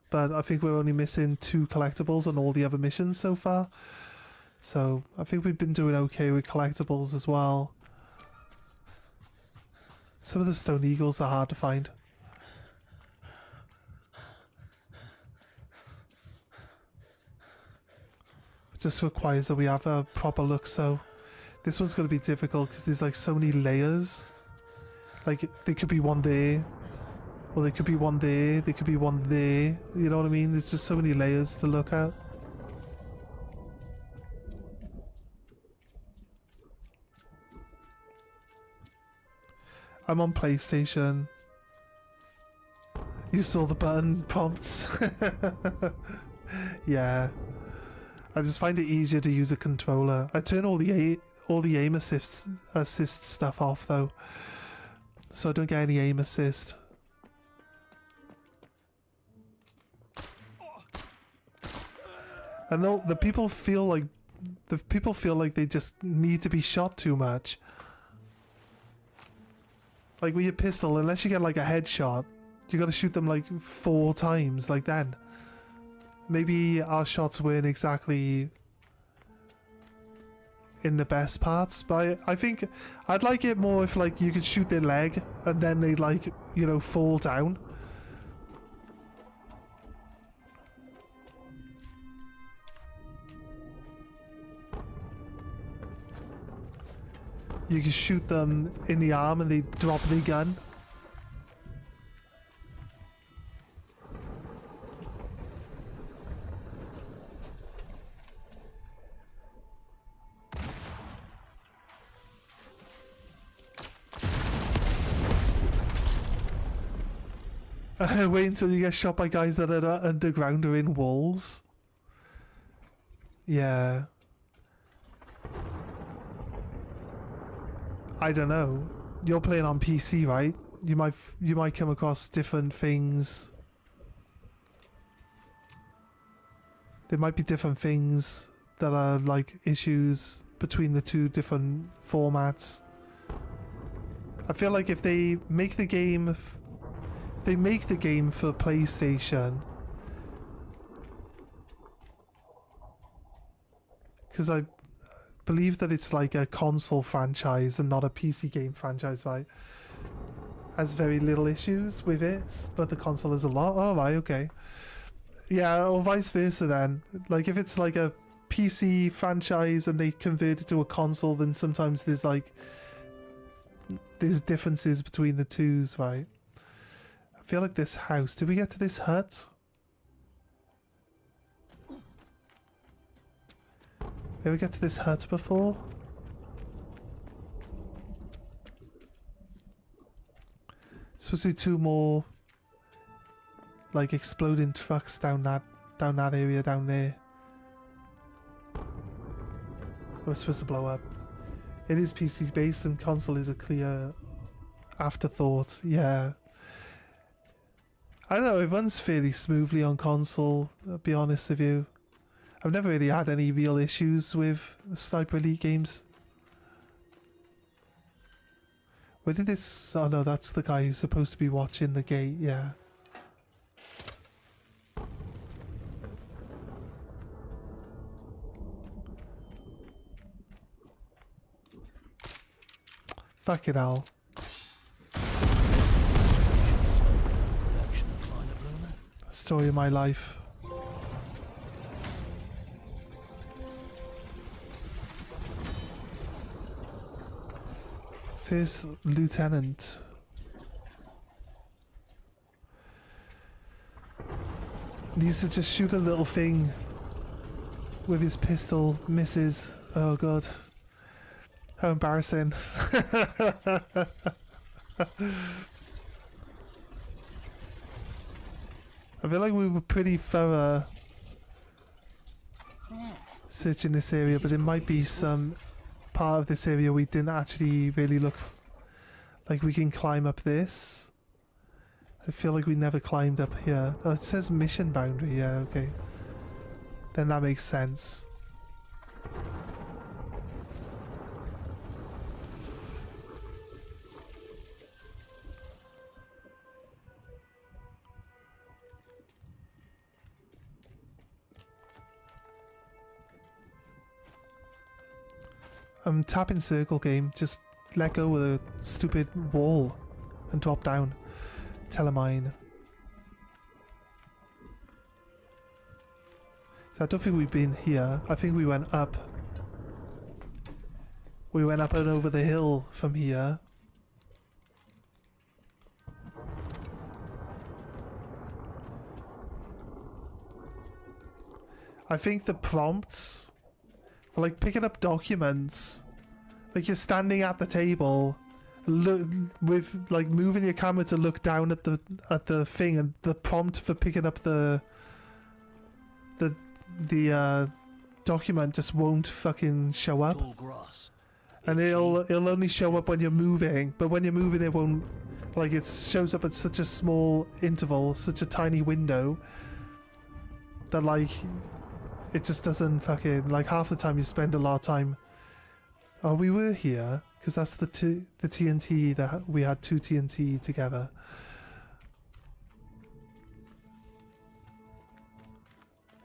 S1: but I think we're only missing 2 collectibles on all the other missions so far. So I think we've been doing okay with collectibles as well. Some of the stone eagles are hard to find. It just requires that we have a proper look, so this one's going to be difficult because there's like so many layers. Like there could be one there, or there could be one there, there could be one there, you know what I mean? There's just so many layers to look at. I'm on PlayStation. You saw the button prompts. Yeah. I just find it easier to use a controller. I turn all the aim assist stuff off though, so I don't get any aim assist. And the people feel like they just need to be shot too much. Like with your pistol, unless you get like a headshot, you got to shoot them like 4 times. Like then. Maybe our shots weren't exactly in the best parts, but I think I'd like it more if like you could shoot their leg and then they like, you know, fall down. You can shoot them in the arm and they drop the gun. Wait until you get shot by guys that are underground or in walls. Yeah. I don't know. You're playing on PC, right? You might come across different things. There might be different things that are like issues between the two different formats. I feel like if they make the game, for PlayStation, because I believe that it's like a console franchise and not a PC game franchise, right? Has very little issues with it, but the console has a lot. Oh, right, okay. Yeah, or vice versa then. Like if it's like a PC franchise and they convert it to a console, then sometimes there's differences between the twos, right? I feel like this house. Did we get to this hut? Did we get to this hut before? Supposed to be two more like exploding trucks down that area down there. We're supposed to blow up. It is PC based and console is a clear afterthought. Yeah. I don't know, it runs fairly smoothly on console, I'll be honest with you. I've never really had any real issues with the Sniper Elite games. Where did this... Oh no, that's the guy who's supposed to be watching the gate, yeah. Fuck it, Al. Story of my life. First lieutenant. Needs to just shoot a little thing with his pistol. Misses. Oh god. How embarrassing. I feel like we were pretty thorough searching this area, but there might be some part of this area we didn't actually really look like we can climb up this. I feel like we never climbed up here. Oh, it says mission boundary, yeah, okay. Then that makes sense. Tap in circle game, just let go of the stupid wall and drop down. Telemine. So I don't think we've been here. I think we went up. We went up and over the hill from here. I think the prompts for like picking up documents, like you're standing at the table, look with like moving your camera to look down at the thing, and the prompt for picking up the document just won't fucking show up. And it'll only show up when you're moving, but when you're moving it won't, like it shows up at such a small interval, such a tiny window that like it just doesn't fucking, like half the time you spend a lot of time. Oh, we were here because that's the TNT that we had 2 TNT together.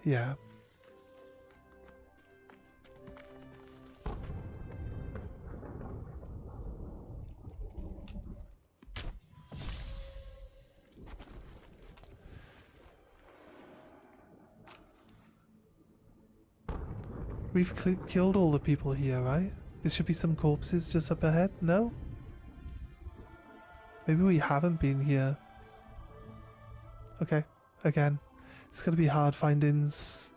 S1: Yeah. We've killed all the people here, right? There should be some corpses just up ahead, no? Maybe we haven't been here. Okay, again. It's gonna be hard finding this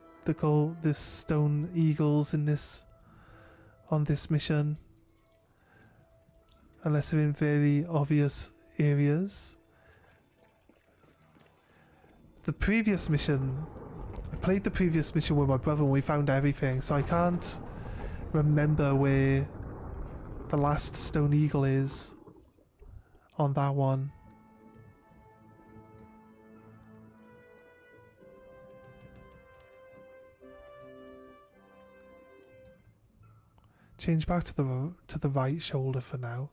S1: stone eagles in this, on this mission. Unless they're in very obvious areas. the previous mission, I played the previous mission with my brother and we found everything, so I can't remember where the last Stone Eagle is on that one. Change back to the right shoulder for now.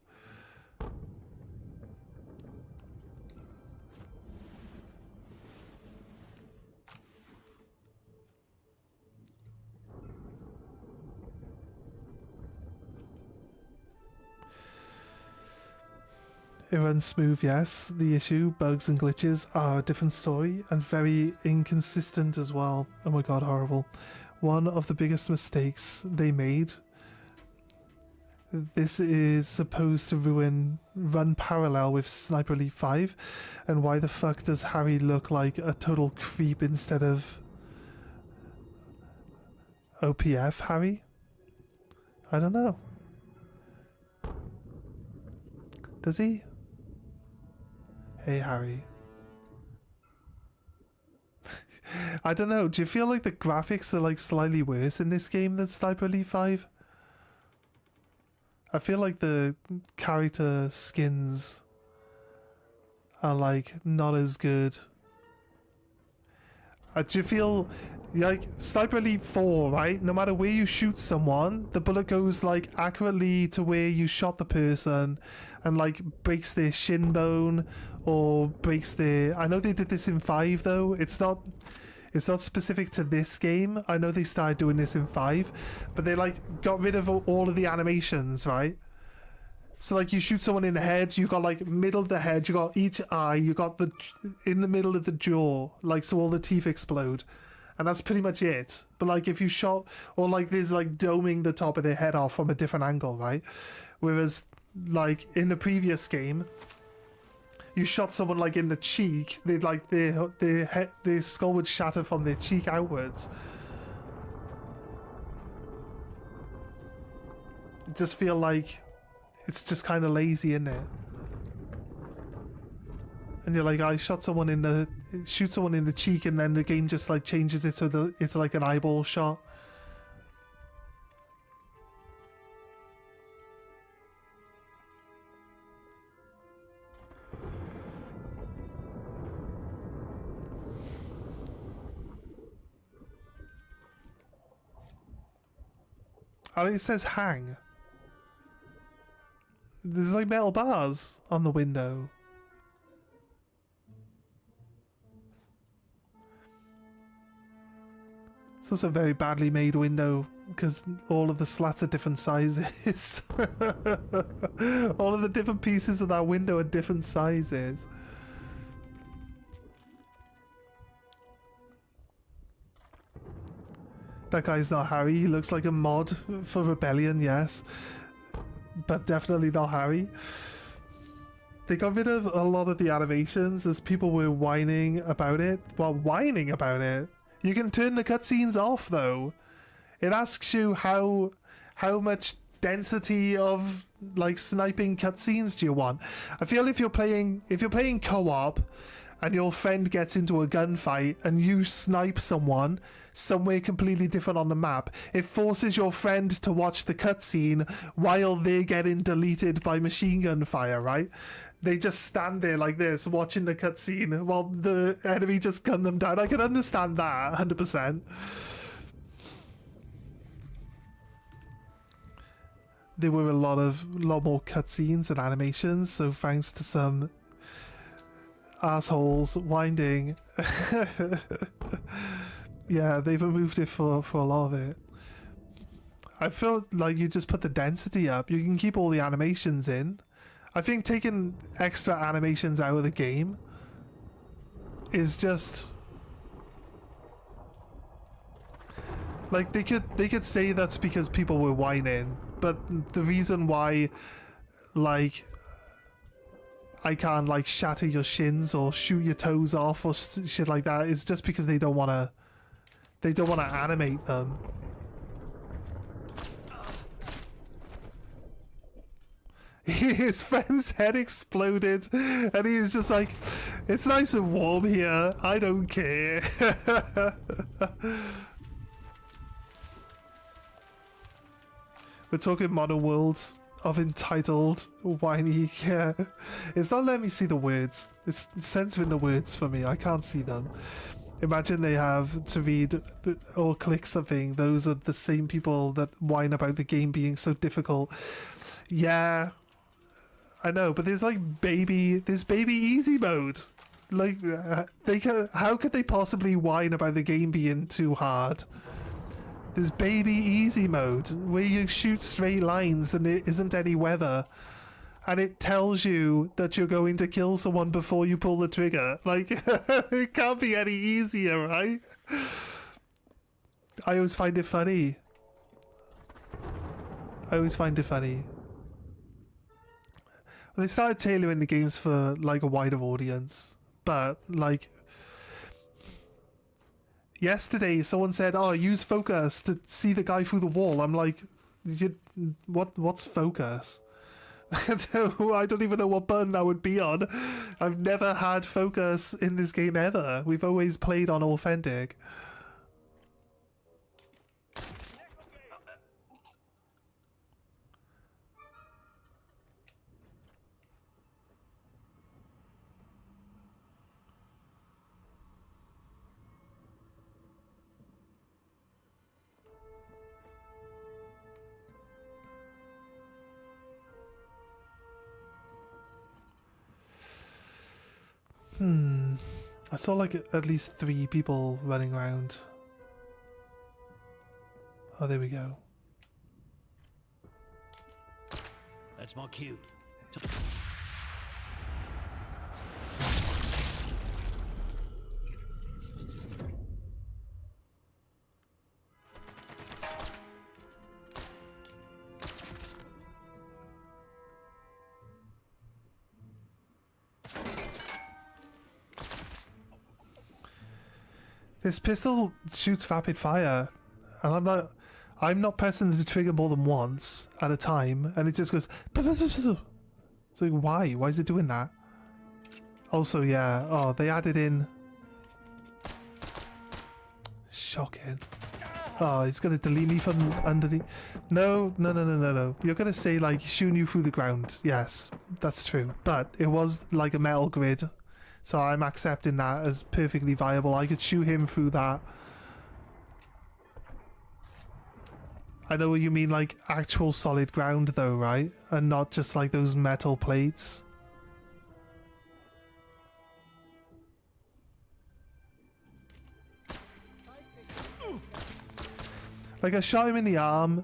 S1: It runs smooth, yes. The issue, bugs and glitches are a different story and very inconsistent as well. Oh my god, horrible. One of the biggest mistakes they made. This is supposed to run parallel with Sniper Elite 5, and why the fuck does Harry look like a total creep instead of OPF Harry? I don't know. Does he? Hey Harry. I don't know, do you feel like the graphics are like slightly worse in this game than Sniper Elite 5? I feel like the character skins are like not as good. Do you feel like Sniper Elite 4, right? No matter where you shoot someone, the bullet goes like accurately to where you shot the person and like breaks their shin bone or breaks their... I know they did this in 5 though. It's not specific to this game. I know they started doing this in 5, but they like got rid of all of the animations, right? So like you shoot someone in the head, you got like middle of the head, you got each eye, you got the in the middle of the jaw, like so all the teeth explode. And that's pretty much it. But like if you shot, or like there's like doming the top of their head off from a different angle, right? Whereas like in the previous game, you shot someone like in the cheek, they'd like their skull would shatter from their cheek outwards. Just feel like it's just kind of lazy, isn't it? And you're like, I shot someone in the shoot someone in the cheek, and then the game just like changes it so it's like an eyeball shot. Oh, it says hang. There's like metal bars on the window. It's also a very badly made window because all of the slats are different sizes. All of the different pieces of that window are different sizes. That guy's not Harry. He looks like a mod for Rebellion, yes. But definitely not Harry. They got rid of a lot of the animations as people were whining about it. Well, whining about it. You can turn the cutscenes off, though. It asks you how much density of like sniping cutscenes do you want. I feel if you're playing co-op and your friend gets into a gunfight and you snipe someone somewhere completely different on the map, it forces your friend to watch the cutscene while they're getting deleted by machine gun fire, right? They just stand there like this watching the cutscene while the enemy just gun them down. I can understand that 100%. There were a lot more cutscenes and animations, so thanks to some assholes winding. Yeah, they've removed it for a lot of it. I feel like you just put the density up. You can keep all the animations in. I think taking extra animations out of the game is just like they could say that's because people were whining, but the reason why like I can't like shatter your shins or shoot your toes off or shit like that is just because they don't want to animate them. his friend's head exploded, and he was just like, "It's nice and warm here. I don't care." We're talking Modern World of entitled, whiny. Yeah, it's not letting me see the words. It's censoring the words for me. I can't see them. Imagine they have to read or click something. Those are the same people that whine about the game being so difficult. Yeah, I know, but there's like baby easy mode. Like how could they possibly whine about the game being too hard? There's baby easy mode where you shoot straight lines and it isn't any weather. And it tells you that you're going to kill someone before you pull the trigger. Like, it can't be any easier, right? I always find it funny. Well, they started tailoring the games for, like, a wider audience. But, like... Yesterday, someone said, "Oh, use focus to see the guy through the wall." I'm like, what's focus? I don't even know what button I would be on. I've never had focus in this game ever. We've always played on authentic. I saw like at least 3 people running around. Oh, there we go.
S3: That's my cue.
S1: This pistol shoots rapid fire, and I'm not pressing the trigger more than once at a time, and it just goes. It's like, why? Why is it doing that? Also, yeah. Oh, they added in. Shocking. Oh, it's gonna delete me from underneath. No. You're gonna say like shooting you through the ground. Yes, that's true. But it was like a metal grid. So I'm accepting that as perfectly viable. I could shoot him through that. I know what you mean, like actual solid ground though, right? And not just like those metal plates. Like I shot him in the arm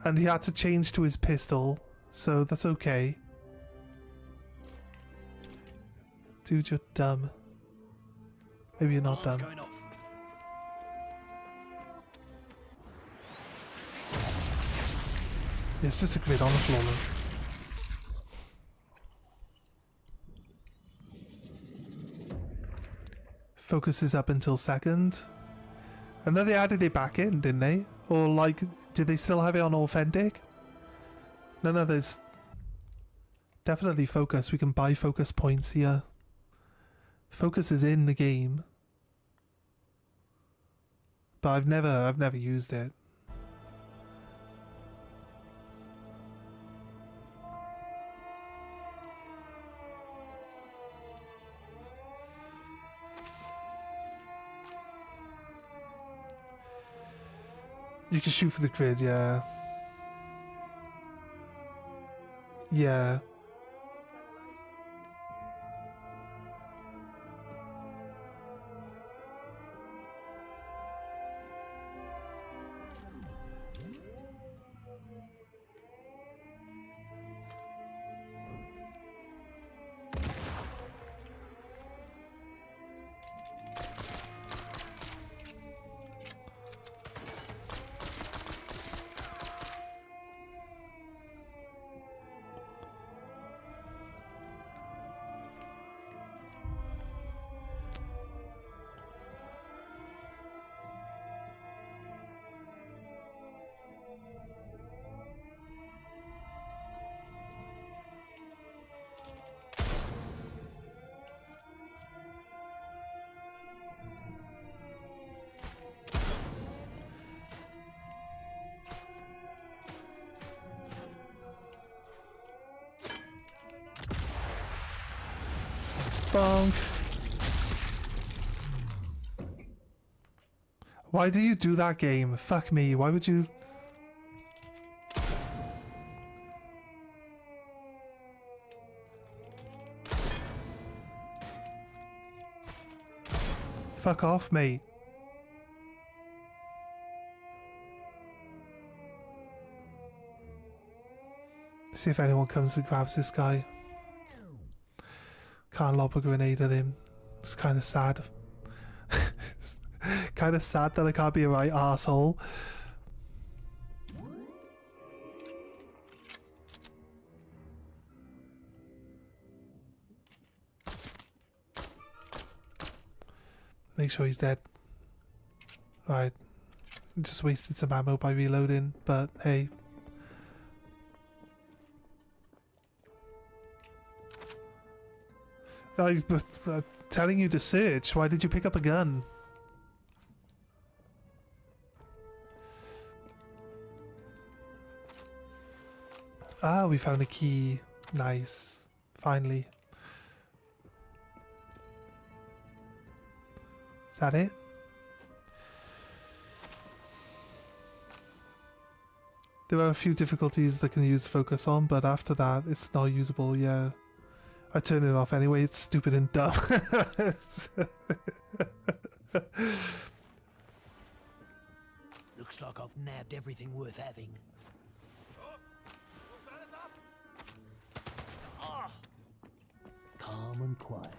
S1: and he had to change to his pistol, so that's okay. Dude, you're dumb. Maybe you're not dumb. Yeah, it's just a grid on the floor. Focus is up until second. I know they added it back in, didn't they? Or like, did they still have it on authentic? No, there's definitely focus. We can buy focus points here. Focus is in the game, but I've never used it. You can shoot for the grid, yeah. Yeah. Bonk. Why do you do that game? Fuck me. Why would you... Fuck off, mate. See if anyone comes and grabs this guy. Can't lob a grenade at him. It's kind of sad. It's kind of sad that I can't be a right arsehole. Make sure he's dead. Right. Just wasted some ammo by reloading, but hey. No, he's telling you to search. Why did you pick up a gun? Ah, we found a key. Nice. Finally. Is that it? There are a few difficulties that can use focus on, but after that, it's not usable, yeah. I turn it off anyway, it's stupid and dumb.
S3: Looks like I've nabbed everything worth having. Calm and quiet.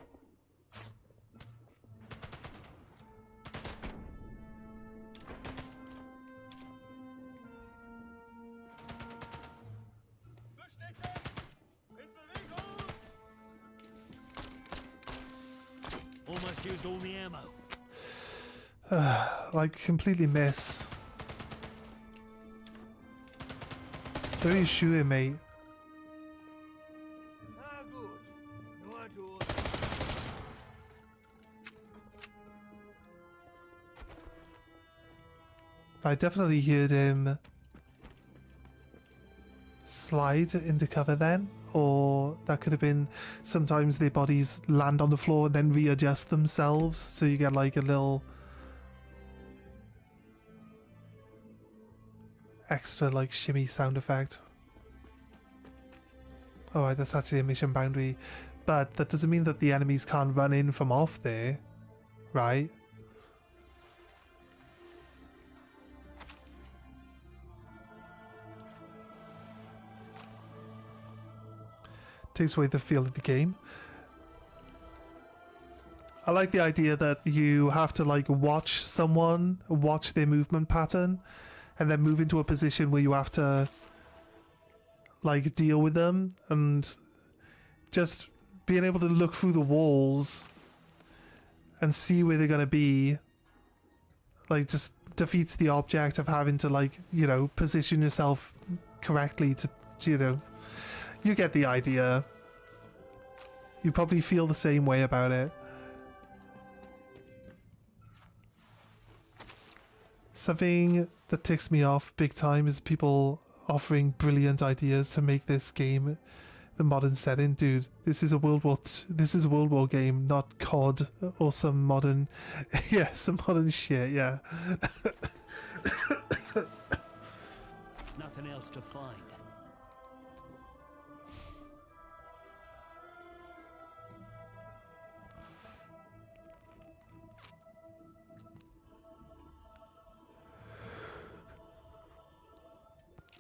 S3: Almost used all the ammo.
S1: Like, completely miss. Where are you shooting, mate? I definitely heard him slide into cover then, or that could have been sometimes their bodies land on the floor and then readjust themselves, so you get like a little extra like shimmy sound effect. Alright, that's actually a mission boundary, but that doesn't mean that the enemies can't run in from off there, right? Takes away the feel of the game. I like the idea that you have to like watch someone, watch their movement pattern, and then move into a position where you have to like deal with them, and just being able to look through the walls and see where they're gonna be, like, just defeats the object of having to, like, you know, position yourself correctly to, you know. You get the idea. You probably feel the same way about it. Something that ticks me off big time is people offering brilliant ideas to make this game the modern setting. Dude, this is a World War game, not COD or some modern yeah, some modern shit, yeah.
S3: Nothing else to find.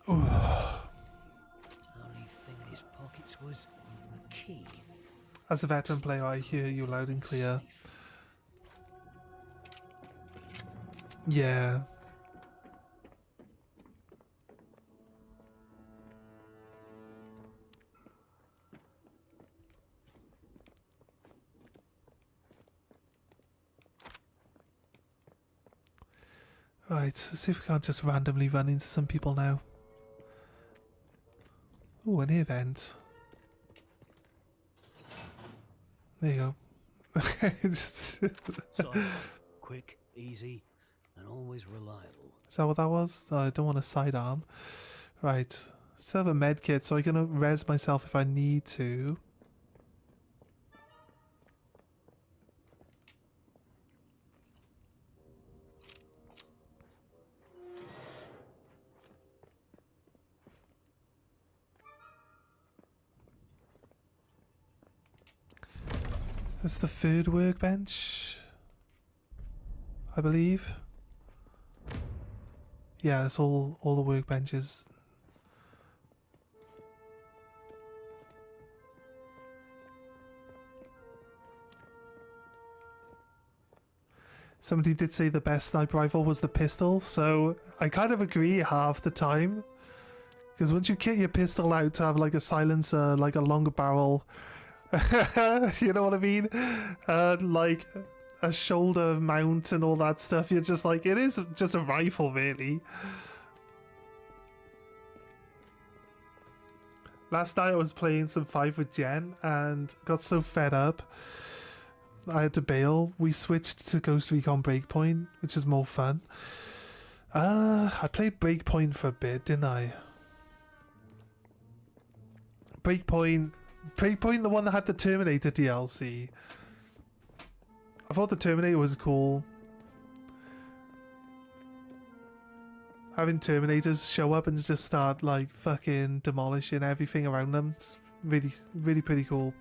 S3: Only thing in his pockets was a key.
S1: As a veteran player, I hear you loud and clear. Yeah. Right, let's see if we can't just randomly run into some people now. Ooh, an event. There you go.
S3: So, quick, easy, and always reliable.
S1: Is that what that was? I don't want a sidearm. Right. Still have a med kit, so I'm gonna res myself if I need to. That's the third workbench, I believe. Yeah, it's all the workbenches. Somebody did say the best sniper rifle was the pistol, so I kind of agree half the time. Because once you kit your pistol out to have like a silencer, like a longer barrel, you know what I mean? Like a shoulder mount and all that stuff, you're just like, it is just a rifle, really. Last night I was playing some 5 with Jen and got so fed up I had to bail. We switched to Ghost Recon Breakpoint, which is more fun. I played Breakpoint for a bit, didn't I? Breakpoint, the one that had the Terminator DLC. I thought the Terminator was cool. Having Terminators show up and just start like fucking demolishing everything around them. It's really, really pretty cool.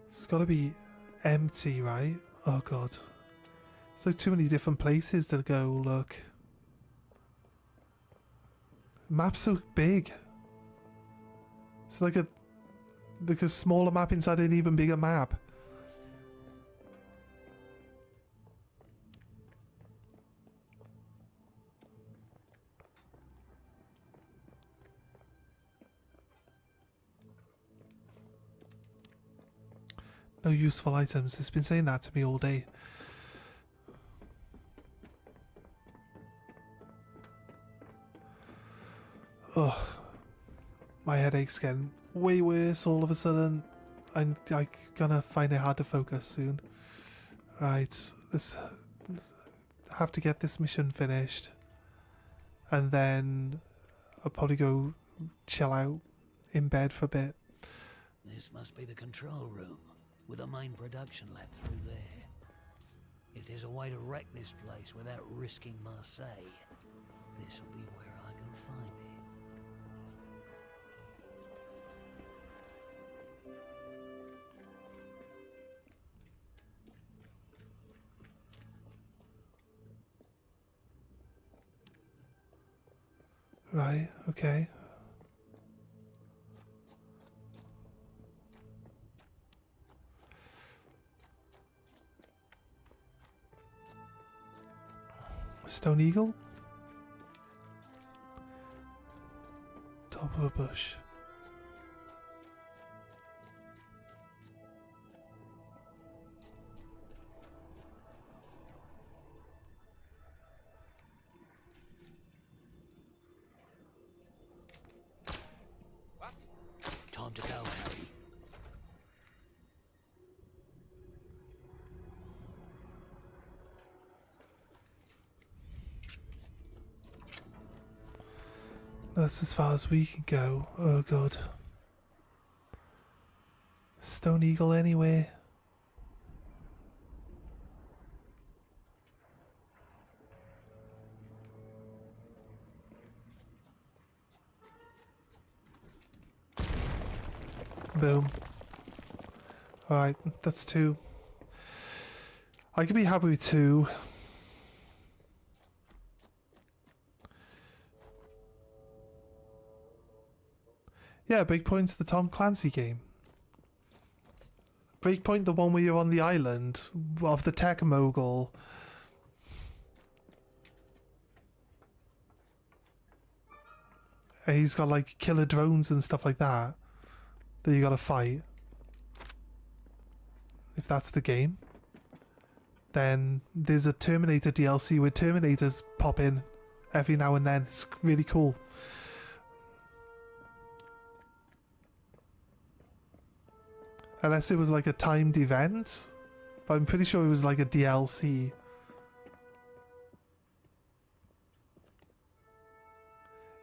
S1: It's gotta be empty, right? Oh god. It's like too many different places to go, look. Map's so big. It's like a smaller map inside an even bigger map. No useful items. It's been saying that to me all day. Oh, my headache's getting way worse all of a sudden. I'm gonna find it hard to focus soon. Right, let's have to get this mission finished. And then I'll probably go chill out in bed for a bit.
S3: This must be the control room, with a main production lab through there. If there's a way to wreck this place without risking Marseille, this'll be where I can find it.
S1: Right, okay. Stone Eagle? Top of a bush.
S3: Time to go, Harry.
S1: That's as far as we can go. Oh god. Stone Eagle anyway. Boom. Alright, that's 2. I could be happy with 2. Yeah, Breakpoint's the Tom Clancy game. Breakpoint, the one where you're on the island of the tech mogul. And he's got like killer drones and stuff like that you gotta fight. If that's the game. Then there's a Terminator DLC where Terminators pop in every now and then. It's really cool. Unless it was like a timed event. But I'm pretty sure it was like a DLC.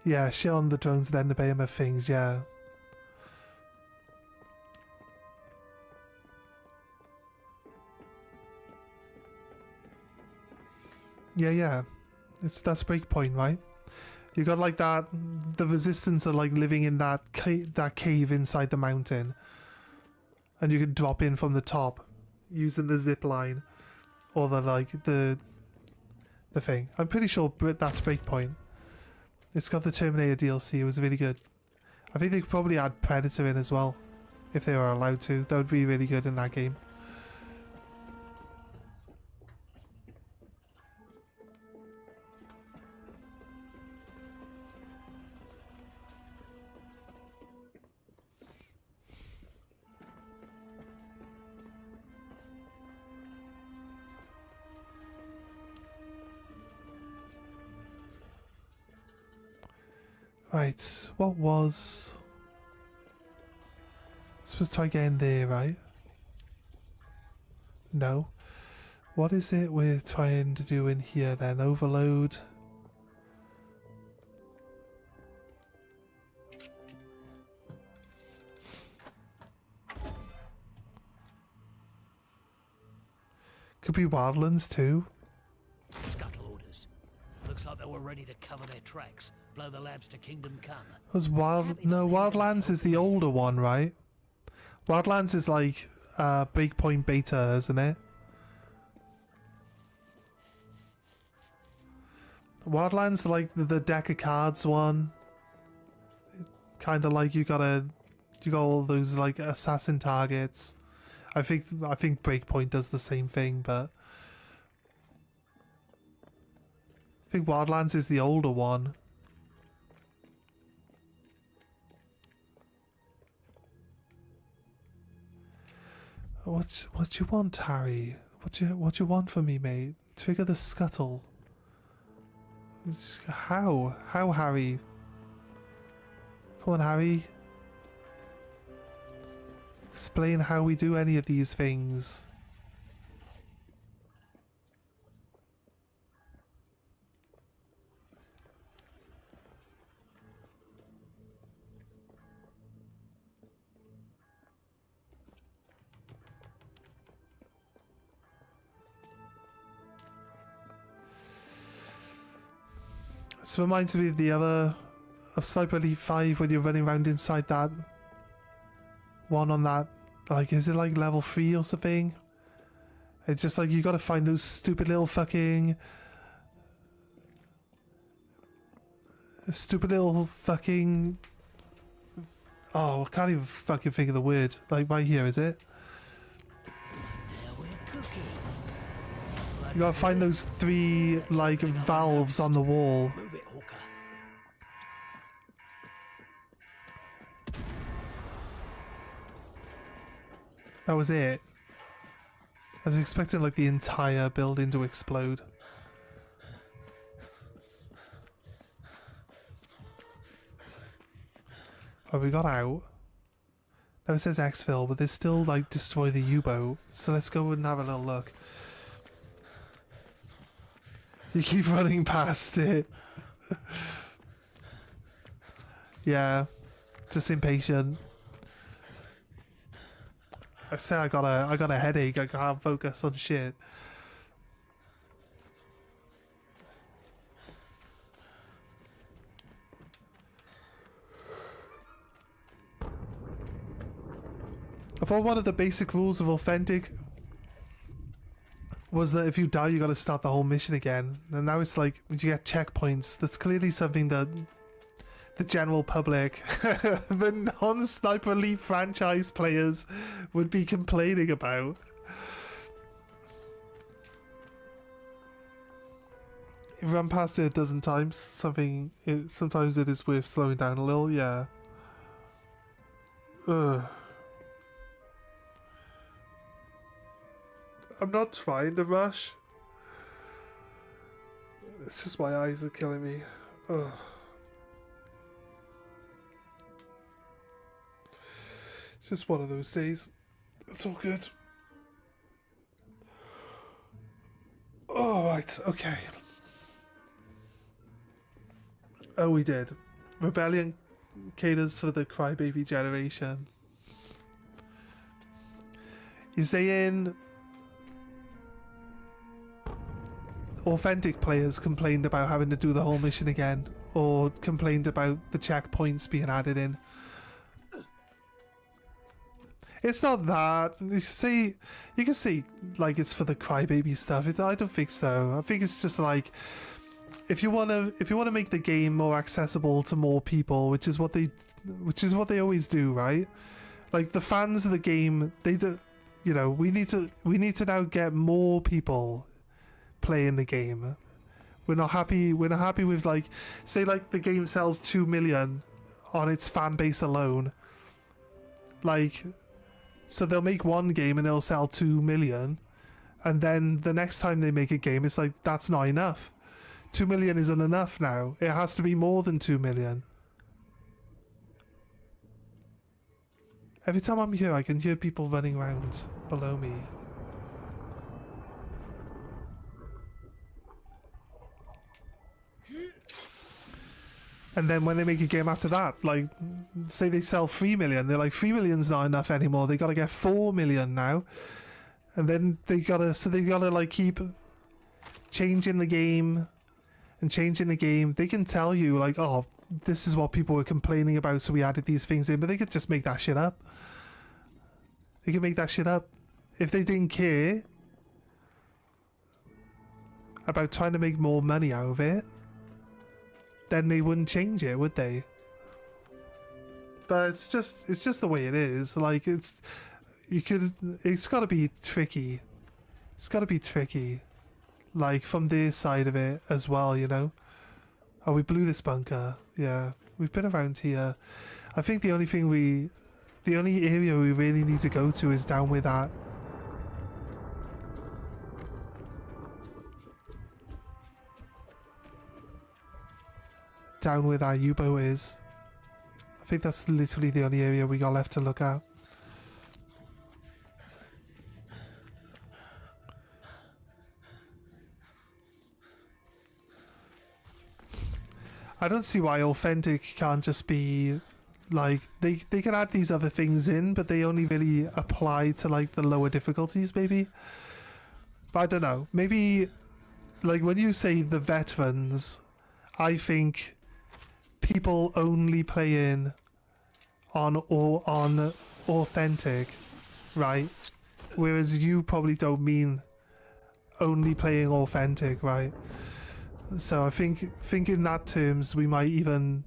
S1: Yeah, shit on the drones, then the behemoth things, yeah. Yeah. That's Breakpoint, right? You got like that. The Resistance are like living in that cave inside the mountain, and you can drop in from the top using the zip line or the thing. I'm pretty sure that's Breakpoint. It's got the Terminator DLC. It was really good. I think they could probably add Predator in as well if they were allowed to. That would be really good in that game. Right, what was... Supposed to try getting there, right? No. What is it we're trying to do in here then? Overload? Could be Wildlands too.
S3: Scuttle orders. Looks like they were ready to cover their tracks. Blow the labs to Kingdom Come.
S1: Was Wildlands is the older one, right? Wildlands is like Breakpoint beta, isn't it? Wildlands like the deck of cards one. Kind of like you got all those like assassin targets. I think Breakpoint does the same thing, but I think Wildlands is the older one. What you want, Harry? What you want from me, mate? Trigger the scuttle. How, Harry? Come on, Harry. Explain how we do any of these things. This reminds me of the other of Sniper Elite 5 when you're running around inside that one on that, like, is it like level 3 or something? It's just like you gotta find those stupid little fucking oh, I can't even fucking think of the word. Like right here, is it?
S3: Now we're cooking.
S1: You gotta find those 3 like valves on the wall.
S3: Move it, Hawker.
S1: That was it. I was expecting like the entire building to explode. Oh, we got out. Now it says exfil, but there's still like destroy the U-boat. So let's go and have a little look. You keep running past it. Yeah, just impatient. I say I got a headache. I can't focus on shit. I thought one of the basic rules of Authentic was that if you die, you got to start the whole mission again. And now it's like you get checkpoints. That's clearly something that the general public, the non-Sniper Elite franchise players would be complaining about. If you run past it a dozen times, sometimes it is worth slowing down a little, yeah. Ugh. I'm not trying to rush. It's just my eyes are killing me. Ugh. It's just one of those days. It's all good. Alright, okay. Oh, we did. Rebellion caters for the crybaby generation. You're saying authentic players complained about having to do the whole mission again, or complained about the checkpoints being added in. It's not that. You can see like it's for the crybaby stuff. I don't think so. I think it's just like if you wanna make the game more accessible to more people, which is what they always do, right? Like the fans of the game, we need to now get more people playing the game. We're not happy with like, say like the game sells 2 million on its fan base alone. Like, so they'll make one game and it'll sell 2 million, and then the next time they make a game, it's like, that's not enough. 2 million isn't enough now. It has to be more than 2 million. Every time I'm here, I can hear people running around below me. And then when they make a game after that, like, say they sell 3 million, they're like, 3 million's not enough anymore. They gotta get 4 million now. And then they gotta like keep changing the game and changing the game. They can tell you like, oh, this is what people were complaining about, so we added these things in, but they could just make that shit up. They can make that shit up. If they didn't care about trying to make more money out of it, then they wouldn't change it, would they? But it's just the way it is. Like, it's gotta be tricky. It's gotta be tricky. Like, from their side of it as well, you know? Oh, we blew this bunker. Yeah, we've been around here. I think the only area we really need to go to is down with that. Down where that U-boat is. I think that's literally the only area we got left to look at. I don't see why authentic can't just be like, they can add these other things in, but they only really apply to like the lower difficulties maybe. But I don't know, maybe like when you say the veterans, I think people only playing on authentic, right? Whereas you probably don't mean only playing authentic, right? So I think in that terms we might even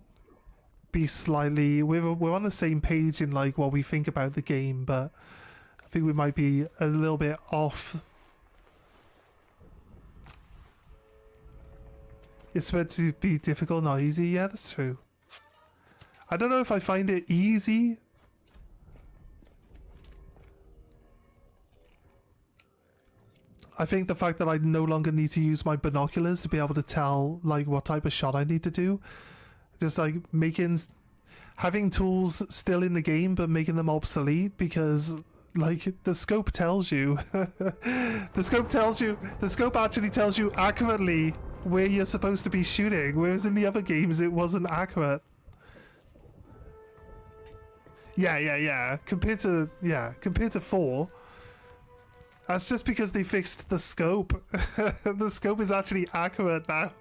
S1: be slightly, we're on the same page in like what we think about the game, but I think we might be a little bit off. It's meant to be difficult, not easy. Yeah, that's true. I don't know if I find it easy. I think the fact that I no longer need to use my binoculars to be able to tell like what type of shot I need to do, just like having tools still in the game but making them obsolete, because like the scope tells you the scope actually tells you accurately where you're supposed to be shooting, whereas in the other games it wasn't accurate. Yeah. Compared to 4. That's just because they fixed the scope. The scope is actually accurate now.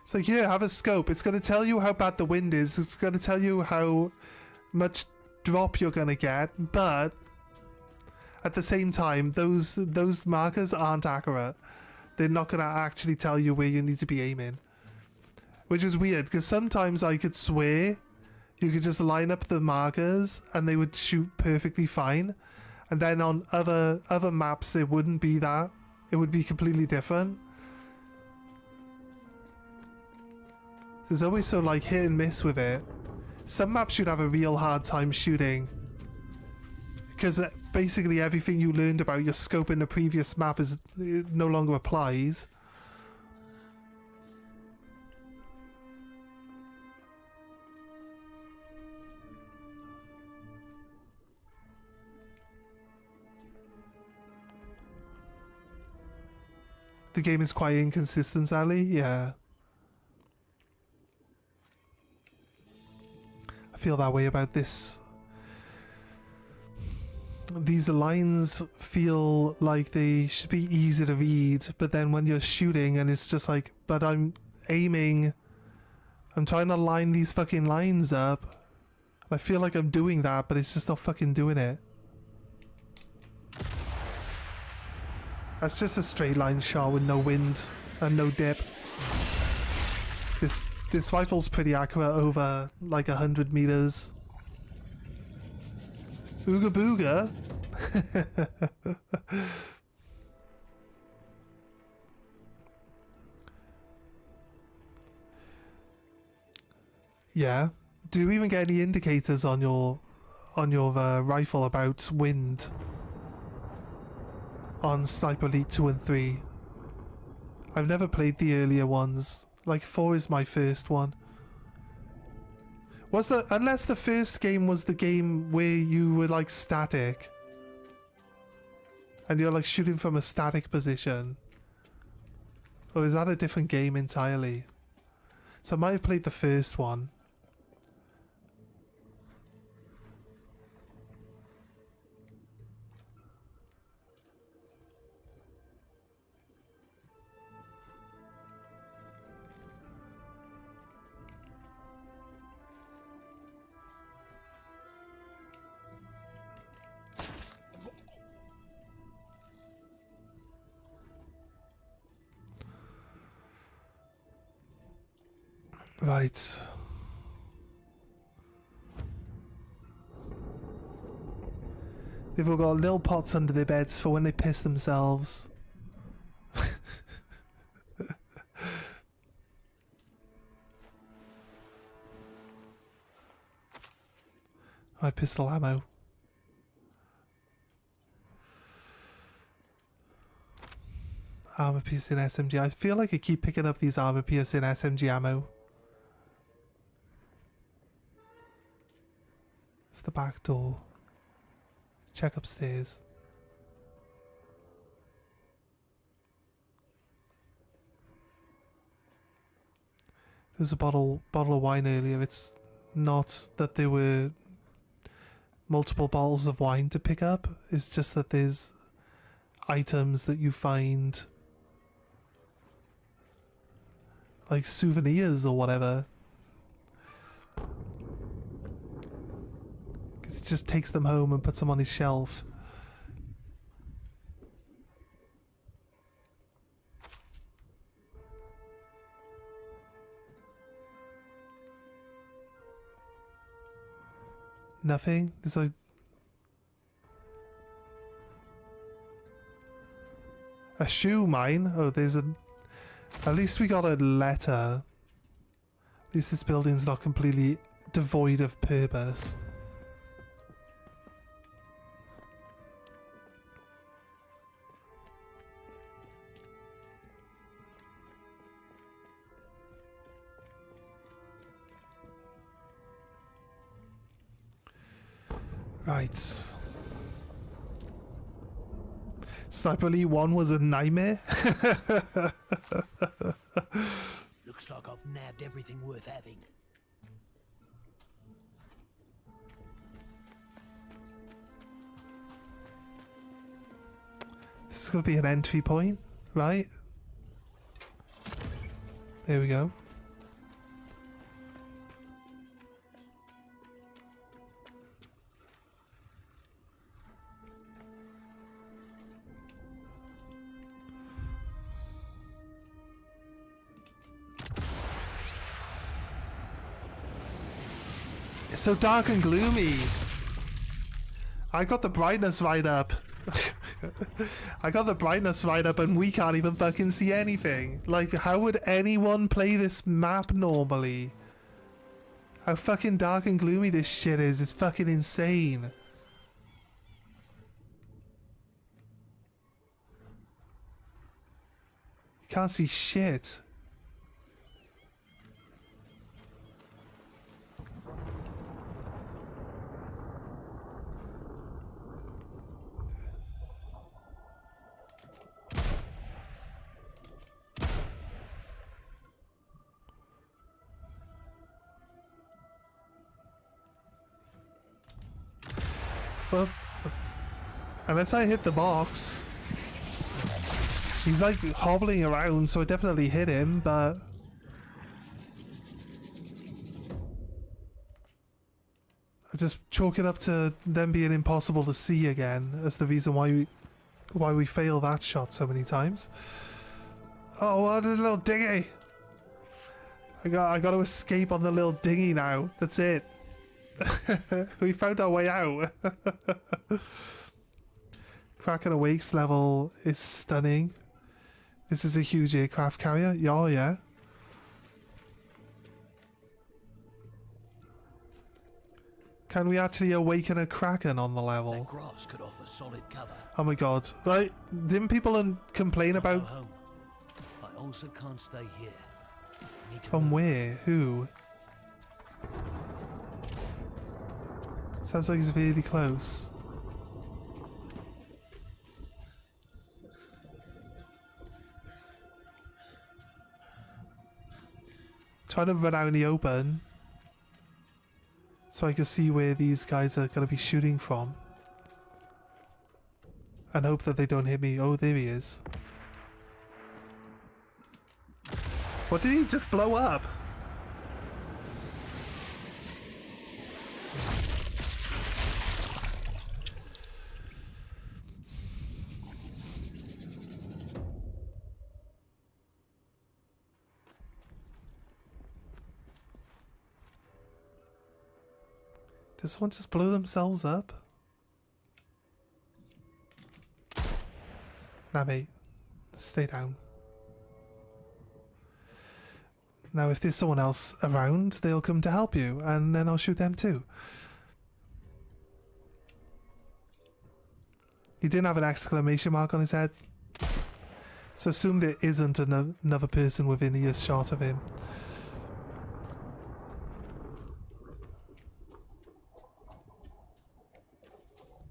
S1: So here, have a scope. It's going to tell you how bad the wind is. It's going to tell you how much drop you're going to get. But at the same time, those markers aren't accurate. They're not going to actually tell you where you need to be aiming. Which is weird, because sometimes I could swear you could just line up the markers and they would shoot perfectly fine. And then on other maps, it wouldn't be that. It would be completely different. There's always so like hit and miss with it. Some maps you'd have a real hard time shooting, because basically everything you learned about your scope in the previous map it no longer applies. The game is quite inconsistent, Ali. Yeah. I feel that way about this. these lines feel like they should be easy to read, but then when you're shooting and it's just like, but I'm aiming, I'm trying to line these fucking lines up. I feel like I'm doing that, but it's just not fucking doing it. That's just a straight line shot with no wind and no dip. This rifle's pretty accurate over like 100 meters. Ooga booga. Yeah. Do you even get any indicators on your rifle about wind on Sniper Elite 2 and 3? I've never played the earlier ones. Like 4 is my first one. Was the unless the first game was the game where you were like static and you're like shooting from a static position, or is that a different game entirely? So I might have played the first one. Right. They've all got little pots under their beds for when they piss themselves. My pistol ammo. Armor piercing SMG. I feel like I keep picking up these armor piercing SMG ammo. It's the back door. Check upstairs. There was a bottle of wine earlier. It's not that there were multiple bottles of wine to pick up. It's just that there's items that you find, like souvenirs or whatever. Because he just takes them home and puts them on his shelf. Nothing? There's like... a shoe, mine? Oh, there's a... At least we got a letter. At least this building's not completely devoid of purpose. Right. Sniper Elite 1 was a nightmare?
S3: Looks like I've nabbed everything worth having.
S1: This is going to be an entry point, right? There we go. It's so dark and gloomy. I got the brightness right up. I got the brightness right up and we can't even fucking see anything. Like, how would anyone play this map normally? How fucking dark and gloomy this shit is. It's fucking insane. You can't see shit. Well, Unless I hit the box. He's like hobbling around, so I definitely hit him, but... I just chalk it up to them being impossible to see again as the reason why we fail that shot so many times. Oh, what a little dinghy! I got to escape on the little dinghy now. That's it. We found our way out. Kraken Awakes level is stunning. This is a huge aircraft carrier. Yeah, oh yeah. Can we actually awaken a Kraken on the level?
S3: That grass could offer solid cover.
S1: Oh my god. Like, didn't people complain
S3: I'll
S1: about...
S3: go home. I also can't stay here. I need to
S1: From
S3: move.
S1: where? Who? Sounds like it's really close. Trying to run out in the open so I can see where these guys are going to be shooting from and hope that they don't hit me. Oh, there he is. What, did he just blow up? Did someone just blow themselves up? Nah, mate. Stay down. Now, if there's someone else around, they'll come to help you, and then I'll shoot them too. He didn't have an exclamation mark on his head, so assume there isn't another person within earshot of him.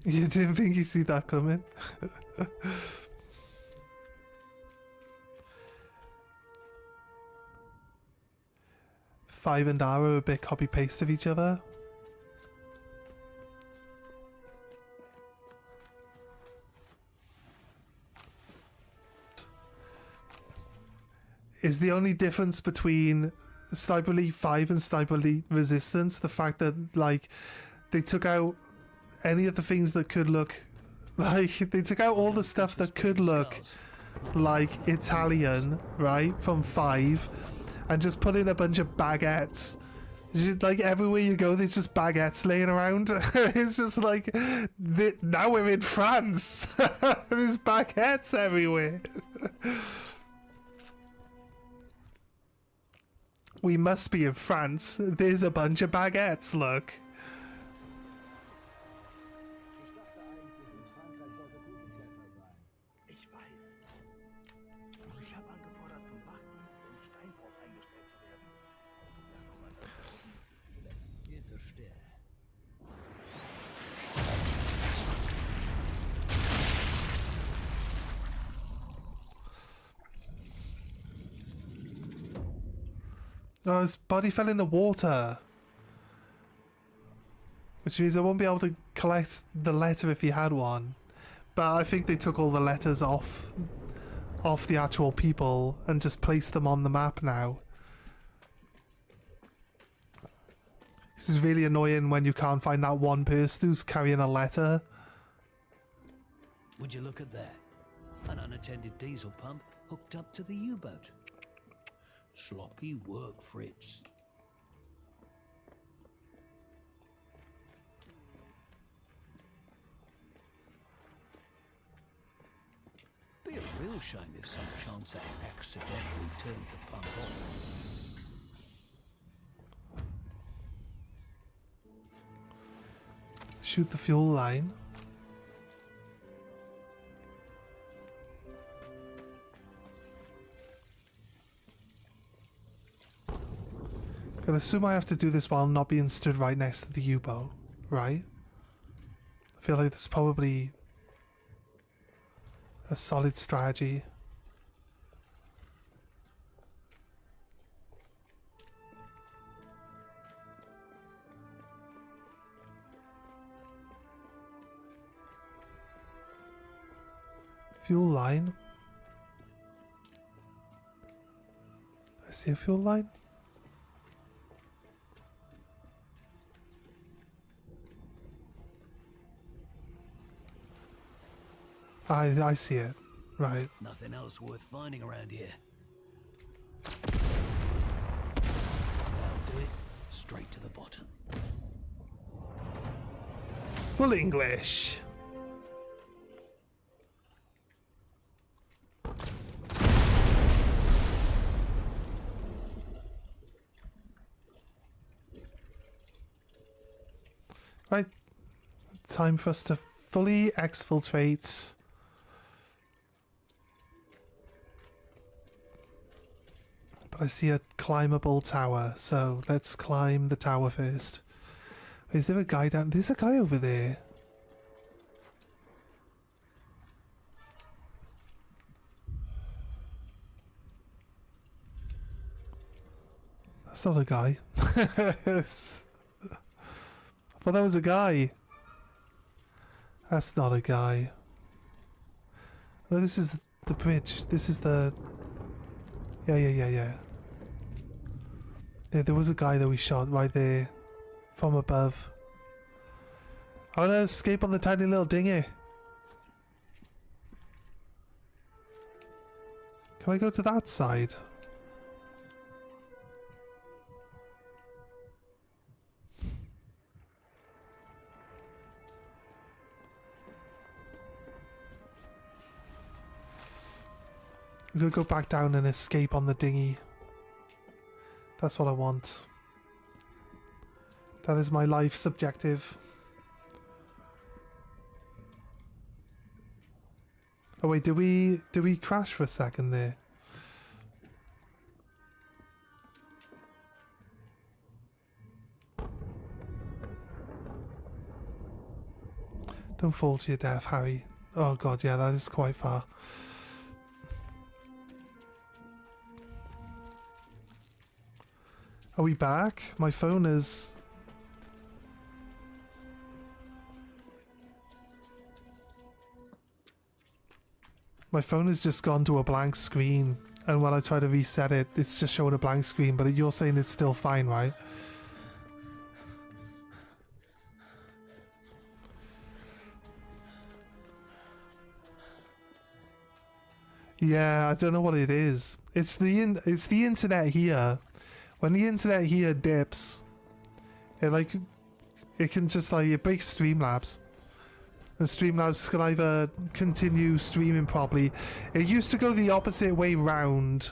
S1: You didn't think you see that coming? Five and Arrow a bit copy paste of each other. Is the only difference between Sniper Elite 5 and Sniper Elite Resistance the fact that, like, they took out any of the things that could look like, they took out all the stuff that could look like Italian, right, from 5, and just put in a bunch of baguettes. Just, like, everywhere you go there's just baguettes laying around. It's just like, now we're in France. There's baguettes everywhere. We must be in France. There's a bunch of baguettes, look.
S4: Ich weiß. Ich habe angefordert, zum Wachdienst im Steinbruch eingestellt zu werden. Der Kommandant viel zu still.
S1: Oh, his body fell in the water. Which means I won't be able to collect the letter if he had one. But I think they took all the letters off the actual people and just placed them on the map now. This is really annoying when you can't find that one person who's carrying a letter.
S3: Would you look at that? An unattended diesel pump hooked up to the U-boat. Sloppy work, Fritz. Be a real shame if some chance I accidentally turned the pump on.
S1: Shoot the fuel line. I assume I have to do this while not being stood right next to the U-boat, right? I feel like that's probably a solid strategy. Fuel line. I see a fuel line. I see it. Right.
S3: Nothing else worth finding around here. That'll do it. Straight to the bottom.
S1: Full English. Right. Time for us to fully exfiltrate. But I see a climbable tower, so let's climb the tower first. Is there a guy down? There's a guy over there. That's not a guy. Yes. I thought that was a guy. That's not a guy. No, this is the bridge. This is the... Yeah. Yeah, there was a guy that we shot right there. From above. I want to escape on the tiny little dinghy. Can I go to that side? I'm gonna go back down and escape on the dinghy. That's what I want. That is my life subjective. Oh wait, did we crash for a second there? Don't fall to your death, Harry. Oh god, yeah, that is quite far. Are we back? My phone is... My phone has just gone to a blank screen, and when I try to reset it, it's just showing a blank screen, but you're saying it's still fine, right? Yeah, I don't know what it is. It's the internet here. When the internet here dips, it can just it breaks Streamlabs. And Streamlabs can either continue streaming properly. It used to go the opposite way round.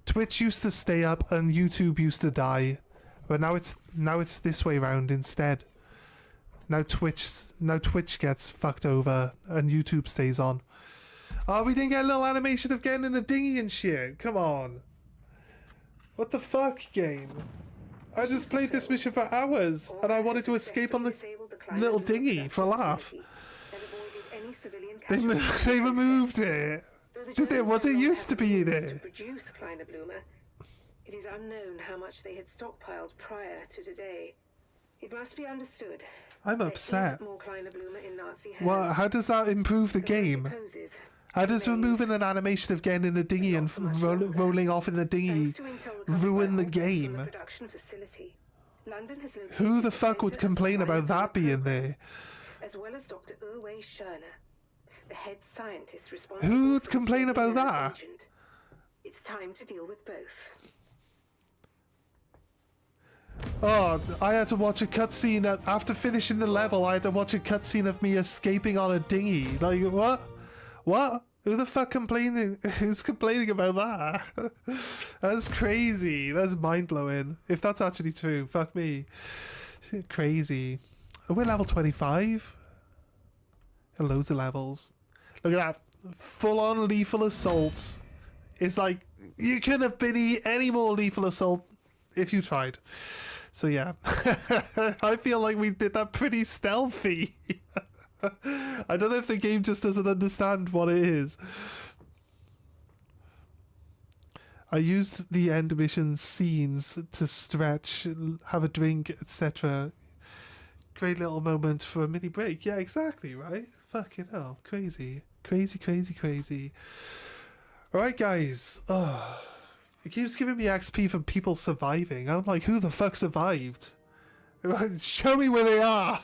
S1: Twitch used to stay up and YouTube used to die, but now it's this way round instead. Now Twitch gets fucked over and YouTube stays on. Oh, we didn't get a little animation of getting in a dinghy and shit. Come on. What the fuck, game? I just played this mission for hours, and I wanted to escape on the little dinghy for a laugh. They removed it. Did it? Was it used to be there?
S2: It is unknown how much they had stockpiled prior to today. It must be understood.
S1: I'm upset.
S2: More Kleiner Blume in Nazi hands.
S1: Well, how does that improve the game? How does removing an animation of getting in the dinghy and rolling off in the dinghy ruin the game? Who the fuck would complain about that being there?
S2: As well as Dr. Uwe Schörner, the head scientist responsible.
S1: Who would complain about that?
S2: It's time to deal with both.
S1: Oh, I had to watch a cutscene after finishing the level. I had to watch a cutscene of me escaping on a dinghy. Like what? What? Who the fuck complaining? Who's complaining about that? That's crazy. That's mind blowing. If that's actually true, fuck me. Crazy. We're level 25. Loads of levels. Look at that. Full on lethal assault. It's like you couldn't have been any more lethal assault if you tried. So yeah. I feel like we did that pretty stealthy. I don't know if the game just doesn't understand what it is. I used the end mission scenes to stretch, have a drink, etc. Great little moment for a mini break. Yeah, exactly, right? Fucking hell, crazy. Crazy, crazy, crazy. Alright, guys. Oh, it keeps giving me XP from people surviving. I'm like, who the fuck survived? Show me where they are!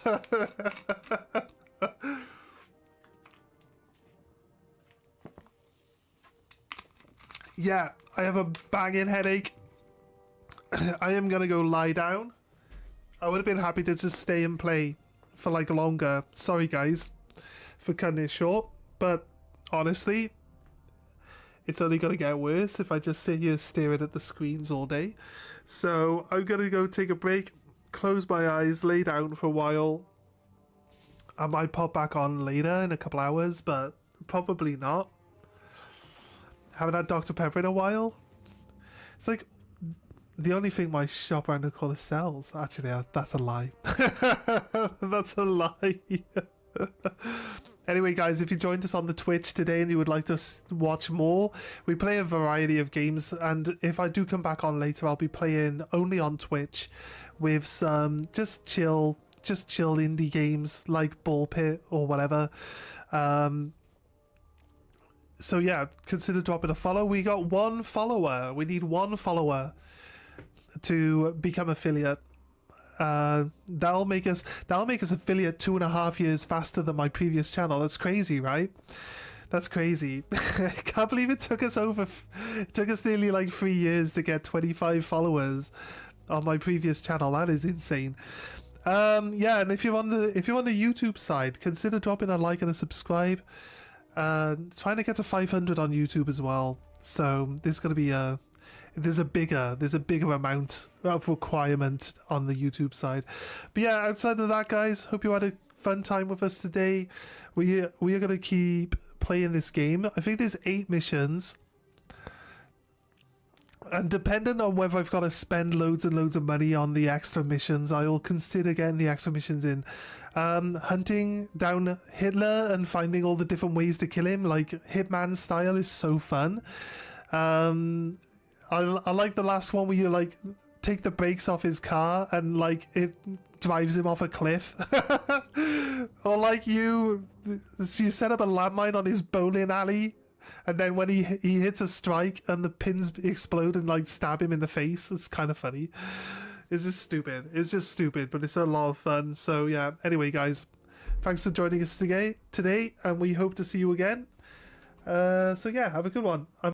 S1: Yeah, I have a banging headache. I am gonna go lie down. I would have been happy to just stay and play for like longer. Sorry guys for cutting it short, but honestly, it's only gonna get worse if I just sit here staring at the screens all day. So I'm gonna go take a break, close my eyes, lay down for a while. I might pop back on later in a couple hours, but probably not. Haven't had Dr. Pepper in a while. It's like the only thing my shop around the corner sells. Actually, that's a lie. That's a lie. Anyway, guys, if you joined us on the Twitch today and you would like to watch more, we play a variety of games. And if I do come back on later, I'll be playing only on Twitch with some just chill indie games like Ball Pit or whatever. So yeah, consider dropping a follow. We got 1 follower. We need 1 follower to become affiliate. That'll make us affiliate 2.5 years faster than my previous channel. That's crazy, right? That's crazy. I can't believe it took us nearly like 3 years to get 25 followers on my previous channel. That is insane. Yeah, and if you're on the YouTube side, consider dropping a like and a subscribe. Trying to get to 500 on YouTube as well. So there's gonna be there's a bigger amount of requirement on the YouTube side. But yeah, outside of that, guys, hope you had a fun time with us today. We are gonna keep playing this game. I think there's 8 missions, and depending on whether I've got to spend loads and loads of money on the extra missions, I will consider getting the extra missions in. Hunting down Hitler and finding all the different ways to kill him, like Hitman style, is so fun. I like the last one where you like take the brakes off his car and like it drives him off a cliff. Or like you set up a landmine on his bowling alley, and then when he hits a strike and the pins explode and like stab him in the face. It's kind of funny. It's just stupid. It's just stupid, but it's a lot of fun. So yeah, anyway guys, thanks for joining us today, and we hope to see you again. So yeah, have a good one.